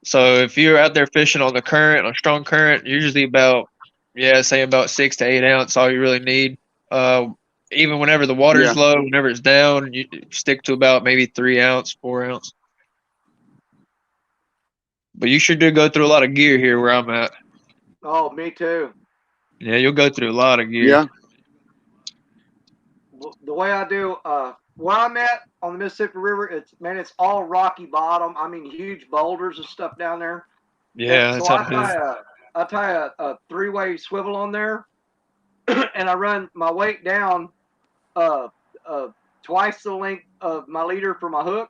so if you're out there fishing on the current, on a strong current, usually say about 6 to 8 ounce, all you really need. Uh, Even whenever the water's Yeah, low, whenever it's down, you stick to about maybe 3 ounce, 4 ounce. But you sure do go through a lot of gear here where I'm at. Oh, me too. Yeah, you'll go through a lot of gear. yeah, The way I do, where I'm at on the Mississippi River, it's all rocky bottom. I mean, huge boulders and stuff down there. And Yeah, so that's how it is. I tie a 3-way swivel on there, and I run my weight down uh, twice the length of my leader for my hook,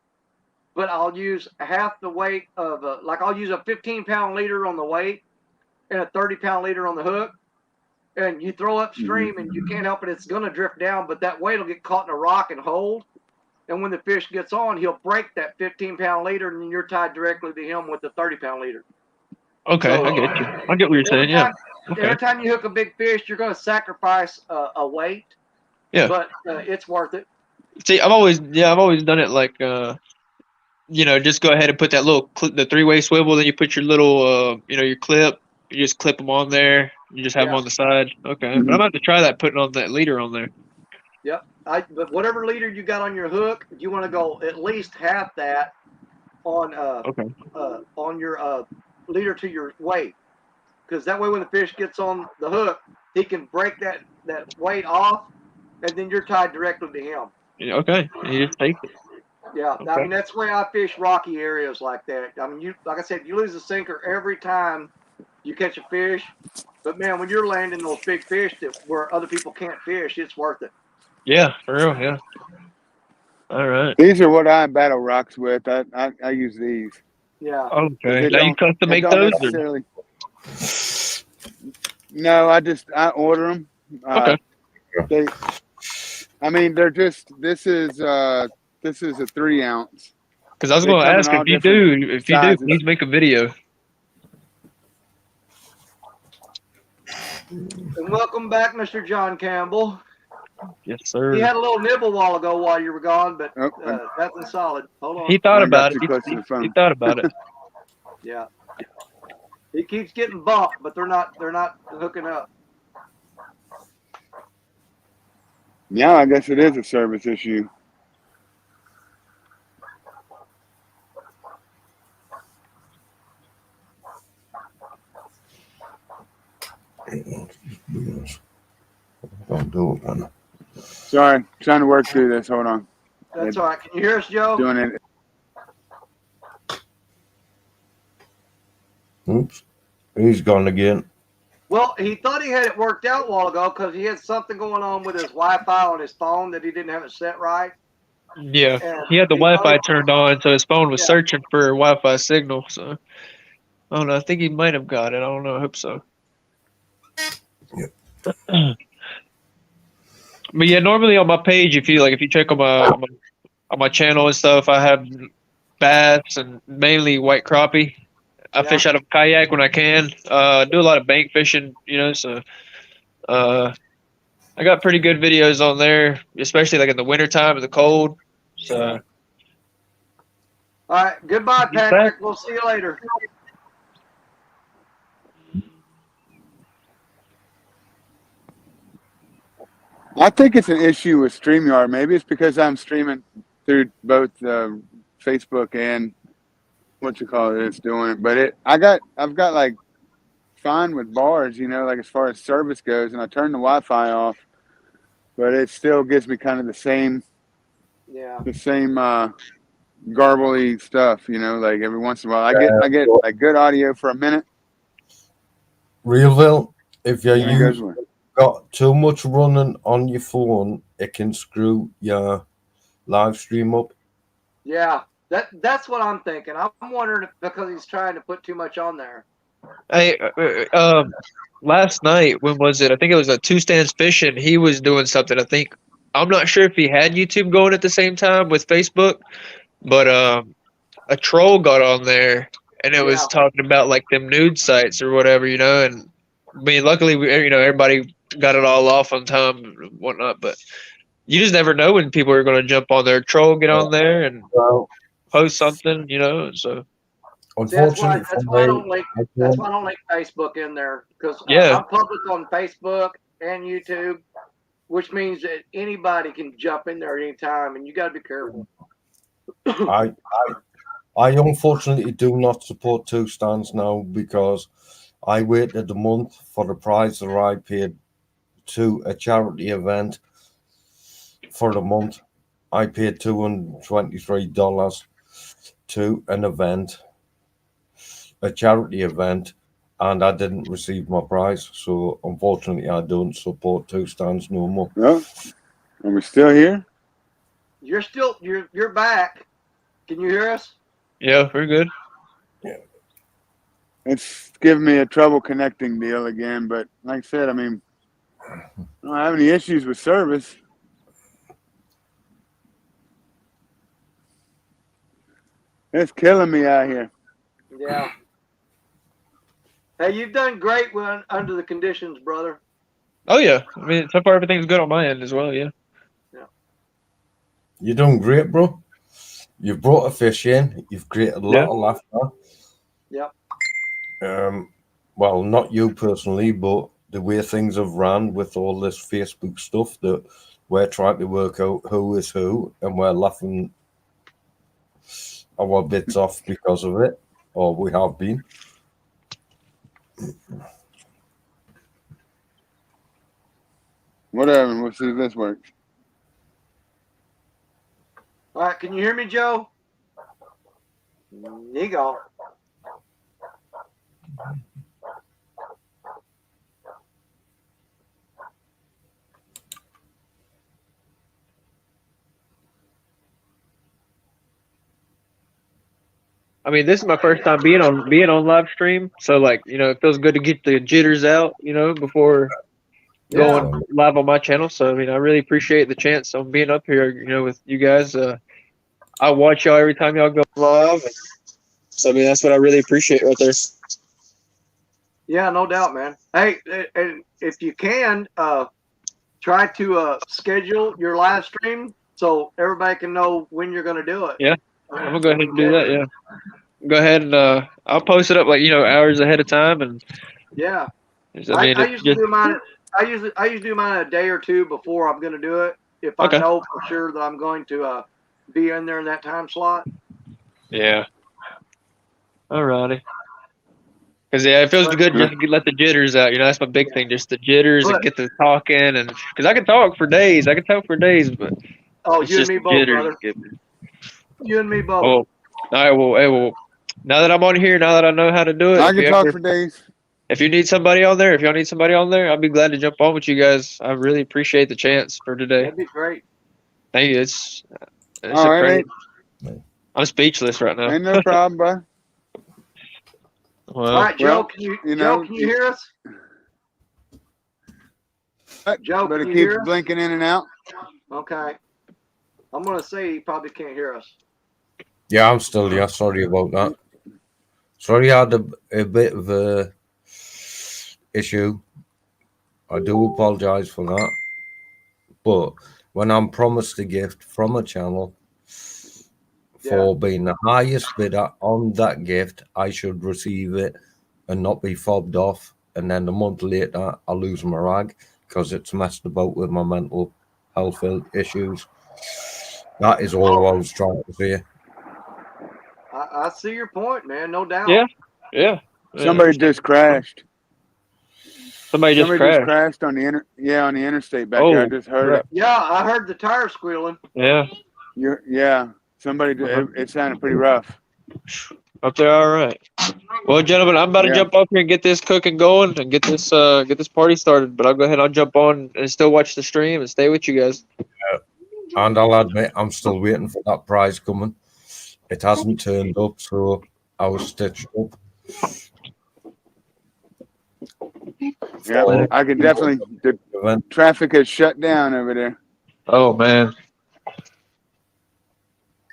but I'll use half the weight of I'll use a 15-pound leader on the weight and a 30-pound leader on the hook. And you throw upstream and you can't help it, it's going to drift down, but that weight will get caught in a rock and hold. And when the fish gets on, he'll break that 15-pound leader, and then you're tied directly to him with the 30-pound leader. Okay, So I get you. I get what you're saying. Yeah. Okay. every time you hook a big fish, you're going to sacrifice a weight, Yeah. but it's worth it. See, I've always done it like just go ahead and put that the 3-way swivel, then you put your little your clip, you just clip them on there. You just have them on the side. Okay, but I'm about to try that, putting on that leader on there. Yep. But whatever leader you got on your hook, you want to go at least half that on your leader to your weight, because that way when the fish gets on the hook, he can break that weight off, and then you're tied directly to him. Yeah, okay, you just take it. Yeah, Okay. I mean that's the way I fish rocky areas like that. I mean, like I said, you lose a sinker every time you catch a fish, but man, when you're landing those big fish where other people can't fish, it's worth it. Yeah, for real. Yeah. All right. these are what I battle rocks with. I use these. Yeah. Okay. Now you custom make don't those? necessarily. No, I order them. Okay. They're just. This is a 3 ounce. Because I was They going to come in ask all if you different sizes. please make a video. And welcome back, Mr. John Campbell. Yes, sir. He had a little nibble a while ago while you were gone, but nothing solid. Hold on. He thought I got about it. too close to the phone. He thought about it. Yeah. He keeps getting bumped, but they're not hooking up. Yeah, I guess it is a service issue. Don't do it, man. Sorry, trying to work through this. Hold on. That's all right. Can you hear us, Joe? Doing it. Oops. He's gone again. Well, he thought he had it worked out a while ago because he had something going on with his Wi-Fi on his phone that he didn't have it set right. Yeah. And He had the he Wi-Fi thought turned on, so his phone was Yeah. searching for a Wi-Fi signal. So I don't know. I think he might have got it. I don't know. I hope so. But yeah, normally on my page, if you check on my channel and stuff, I have bass and mainly white crappie. I fish out of a kayak when I can. Do a lot of bank fishing, so I got pretty good videos on there, especially like in the wintertime and the cold. So All right. Goodbye, Patrick. We'll see you later. I think it's an issue with StreamYard. Maybe it's because I'm streaming through both Facebook and it's doing it. But I've got like fine with bars, like as far as service goes, and I turn the Wi-Fi off, but it still gives me kind of the same garbly stuff, like every once in a while. I get like good audio for a minute. Realville, if then it goes you away. got too much running on your phone, it can screw your live stream up. Yeah, that's what I'm thinking. I'm wondering if because he's trying to put too much on there. Hey, last night, when was it? I think it was a Two Stands Fishing. He was doing something. I'm not sure if he had YouTube going at the same time with Facebook, but a troll got on there and it was Yeah. talking about like them nude sites or whatever, and I mean, luckily, everybody got it all off on time and whatnot, but you just never know when people are going to jump on there. Troll get on there and Well, post something, so. See, that's why unfortunately for I me, don't link. That's why I don't link Facebook in there because Yeah. I'm public on Facebook and YouTube, which means that anybody can jump in there at any time, and you got to be careful. I unfortunately do not support Two Stands now because I waited a month for the prize that I paid to a charity event for the month. I paid $223 to an event, a charity event, and I didn't receive my prize. So unfortunately, I don't support Two Stands no more. Well, are we still here? You're back. Can you hear us? Yeah, we're good. It's giving me a trouble connecting deal again, but like I said, I mean, I don't have any issues with service. It's killing me out here. Yeah. Hey, you've done great under the conditions, brother. Oh yeah, I mean, so far everything's good on my end as well. Yeah. You're doing great, bro. You've brought a fish in. You've created a lot of laughter. Yep. Well, not you personally, but the way things have ran with all this Facebook stuff that we're trying to work out who is who, and we're laughing our bits off because of it, or we have been. Whatever. We'll see if this works. All right. Can you hear me, Joe? There you go. I mean, this is my first time being on live stream, so like, it feels good to get the jitters out, before going live on my channel. So I mean, I really appreciate the chance on being up here, with you guys. I watch y'all every time y'all go live, so I mean, that's what I really appreciate right there. Yeah, no doubt, man. Hey, and if you can, try to schedule your live stream so everybody can know when you're going to do it. Yeah, I'm gonna go ahead and do that. Yeah, go ahead and I'll post it up like hours ahead of time, and yeah. I usually do mine. I usually do mine a day or two before I'm going to do it. If I know for sure that I'm going to be in there in that time slot. Yeah. Alrighty. Because it feels good just to let the jitters out. That's my big thing, just the jitters and get the talking, and because I can talk for days, but you and me both, brother. You and me both. Oh, all right. Well, now that I'm on here, now that I know how to do it, I can talk for days. If you need somebody on there, I'll be glad to jump on with you guys. I really appreciate the chance for today. That'd be great. Thank you. It's all right. I'm speechless right now. Ain't no problem, bud. All right, Joe. Can you hear us? Joe, but can it you keeps hear us? blinking in and out. Okay. I'm gonna say he probably can't hear us. Yeah, I'm still here. Sorry about that. Sorry, I had a bit of a issue. I do apologize for that. But when I'm promised a gift from a channel for being the highest bidder on that gift, I should receive it and not be fobbed off. And then a month later, I lose my rag because it's messed about with my mental health issues. That is all I was trying to say. I see your point, man. No doubt. Yeah. Somebody just crashed. Somebody just crashed. crashed on the on the interstate back Oh, there. I just heard it. Yeah, I heard the tire squealing. Yeah. Somebody. It sounded pretty rough. Up there, all right. Well, gentlemen, I'm about to Yeah. jump off here and get this cooking going and get this party started. But I'll go ahead and I'll jump on and still watch the stream and stay with you guys. And I'll admit, I'm still waiting for that prize coming. It hasn't turned up, so I was stitched up. Yeah, I can definitely. The traffic has shut down over there. Oh man.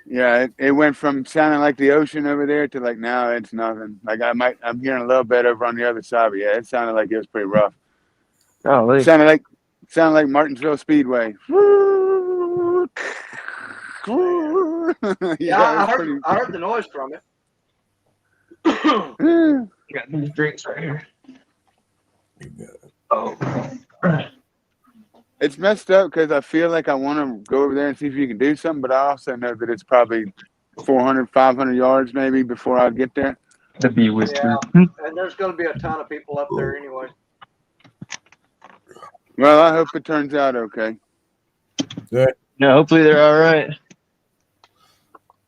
Yeah, it went from sounding like the ocean over there to like now it's nothing. Like I'm hearing a little bit over on the other side, but yeah, it sounded like it was pretty rough. Golly. Sounded like Martinsville Speedway. Yeah, I heard the noise from it. Got these drinks right here. Oh. It's messed up because I feel like I want to go over there and see if you can do something, but I also know that it's probably 400, 500 yards maybe before I get there. The bee whisper. Yeah, and there's going to be a ton of people up there anyway. Well, I hope it turns out okay. Yeah. Yeah, hopefully they're all right.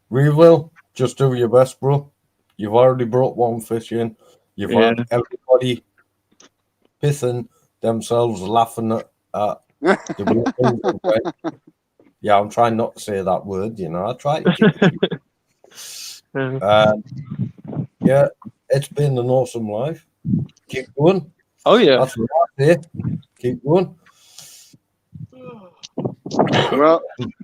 We will. Just do your best, bro. You've already brought one fish in. You've had everybody pissing themselves, laughing at yeah, I'm trying not to say that word, you know. I try to keep it. Yeah, it's been an awesome life. Keep going. Oh yeah. That's what I say. Keep going. Well,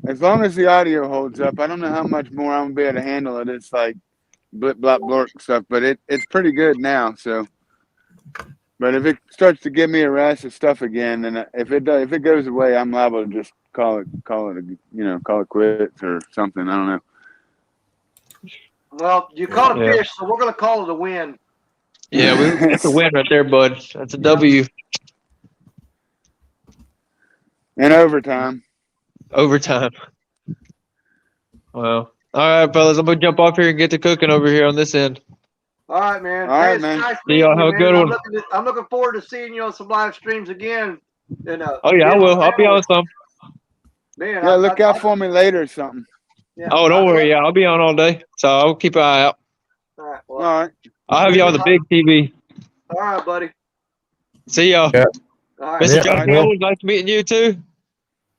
as long as the audio holds up, I don't know how much more I'm gonna be able to handle it. It's like blip blop blork stuff, but it's pretty good now. So, but if it starts to give me a rash of stuff again, and if it goes away, I'm liable to just call it quits or something. I don't know. Well, you caught a fish, so we're going to call it a win. Yeah, that's a win right there, bud. That's a W. In overtime. Overtime. Well, all right, fellas. I'm gonna jump off here and get to cooking over here on this end. All right, man. All right, it's man. Nice See y'all. Have a good one. I'm looking forward to seeing you on some live streams again. And, oh yeah, I will. I'll be on some. Man, yeah, look out for me later or something. Yeah, oh, don't worry. Yeah, I'll be on all day, so I'll keep an eye out. All right. Well, all right. I'll have you on the big TV. All right, buddy. See y'all. Yeah. All right. Mr. John Hill, nice meeting you too.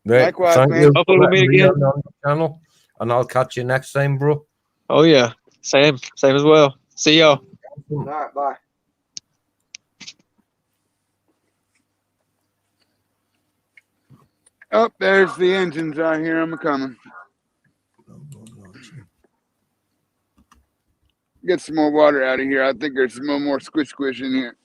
Right. Likewise, Thank man. you Hopefully we'll meet again on the channel, and I'll catch you next time, bro. Oh yeah, same as well. See y'all. All right, bye. Oh, there's the engines. I hear them coming. Get some more water out of here. I think there's some more squish in here.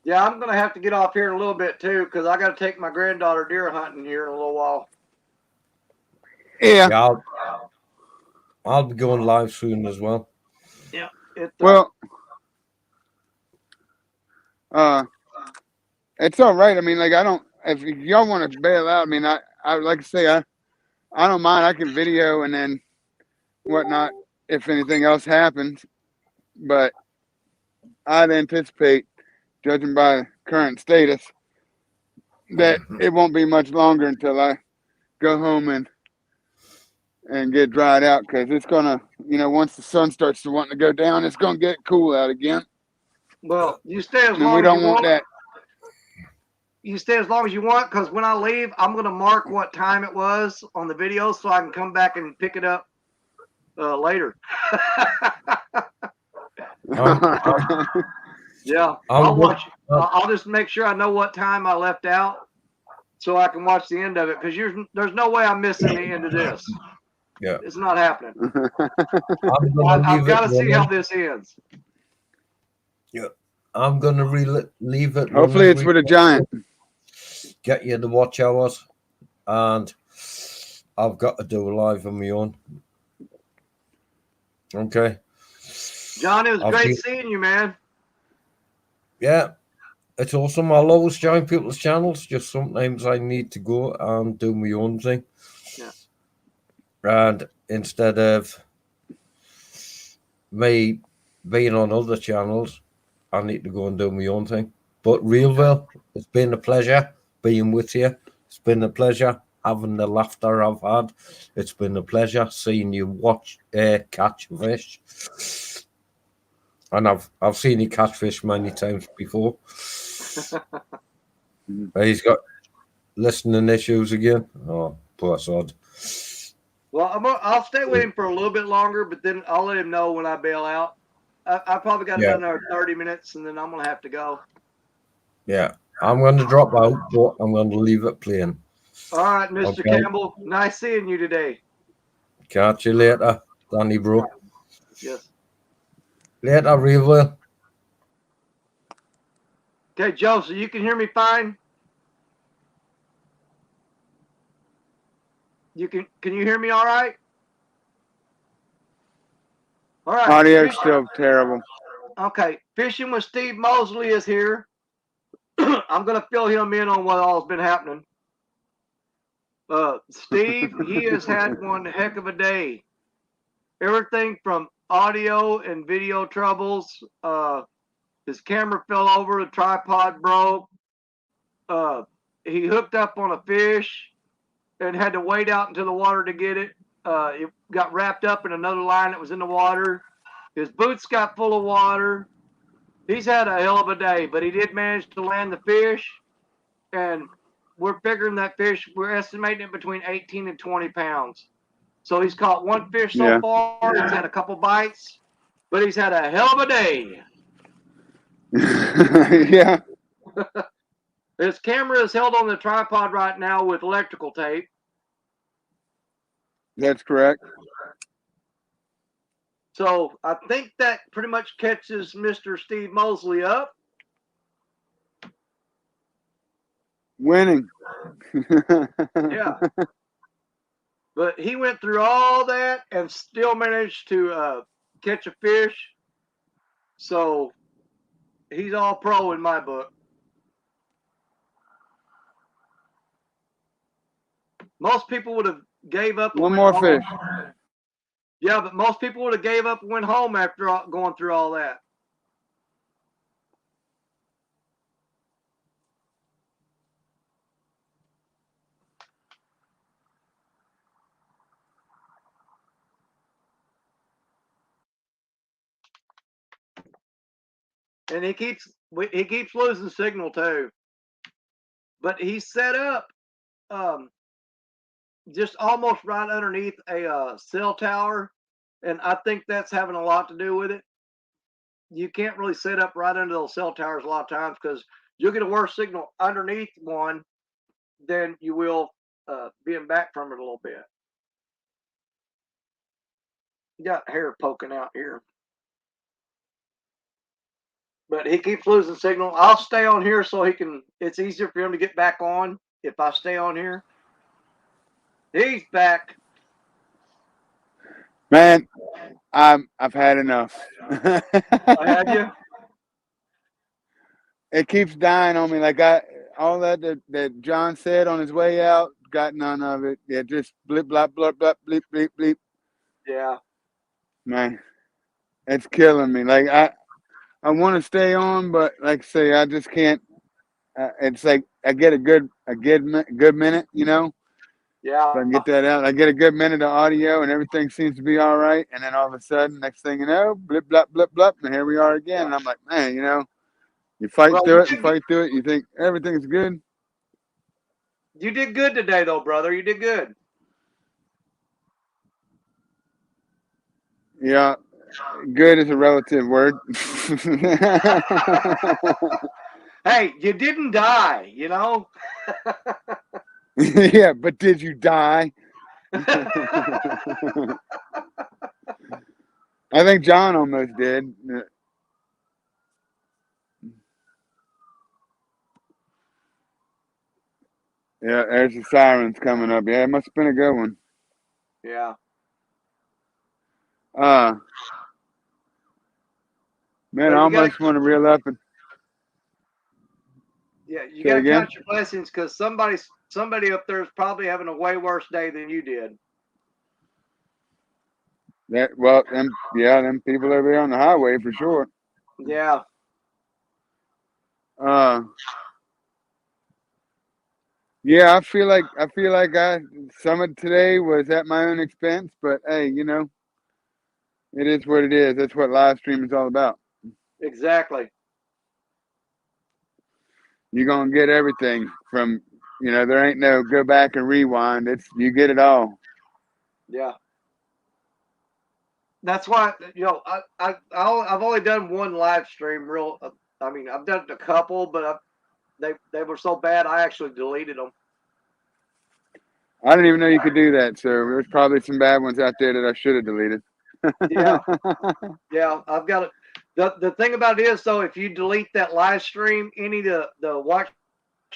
Yeah, I'm going to have to get off here in a little bit, too, because I got to take my granddaughter deer hunting here in a little while. Yeah. I'll be going live soon as well. Yeah. Well, it's all right. I mean, like, if y'all want to bail out, I mean, I like to say, I don't mind. I can video and then whatnot if anything else happens. But I'd anticipate, judging by current status, that it won't be much longer until I go home and get dried out, because it's gonna, once the sun starts to want to go down, it's gonna get cool out again. Well, you stay as And long we as don't you want want. that. You stay as long as you want, because when I leave, I'm going to mark what time it was on the video so I can come back and pick it up later. Yeah, I'll watch. I'll just make sure I know what time I left out so I can watch the end of it, because there's no way I'm missing the end of this. Yeah. It's not happening. I've got to see how this ends. Yeah. I'm going to leave it. Hopefully it's with a giant. Get you the watch hours, and I've got to do a live on my own. Okay. John, it was great seeing you, man. Yeah, it's awesome. I'll always join people's channels. Just sometimes I need to go and do my own thing. Yeah. And instead of me being on other channels, I need to go and do my own thing. But Realville, it's been a pleasure being with you. It's been a pleasure having the laughter I've had. It's been a pleasure seeing you catch fish. And I've seen you catch fish many times before. He's got listening issues again. Oh, poor sod. Well, I'll stay with him for a little bit longer, but then I'll let him know when I bail out. I probably got another 30 minutes, and then I'm gonna have to go. Yeah, I'm going to drop out, but I'm going to leave it playing. All right, Mr. Okay. Campbell. Nice seeing you today. Catch you later, Danny, bro. Yes. Later, Realville. Okay, Joe. So you can hear me fine. Can you hear me all right? All right. Audio's still terrible. Okay. Fishing with Steve Mosley is here. I'm going to fill him in on what all's been happening. Steve, he has had one heck of a day. Everything from audio and video troubles. His camera fell over, the tripod broke. He hooked up on a fish and had to wade out into the water to get it. It got wrapped up in another line that was in the water. His boots got full of water. He's had a hell of a day, but he did manage to land the fish. And we're figuring that fish, we're estimating it between 18 and 20 pounds. So he's caught one fish so far. He's had a couple bites, but he's had a hell of a day. Yeah. His camera is held on the tripod right now with electrical tape. That's correct. So I think that pretty much catches Mr. Steve Mosley up. Winning. Yeah. But he went through all that and still managed to catch a fish. So he's all pro in my book. Most people would have gave up. One more fish. Yeah, but most people would have gave up and went home after going through all that. And he keeps losing signal too. But he's set up just almost right underneath a cell tower, and I think that's having a lot to do with it. You can't really set up right under those cell towers a lot of times because you'll get a worse signal underneath one than you will being back from it a little bit. You got hair poking out here. But he keeps losing signal. I'll stay on here so it's easier for him to get back on if I stay on here. He's back. Man, I've had enough. Have you? It keeps dying on me. Like all that John said on his way out, got none of it. Yeah, just blip, blop, blop, blop, bleep, bleep, bleep. Yeah. Man, it's killing me. Like I want to stay on, but like I say, I just can't. It's like I get a good minute, you know. Yeah. If I can get that out, I get a good minute of audio, and everything seems to be all right. And then all of a sudden, next thing you know, blip, blop, blip, blop, and here we are again. And I'm like, man, you know, you fight through it. You think everything's good. You did good today, though, brother. You did good. Yeah, good is a relative word. Hey, you didn't die, you know? Yeah, but did you die? I think John almost did. Yeah, there's the sirens coming up. Yeah, it must have been a good one. Yeah. Man, I almost want to reel up and. Yeah, you got to count your blessings because somebody up there is probably having a way worse day than you did. Them people over there on the highway for sure. Yeah. Yeah, I feel like some of today was at my own expense, but hey, it is what it is. That's what live stream is all about. Exactly. You're gonna get everything from, there ain't no go back and rewind. It's you get it all. Yeah. That's why I've only done one live stream. I mean, I've done a couple, but they were so bad I actually deleted them. I didn't even know you could do that. So there's probably some bad ones out there that I should have deleted. Yeah. Yeah, I've got it. The thing about it is though, if you delete that live stream, any of the watch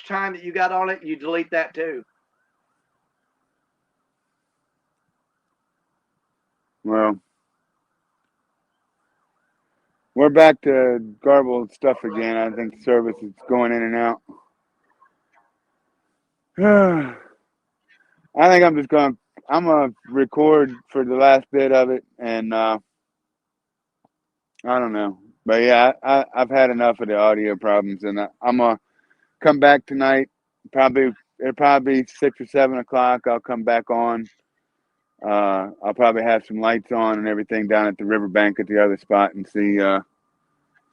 time that you got on it, you delete that too. Well, we're back to garbled stuff again. I think the service is going in and out. I think I'm gonna record for the last bit of it, and I don't know, but yeah, I've had enough of the audio problems, and I'm gonna come back tonight. It'll probably be 6 or 7 o'clock. I'll come back on. I'll probably have some lights on and everything down at the riverbank at the other spot, and see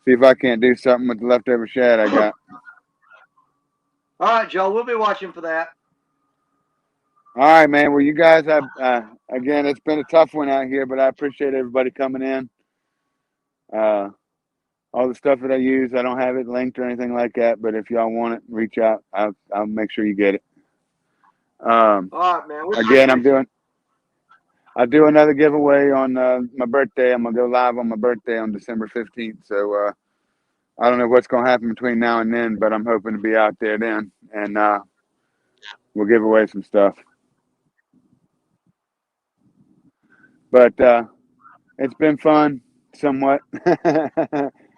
if I can't do something with the leftover shad I got. All right, Joe, we'll be watching for that. All right, man. Well, you guys, again, it's been a tough one out here, but I appreciate everybody coming in. All the stuff that I use, I don't have it linked or anything like that, but if y'all want it, reach out. I'll make sure you get it. All right, man. Again, I'll do another giveaway on my birthday. I'm gonna go live on my birthday on December 15th. So I don't know what's gonna happen between now and then, but I'm hoping to be out there then, and we'll give away some stuff. But it's been fun, somewhat.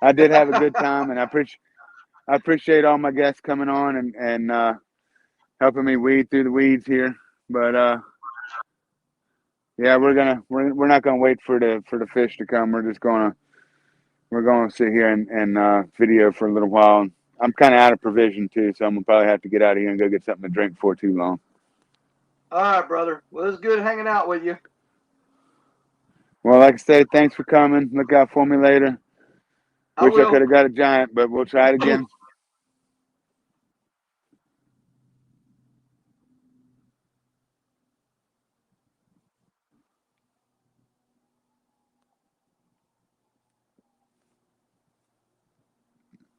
I did have a good time, and I appreciate all my guests coming on and helping me weed through the weeds here. But yeah, we're not gonna wait for the fish to come. We're gonna sit here and video for a little while. I'm kind of out of provision too, so I'm gonna probably have to get out of here and go get something to drink before too long. All right, brother. Well, it's good hanging out with you. Well, like I said, thanks for coming. Look out for me later. I Wish I will. could have got a giant, but we'll try it again.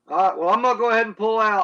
All right. Well, I'm gonna go ahead and pull out.